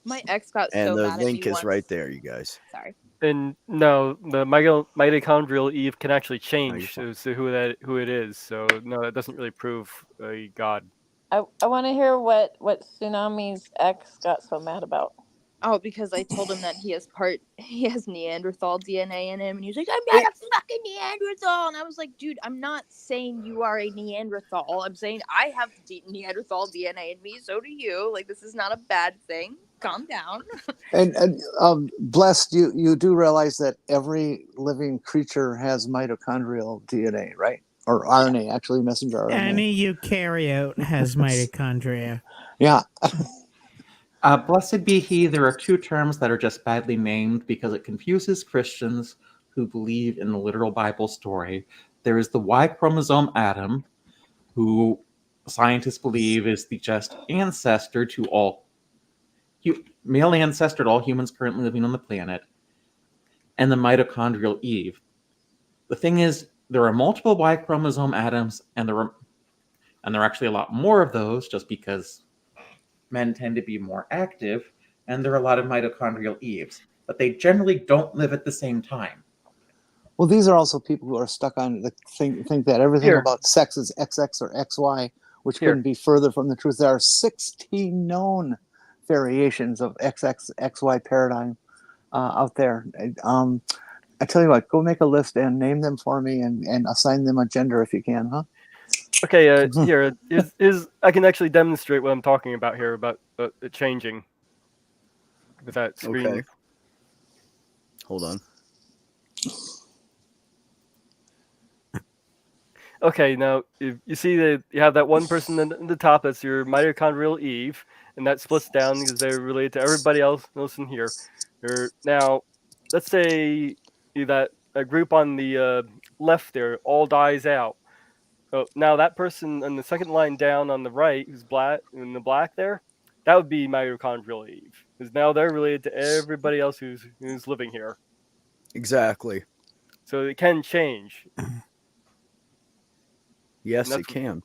My ex got And so the mad at link me is once. right there, you guys. Sorry. And no, the mitochondrial Eve can actually you're change fine. as to who it is. So no, that doesn't really prove a god. I want to hear what Tsunami's ex got so mad about. Oh, because I told him that he has Neanderthal DNA in him, and he's like, "I'm not a fucking Neanderthal," and I was like, "Dude, I'm not saying you are a Neanderthal. I'm saying I have Neanderthal DNA in me. So do you. Like, this is not a bad thing. Calm down." And blessed, you do realize that every living creature has mitochondrial DNA, right? Or RNA, actually, messenger RNA. Any eukaryote has mitochondria. Yeah. Blessed be he. There are two terms that are just badly named because it confuses Christians who believe in the literal Bible story. There is the Y chromosome Adam, who scientists believe is the just ancestor to all male ancestor to all humans currently living on the planet, and the mitochondrial Eve. The thing is, there are multiple Y chromosome Adams, and there are actually a lot more of those, just because men tend to be more active, and there are a lot of mitochondrial Eves, but they generally don't live at the same time. Well, these are also people who are stuck on the think that everything Here. about sex is XX or XY, which Here. couldn't be further from the truth. There are 16 known variations of XXXY paradigm out there. I tell you what, go make a list and name them for me and assign them a gender if you can, huh? Okay, here is I can actually demonstrate what I'm talking about here about it changing with that screen. Okay. Hold on. Okay, now if you see that you have that one person in the top, that's your mitochondrial Eve, and that splits down because they're related to everybody else in here. Now, let's say that a group on the left there all dies out. So now that person on the second line down on the right, who's black in the black there, that would be mitochondrial Eve, because now they're related to everybody else who's living here. Exactly. So it can change. Yes, And it can.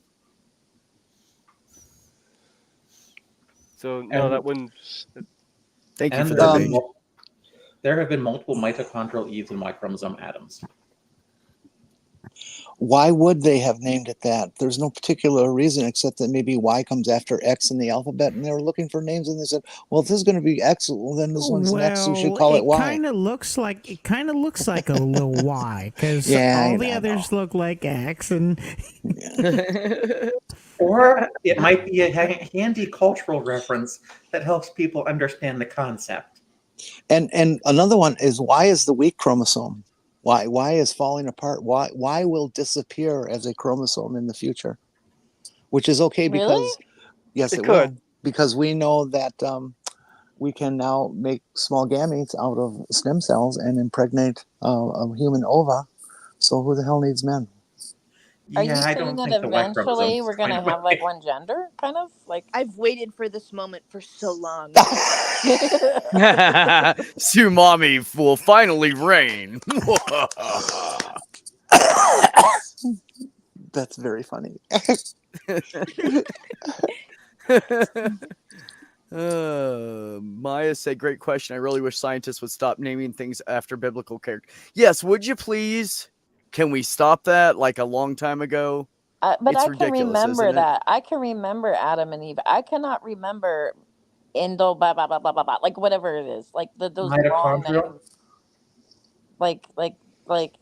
So no, And- that wouldn't. Thank you And for there that. have Paige. been there have been multiple mitochondrial Eves in Y chromosome atoms. Why would they have named it that? There's no particular reason except that maybe Y comes after X in the alphabet, and they were looking for names, and they said, "Well, if this is going to be X, well, then this one's an X. We should call it Y." Kind of looks like a little Y because Yeah, all I the know. others look like X, and Or it might be a handy cultural reference that helps people understand the concept. And another one is, why is the weak chromosome? Why is falling apart? Why will disappear as a chromosome in the future? Which is okay because Really? yes, It it could. will, because we know that we can now make small gametes out of stem cells and impregnate a human ova. So who the hell needs men? Are you Yeah, I saying don't that think the Y eventually chromosome we're is gonna going to have like one gender, kind of like? I've waited for this moment for so long. Sumami will finally reign. That's very funny. Maya said, "Great question. I really wish scientists would stop naming things after biblical characters." Yes, would you please? Can we stop that like a long time ago? But It's I can ridiculous, remember isn't it? that. I can remember Adam and Eve. I cannot remember Indo blah blah blah blah blah blah. Like whatever it is. Like those long mitochondrial. names. Like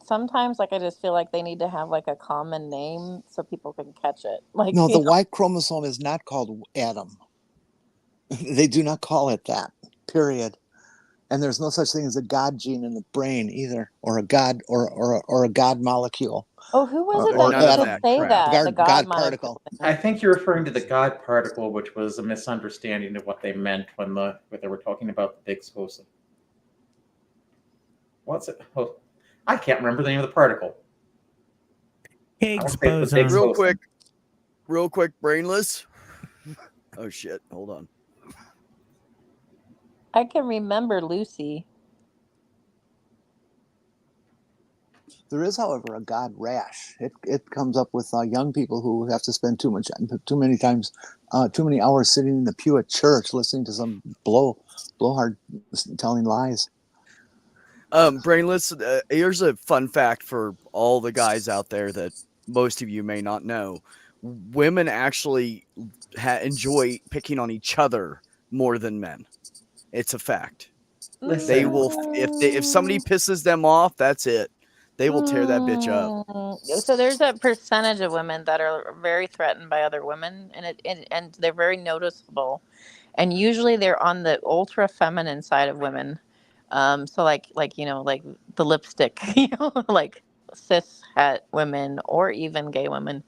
sometimes like I just feel like they need to have like a common name so people can catch it. Like No, you the know? Y chromosome is not called Adam. They do not call it that. Period. And there's no such thing as a God gene in the brain either, or a God or a God molecule. Oh, who was it or that none used of to that say crap. that? The God God particle. I think you're referring to the God particle, which was a misunderstanding of what they meant when they were talking about the Higgs boson. What's it? Oh, I can't remember the name of the particle. Higgs say it's the Higgs boson. boson. Real quick, brainless. Oh shit! Hold on. I can remember Lucy. There is, however, a God rash. It comes up with young people who have to spend too many hours sitting in the pew at church listening to some blowhard telling lies. Brainless. Here's a fun fact for all the guys out there that most of you may not know. Women actually enjoy picking on each other more than men. It's a fact. Listen, They will if somebody pisses them off, that's it. They will tear that bitch up. So there's a percentage of women that are very threatened by other women, and they're very noticeable, and usually they're on the ultra feminine side of women. So like the lipstick, like cis het women or even gay women,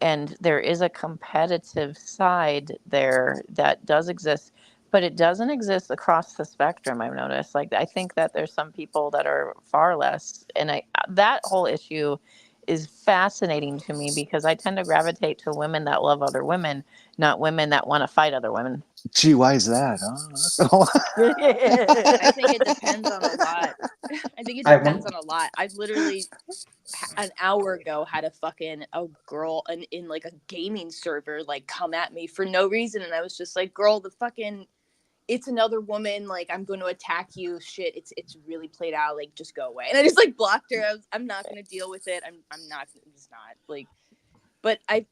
and there is a competitive side there that does exist. But it doesn't exist across the spectrum. I've noticed. Like I think that there's some people that are far less, and that whole issue is fascinating to me because I tend to gravitate to women that love other women, not women that want to fight other women. Gee, why is that? I think it depends on a lot. I think it depends on a lot. I've literally an hour ago had a girl in like a gaming server like come at me for no reason, and I was just like, girl, it's another woman, like I'm going to attack you, shit, it's really played out, like just go away. And I just like blocked her. I'm not going to deal with it. I'm just not like, But I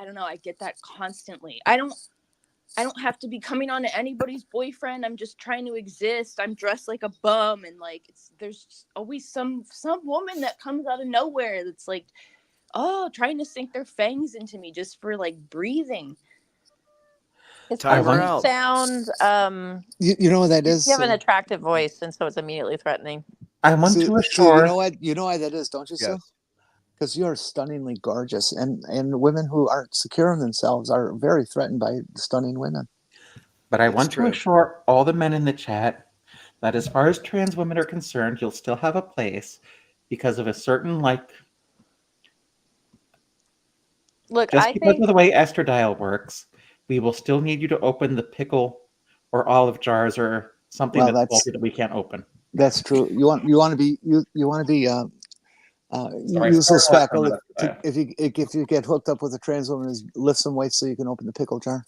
don't know. I get that constantly. I don't have to be coming on to anybody's boyfriend. I'm just trying to exist. I'm dressed like a bum, and like there's just always some woman that comes out of nowhere that's like, oh, trying to sink their fangs into me just for like breathing. His Time her voice out. sounds You know what that is? you have an attractive voice, and so it's immediately threatening. I want Sue, to Sue, assure. you know why that is, don't you, Sue? Yes. Because you're stunningly gorgeous, and women who aren't secure in themselves are very threatened by stunning women. But I It's want true. to assure all the men in the chat that as far as trans women are concerned, you'll still have a place because of a certain, like, Look, just I because think of the way estradiol works, we will still need you to open the pickle or olive jars or something Well, that's that's- salty that we can't open. That's true. You want to be Sorry, useless sorry, faculty. sorry. If you get hooked up with a trans woman, is lift some weights so you can open the pickle jar.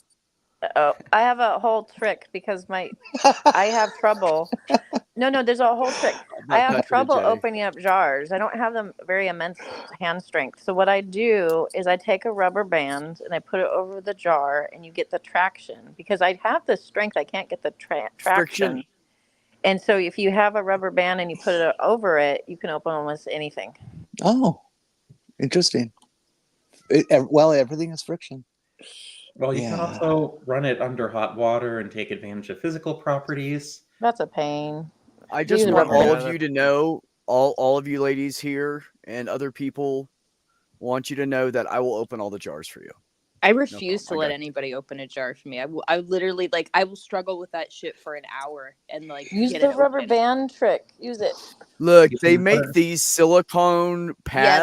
I have a whole trick because I have trouble. No, there's a whole trick. I have trouble opening up jars. I don't have them very immense hand strength. So what I do is I take a rubber band and I put it over the jar, and you get the traction. Because I have the strength, I can't get the traction. Friction. And so if you have a rubber band and you put it over it, you can open almost anything. Oh, interesting. Everything is friction. Well, you can also run it under hot water and take advantage of physical properties. That's a pain. I just Use want rubber all band. of you to know, all of you ladies here and other people want you to know that I will open all the jars for you. I refuse to I let got anybody open a jar for me. I literally I will struggle with that shit for an hour and like Use get the it rubber open. band trick. Use it. Look, You they can make put- these silicone Yeah,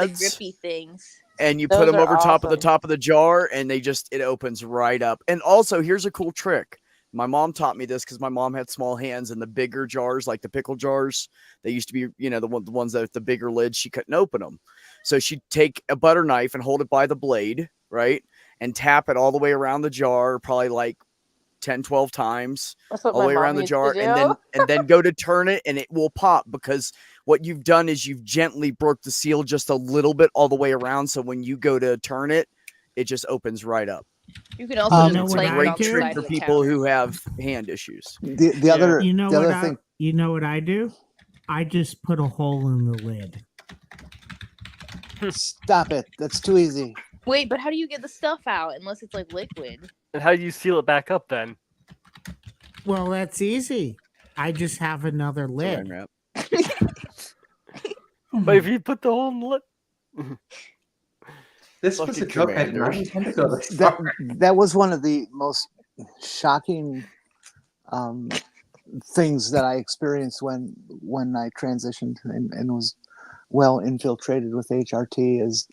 the pads grippy things. and you put Those them are over top of awesome. the jar and it opens right up. And also, here's a cool trick. My mom taught me this because my mom had small hands, and the bigger jars, like the pickle jars, they used to be, the ones that with the bigger lids, she couldn't open them. So she'd take a butter knife and hold it by the blade, right? And tap it all the way around the jar, probably like 10, 12 times, That's what all the my way mom around the used jar, to and do. then go to turn it, and it will pop, because what you've done is you've gently broke the seal just a little bit all the way around. So when you go to turn it, it just opens right up. You can also know just what play I it Great on the do? trick side for of the people counter. who have hand issues. The other You know the what other thing. you know what I do? I just put a hole in the lid. Stop it. That's too easy. Wait, but how do you get the stuff out unless it's like liquid? And how do you seal it back up then? Well, that's easy. I just have another Saran lid. wrap. But if you put the hole in the lid, This was a Fucking joke I did not Commander. intend to go this That far. that was one of the most shocking things that I experienced when I transitioned and was well infiltrated with HRT, is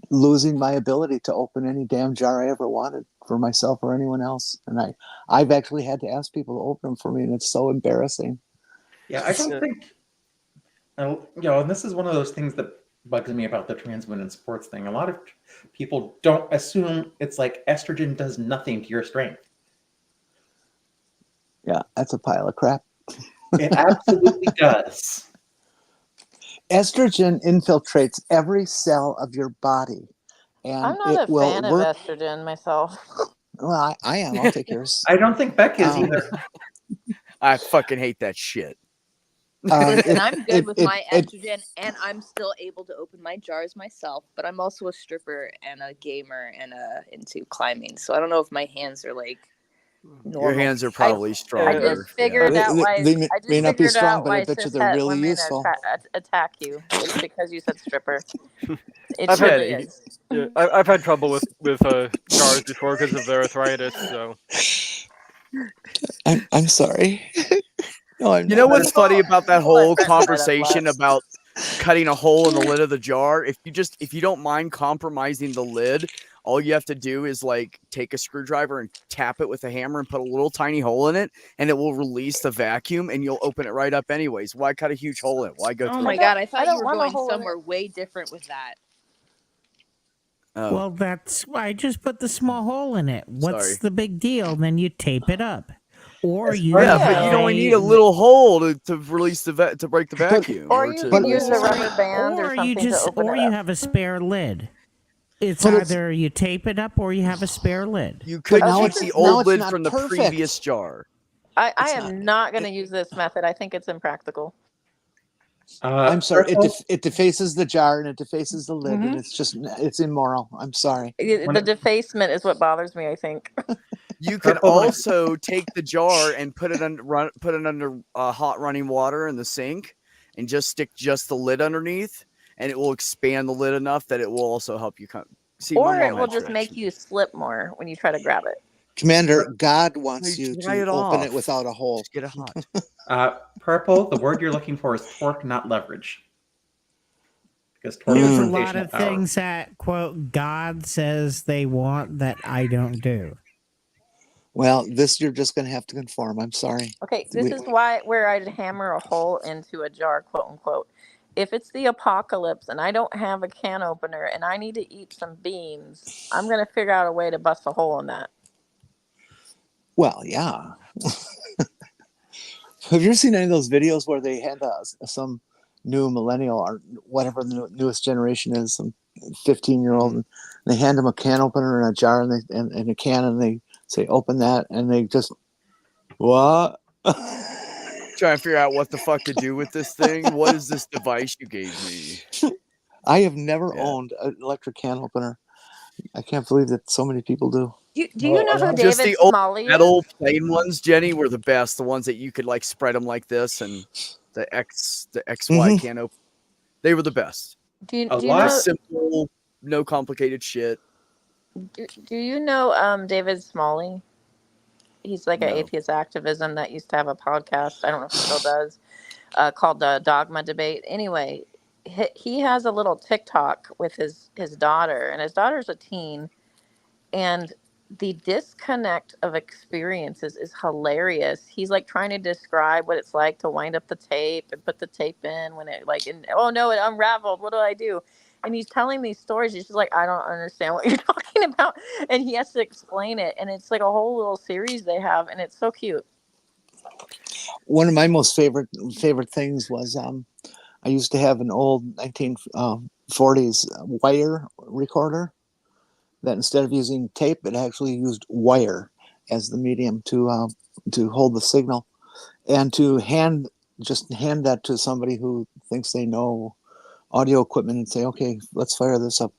losing my ability to open any damn jar I ever wanted for myself or anyone else. And I've actually had to ask people to open them for me, and it's so embarrassing. Yeah, I don't think, and this is one of those things that bugs me about the trans women in sports thing. A lot of people don't assume it's like estrogen does nothing to your strength. Yeah, that's a pile of crap. It absolutely does. Estrogen infiltrates every cell of your body, and I'm not it a will fan of work. estrogen myself. Well, I am. I'll take yours. I don't think Beck is either. I fucking hate that shit. Listen, I'm good with my it- estrogen, and I'm still able to open my jars myself. But I'm also a stripper and a gamer and into climbing, so I don't know if my hands are like normal. Your hands are probably I stronger. just figured Yeah. out why. They may I just not be figured strong, out but I why bet you cishet they're really women useful. attack you. It's because you said stripper. It I've really had- is. yeah, I've had trouble with jars before because of their arthritis. So I'm sorry. No, I'm You know not. what's funny about that whole Brett might have conversation left. about cutting a hole in the lid of the jar? If you don't mind compromising the lid, all you have to do is like take a screwdriver and tap it with a hammer and put a little tiny hole in it, and it will release the vacuum, and you'll open it right up anyways. Why cut a huge hole in it? Why go Oh through my it? god, I I thought you don't were want a going hole in it. somewhere way different with that. Oh, Well, that's why I just put the small hole in it. What's Sorry. the big deal? Then you tape it up. Or you yeah, Yeah. but you only need say- a little hole to release to break the vacuum. Or you to can But- use a release the rubber band or or you something to just open or it you up. have a spare lid. It's But it's- either you tape it up or you have a spare lid. You could now use it's- the now old it's lid not from the perfect. previous jar. I It's am not going to use this method. I think it's impractical. I'm sorry. Purple, It defaces the jar and it defaces the lid, and Mhm. it's immoral. I'm sorry. When The it- defacement is what bothers me, I think. You could Purple, when it- also take the jar and put it under hot running water in the sink, and just stick just the lid underneath, and it will expand the lid enough that it will also help you see. Or my it mom will had just make tricks. you slip more when you try to grab it. Commander, God wants You you dry to it open it off. without a hole. Just get it hot. Purple, the word you're looking for is torque, not leverage. Because torque There's is a Mm. lot rotational of power. things that, quote, God says they want that I don't do. Well, this you're just going to have to conform. I'm sorry. Okay, this We- is where I'd hammer a hole into a jar, quote unquote. If it's the apocalypse and I don't have a can opener and I need to eat some beans, I'm going to figure out a way to bust a hole in that. Well, yeah. Have you ever seen any of those videos where they had some new millennial or whatever the newest generation is, some 15-year-old, and they hand them a can opener and a jar and a can, and they say, "Open that," and they just what? Trying to figure out what the fuck to do with this thing. What is this device you gave me? I have never Yeah. owned an electric can opener. I can't believe that so many people do. Do you know who Just David the old Smalley is? metal plain ones, Jenny, were the best. The ones that you could like spread them like this, and the XY Mhm. can open. They were the best. Do you A know lot- Just simple, no complicated shit. do you know David Smalley? He's like an No. atheist activism that used to have a podcast. I don't know if he still does, called the Dogma Debate. Anyway, he has a little TikTok with his daughter, and his daughter's a teen, and the disconnect of experiences is hilarious. He's like trying to describe what it's like to wind up the tape and put the tape in when it oh no, it unraveled. What do I do? And he's telling these stories. He's just like, I don't understand what you're talking about. And he has to explain it. And it's like a whole little series they have. And it's so cute. One of my most favorite things was I used to have an old 1940s wire recorder that instead of using tape, it actually used wire as the medium to hold the signal, and to hand that to somebody who thinks they know audio equipment and say, "Okay, let's fire this up."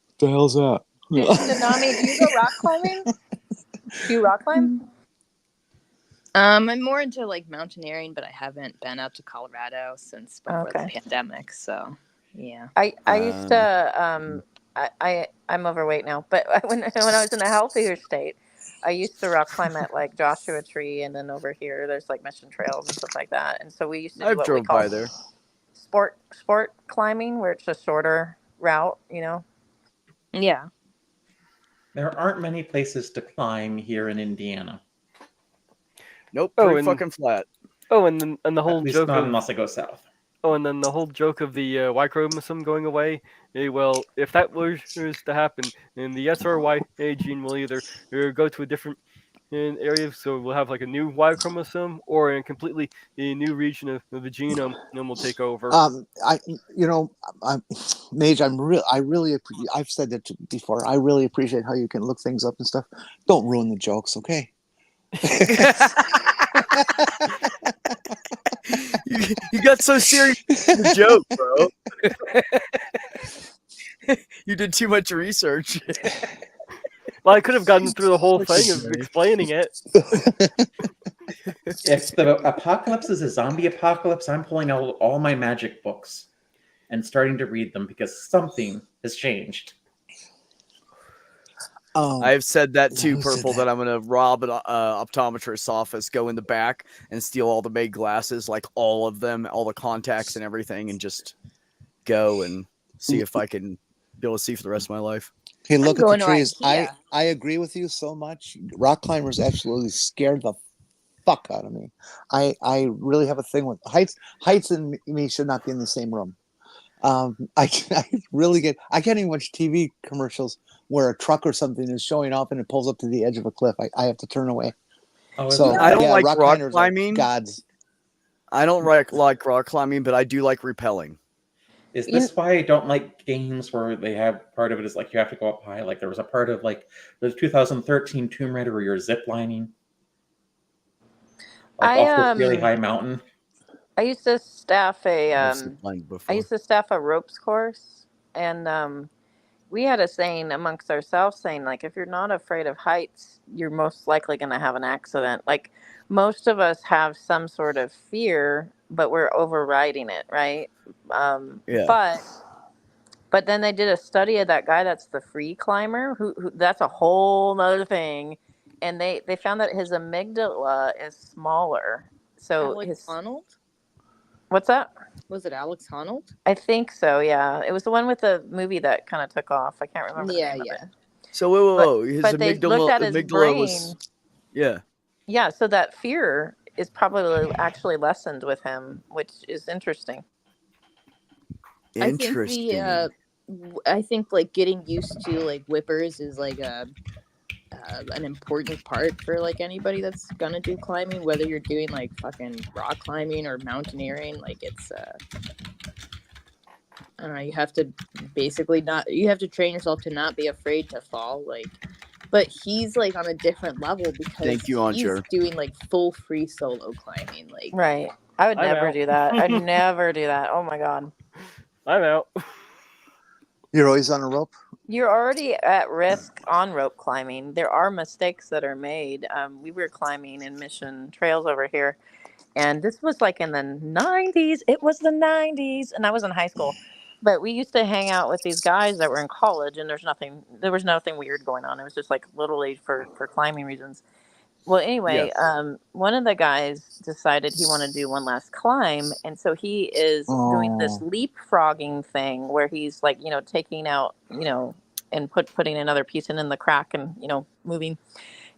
What the hell's that? Tsunami, do you go rock climbing? Do you rock climb? I'm more into like mountaineering, but I haven't been up to Colorado since before the Okay. pandemic. So, yeah. I used to I'm overweight now, but when I was in a healthier state, I used to rock climb at like Joshua Tree, and then over here there's like Mission Trails and stuff like that. And so we used to do I've what we drove call by there. sport climbing, where it's a shorter route, you know. Yeah. There aren't many places to climb here in Indiana. Nope, Oh, pretty and- fucking flat. Oh, and then the whole At least joke not of unless I go south. and then the whole joke of the Y chromosome going away. Well, if that was to happen, then the SRY gene will either go to a different area, so we'll have like a new Y chromosome, or a completely new region of the genome, and will take over. Mage, I've said that before. I really appreciate how you can look things up and stuff. Don't ruin the jokes, okay? You got so serious with the joke, bro. You did too much research. Well, I could have gotten through the whole thing of explaining it. If the apocalypse is a zombie apocalypse, I'm pulling out all my magic books and starting to read them because something has changed. I've said that too, Who said Purple, that I'm going to rob an optometrist's office, go in the back, and steal all the made glasses, like all of them, all the contacts and everything, and just go and see if I can be able to see for the rest of my life. Hey, look at the going to trees. IKEA. I agree with you so much. Rock climbers absolutely scared the fuck out of me. I really have a thing with heights. Heights and me should not be in the same room. I really I can't even watch TV commercials where a truck or something is showing off and it pulls up to the edge of a cliff. I have to turn away. Oh, So I don't like rock climbers are climbing. gods. I don't like rock climbing, but I do like rappelling. Is You- this why I don't like games where they have part of it is like you have to go up high? Like there was a part of like the 2013 Tomb Raider where you're zip lining like I off this really high mountain. I used to staff a I've ziplined before. I used to staff a ropes course, and we had a saying amongst ourselves saying like if you're not afraid of heights, you're most likely going to have an accident. Like most of us have some sort of fear, but we're overriding it, right? Yeah. But then they did a study of that guy that's the free climber who that's a whole nother thing, and they found that his amygdala is smaller. So Alex Honnold? what's that? Was it Alex Honnold? I think so. Yeah, it was the one with the movie that kind of took off. I can't remember. Yeah, the name yeah. Of it. So whoa. His But they looked at his amygdala brain. was yeah. Yeah, so that fear is probably actually lessened with him, which is interesting. Interesting. I think like getting used to like whippers is like an important part for like anybody that's gonna do climbing, whether you're doing like fucking rock climbing or mountaineering. Like it's I don't know, you have to basically you have to train yourself to not be afraid to fall. Like, but he's like on a different level because Thank you, he's Ancher. doing like full free solo climbing. Like, Right. I would I'm never out. do that. I'd never do that. Oh my God. I'm out. You're always on a rope. You're already at risk on rope climbing. There are mistakes that are made. We were climbing in Mission Trails over here, and this was like in the 90s. It was the 90s, and I was in high school. But we used to hang out with these guys that were in college, and there was nothing weird going on. It was just like literally for climbing reasons. Well, anyway, Yes. one of the guys decided he wanted to do one last climb, and so he is doing this Oh. leapfrogging thing where he's like, taking out, and putting another piece in the crack and moving.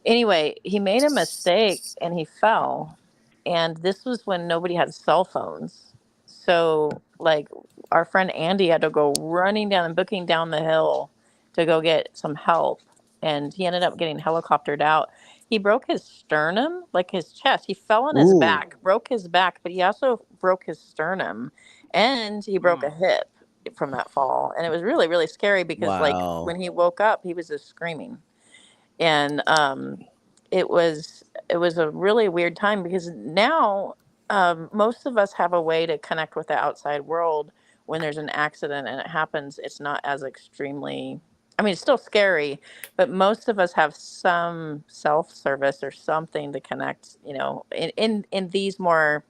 Anyway, he made a mistake and he fell, and this was when nobody had cell phones. So, like, our friend Andy had to go running down and booking down the hill to go get some help, and he ended up getting helicoptered out. He broke his sternum, like his chest. He fell on his Ooh. back, broke his back, but he also broke his sternum, and he broke a hip from that fall. And it was really, really scary because, like, Wow. when he woke up, he was just screaming. And it was a really weird time because now most of us have a way to connect with the outside world when there's an accident and it happens. It's not as extremely. I mean, it's still scary, but most of us have some self-service or something to connect. In these more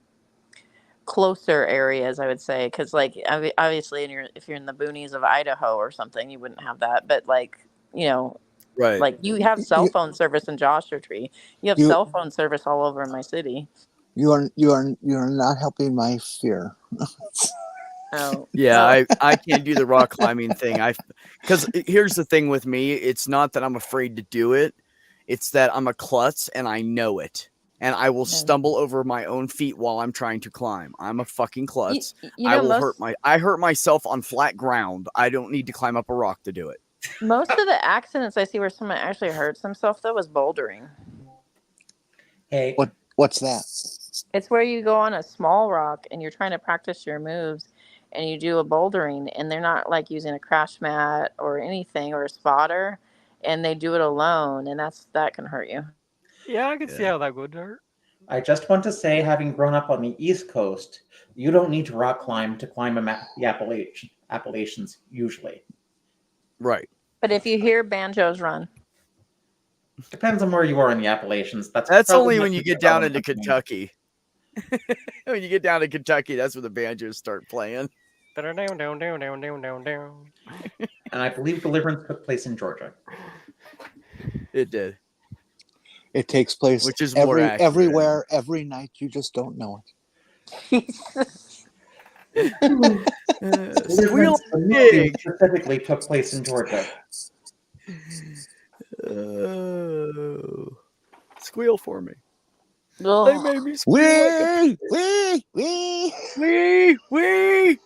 closer areas, I would say, because like obviously, if you're in the boonies of Idaho or something, you wouldn't have that. But like Right. like you have cell You, phone service in Joshua Tree. You have you, cell phone service all over my city. you are not helping my fear. Oh, Yeah, oh. I can't do the rock climbing thing. Because here's the thing with me, it's not that I'm afraid to do it. It's that I'm a klutz and I know it. And I will Yeah. stumble over my own feet while I'm trying to climb. I'm a fucking klutz. You I know, will I hurt myself on flat ground. I don't need to climb up a rock to do it. most of the accidents I see where someone actually hurts themselves though was bouldering. Hey, What's that? It's where you go on a small rock and you're trying to practice your moves and you do a bouldering and they're not like using a crash mat or anything or a spotter and they do it alone and that can hurt you. Yeah, I can see how that would hurt. I just want to say, having grown up on the East Coast, you don't need to rock climb to climb the Appalachians usually. Right. But if you hear banjos run. Depends on where you are in the Appalachians. That's only probably when not you the get down into development. Kentucky. When you get down to Kentucky, that's where the banjos start playing. Down, down, down, down, down, down. And I believe Deliverance took place in Georgia. It did. It takes place Which is more accurate. everywhere, every night. You just don't know it. Squeal Deliverance, the movie pig. specifically took place in Georgia. Squeal for me. They Ugh. made me squeal like Wee! wee.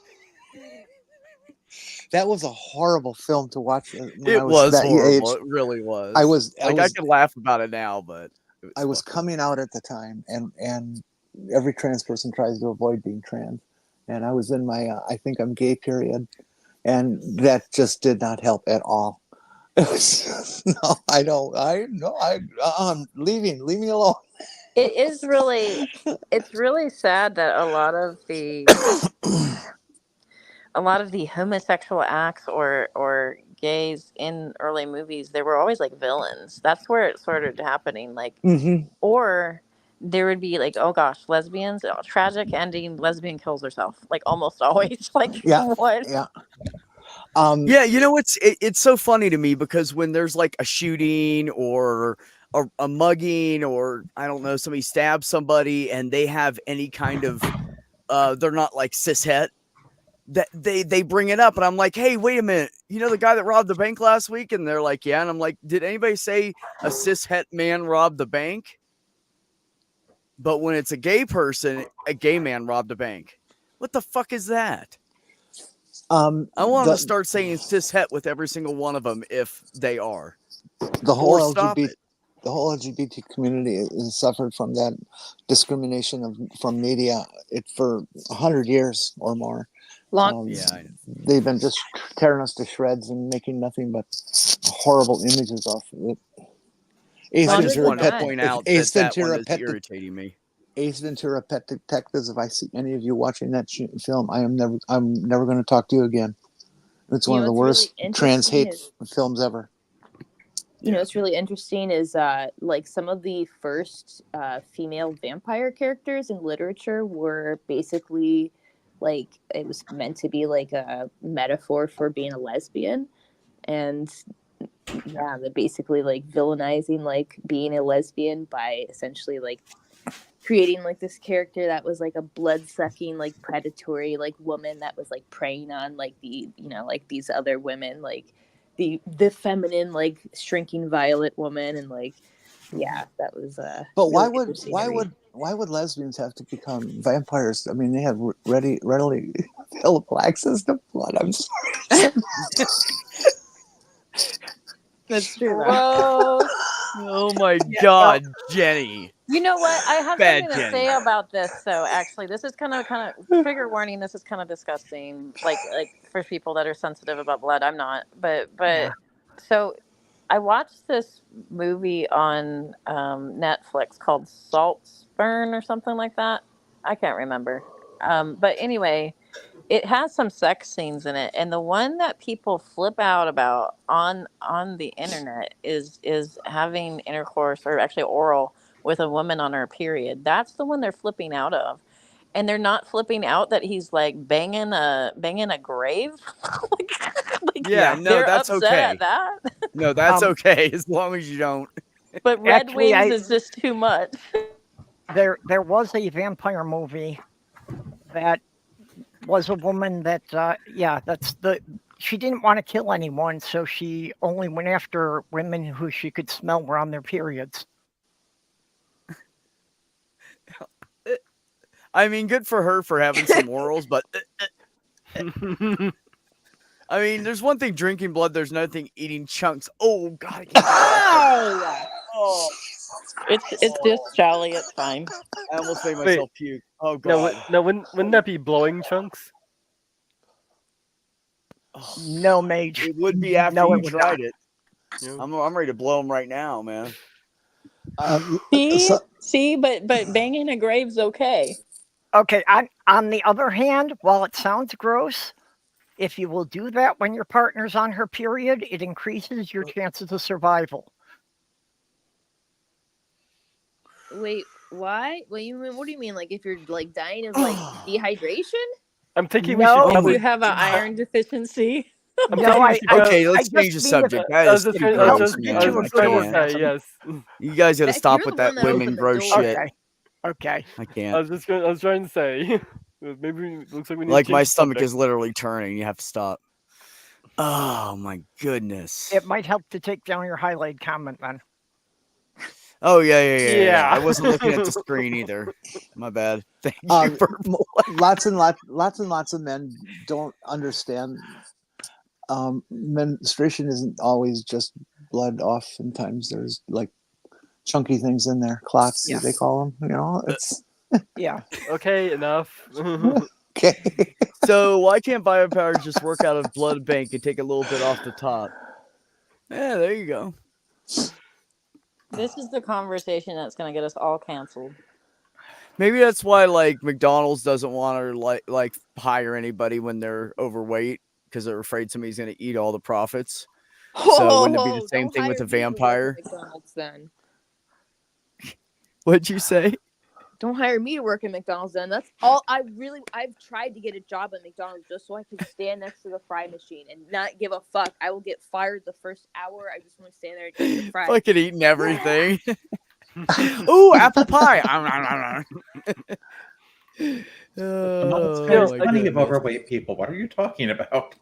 That was a horrible film to watch when It I was was that horrible. age. It really was. I was I can laugh about it now, but I was fucked up. coming out at the time, and every trans person tries to avoid being trans, and I was in my I think I'm gay period, and that just did not help at all. It was just, no, I don't. I'm leaving. Leave me alone. It is really, it's really sad that a lot of the homosexual acts or gays in early movies, they were always like villains. That's where it started happening. Like, Hmm. or there would be like, oh gosh, lesbians, tragic ending, lesbian kills herself. Like almost always. Like Yeah, what? yeah. Yeah, you know it's so funny to me because when there's like a shooting or a mugging or I don't know, somebody stabs somebody and they have any kind of they're not like cishet, that they bring it up and I'm like, hey, wait a minute, you know the guy that robbed the bank last week? And they're like, yeah. And I'm like, did anybody say a cishet man robbed the bank? But when it's a gay person, a gay man robbed a bank. What the fuck is that? I want to start saying cishet with every single one of them if they are. the whole Or stop LGBT it. the whole LGBT community has suffered from that discrimination from media for 100 years or more. Long. Yeah, I know. They've been just tearing us to shreds and making nothing but horrible images off of it. Ace I just Ventura wanted to Pet, point if out Ace that one Ventura is Pet, irritating me. Ace Ventura Pet Detectives. If I see any of you watching that film, I'm never going to talk to you again. It's one of the What's worst trans really hate films ever. You know, what's really interesting is like some of the first female vampire characters in literature were basically like it was meant to be like a metaphor for being a lesbian, and yeah, they're basically like villainizing like being a lesbian by essentially like creating like this character that was like a blood-sucking like predatory like woman that was like preying on like the like these other women, like the feminine like shrinking violet woman, and like yeah, that was But really interesting to read. why would lesbians have to become vampires? I mean, they have readily available access to blood. I'm sorry. That's true. Gross. Oh my God, Jenny. You know what? I have Bad something to Jenny. say about this. So actually, this is kind of trigger warning. This is kind of disgusting. Like for people that are sensitive about blood, I'm not. But Yeah. so I watched this movie on Netflix called Saltburn or something like that. I can't remember. But anyway, it has some sex scenes in it, and the one that people flip out about on the internet is having intercourse or actually oral with a woman on her period. That's the one they're flipping out of, and they're not flipping out that he's like banging a grave. like Yeah, no, they're that's upset okay. at that. No, that's okay as long as you don't. But Red Actually, Wings is just too much. There was a vampire movie that was a woman that she didn't want to kill anyone, so she only went after women who she could smell were on their periods. I mean, good for her for having some morals, but I mean, there's one thing drinking blood. There's another thing eating chunks. Oh God! I can't do that. Oh, It's just jolly. It's fine. I almost made myself puke. Oh No, God! no, wouldn't that be blowing chunks? No, Mage. It would be after No, you it would tried not. it. I'm ready to blow them right now, man. See, but banging a grave's okay. Okay, on the other hand, while it sounds gross, if you will do that when your partner's on her period, it increases your chances of survival. Wait, why? What do you mean? Like if you're like dying of like dehydration? I'm thinking No. we should If probably. you have an iron deficiency. No, Okay, let's just change the mean subject. if- That I is was just pretty trying- I was gross, just- man. I was Into just a trying to good say yes. You guys got to Beck, stop you're with the one that that women opened the gross door. shit. Okay. I I can't. was trying to say. Maybe it looks like we need Like to my change the stomach subject. is literally turning. You have to stop. Oh my goodness. It might help to take down your highlight comment then. Oh yeah. Yeah. I wasn't looking at the screen either. My bad. Thank you, Um, Purple. lots and lots of men don't understand. Menstruation isn't always just blood. Oftentimes there's like chunky things in there, clots Yeah. they call them. You know, it's Yeah. Okay, enough. Okay. So why can't BioPower just work out of blood bank and take a little bit off the top? Yeah, there you go. This is the conversation that's going to get us all canceled. Maybe that's why like McDonald's doesn't want to like hire anybody when they're overweight because they're afraid somebody's going to eat all the profits. So wouldn't it be the same Don't thing with hire the me to work at vampire? McDonald's then. What'd you say? Don't hire me to work at McDonald's then. That's all I've tried to get a job at McDonald's just so I could stand next to the fry machine and not give a fuck. I will get fired the first hour. I just want to stand there and eat the fries. Fucking eating everything. Ooh, apple pie. There's my plenty of goodness. overweight people. What are you talking about?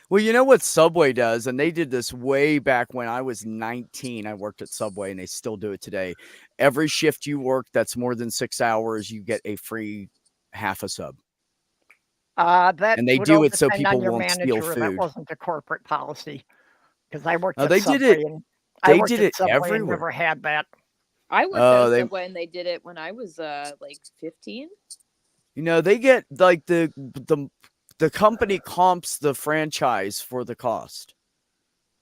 Well, you know what Subway does, and they did this way back when I was 19. I worked at Subway, and they still do it today. Every shift you work that's more than 6 hours, you get a free half a sub. That And they would do all it so depend on people your won't steal manager. That food. wasn't a corporate policy because I worked No, at they Subway did it. and They I worked did at it Subway and everywhere. never had that. I worked Oh, at they- Subway and they did it when I was like 15. You know, they get like the company comps the franchise for the cost.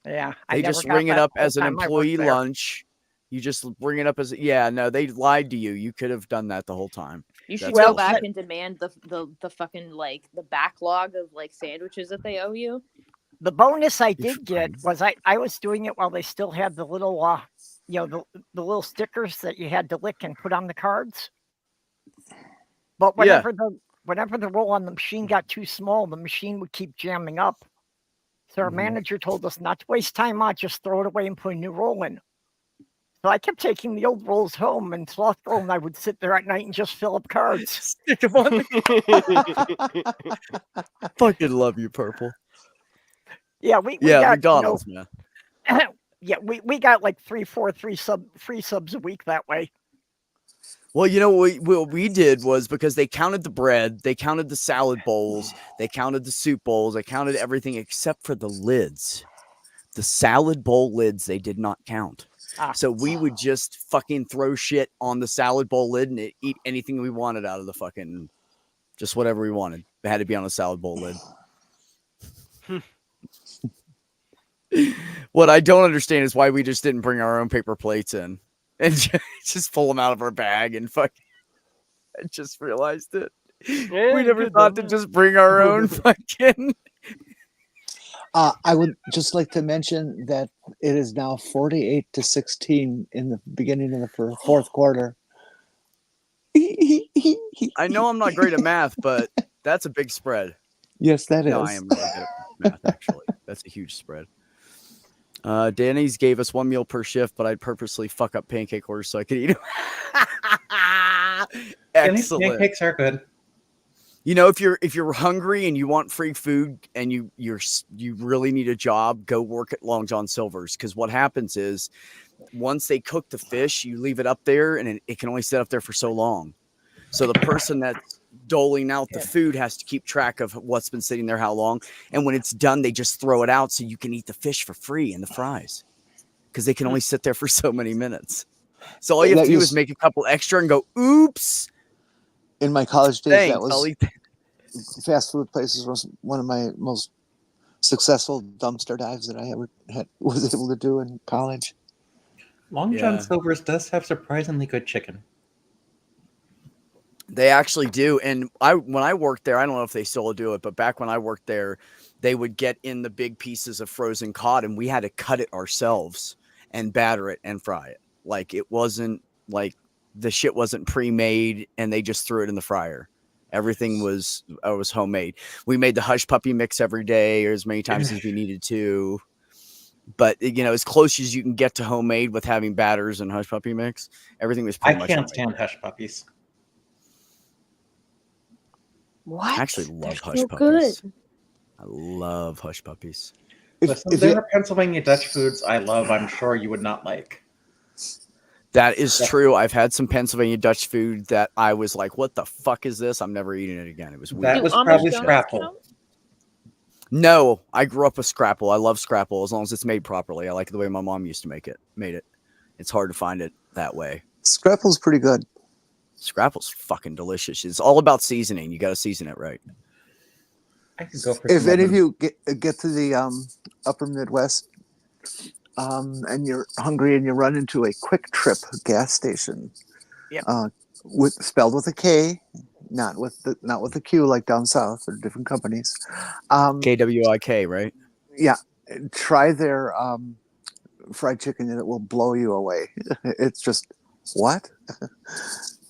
Yeah, I They never just got bring it that up the whole as an time I worked employee there. lunch. You just bring it up as no, they lied to you. You could have done that the whole time. You should That's go Well, back bullshit. and demand the fucking like the backlog of like sandwiches that they owe you. The bonus I You're did get fine. was I was doing it while they still had the little the little stickers that you had to lick and put on the cards. But Yeah. whenever the roll on the machine got too small, the machine would keep jamming up. So our Mhm. manager told us not to waste time on, just throw it away and put a new roll in. So I kept taking the old rolls home and sloth roll, and I would sit there at night and just fill up cards. Stick 'em on the fucking love you, Purple. Yeah, we Yeah, got, McDonald's, man. yeah, we got like free subs a week that way. Well, you know what we did was because they counted the bread, they counted the salad bowls, they counted the soup bowls, they counted everything except for the lids. The salad bowl lids they did not count. So we would just fucking throw shit on the salad bowl lid and eat anything we wanted out of the fucking, just whatever we wanted. It had to be on a salad bowl lid. What I don't understand is why we just didn't bring our own paper plates in and just pull them out of our bag and fucking. I just realized it. Yeah, We never good thought though. to just bring our own fucking. I would just like to mention that it is now 48-16 in the beginning of the fourth quarter. I know I'm not great at math, but that's a big spread. Yes, that is. No, I am really good at math, actually. That's a huge spread. Danny's gave us 1 meal per shift, but I'd purposely fuck up pancake orders so I could eat them. And these Excellent. pancakes are good. You know, if you're hungry and you want free food and you really need a job, go work at Long John Silver's, because what happens is once they cook the fish, you leave it up there and it can only sit up there for so long. So the person that's doling out the food has to keep track of what's been sitting there how long, and when it's done, they just throw it out so you can eat the fish for free and the fries, because they can only sit there for so many minutes. So all you have to do is make a couple extra and go, oops. In my college days, Thanks, that was I'll eat fast food places was one of my most successful dumpster dives that I ever was able to do in college. Long John Silver's does have surprisingly good chicken. They actually do. And when I worked there, I don't know if they still do it, but back when I worked there, they would get in the big pieces of frozen cod and we had to cut it ourselves and batter it and fry it. Like it wasn't like the shit wasn't pre-made and they just threw it in the fryer. Everything was homemade. We made the hush puppy mix every day or as many times as we needed to. But you know, as close as you can get to homemade with having batters and hush puppy mix, everything was pretty much I can't homemade. stand hush puppies. What? I actually love They're hush so puppies. good. I love hush puppies. Listen, there are Pennsylvania Dutch foods I love. I'm sure you would not like. That is true. I've had some Pennsylvania Dutch food that I was like, what the fuck is this? I'm never eating it again. It was weird. That was probably Scrapple. No, I grew up with Scrapple. I love Scrapple as long as it's made properly. I like the way my mom used to made it. It's hard to find it that way. Scrapple's pretty good. Scrapple's fucking delicious. It's all about seasoning. You got to season it right. I could go for If some any of them. you get to the upper Midwest and you're hungry and you run into a Quick Trip gas station, Yep. spelled with a K, not with the Q like down south. They're different companies. KWIK, right? Yeah, try their fried chicken and it will blow you away. It's just what?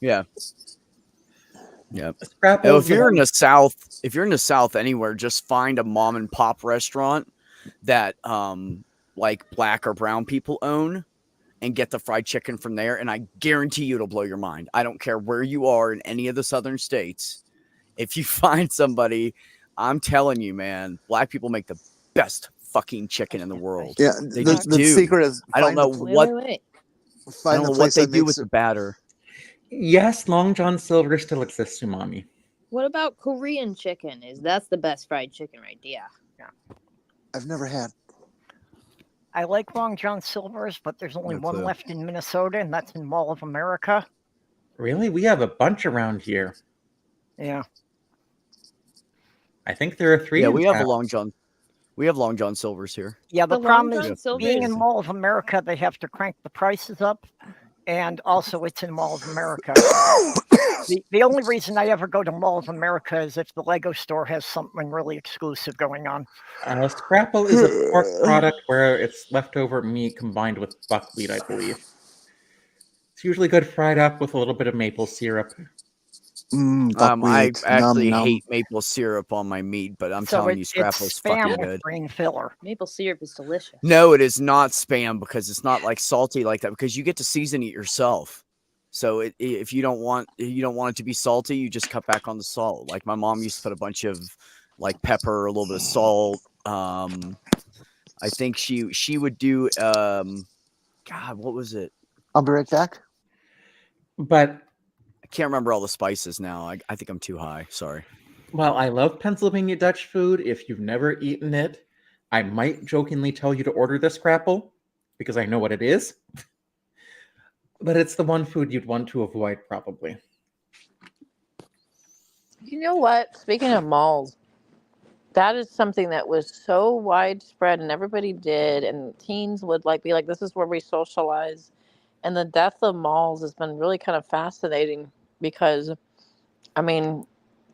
Yeah. Yeah. Scrapple's Oh, if the you're one- in the South anywhere, just find a mom and pop restaurant that like black or brown people own and get the fried chicken from there. And I guarantee you it'll blow your mind. I don't care where you are in any of the southern states. If you find somebody, I'm telling you, man, black people make the best fucking chicken in the world. Yeah, They the just do. secret is I don't know what Wait. I find don't the know what place they that do makes with the batter. Yes, Long John Silver still exists, Umami. What about Korean chicken? That's the best fried chicken right there. I've never had. I like Long John Silver's, but there's only That's one it. left in Minnesota, and that's in Mall of America. Really? We have a bunch around here. Yeah. I think there are 3. Yeah, in we have a town. Long John. We have Long John Silver's here. Yeah, the The problem Long is John Silver being in is- Mall of America, they have to crank the prices up, and also it's in Mall of America. The only reason I ever go to Mall of America is if the Lego store has something really exclusive going on. Scrapple is a pork product where it's leftover meat combined with buckwheat, I believe. It's usually good fried up with a little bit of maple syrup. I Buckwheat. actually Nom, nom. hate maple syrup on my meat, but I'm So telling you, it's Scrapple's spam fucking with good. green filler. Maple syrup is delicious. No, it is not spam because it's not like salty like that because you get to season it yourself. So if you don't want it to be salty, you just cut back on the salt. Like my mom used to put a bunch of like pepper, a little bit of salt. I think she would do God, what was it? I'll be right back. But, I can't remember all the spices now. I think I'm too high. Sorry. well, I love Pennsylvania Dutch food. If you've never eaten it, I might jokingly tell you to order the Scrapple because I know what it is. But it's the one food you'd want to avoid, probably. You know what? Speaking of malls, that is something that was so widespread and everybody did, and teens would be like, this is where we socialize. And the death of malls has been really kind of fascinating because, I mean,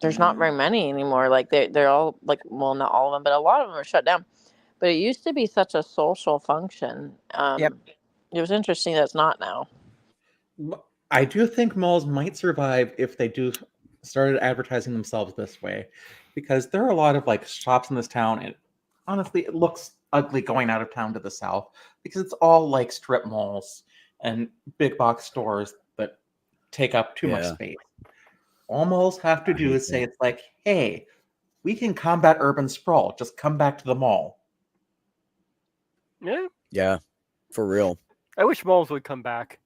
there's not very many anymore. Like they're all well, not all of them, but a lot of them are shut down. But it used to be such a social function. Yep. It was interesting that it's not now. I do think malls might survive if they do started advertising themselves this way, because there are a lot of shops in this town, and honestly, it looks ugly going out of town to the south because it's all strip malls and big box stores that take up too much Yeah. space. All malls have to do is say it's hey, we can combat urban sprawl. Just come back to the mall. Yeah. Yeah, for real. I wish malls would come back.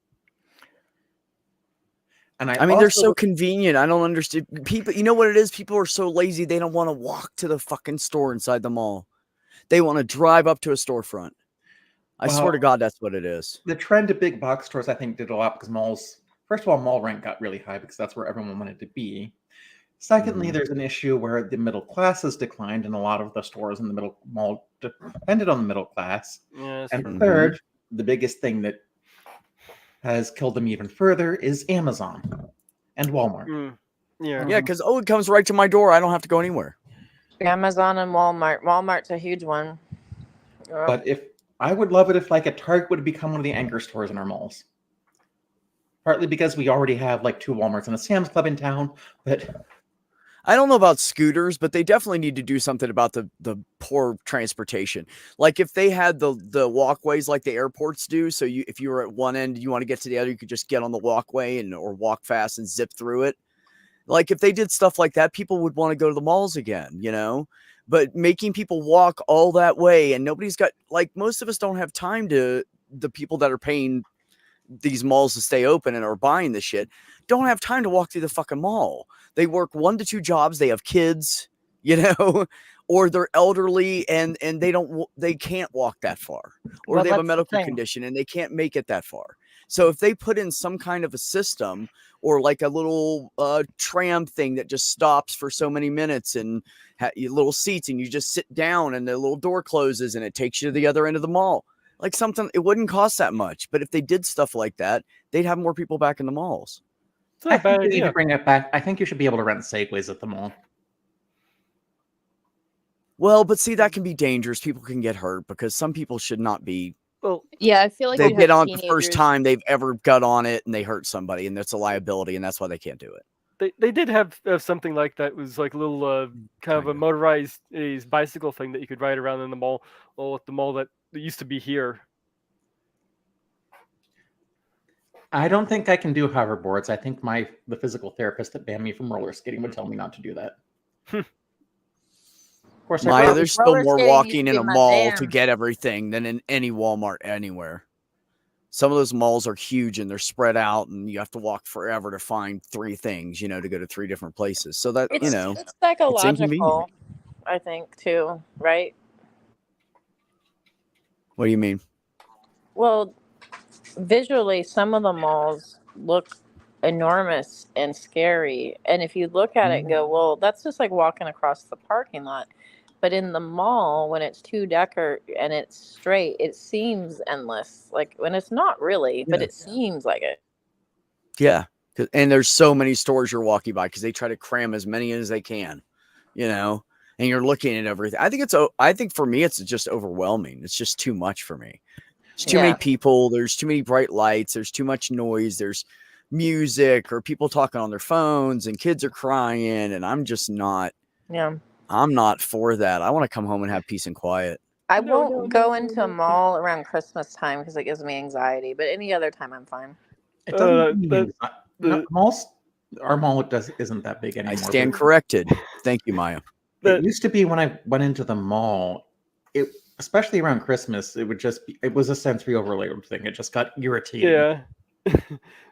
And I mean, they're also- so convenient. I don't understand. People, you know what it is? People are so lazy. They don't want to walk to the fucking store inside the mall. They want to drive up to a storefront. I swear to Well, God, that's what it is. the trend of big box stores, I think, did a lot because malls, first of all, mall rent got really high because that's where everyone wanted to be. Secondly, Mhm. there's an issue where the middle class has declined, and a lot of the stores in the middle mall depended on the middle class. Yeah, that's And true. third, the biggest thing that has killed them even further is Amazon and Walmart. Yeah. Yeah, because it comes right to my door. I don't have to go anywhere. Amazon and Walmart. Walmart's a huge one. But if I would love it if a Target would become one of the anchor stores in our malls. Partly because we already have 2 Walmarts and a Sam's Club in town, but I don't know about scooters, but they definitely need to do something about the poor transportation. Like if they had the walkways like the airports do, so if you were at one end, you want to get to the other, you could just get on the walkway or walk fast and zip through it. Like if they did stuff like that, people would want to go to the malls again, But making people walk all that way, and nobody's got most of us don't have time to the people that are paying these malls to stay open and are buying this shit don't have time to walk through the fucking mall. They work 1 to 2 jobs. They have kids, or they're elderly and they can't walk that far, or Well, they have a that's the medical thing. condition and they can't make it that far. So if they put in some kind of a system or like a little tram thing that just stops for so many minutes and little seats, and you just sit down and the little door closes and it takes you to the other end of the mall. Like something, it wouldn't cost that much, but if they did stuff like that, they'd have more people back in the malls. It's not I a bad think you need idea. to bring it back. I think you should be able to rent Segways at the mall. Well, but see, that can be dangerous. People can get hurt because some people should not be. Well, Yeah, I feel like They you get have on the first teenagers- time they've ever got on it and they hurt somebody, and that's a liability, and that's why they can't do it. they did have something like that. It was like a little kind of a motorized bicycle thing that you could ride around in the mall, or at the mall that used to be here. I don't think I can do hoverboards. I think the physical therapist that banned me from roller skating would tell me not to do that. Of course, Maya, there's still roller more skating walking used to in be a my mall to jam. get everything than in any Walmart anywhere. Some of those malls are huge and they're spread out, and you have to walk forever to find 3 things, to go to 3 different places. So that, It's it's psychological, inconvenient. I think, too, right? What do you mean? Well, visually, some of the malls look enormous and scary. And if you look at it and go, well, that's just like walking across the parking lot. But in the mall, when it's 2-decker and it's straight, it seems endless. Like when it's not really, but Yeah. it seems like it. Yeah. And there's so many stores you're walking by because they try to cram as many as they can, and you're looking at everything. I think for me, it's just overwhelming. It's just too much for me. There's too many Yeah. people. There's too many bright lights. There's too much noise. There's music or people talking on their phones and kids are crying. And I'm just not, Yeah. I'm not for that. I want to come home and have peace and quiet. I No, won't no, go no, into no, a no. mall around Christmas time because it gives me anxiety. But any other time, I'm fine. It doesn't the- mean our mall isn't that big anymore. I stand but corrected. Thank you, Maya. It used to be when I went into the mall, especially around Christmas, it was a sensory overload thing. It just got irritating. Yeah.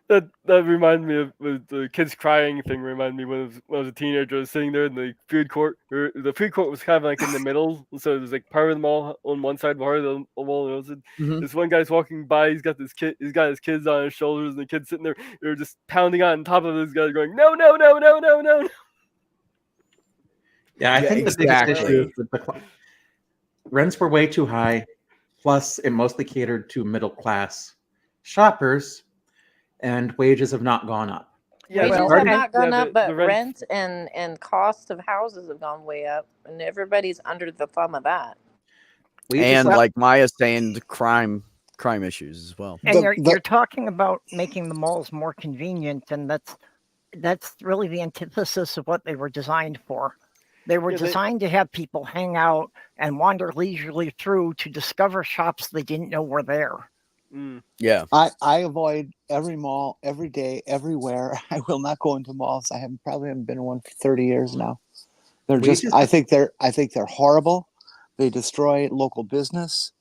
that reminded me of the kids crying thing. Reminded me when I was a teenager. I was sitting there in the food court. The food court was kind of like in the middle, so there's like part of the mall on one side, part of the mall on the other. Mhm. This one guy's walking by. He's got his kids on his shoulders, and the kid's sitting there. They're just pounding on top of this guy, going, "No, no, no, no, no, no." Yeah, I Yeah, think the biggest exactly. issue is that the rents were way too high. Plus, it mostly catered to middle class shoppers, and wages have not gone up. Yeah, Wages the- have not gone yeah, up, but the rent and cost of houses have gone way up, and everybody's under the thumb of that. Wages And have- like Maya's saying, the crime issues as well. And The- you're talking about making the malls more convenient, and that's really the antithesis of what they were designed for. They were Yeah, designed to have people hang out and wander leisurely through to discover shops they didn't know were there. Yeah. I avoid every mall every day, everywhere. I will not go into malls. I probably haven't been in one for 30 years now. They're just Wages- I think they're horrible. They destroy local business.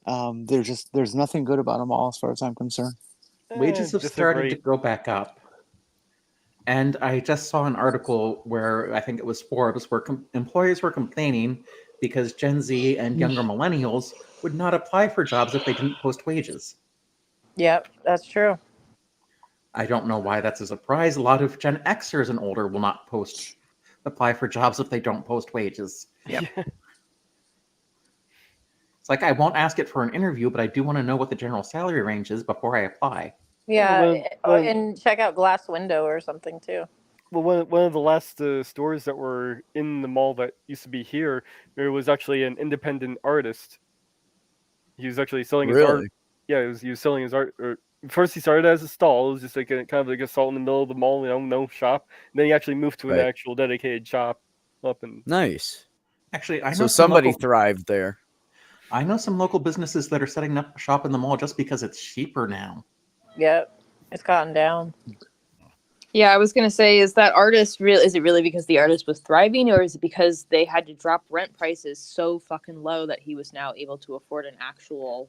There's nothing good about them all as far as I'm concerned. Wages have started to go back up. And I just saw an article where I think it was Forbes, where employers were complaining because Gen Z and younger millennials would not apply for jobs if they didn't post wages. Yep, that's true. I don't know why that's a surprise. A lot of Gen Xers and older will not apply for jobs if they don't post wages. Yep. It's like I won't ask it for an interview, but I do want to know what the general salary range is before I apply. Yeah, well- and check out Glass Window or something too. Well, one of the last stores that were in the mall that used to be here, there was actually an independent artist. He was actually selling his art. Really? Yeah, he was selling his art. First, he started as a stall. It was just like kind of like a stall in the middle of the mall, no shop. And then he actually moved to an Right. actual dedicated shop up and Nice. Actually, I know So some somebody local- thrived there. I know some local businesses that are setting up shop in the mall just because it's cheaper now. Yep, it's gotten down. Yeah, I was gonna say, is that artist real? Is it really because the artist was thriving, or is it because they had to drop rent prices so fucking low that he was now able to afford an actual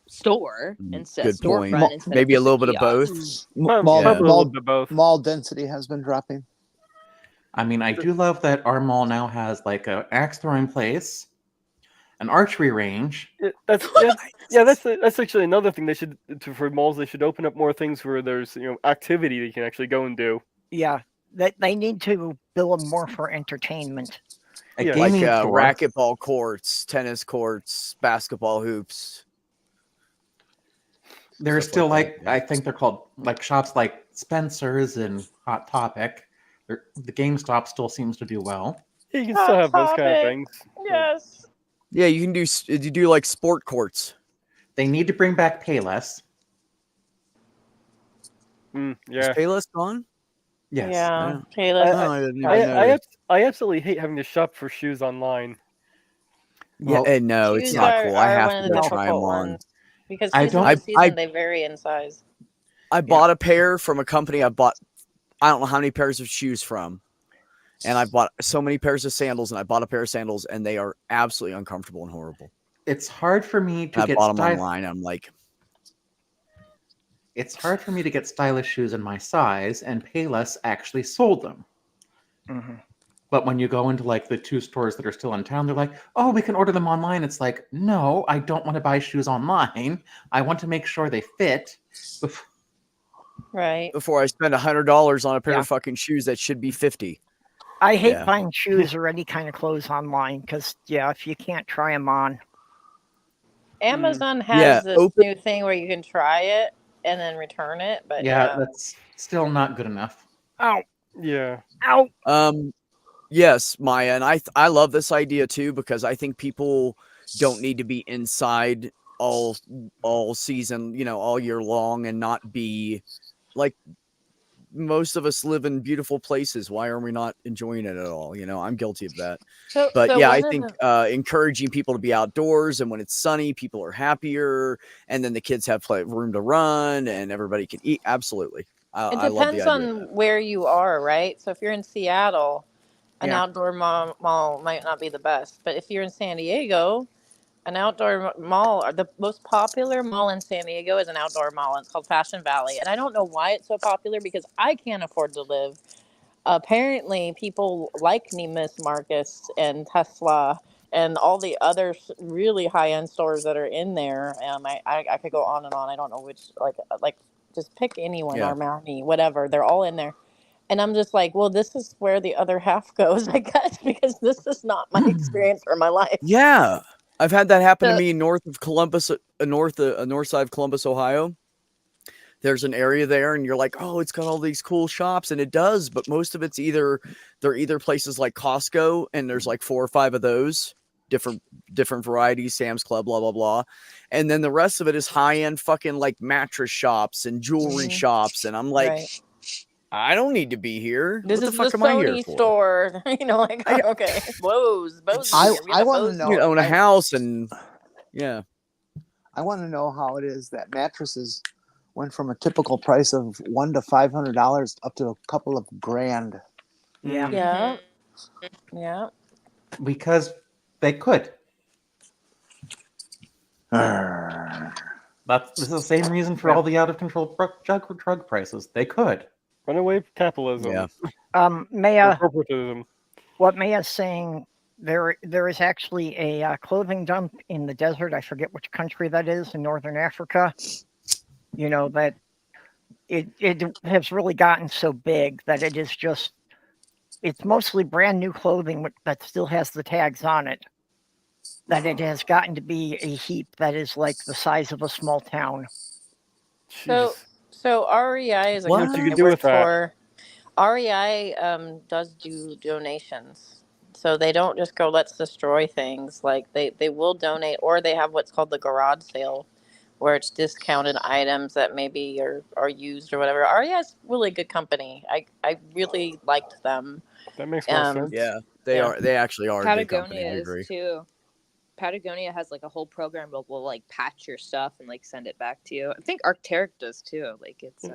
store instead Good point. storefront instead Maybe a just little bit of kiosk? both. Mall, probably a mall, little bit of both. mall density has been dropping. I mean, I do love that our mall now has like an axe throwing place, an archery range. That's actually another thing they should for malls. They should open up more things where there's activity that you can actually go and do. Yeah, they need to bill them more for entertainment. A Yeah. Like gaming store. racquetball courts, tennis courts, basketball hoops. There's stuff still like that, yeah. I think they're called like shops like Spencer's and Hot Topic. The GameStop still seems to do well. Yeah, you can still have those kind of Topic. things. Yes. Yeah, you can do like sport courts. They need to bring back Payless. Is Yeah. Payless gone? Yes. Yeah. Yeah. Payless. Oh, I didn't even I notice. absolutely hate having to shop for shoes online. Yeah, Well, no, it's Shoes not are, cool. I are have one to of the go try them difficult on. ones because I season don't- to season I- they vary in size. I bought a pair from a company I don't know how many pairs of shoes from. And I bought so many pairs of sandals, and I bought a pair of sandals, and they are absolutely uncomfortable and horrible. It's hard for me to And I get bought them online. I'm like, It's hard for me to get stylish shoes in my size, and Payless actually sold them. Mm-hmm. But when you go into like the 2 stores that are still in town, they're like, "Oh, we can order them online." It's like, no, I don't want to buy shoes online. I want to make sure they fit. Right. before I spend $100 on a pair Yeah. of fucking shoes that should be 50. I hate Yeah. buying shoes or any kind of clothes online because, if you can't try them on. Amazon has Yeah, this open- new thing where you can try it and then return it, but Yeah, that's still not good enough. Ow, Yeah. ow. Yes, Maya, and I love this idea too because I think people don't need to be inside all season, all year long, and not be like most of us live in beautiful places. Why are we not enjoying it at all? I'm guilty of that. But so yeah, I one of think the- encouraging people to be outdoors, and when it's sunny, people are happier, and then the kids have room to run, and everybody can eat. Absolutely, it I love the depends idea of on that. where you are, right? So if you're in Seattle, an Yeah. outdoor mall might not be the best, but if you're in San Diego, an outdoor mall, or the most popular mall in San Diego is an outdoor mall. It's called Fashion Valley, and I don't know why it's so popular because I can't afford to live. Apparently, people like Neiman Marcus and Tesla and all the other really high-end stores that are in there. I could go on and on. I don't know which, like just pick anyone, Yeah. Armani, whatever. They're all in there. And I'm just like, well, this is where the other half goes, I guess, because this is not my experience or my life. Yeah, I've had that happen to So- me north of Columbus, north side of Columbus, Ohio. There's an area there, and you're like, oh, it's got all these cool shops, and it does, but most of it's they're either places like Costco, and there's like 4 or 5 of those different varieties, Sam's Club, blah blah blah, and then the rest of it is high end fucking like mattress shops and jewelry Mhm. shops, and I'm like, Right. I don't need to be here. This what is the fuck the am I here Sony for? store. Okay. Bose. I wanna know- You own a house, and yeah. I want to know how it is that mattresses went from a typical price of $100 to $500 up to a couple of grand. Yeah. Yeah. Yeah. Because they could. This is the same reason for all the out of control drug prices. They could. Runaway capitalism. Yeah. Maya, Corporatism. what Maya's saying, there is actually a clothing dump in the desert. I forget which country that is in northern Africa. That it has really gotten so big that it is just, it's mostly brand new clothing that still has the tags on it. That it has gotten to be a heap that is like the size of a small town. So REI is a What company you can I do work with that? for. REI does do donations. So they don't just go, let's destroy things. Like they will donate, or they have what's called the garage sale, where it's discounted items that maybe are used or whatever. REI is really good company. I really liked them. That makes more Um, sense. Yeah, they Yeah. are. They actually are a good company. Patagonia I is agree. too. Patagonia has like a whole program that will like patch your stuff and like send it back to you. I think Arc'teryx does too. Like it's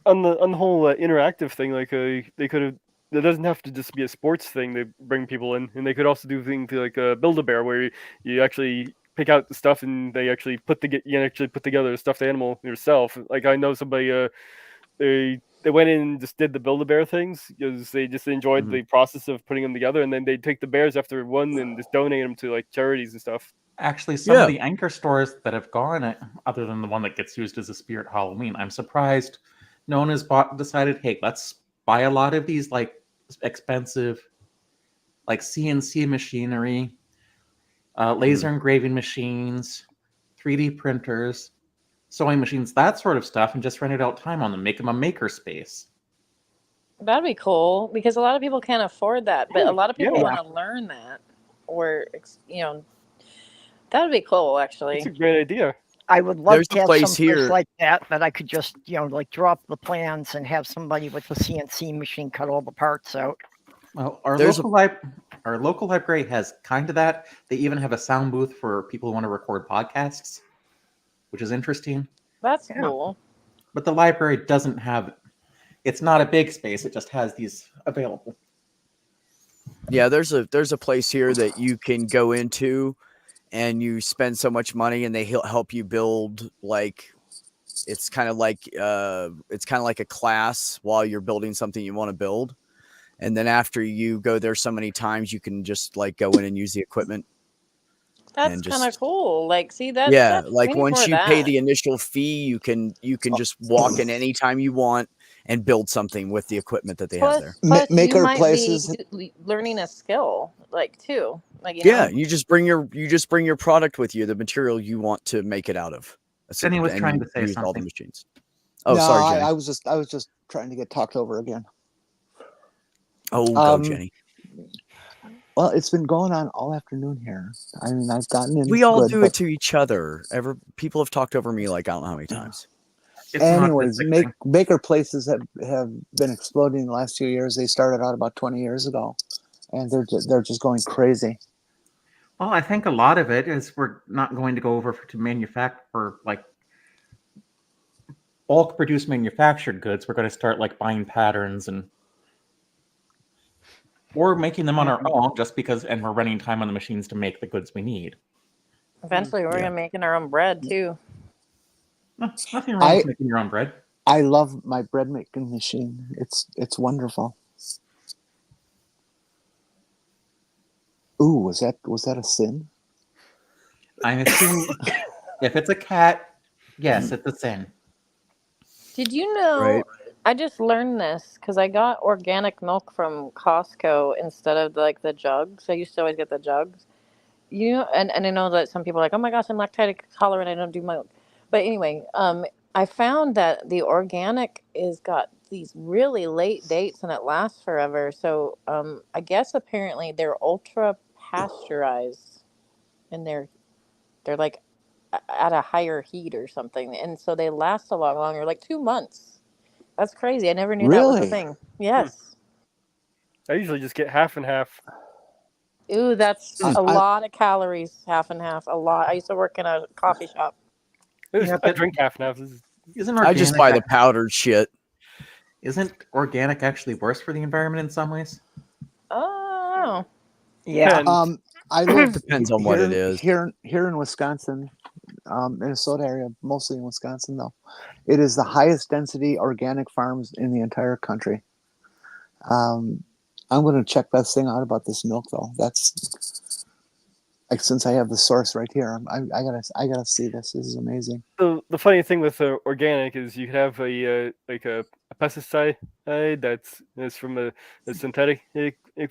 On the whole interactive thing, like they could have. It doesn't have to just be a sports thing. They bring people in, and they could also do things like Build-A-Bear, where you actually pick out the stuff and they actually put together a stuffed animal yourself. Like I know somebody they they went in and just did the Build-A-Bear things because they just enjoyed the process of putting them together, and then they take the bears after one and just donate them to like charities and stuff. Actually, some of the anchor stores that have gone, other than the one that gets used as a Spirit Halloween, I'm surprised no one has decided, hey, let's buy a lot of these like expensive, like CNC machinery, laser engraving machines, 3D printers, sewing machines, that sort of stuff, and just rent it out time on them, make them a maker space. That'd be cool because a lot of people can't afford that, but a lot of people Yeah. want to learn that, or that would be cool. Actually, It's a great idea. I would love There's to a have place some place here. like that I could just, like drop the plans and have somebody with the CNC machine cut all the parts out. Well, our There's local library has kind of that. They even have a sound booth for people who want to record podcasts, which is interesting. that's Yeah. cool. But the library doesn't have. It's not a big space. It just has these available. Yeah, there's a place here that you can go into, and you spend so much money, and they help you build like it's kind of like a class while you're building something you want to build, and then after you go there so many times, you can just like go in and use the equipment. That's And kind of just cool. Like, see, that's yeah, we like need more once of you pay that. the initial fee, you can just walk in anytime you want and build something with the equipment that they have there. Plus, you Maker might places. be learning a skill, like too, like Yeah, you just bring your product with you, the material you want to make it out of. Jenny was and trying you to say use all the something. machines. Oh, No, sorry, Jenny. I was just trying to get talked over again. Oh, go Jenny. Well, it's been going on all afternoon here. I mean, I've gotten in. We all good, do but it to each other. People have talked over me like I don't know how many times. It's an anyways, autistic thing. maker places have been exploding in the last few years. They started out about 20 years ago, and they're just going crazy. Well, I think a lot of it is we're not going to go over to manufacture like bulk produce manufactured goods. We're going to start like buying patterns or making them on our own just because, and we're running time on the machines to make the goods we need. Eventually, we're gonna making our own bread too. Nothing wrong with making your own bread. I love my bread making machine. It's wonderful. Ooh, was that a sin? I'm assuming if it's a cat, yes, it's a sin. Did you know? Right. I just learned this because I got organic milk from Costco instead of like the jugs. I used to always get the jugs. And I know that some people are like, oh my gosh, I'm lactose intolerant, I don't do milk. But anyway, I found that the organic is got these really late dates and it lasts forever. So I guess apparently they're ultra pasteurized and they're like at a higher heat or something, and so they last a lot longer, like 2 months. That's crazy. I never knew that was a Really? thing. Yes. I usually just get half and half. Ooh, that's Hmm. a lot of calories, half and half. A lot. I used to work in a coffee shop. Yeah, I but drink half and half. isn't I just organic buy the powdered shit. Isn't organic actually worse for the environment in some ways? Oh. Yeah. And I live Depends on what it is. Here in Wisconsin, Minnesota area, mostly in Wisconsin though. It is the highest density organic farms in the entire country. I'm going to check that thing out about this milk though. That's like, since I have the source right here, I gotta see this. This is amazing. the funny thing with organic is you could have a pesticide that's from a synthetic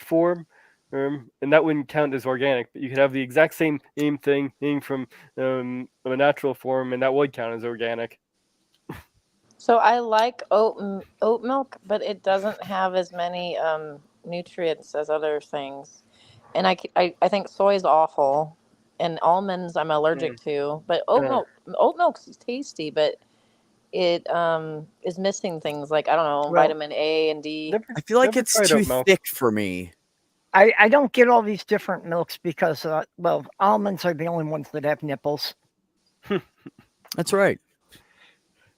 form, and that wouldn't count as organic. But you could have the exact same thing from a natural form, and that would count as organic. So I like oat milk, but it doesn't have as many nutrients as other things. And I think soy is awful, and almonds I'm allergic to. But oat milk's tasty, but it is missing things like, I don't know, Well, vitamin A and D. I feel like Never it's tried too oat milk. thick for me. I don't get all these different milks because, almonds are the only ones that have nipples. That's right.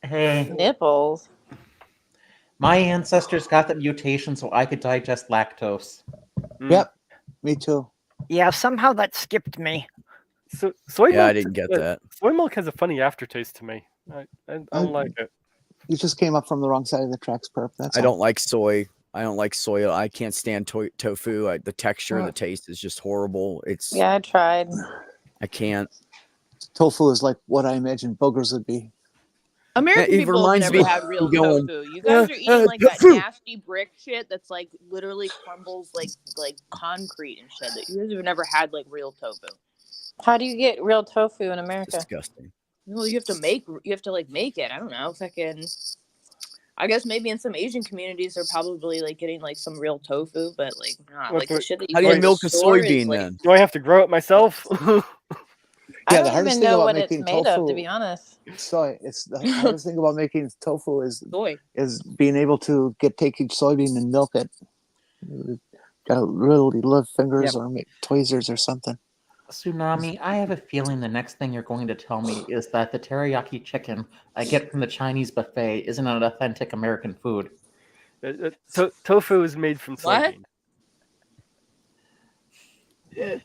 Hey, Nipples. my ancestors got the mutation so I could digest lactose. Yep, me too. Yeah, somehow that skipped me. So soy Yeah, I milk. didn't get that. Soy milk has a funny aftertaste to me. I don't like it. You just came up from the wrong side of the tracks, perp. That's I all. don't like soy. I don't like soy. I can't stand tofu. The texture, the taste is just horrible. It's Yeah, I tried. I can't. Tofu is like what I imagine boogers would be. American It people have reminds never me had real of going, tofu. You guys are eating like that tofu. nasty brick shit that's like literally crumbles like concrete and shit. That you guys have never had like real tofu. How do you get real tofu in America? Disgusting. Well, you have to make it. I don't know. Fucking. I guess maybe in some Asian communities they're probably like getting like some real tofu, but like not like the shit that you How do get you in the milk a store is, soybean like, then? Do I have to grow it myself? I Yeah, the don't hardest even thing know about what it's making made of, to tofu- be honest. Soy. It's the hardest thing about making tofu soy. is being able to take each soybean and milk it. Got to really live fingers or make tweezers or something. Tsunami, I have a feeling the next thing you're going to tell me is that the teriyaki chicken I get from the Chinese buffet isn't an authentic American food. Tofu is made from What? soybean.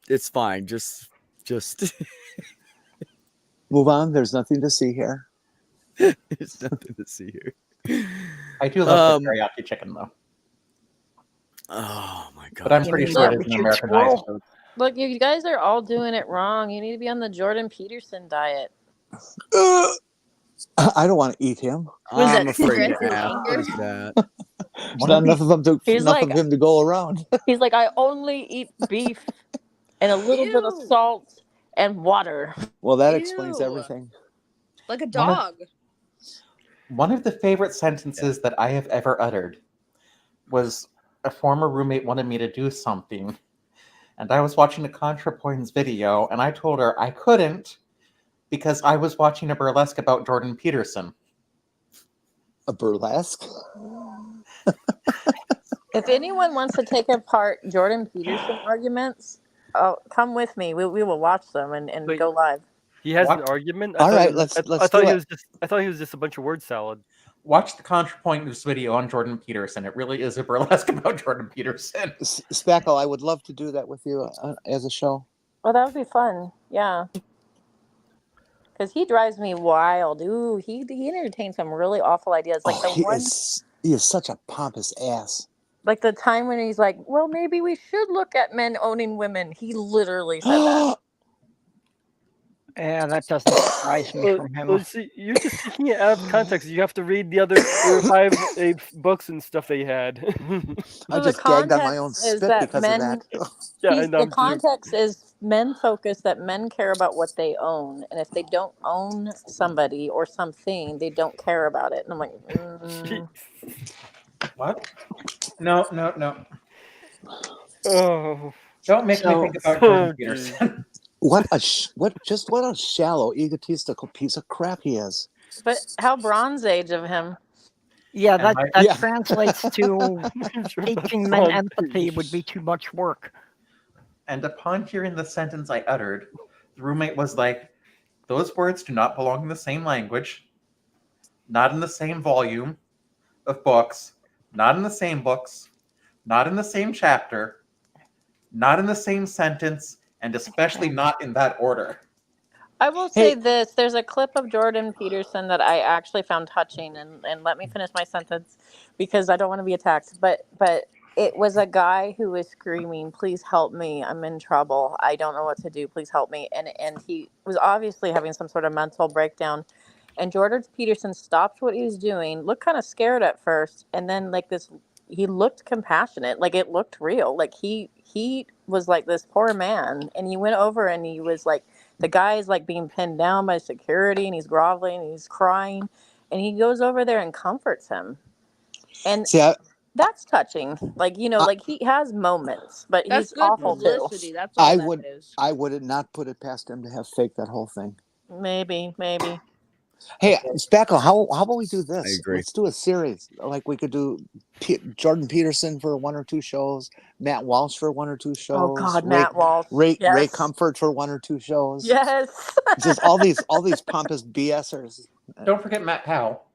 It's fine. Just Move on. There's nothing to see here. There's nothing to see here. I do love the teriyaki chicken though. Oh my god! But I'm pretty sure it is an Americanized food. Look, you guys are all doing it wrong. You need to be on the Jordan Peterson diet. I don't want to eat him. I'm afraid to ask. What is that? There's not enough of him to go around. He's like, I only eat beef and a little bit of salt and water. Well, that explains everything. Like a dog. One of the favorite sentences that I have ever uttered was a former roommate wanted me to do something, and I was watching a ContraPoints video, and I told her I couldn't because I was watching a burlesque about Jordan Peterson. A burlesque? If anyone wants to take apart Jordan Peterson arguments, come with me. We will watch them and go live. He has an argument. All right, let's let's I thought do he it. was just. I thought he was just a bunch of word salad. Watch the ContraPoints video on Jordan Peterson. It really is a burlesque about Jordan Peterson. Spackle, I would love to do that with you as a show. Well, that would be fun. Yeah. Because he drives me wild. Ooh, he entertains some really awful ideas. Like he is such a pompous ass. Like the time when he's like, well, maybe we should look at men owning women. He literally said that. Yeah, that doesn't surprise me from him. Well, see, you're just taking it out of context. You have to read the other 5 books and stuff they had. I just gagged on my own spit because of that. The context is men focus that men care about what they own, and if they don't own somebody or something, they don't care about it. And I'm like, What? No. Oh, don't make me think about Jordan Peterson. What a shallow, egotistical piece of crap he is. But how Bronze Age of him. Yeah, that translates to teaching men empathy would be too much work. And upon hearing the sentence I uttered, the roommate was like, those words do not belong in the same language, not in the same volume of books, not in the same books, not in the same chapter, not in the same sentence, and especially not in that order. I will say this. There's a clip of Jordan Peterson that I actually found touching, and let me finish my sentence because I don't want to be attacked. But it was a guy who was screaming, please help me. I'm in trouble. I don't know what to do. Please help me. And he was obviously having some sort of mental breakdown. And Jordan Peterson stopped what he was doing, looked kind of scared at first, and then he looked compassionate. Like it looked real. Like he was like this poor man, and he went over and he was like, the guy is like being pinned down by security, and he's groveling and he's crying, and he goes over there and comforts him. And that's touching. Like, like he has moments, but he's awful too. That's all I would not put it past him to have faked that whole thing. Maybe. Hey, Spackle, how about we do this? I agree. Let's do a series. Like we could do Jordan Peterson for 1 or 2 shows, Matt Walsh for 1 or 2 shows. Oh God, Matt Walsh. Ray Comfort for 1 or 2 shows. Yes. Just all these pompous BSers. Don't forget Matt Powell.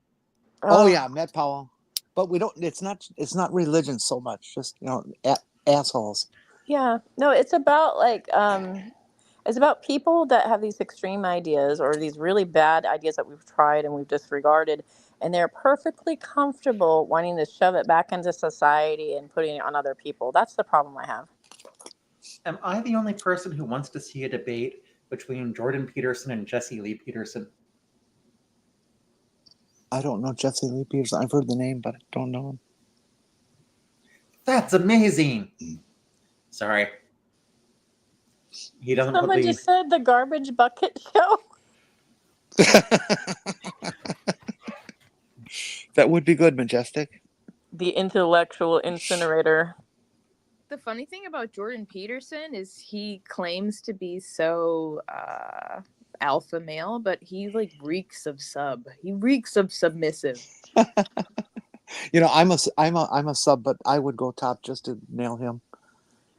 Oh yeah, Matt Powell. But we don't. It's not religion so much. Just assholes. Yeah. No, it's about like It's about people that have these extreme ideas or these really bad ideas that we've tried and we've disregarded, and they're perfectly comfortable wanting to shove it back into society and putting it on other people. That's the problem I have. Am I the only person who wants to see a debate between Jordan Peterson and Jesse Lee Peterson? I don't know Jesse Lee Peterson. I've heard the name, but I don't know him. That's amazing. Sorry. He doesn't put Someone the... just said the garbage bucket show. That would be good, Majestic. The intellectual incinerator. The funny thing about Jordan Peterson is he claims to be so alpha male, but he like reeks of sub. He reeks of submissive. You know, I'm a sub, but I would go top just to nail him.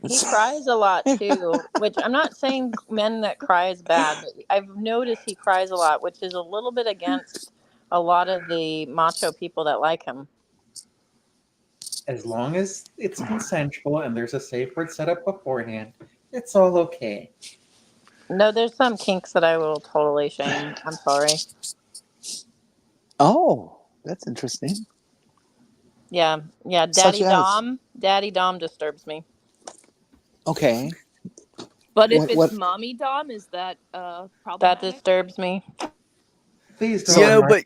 He cries a lot too, which I'm not saying men that cry is bad, but I've noticed he cries a lot, which is a little bit against a lot of the macho people that like him. As long as it's consensual and there's a safe word set up beforehand, it's all okay. No, there's some kinks that I will totally shame. I'm sorry. Oh, that's interesting. Yeah, Such as? Daddy Dom disturbs me. Okay. But if What- it's mommy dom, is that That problematic? disturbs me. Please You don't. know, Mark.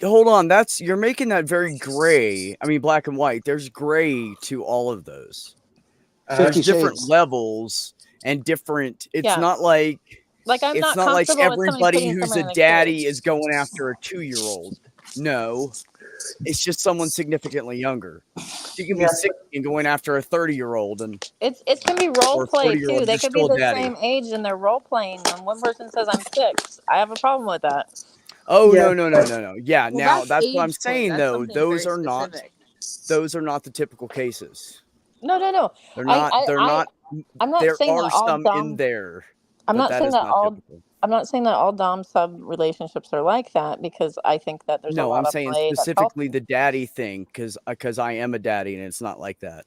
but hold on. You're making that very gray. I mean, black and white. There's gray to all of those. There's 50 different Shades. levels and different. It's Yeah. not like I'm it's not not like comfortable with somebody everybody putting who's someone a in a daddy cage. is going after a 2-year-old. No, it's just someone significantly younger. She can be Yes. 60 and going after a 30-year-old, and It can be role Or play 40-year-old, too. They you're could be still a the daddy. same age and they're role playing. And one person says I'm 6. I have a problem with that. oh Yeah. no. Yeah, Well, now that's what I'm age play. saying That's though. something Those very are not specific. the typical cases. No. They're not. I'm not There saying are that all some dom. in there. I'm but not that saying is that not all. typical. I'm not saying that all dom sub relationships are like that because I think that there's a No, lot I'm of saying play that's specifically healthy. the daddy thing because I am a daddy and it's not like that.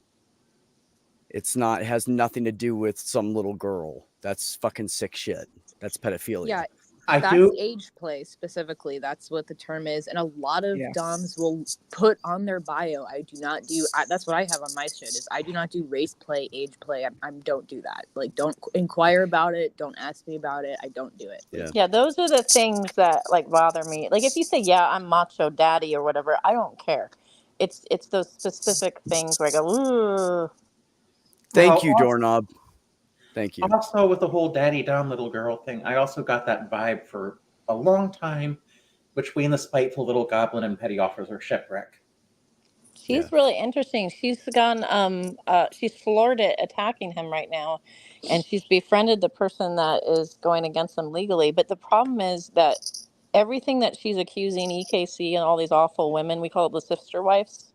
It's not. It has nothing to do with some little girl. That's fucking sick shit. That's pedophilia. Yeah, I that's do. age play specifically. That's what the term is, and a lot of Yeah. doms will put on their bio, "I do not do." That's what I have on my shit. Is I do not do race play, age play. I don't do that. Like, don't inquire about it. Don't ask me about it. I don't do it. Yeah. Yeah, those are the things that like bother me. Like if you say, "Yeah, I'm macho daddy" or whatever, I don't care. It's those specific things where I go, "Ooh." Thank Well, you, Doorknob. Thank you. Also, with the whole daddy dom little girl thing, I also got that vibe for a long time between the spiteful little goblin and petty officer Shipwreck. She's really interesting. She's gone she's floored it attacking him right now, and she's befriended the person that is going against them legally. But the problem is that everything that she's accusing EKC and all these awful women, we call it the sister wives.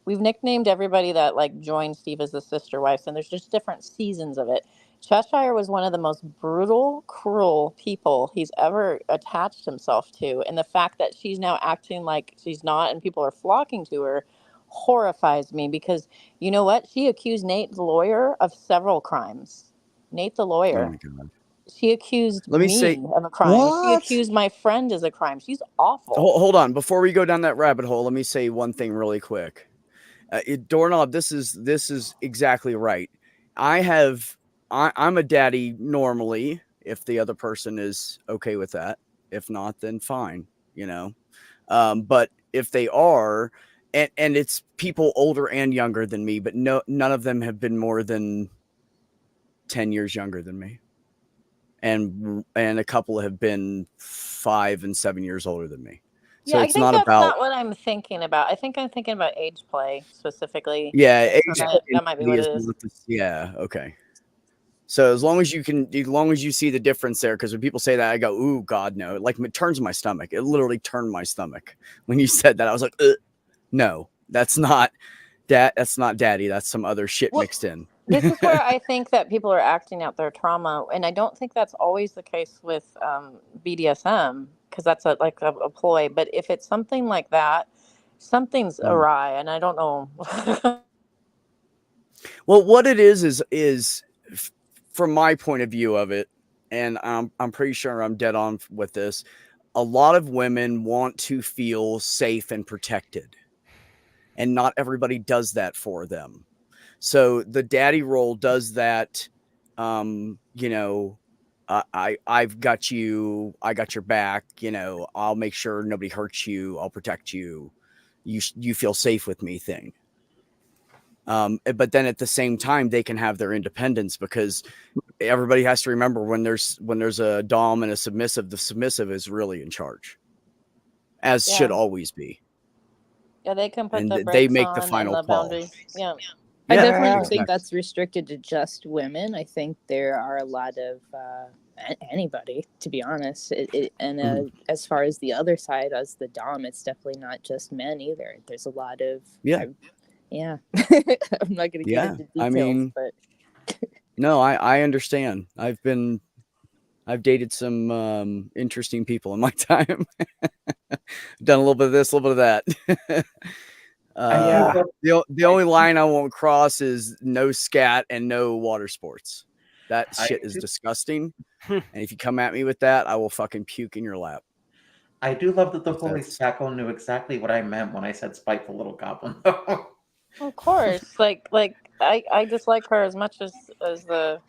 We've nicknamed everybody that like joined Steve as the sister wives, and there's just different seasons of it. Cheshire was one of the most brutal, cruel people he's ever attached himself to, and the fact that she's now acting like she's not and people are flocking to her horrifies me because you know what? She accused Nate the lawyer of several crimes. Nate the Oh lawyer. my god. She accused Let me me say- of a crime. She What? accused my friend as a crime. She's awful. Hold on. Before we go down that rabbit hole, let me say one thing really quick. Doorknob, this is exactly right. I'm a daddy normally if the other person is okay with that. If not, then fine, you know. But if they are, and it's people older and younger than me, but none of them have been more than 10 years younger than me. And a couple have been 5 and 7 years older than me. So Yeah, I it's think not that's about not what I'm thinking about. I think I'm thinking about age play specifically. Yeah, So that might be what it is. Yeah, okay. So as long as you see the difference there, because when people say that, I go, "Ooh, God, no!" Like it turns my stomach. It literally turned my stomach when you said that. I was like, "No, that's not That's not daddy. That's some other shit Well, mixed in." This is where I think that people are acting out their trauma, and I don't think that's always the case with BDSM because that's a ploy. But if it's something like that, something's awry, and I don't know. Well, what it is from my point of view of it, and I'm pretty sure I'm dead on with this. A lot of women want to feel safe and protected, and not everybody does that for them. So the daddy role does that. You know, I've got you. I got your back. You know, I'll make sure nobody hurts you. I'll protect you. You feel safe with me thing. But then at the same time, they can have their independence, because everybody has to remember, when there's a dom and a submissive, the submissive is really in charge, as should Yeah. always be. Yeah, they can put And the they brakes make the on and final the call. boundaries. Yeah. I Yeah, definitely don't exactly. think that's restricted to just women. I think there are a lot of anybody, to be honest. As far as the other side, as the dom, it's definitely not just men either. There's a lot of Yeah. yeah. I'm not going to get Yeah, into I details, mean, but no, I understand. I've dated some interesting people in my time. Done a little bit of this, a little bit of that. Yeah. The only line I won't cross is no scat and no water sports. That shit is disgusting. And if you come at me with that, I will fucking puke in your lap. I do love that the Holy That's- Spackle knew exactly what I meant when I said spiteful little goblin. Of course. like I dislike her as much as the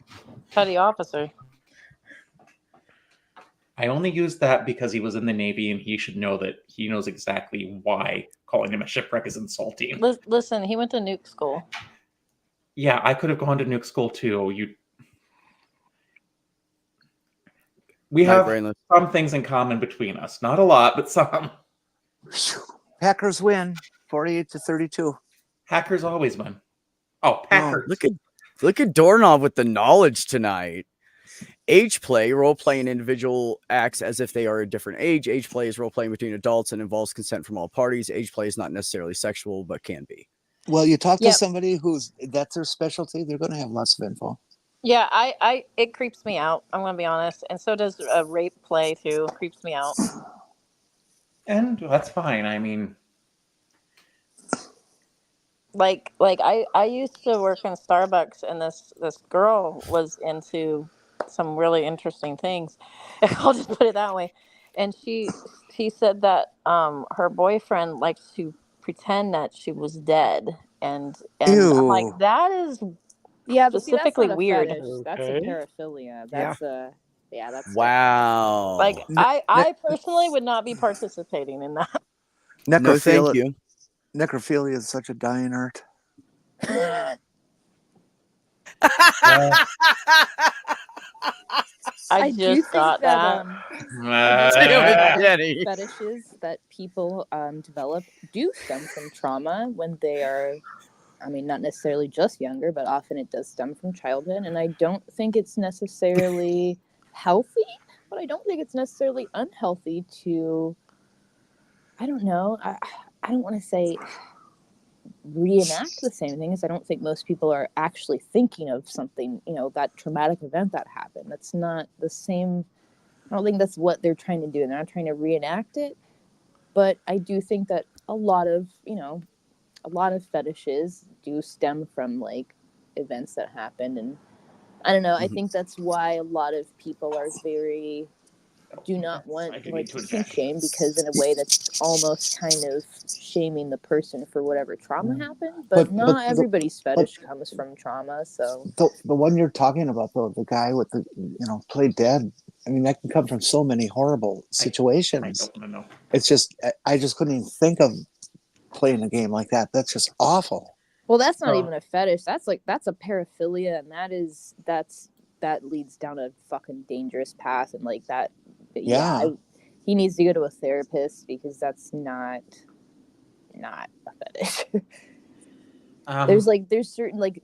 petty officer. I only used that because he was in the Navy and he should know that he knows exactly why calling him a shipwreck is insulting. Listen, he went to nuke school. Yeah, I could have gone to nuke school too. We Night, have Brainless. some things in common between us. Not a lot, but some. Packers win 48-32. Hackers always win. Oh, Packers. Look at Doorknob with the knowledge tonight. Age play, role playing individual acts as if they are a different age. Age play is role playing between adults and involves consent from all parties. Age play is not necessarily sexual, but can be. Well, you talk to Yep. somebody that's their specialty, they're going to have lots of info. Yeah, it creeps me out. I'm gonna be honest, and so does rape play too. Creeps me out. And that's fine. I mean, Like I used to work in Starbucks, and this girl was into some really interesting things. I'll just put it that way. And she said that her boyfriend likes to pretend that she was dead, and I'm like, Ew. that is yeah, but see, that's specifically not a weird. fetish. That's a Okay. paraphilia. That's that's Wow. Like I personally would not be participating in that. No, thank you. Necrophilia is such a dying art. I do just think thought that. Fetishes that people develop do stem from trauma when they are, I mean, not necessarily just younger, but often it does stem from childhood. And I don't think it's necessarily healthy, but I don't think it's necessarily unhealthy to, I don't know, I don't want to say reenact the same things. I don't think most people are actually thinking of something, that traumatic event that happened. That's not the same. I don't think that's what they're trying to do. They're not trying to reenact it. But I do think that a lot of fetishes do stem from like events that happened. And I don't know, I think that's why a lot of people are do not want like to kink shame, because in a way that's almost kind of shaming the person for whatever trauma happened. But not everybody's fetish comes from trauma. So The one you're talking about, though, the guy with the played dead. I mean, that can come from so many horrible situations. I don't want to know. It's just I just couldn't even think of playing a game like that. That's just awful. well, that's not even a fetish. That's a paraphilia, and that leads down a fucking dangerous path. And like that, he needs to go to a therapist, because that's not a fetish. There's certain like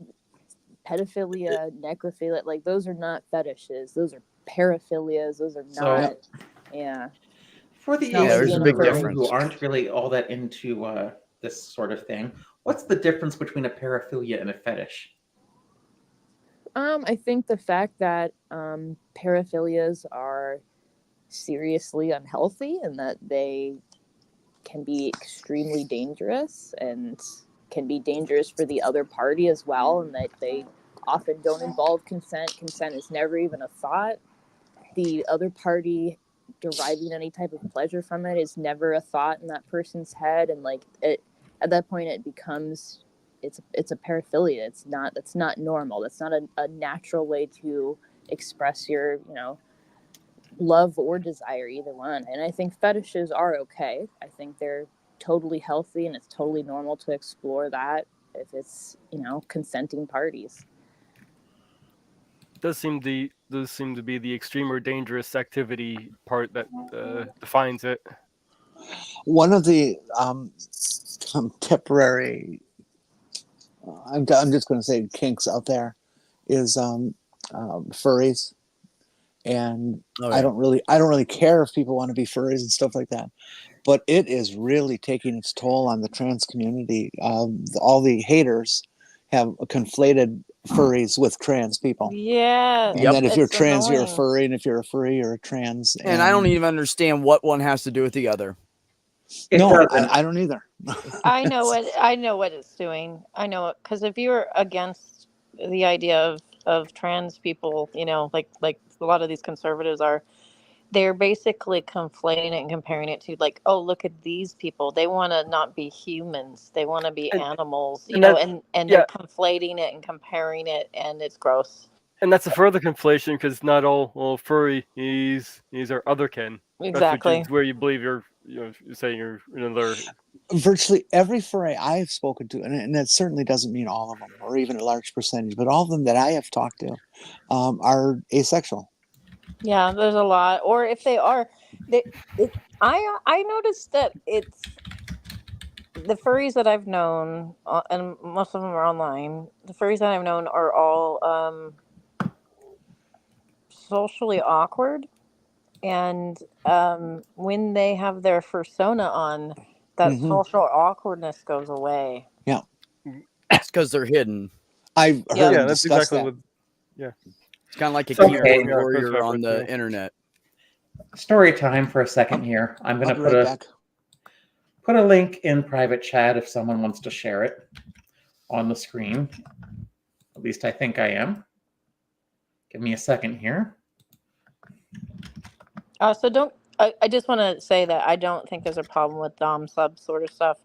pedophilia, necrophilia, like those are not fetishes. Those are paraphilias. Those are not. For the there's a big difference. who aren't really all that into this sort of thing, what's the difference between a paraphilia and a fetish? I think the fact that paraphilias are seriously unhealthy, and that they can be extremely dangerous and can be dangerous for the other party as well, and that they often don't involve consent. Consent is never even a thought. the other party deriving any type of pleasure from it is never a thought in that person's head, and like it at that point it becomes it's a paraphilia. That's not normal. That's not a natural way to express your love or desire, either one. And I think fetishes are okay. I think they're totally healthy, and it's totally normal to explore that if it's consenting parties. Does seem to be the extreme or dangerous activity part that defines it. One of the contemporary, I'm just going to say kinks out there, is furries, and I don't really care if people want to be furries and stuff like that, but it is really taking its toll on the trans community. All the haters have conflated furries with trans people. Yeah. And then if you're it's trans, you're a annoying. furry, and if you're a furry, you're a trans. And I don't even understand what one has to do with the other. No, I don't either. I know what it's doing. I know it because if you're against the idea of trans people, like a lot of these conservatives are, they're basically conflating it and comparing it to like, oh, look at these people. They want to not be humans. They want to be animals, and they're conflating it and comparing it, and it's gross. And that's a further conflation because not all furry is our otherkin. Exactly. That's where you believe you're saying you're another. Virtually every furry I have spoken to, and that certainly doesn't mean all of them, or even a large percentage, but all of them that I have talked to are asexual. Yeah, there's a lot. Or if they are, I noticed that it's the furries that I've known, and most of them are online. The furries that I've known are all socially awkward, and when they have their fursona on, that social awkwardness goes away. Yeah, it's because they're hidden. I've heard them discuss that. It's kind of like a Okay. keyboard warrior on the internet. Story time for a second here. I'm going to put a link in private chat if someone wants to share it on the screen. At least I think I am. Give me a second here. I just want to say that I don't think there's a problem with Dom sub sort of stuff.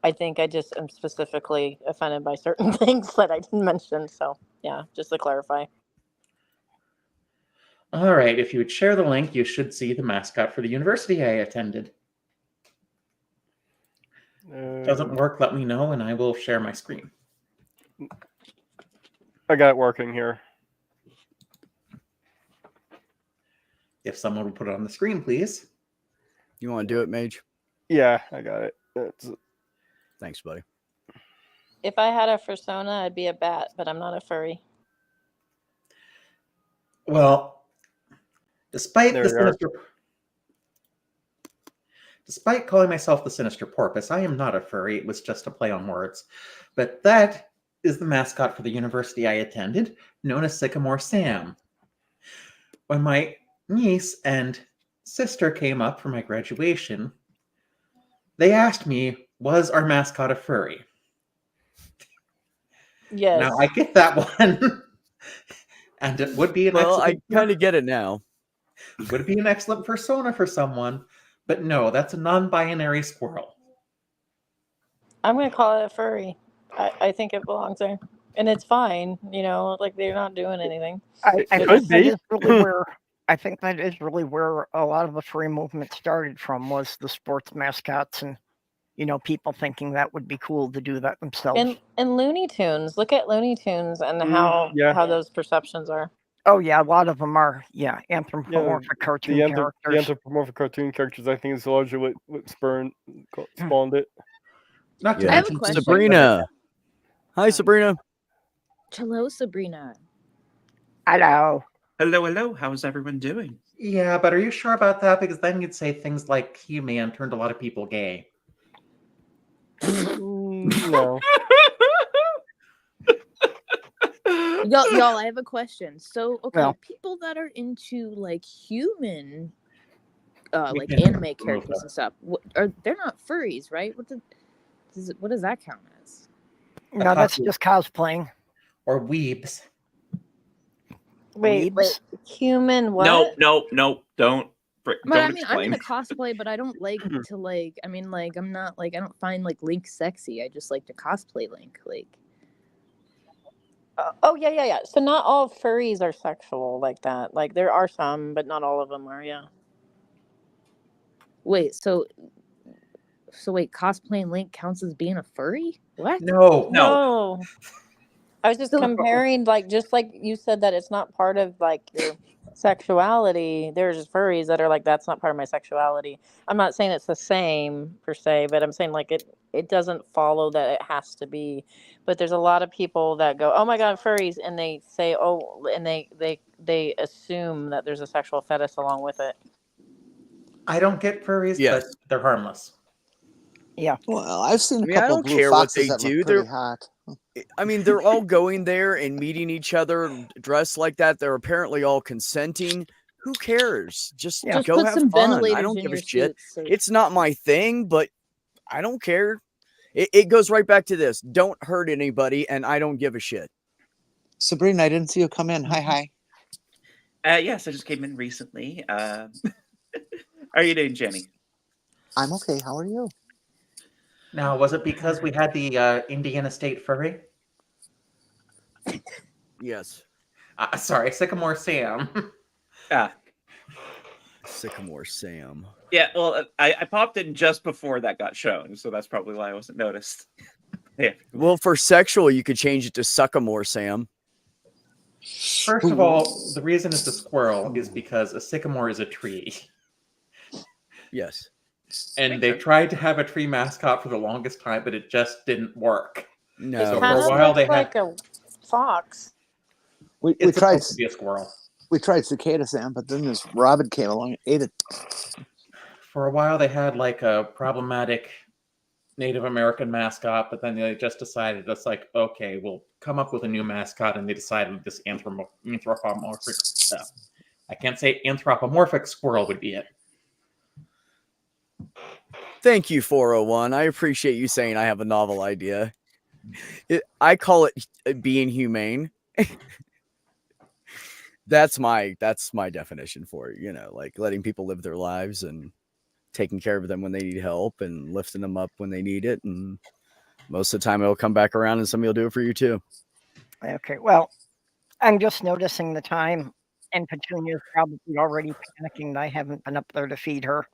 I think I just am specifically offended by certain things that I didn't mention. So yeah, just to clarify. All right, if you would share the link, you should see the mascot for the university I attended. Doesn't work, let me know, and I will share my screen. I got it working here. If someone would put it on the screen, please. You want to do it, Mage? Yeah, I got it. Thanks, buddy. If I had a fursona, I'd be a bat, but I'm not a furry. Well, despite calling myself the Sinister Porpoise, I am not a furry. It was just a play on words. But that is the mascot for the university I attended, known as Sycamore Sam. When my niece and sister came up for my graduation, they asked me, was our mascot a furry? Yes. Now, I get that one. And it would be an excellent... I kind of get it now. Would be an excellent persona for someone, but no, that's a non-binary squirrel. I'm going to call it a furry. I think it belongs there. And it's fine, like they're not doing anything. I think that is really where a lot of the furry movement started from, was the sports mascots and, people thinking that would be cool to do that themselves. And Looney Tunes. Look at Looney Tunes and how those perceptions are. Oh, yeah, a lot of them are, anthropomorphic cartoon characters. The anthropomorphic cartoon characters, I think, is largely what spawned it. Not to I have a mention question. Sabrina. Hi, Sabrina. Hello, Sabrina. Hello. Hello. How's everyone doing? Yeah, but are you sure about that? Because then you'd say things like He-Man turned a lot of people gay. No. Y'all, I have a question. So, okay, Well. people that are into like human, like anime characters and stuff, they're not furries, right? What does that count as? No, that's just cosplaying. Or weebs. Wait, Weebs? human what? No, don't But I don't mean, I'm explain. into cosplay, but I don't like to like. I mean, like, I'm not like I don't find like Link sexy. I just like to cosplay Link. Like, Oh yeah. So not all furries are sexual like that. Like there are some, but not all of them are. Yeah. wait, so wait, cosplaying Link counts as being a furry? What? No. No. I was just So- comparing, like, just like you said that it's not part of like your sexuality. There's furries that are like, that's not part of my sexuality. I'm not saying it's the same per se, but I'm saying like it doesn't follow that it has to be. But there's a lot of people that go, oh my god, furries, and they say, oh, and they assume that there's a sexual fetish along with it. I don't get furries, Yes. but they're harmless. Well, I've seen a I mean, I couple don't of blue care what foxes they that do. look pretty They're- hot. I mean, they're all going there and meeting each other dressed like that. They're apparently all consenting. Who cares? Just Just go put have some fun. ventilators I don't in give a your shit. suits. So It's not my thing, but I don't care. It goes right back to this. Don't hurt anybody, and I don't give a shit. Sabrina, I didn't see you come in. Hi. Yes, I just came in recently. How are you doing, Jenny? I'm okay. How are you? Now, was it because we had the Indiana State furry? Yes. Sorry, Sycamore Sam. Ah, Sycamore Sam. yeah. Well, I popped in just before that got shown, so that's probably why I wasn't noticed. Yeah. Well, for sexual, you could change it to Sycamore Sam. First of all, the reason it's a squirrel is because a sycamore is a tree. Yes. And they tried to have a tree mascot for the longest time, but it just didn't work. No. So It for kind a of while looks they had like a fox. We it's tried supposed to be a squirrel. cicada Sam, but then this robin came along and ate it. For a while they had like a problematic Native American mascot, but then they just decided it's like, okay, we'll come up with a new mascot, and they decided this anthropomorphic stuff. I can't say anthropomorphic squirrel would be it. Thank you, 401. I appreciate you saying I have a novel idea. I call it being humane. That's my definition for it. You know, like letting people live their lives and taking care of them when they need help and lifting them up when they need it. And most of the time it'll come back around and somebody will do it for you too. Okay, well, I'm just noticing the time, and Petunia's probably already panicking that I haven't been up there to feed her.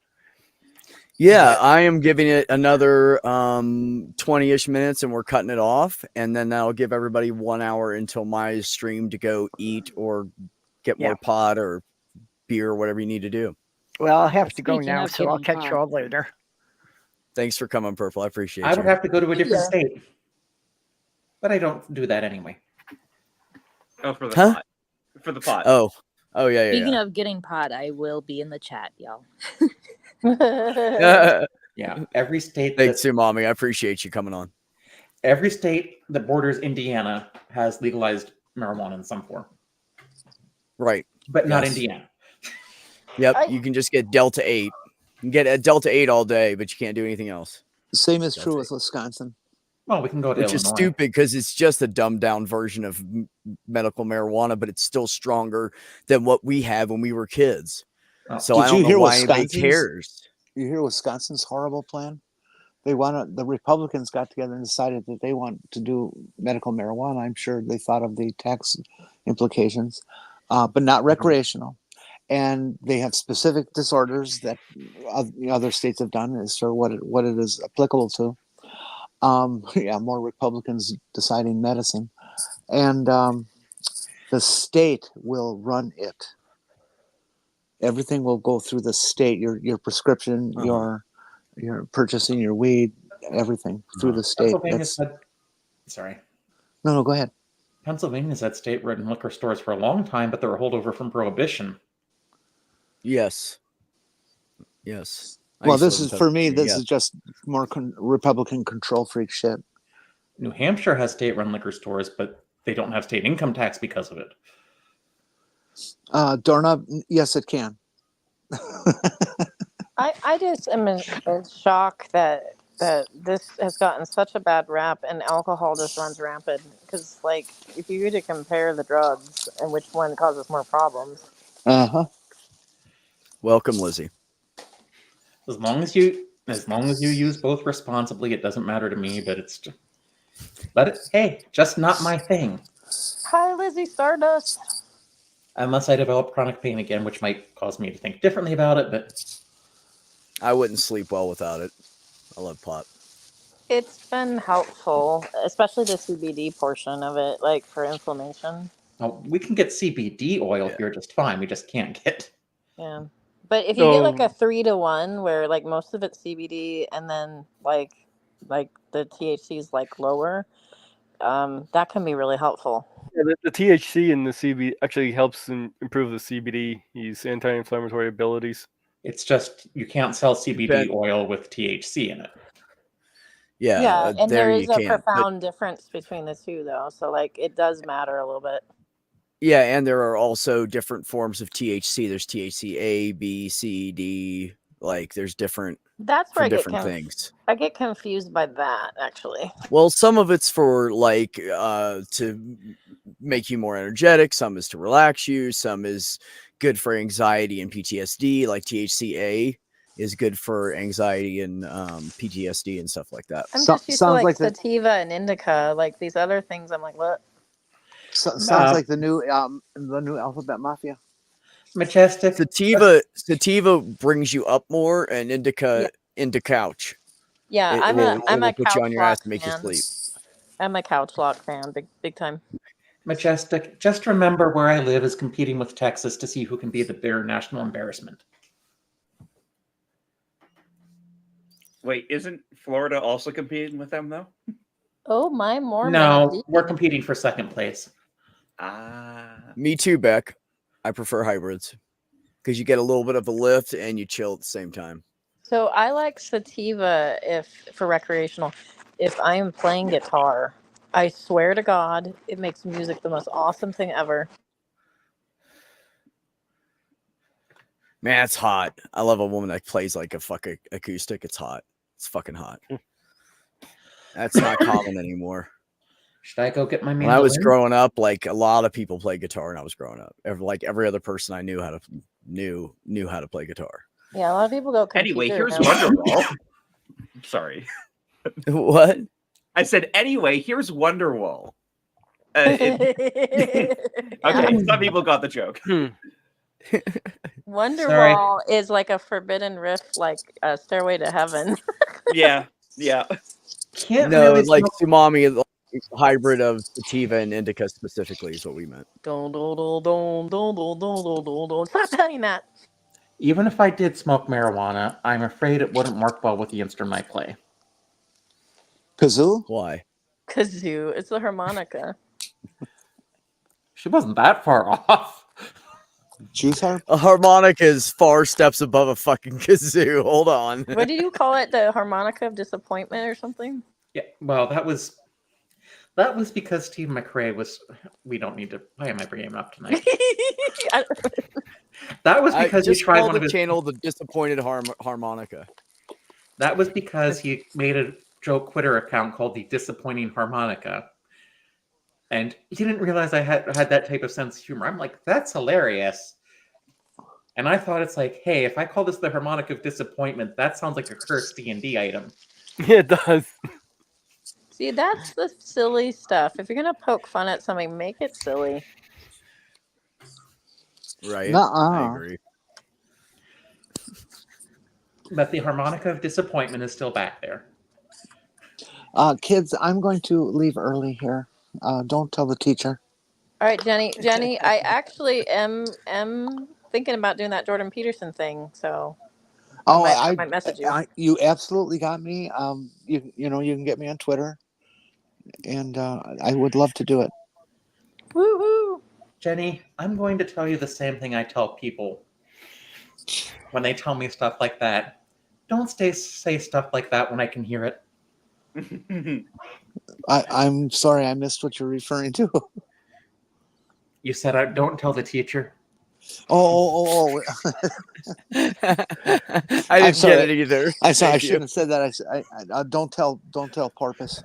Yeah, I am giving it another 20-ish minutes and we're cutting it off. And then that'll give everybody 1 hour until my stream to go eat or get more pot or beer or whatever you need to do. Well, I'll have to go Speaking now, of so I'll getting catch you pot. all later. Thanks for coming, Purple. I appreciate I you. would have to go to a different Yeah. state. But I don't do that anyway. Oh, for the Huh? pot. For the pot. Oh, yeah. Speaking of getting pot, I will be in the chat, y'all. Yeah, every state Thanks, too, Mommy. I appreciate you coming on. every state that borders Indiana has legalized marijuana in some form, Right. but not Yes. Indiana. Yep. You can just get Delta 8. You can get a Delta 8 all day, but you can't do anything else. The same is That's true it. with Wisconsin. Well, we can go to Which is Illinois. stupid because it's just a dumbed down version of medical marijuana, but it's still stronger than what we had when we were kids. Oh. So Did I don't you know hear why anybody Wisconsin's- cares. You hear Wisconsin's horrible plan? The Republicans got together and decided that they want to do medical marijuana. I'm sure they thought of the tax implications, but not recreational. And they have specific disorders that other states have done as for what it is applicable to. More Republicans deciding medicine, and the state will run it. Everything will go through the state. Your prescription, your purchasing your weed, everything through the state. Pennsylvania's had, sorry. No, go ahead. Pennsylvania's had state-run liquor stores for a long time, but they're a holdover from Prohibition. Yes. I Well, used to this live is in for me. Pennsylvania, This yeah. is just more Republican control freak shit. New Hampshire has state-run liquor stores, but they don't have state income tax because of it. Doorknob, yes, it can. I just am in shock that that this has gotten such a bad rap, and alcohol just runs rampant. Because, like, if you were to compare the drugs and which one causes more problems, Uh-huh. Welcome, Lizzie. As long as you use both responsibly, it doesn't matter to me. But it's just, just not my thing. hi, Lizzie Stardust. Unless I develop chronic pain again, which might cause me to think differently about it. But I wouldn't sleep well without it. I love pot. It's been helpful, especially the CBD portion of it, like for inflammation. we can get CBD oil here just fine. We just can't get. Yeah. But if you get like a 3-to-1 where like most of it's CBD and then like the THC is like lower, that can be really helpful. Yeah, the THC in the CBD actually helps improve the CBD's anti-inflammatory abilities. It's just you can't sell CBD oil with THC in it. Yeah, and there is a can, profound difference between the two, though. So like it does matter a little bit. Yeah, and there are also different forms of THC. There's THC A, B, C, D. Like there's different. That's where different things. I get confused by that, actually. Well, some of it's for like to make you more energetic. Some is to relax you. Some is good for anxiety and PTSD. Like THCA is good for anxiety and PTSD and stuff like that. I'm just used to like sativa and indica. Like these other things, I'm like, what? Sounds like the new Alphabet Mafia. Majestic. Sativa brings you up more, and indica into couch. Yeah, I'm a put couch you on your ass lock to make fan. you sleep. I'm a couch lock fan, big time. Majestic. Just remember where I live is competing with Texas to see who can be the bigger national embarrassment. Wait, isn't Florida also competing with them though? Oh my Mormon. No, we're competing for second place. Me too, Beck. I prefer hybrids because you get a little bit of a lift and you chill at the same time. So I like sativa for recreational. If I am playing guitar, I swear to God, it makes music the most awesome thing ever. Man, it's hot. I love a woman that plays like a fucking acoustic. It's hot. It's fucking hot. That's not common anymore. Should I go get my mandolin? When I was growing up, like a lot of people played guitar when I was growing up. Every other person I knew knew how to play guitar. Yeah, a lot of people go. Anyway, here's Wonderwall. Sorry. What? I said, anyway, here's Wonderwall. Okay, some people got the joke. Wonderwall is like a forbidden riff, like a Stairway to Heaven. Yeah. No, it's like Tsumami is a hybrid of sativa and indica specifically is what we meant. Stop saying that. Even if I did smoke marijuana, I'm afraid it wouldn't work well with the instrument I play. Kazoo? Why? Kazoo. It's the harmonica. She wasn't that far off. Juice harp? A harmonica is far steps above a fucking kazoo. Hold on. What did you call it? The harmonica of disappointment or something? Yeah, well, that was because Steve McRae was. We don't need to. Why am I bringing him up tonight? That was because he tried one of his channel the disappointed harmonica. That was because he made a Joe Quitter account called the Disappointing Harmonica, and he didn't realize I had that type of sense of humor. I'm like, that's hilarious. And I thought it's like, hey, if I call this the harmonica of disappointment, that sounds like a cursed D&D item. Yeah, it does. See, that's the silly stuff. If you're gonna poke fun at something, make it silly. Right. I agree. But the harmonica of disappointment is still back there. Kids, I'm going to leave early here. Don't tell the teacher. All right, Jenny, I actually am thinking about doing that Jordan Peterson thing. So, I might message you. You absolutely got me. You can get me on Twitter, and I would love to do it. Woohoo! Jenny, I'm going to tell you the same thing I tell people when they tell me stuff like that. Don't say stuff like that when I can hear it. I'm sorry, I missed what you're referring to. You said, don't tell the teacher. Oh. I didn't sorry. get it either. I Thank you. shouldn't have said that. I don't tell Porpoise.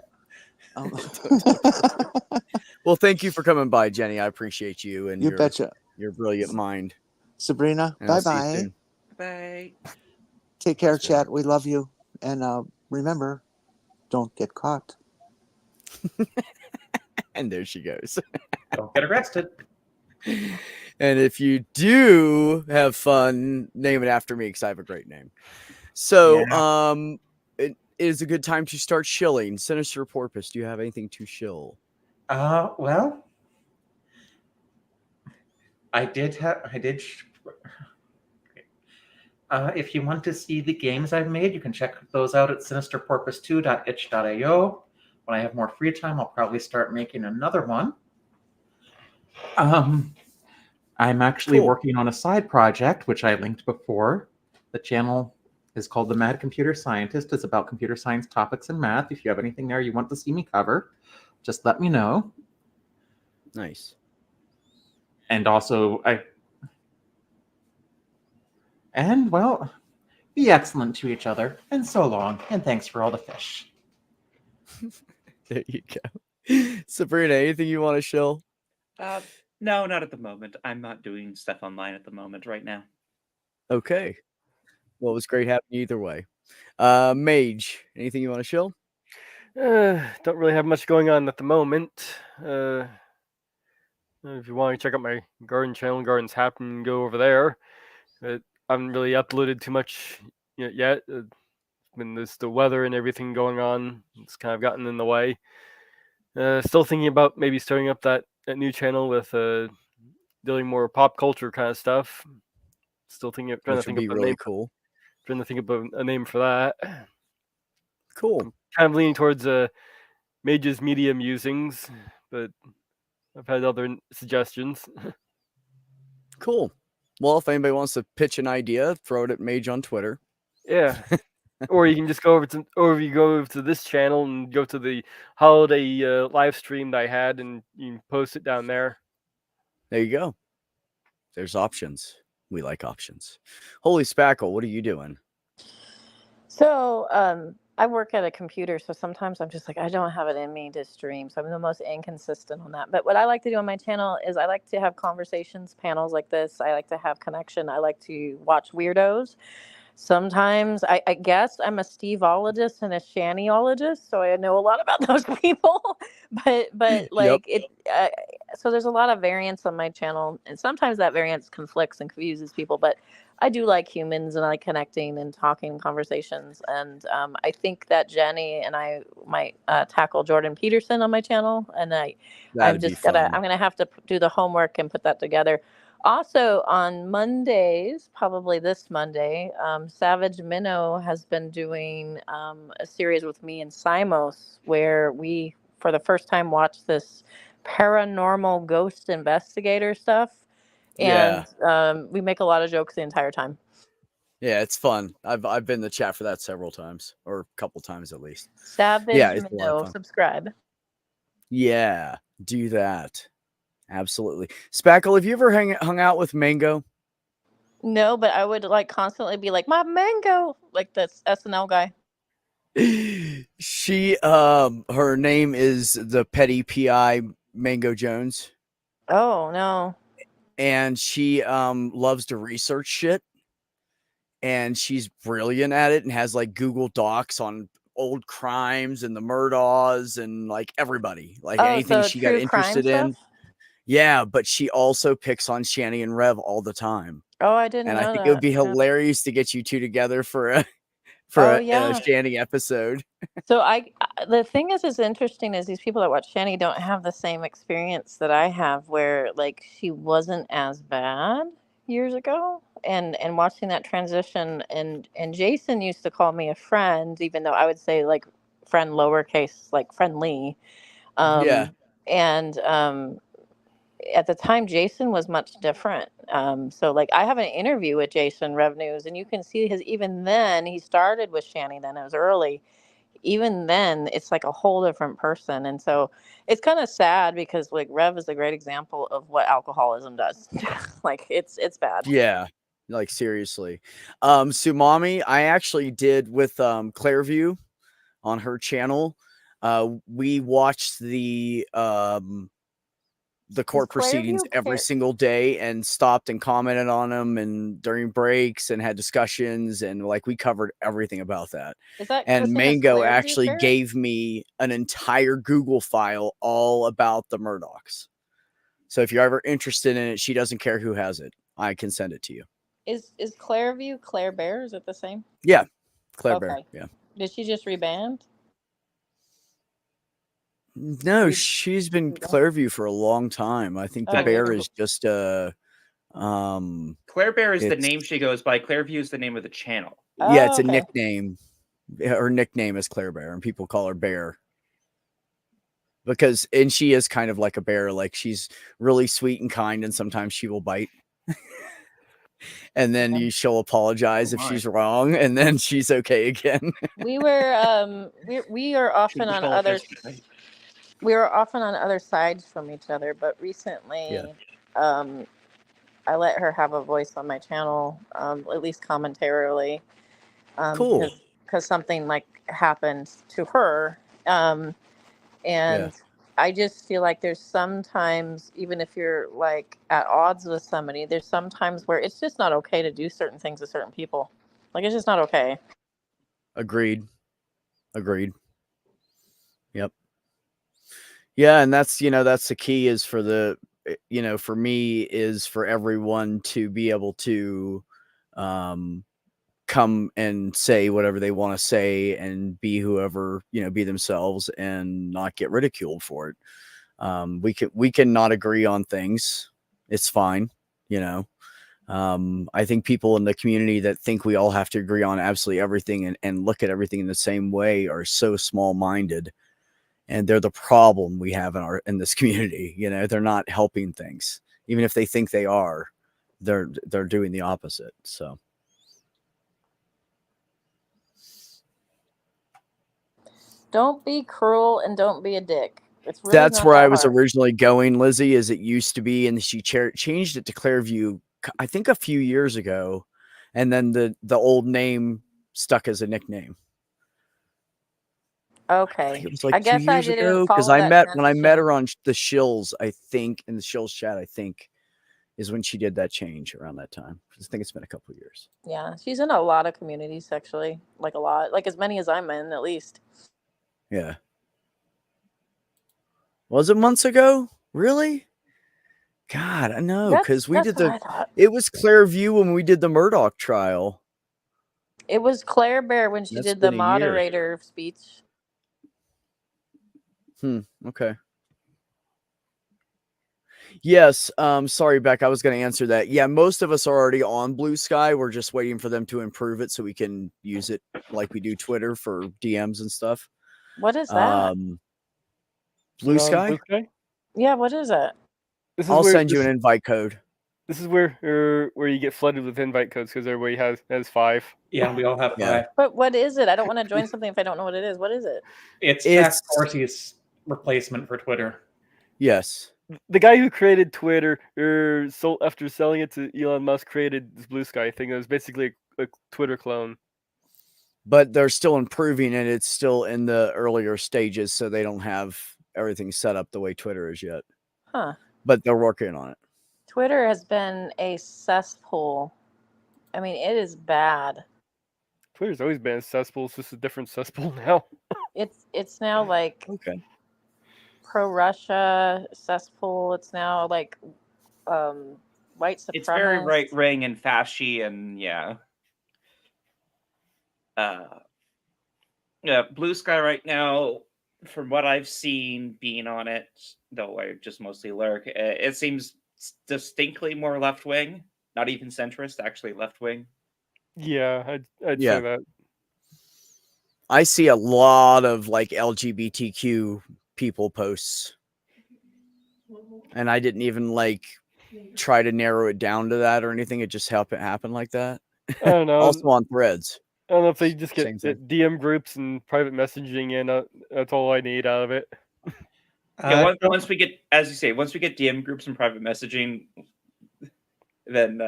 Well, thank you for coming by, Jenny. I appreciate you and You betcha. your brilliant mind. Sabrina, And I'll see you bye-bye. soon. Bye. Take care, chat. We love you. And remember, don't get caught. And there she goes. Don't get arrested. And if you do have fun, name it after me because I have a great name. So, it is a good time to start shilling. Sinister Porpoise, do you have anything to shill? Well, if you want to see the games I've made, you can check those out at sinisterporpoise2.itch.io. When I have more free time, I'll probably start making another one. I'm actually working on a side project, which I linked before. The channel is called The Mad Computer Scientist. It's about computer science topics and math. If you have anything there you want to see me cover, just let me know. Nice. And also, well, be excellent to each other. And so long. And thanks for all the fish. There you go. Sabrina, anything you want to shill? No, not at the moment. I'm not doing stuff online at the moment right now. Okay. Well, it was great having you either way. Mage, anything you want to shill? Don't really have much going on at the moment. If you want to check out my garden channel, Gardens Happen, go over there. I haven't really uploaded too much yet. When there's the weather and everything going on, it's kind of gotten in the way. Still thinking about maybe starting up that new channel with dealing more pop culture kind of stuff. Still trying to think of a name. Cool. Trying to think of a name for that. Cool. I'm kind of leaning towards Mage's Media Musings, but I've had other suggestions. Cool. Well, if anybody wants to pitch an idea, throw it at Mage on Twitter. Yeah. Or you can just go over to this channel and go to the holiday live stream that I had, and you can post it down there. There you go. There's options. We like options. Holy Spackle, what are you doing? So I work at a computer, so sometimes I'm just like, I don't have it in me to stream. So I'm the most inconsistent on that. But what I like to do on my channel is I like to have conversations, panels like this. I like to have connection. I like to watch weirdos. Sometimes I guess I'm a Steveologist and a Shannyologist, so I know a lot about those people. but like so there's a lot of variance on my channel, and sometimes that variance conflicts and confuses people. But I do like humans, and I like connecting and talking conversations. And I think that Jenny and I might tackle Jordan Peterson on my channel, and I'm gonna have to do the homework and put that together. Also on Mondays, probably this Monday, Savage Minnow has been doing a series with me and Simos where we, for the first time, watched this paranormal ghost investigator stuff. And we make a lot of jokes the entire time. Yeah, it's fun. I've been in the chat for that several times, or a couple times at least. Savage Minnow, subscribe. Yeah, do that. Absolutely. Spackle, have you ever hung out with Mango? No, but I would like constantly be like, my Mango, like this SNL guy. She her name is the petty PI Mango Jones. Oh no. And she loves to research shit. And she's brilliant at it and has like Google Docs on old crimes and the Murdaws and like everybody. Like anything she got interested in. Stuff? Yeah, but she also picks on Shanny and Rev all the time. Oh, I didn't know that. And I think it would be hilarious to get you two together for a Shanny episode. So the thing is interesting is these people that watch Shanny don't have the same experience that I have, where like she wasn't as bad years ago, and watching that transition, and Jason used to call me a friend, even though I would say like friend lowercase, like friendly. And at the time, Jason was much different. So like I have an interview with Jason Rev News, and you can see even then he started with Shanny. Then it was early. even then it's like a whole different person. And so it's kind of sad because like Rev is a great example of what alcoholism does. Like it's bad. Yeah, like seriously. Sumami, I actually did with Clairview on her channel. We watched the court proceedings every single day and stopped and commented on them and during breaks and had discussions, and like we covered everything about that. Is that And Christina's Mango Clairview actually parent? gave me an entire Google file all about the Murdochs. So if you're ever interested in it, she doesn't care who has it. I can send it to you. Is Clairview Claire Bear? Is it the same? Yeah, Claire Bear. Okay. Yeah. Did she just reband? No, she's been Clairview for a long time. I think the Oh, bear really? is just Claire Bear is the it's- name she goes by. Clairview is the name of the channel. yeah, it's Oh, a okay. nickname. Her nickname is Claire Bear, and people call her Bear and she is kind of like a bear. Like she's really sweet and kind, and sometimes she will bite. And then she'll apologize if my. she's wrong, and then she's okay again. We were we are often on other we were often on other sides from each other, but recently I let her have a voice on my channel, at least commentarily. Cool. Because something like happened to her. And I just feel like there's sometimes, even if you're like at odds with somebody, there's sometimes where it's just not okay to do certain things to certain people. Like it's just not okay. Agreed. Yep. Yeah, and that's the key is for for me is for everyone to be able to come and say whatever they want to say and be whoever, be themselves and not get ridiculed for it. We can not agree on things. It's fine. I think people in the community that think we all have to agree on absolutely everything and look at everything in the same way are so small-minded, and they're the problem we have in this community. They're not helping things. Even if they think they are, they're doing the opposite. So Don't be cruel and don't be a dick. It's really that's not where that I was hard. originally going, Lizzie, as it used to be, and she changed it to Clairview, I think a few years ago, and then the old name stuck as a nickname. Okay. It was like I 2 guess I years didn't ago because follow that when I met transition. her on the Shills, I think in the Shills chat, I think is when she did that change around that time. I think it's been a couple of years. Yeah, she's in a lot of communities actually, like a lot, like as many as I'm in at least. Yeah. Was it months ago? Really? God, I know, because we That's did what I thought. it was Clairview when we did the Murdoch trial. It was Claire Bear when she That's did the been a year. moderator speech. Okay. Yes. Sorry, Beck. I was going to answer that. Yeah, most of us are already on Blue Sky. We're just waiting for them to improve it so we can use it like we do Twitter for DMs and stuff. What is that? Blue Sky? Blue Sky? Yeah, what is it? I'll send you an invite code. This is where you get flooded with invite codes because everybody has 5. Yeah, we all have 5. Yeah. But what is it? I don't want to join something if I don't know what it is. What is it? It's Jack Dorsey's replacement for Twitter. Yes. The guy who created Twitter, after selling it to Elon Musk, created this Blue Sky thing. It was basically a Twitter clone. But they're still improving it. It's still in the earlier stages, so they don't have everything set up the way Twitter is yet. Huh. But they're working on it. Twitter has been a cesspool. I mean, it is bad. Twitter's always been a cesspool. It's just a different cesspool now. It's now like okay. Pro-Russia cesspool. It's now like white supremacist. It's very right wing and fascy and yeah. Blue Sky right now, from what I've seen being on it, though I just mostly lurk, it seems distinctly more left wing, not even centrist, actually left wing. Yeah, I'd say that. I see a lot of like LGBTQ people posts, and I didn't even like try to narrow it down to that or anything. It just happened like that. I don't know. Also on Threads. I don't know if they just get Same thing. DM groups and private messaging in. That's all I need out of it. Yeah, once we get, as you say, once we get DM groups and private messaging, then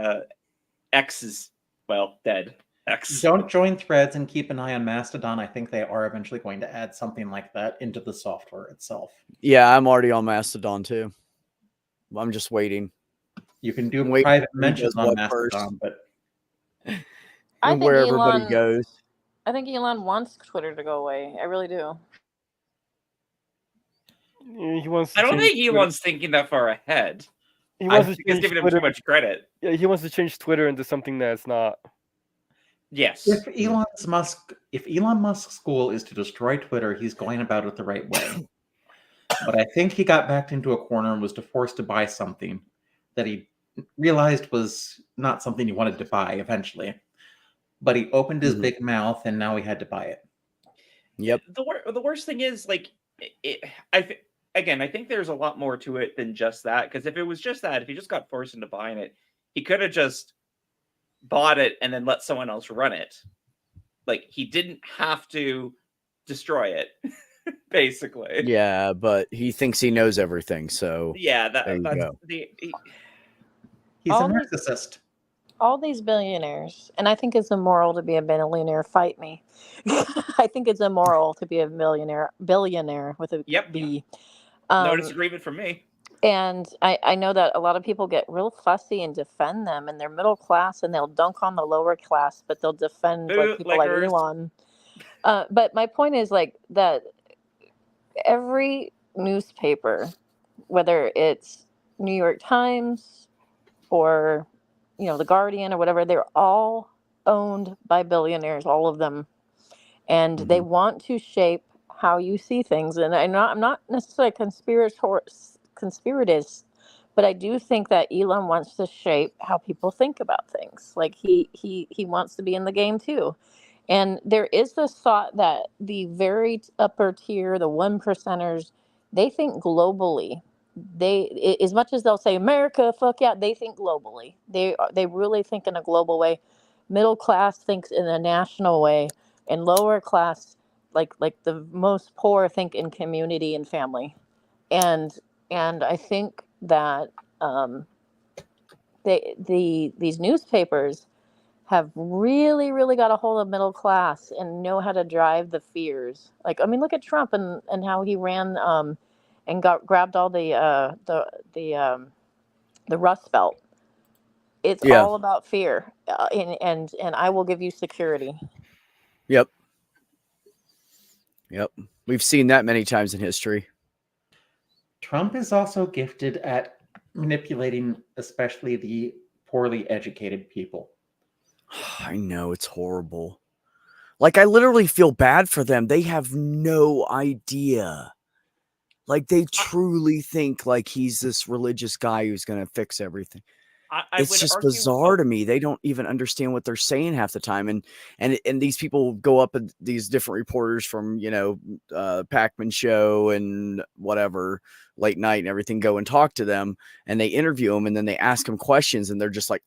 X is, well, dead. X. Don't join threads and keep an eye on Mastodon. I think they are eventually going to add something like that into the software itself. Yeah, I'm already on Mastodon too. I'm just waiting. You can do Wait, private who mentions does on what first. Mastodon, but I And think where everybody Elon. goes. I think Elon wants Twitter to go away. I really do. He wants. I don't change think Twitter. Elon's thinking that far ahead. He I wants to think he's change giving him Twitter. too much credit. Yeah, he wants to change Twitter into something that's not. Yes. if Elon Musk's goal is to destroy Twitter, he's going about it the right way. But I think he got backed into a corner and was forced to buy something that he realized was not something he wanted to buy eventually. But he opened his big mouth, and now he had to buy it. Yep. The worst thing is, like, I think there's a lot more to it than just that. Because if it was just that, if he just got forced into buying it, he could have just bought it and then let someone else run it. Like, he didn't have to destroy it, basically. Yeah, but he thinks he knows everything. So Yeah, there you that's go. He's All a these- narcissist. All these billionaires, and I think it's immoral to be a billionaire. Fight me. I think it's immoral to be a billionaire with a Yep. B. No disagreement from me. And I know that a lot of people get real fussy and defend them, and they're middle class, and they'll dunk on the lower class, but they'll defend like people like Bootlickers. Elon. But my point is like that every newspaper, whether it's New York Times or the Guardian or whatever, they're all owned by billionaires, all of them, and they want to shape how you see things. And I'm not necessarily conspiratist, but I do think that Elon wants to shape how people think about things. Like he wants to be in the game too. And there is this thought that the very upper tier, the 1%ers, they think globally. They, as much as they'll say America, fuck yeah, they think globally. They really think in a global way. Middle class thinks in a national way, and lower class, like the most poor, think in community and family. And I think that these newspapers have really, really got a hold of middle class and know how to drive the fears. Like, I mean, look at Trump and how he ran and grabbed all the Rust Belt. It's all about fear, and I will give you security. Yep. We've seen that many times in history. Trump is also gifted at manipulating, especially the poorly educated people. I know, it's horrible. Like, I literally feel bad for them. They have no idea. Like, they truly think like he's this religious guy who's going to fix everything. It's just bizarre to me. They don't even understand what they're saying half the time. And these people go up and these different reporters from, Pac-Man show and whatever, late night and everything, go and talk to them, and they interview them, and then they ask them questions, and they're just like,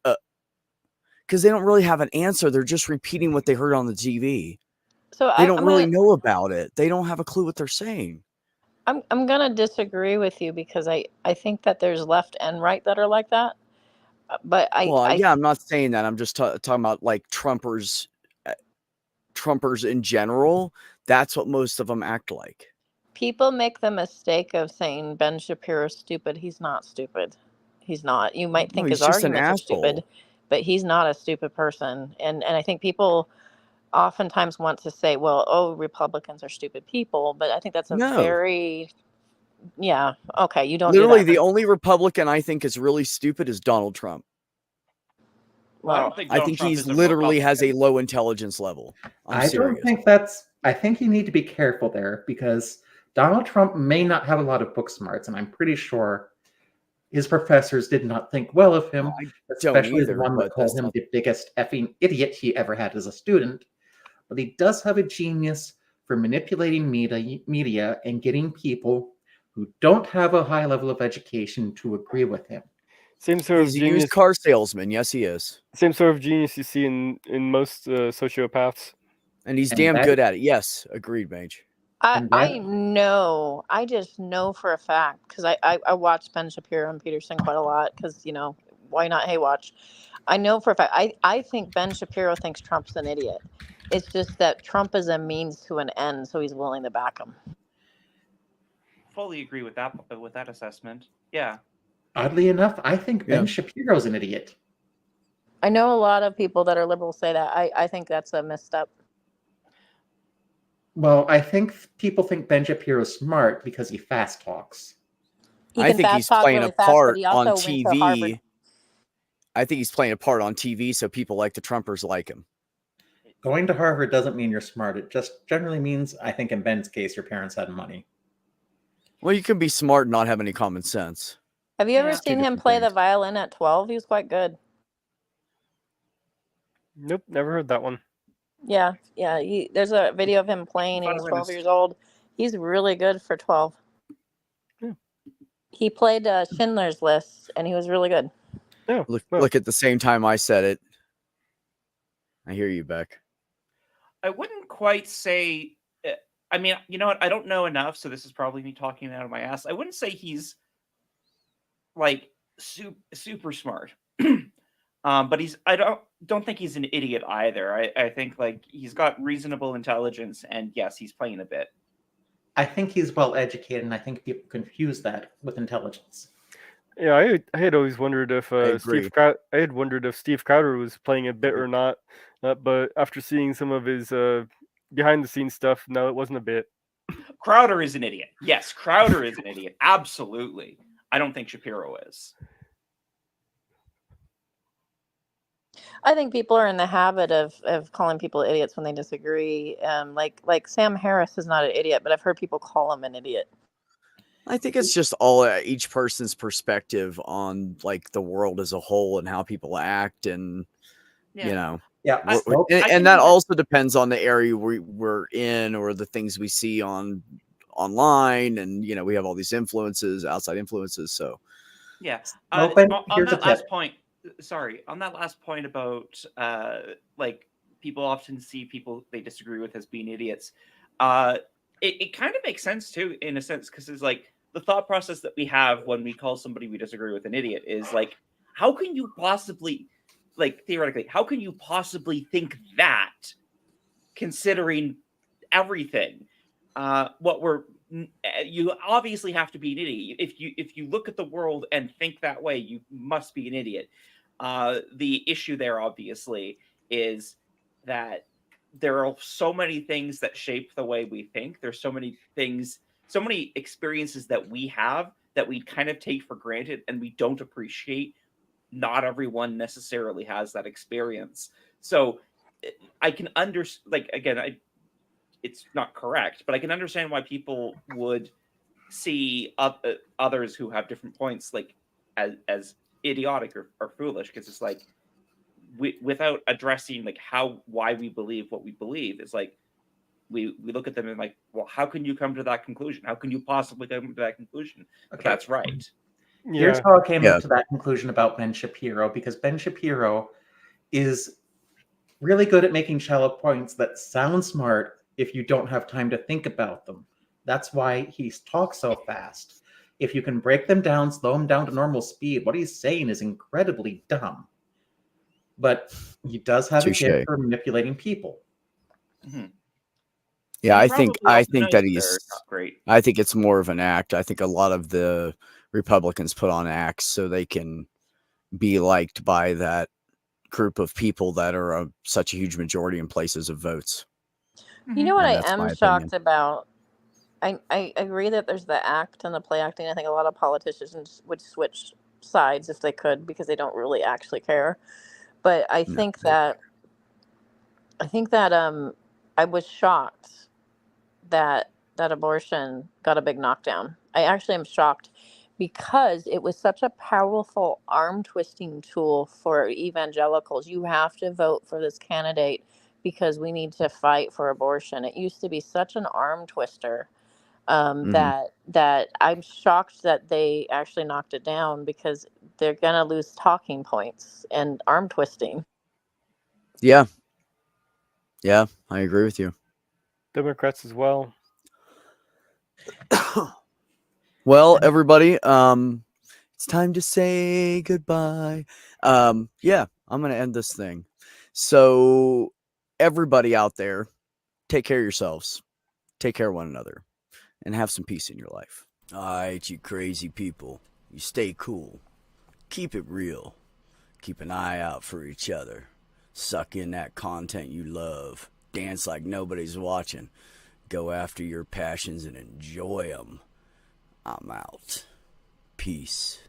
because they don't really have an answer. They're just repeating what they heard on the TV. So they don't really know about it. They don't have a clue what they're saying. I'm going to disagree with you because I think that there's left and right that are like that. But I'm not saying that. I'm just talking about like Trumpers in general. That's what most of them act like. People make the mistake of saying Ben Shapiro's stupid. He's not stupid. He's not. You might think his arguments are stupid, but he's not a stupid person. And I think people oftentimes want to say, well, Republicans are stupid people. But I think that's very... Yeah. Okay. You don't. Literally, the only Republican I think is really stupid is Donald Trump. Well, I think he's literally has a low intelligence level. I don't think that's. I think you need to be careful there because Donald Trump may not have a lot of book smarts, and I'm pretty sure his professors did not think well of him, especially the one that called him the biggest effing idiot he ever had as a student. But he does have a genius for manipulating media and getting people who don't have a high level of education to agree with him. Same sort of He's a genius. used car salesman. Yes, he is. Same sort of genius you see in most sociopaths. And he's And damn that- good at it. Yes, agreed, Mage. And I that- know. I just know for a fact because I watched Ben Shapiro and Peterson quite a lot because, why not Haywatch? I know for a fact. I think Ben Shapiro thinks Trump's an idiot. It's just that Trump is a means to an end, so he's willing to back him. Fully agree with that assessment. Yeah. Oddly enough, I think Ben Yeah. Shapiro's an idiot. I know a lot of people that are liberals say that. I think that's a misstep. Well, I think people think Ben Shapiro's smart because he fast talks. He I can think fast he's talk playing really a fast, part but he on also went to Harvard. TV. I think he's playing a part on TV, so people like the Trumpers like him. Going to Harvard doesn't mean you're smart. It just generally means, I think in Ben's case, your parents had money. Well, you can be smart and not have any common sense. Have you ever Yeah. seen Two him different play the things. violin at 12? He was quite good. Nope, never heard that one. Yeah. There's a video of him playing. He was 12 years old. He's really good for 12. Yeah. He played Schindler's List, and he was really good. Yeah. Look at the same time I said it. I hear you, Beck. I wouldn't quite say. I mean, you know what? I don't know enough, so this is probably me talking out of my ass. I wouldn't say he's like super smart, but I don't think he's an idiot either. I think like he's got reasonable intelligence, and yes, he's playing a bit. I think he's well educated, and I think people confuse that with intelligence. Yeah, I had always wondered if agree. I had wondered if Steve Crowder was playing a bit or not, but after seeing some of his behind the scenes stuff, no, it wasn't a bit. Crowder is an idiot. Yes, Crowder is an idiot. Absolutely. I don't think Shapiro is. I think people are in the habit of calling people idiots when they disagree. Like Sam Harris is not an idiot, but I've heard people call him an idiot. I think it's just all each person's perspective on like the world as a whole and how people act, and Yeah. you know, Yeah, I- so- and, I and that can- also depends on the area we're in or the things we see online, and we have all these influences, outside influences. So Yeah. Well, Ben, on here's a that last tip. point, on that last point about like people often see people they disagree with as being idiots. It kind of makes sense too, in a sense, because it's like the thought process that we have when we call somebody we disagree with an idiot is like, how can you possibly, like theoretically, how can you possibly think that, considering everything? You obviously have to be an idiot. If you look at the world and think that way, you must be an idiot. The issue there obviously is that there are so many things that shape the way we think. There's so many things, so many experiences that we have that we kind of take for granted and we don't appreciate. Not everyone necessarily has that experience. So I can understand, it's not correct, but I can understand why people would see others who have different points like as idiotic or foolish, because it's like without addressing like why we believe what we believe, it's like we look at them and like, well, how can you come to that conclusion? How can you possibly come to that conclusion? But Okay. that's right. Here's Yeah. how I came Yeah. to that conclusion about Ben Shapiro, because Ben Shapiro is really good at making shallow points that sound smart if you don't have time to think about them. That's why he talks so fast. If you can break them down, slow them down to normal speed, what he's saying is incredibly dumb. But he does have a Touche. gift for manipulating people. yeah, I He think probably also that knows they're he's. not great. I think it's more of an act. I think a lot of the Republicans put on acts so they can be liked by that group of people that are such a huge majority in places of votes. You know what And I that's am my shocked opinion. about? I agree that there's the act and the play acting. I think a lot of politicians would switch sides if they could because they don't really actually care. But I No. think that I was shocked that abortion got a big knockdown. I actually am shocked because it was such a powerful arm twisting tool for evangelicals. You have to vote for this candidate because we need to fight for abortion. It used to be such an arm twister that I'm shocked that they actually knocked it down because they're gonna lose talking points and arm twisting. Yeah. Yeah, I agree with you. Democrats as well. Well, everybody, it's time to say goodbye. Yeah, I'm gonna end this thing. So, everybody out there, take care of yourselves, take care of one another, and have some peace in your life. All right, you crazy people, you stay cool, keep it real, keep an eye out for each other, suck in that content you love, dance like nobody's watching, go after your passions and enjoy them. I'm out. Peace.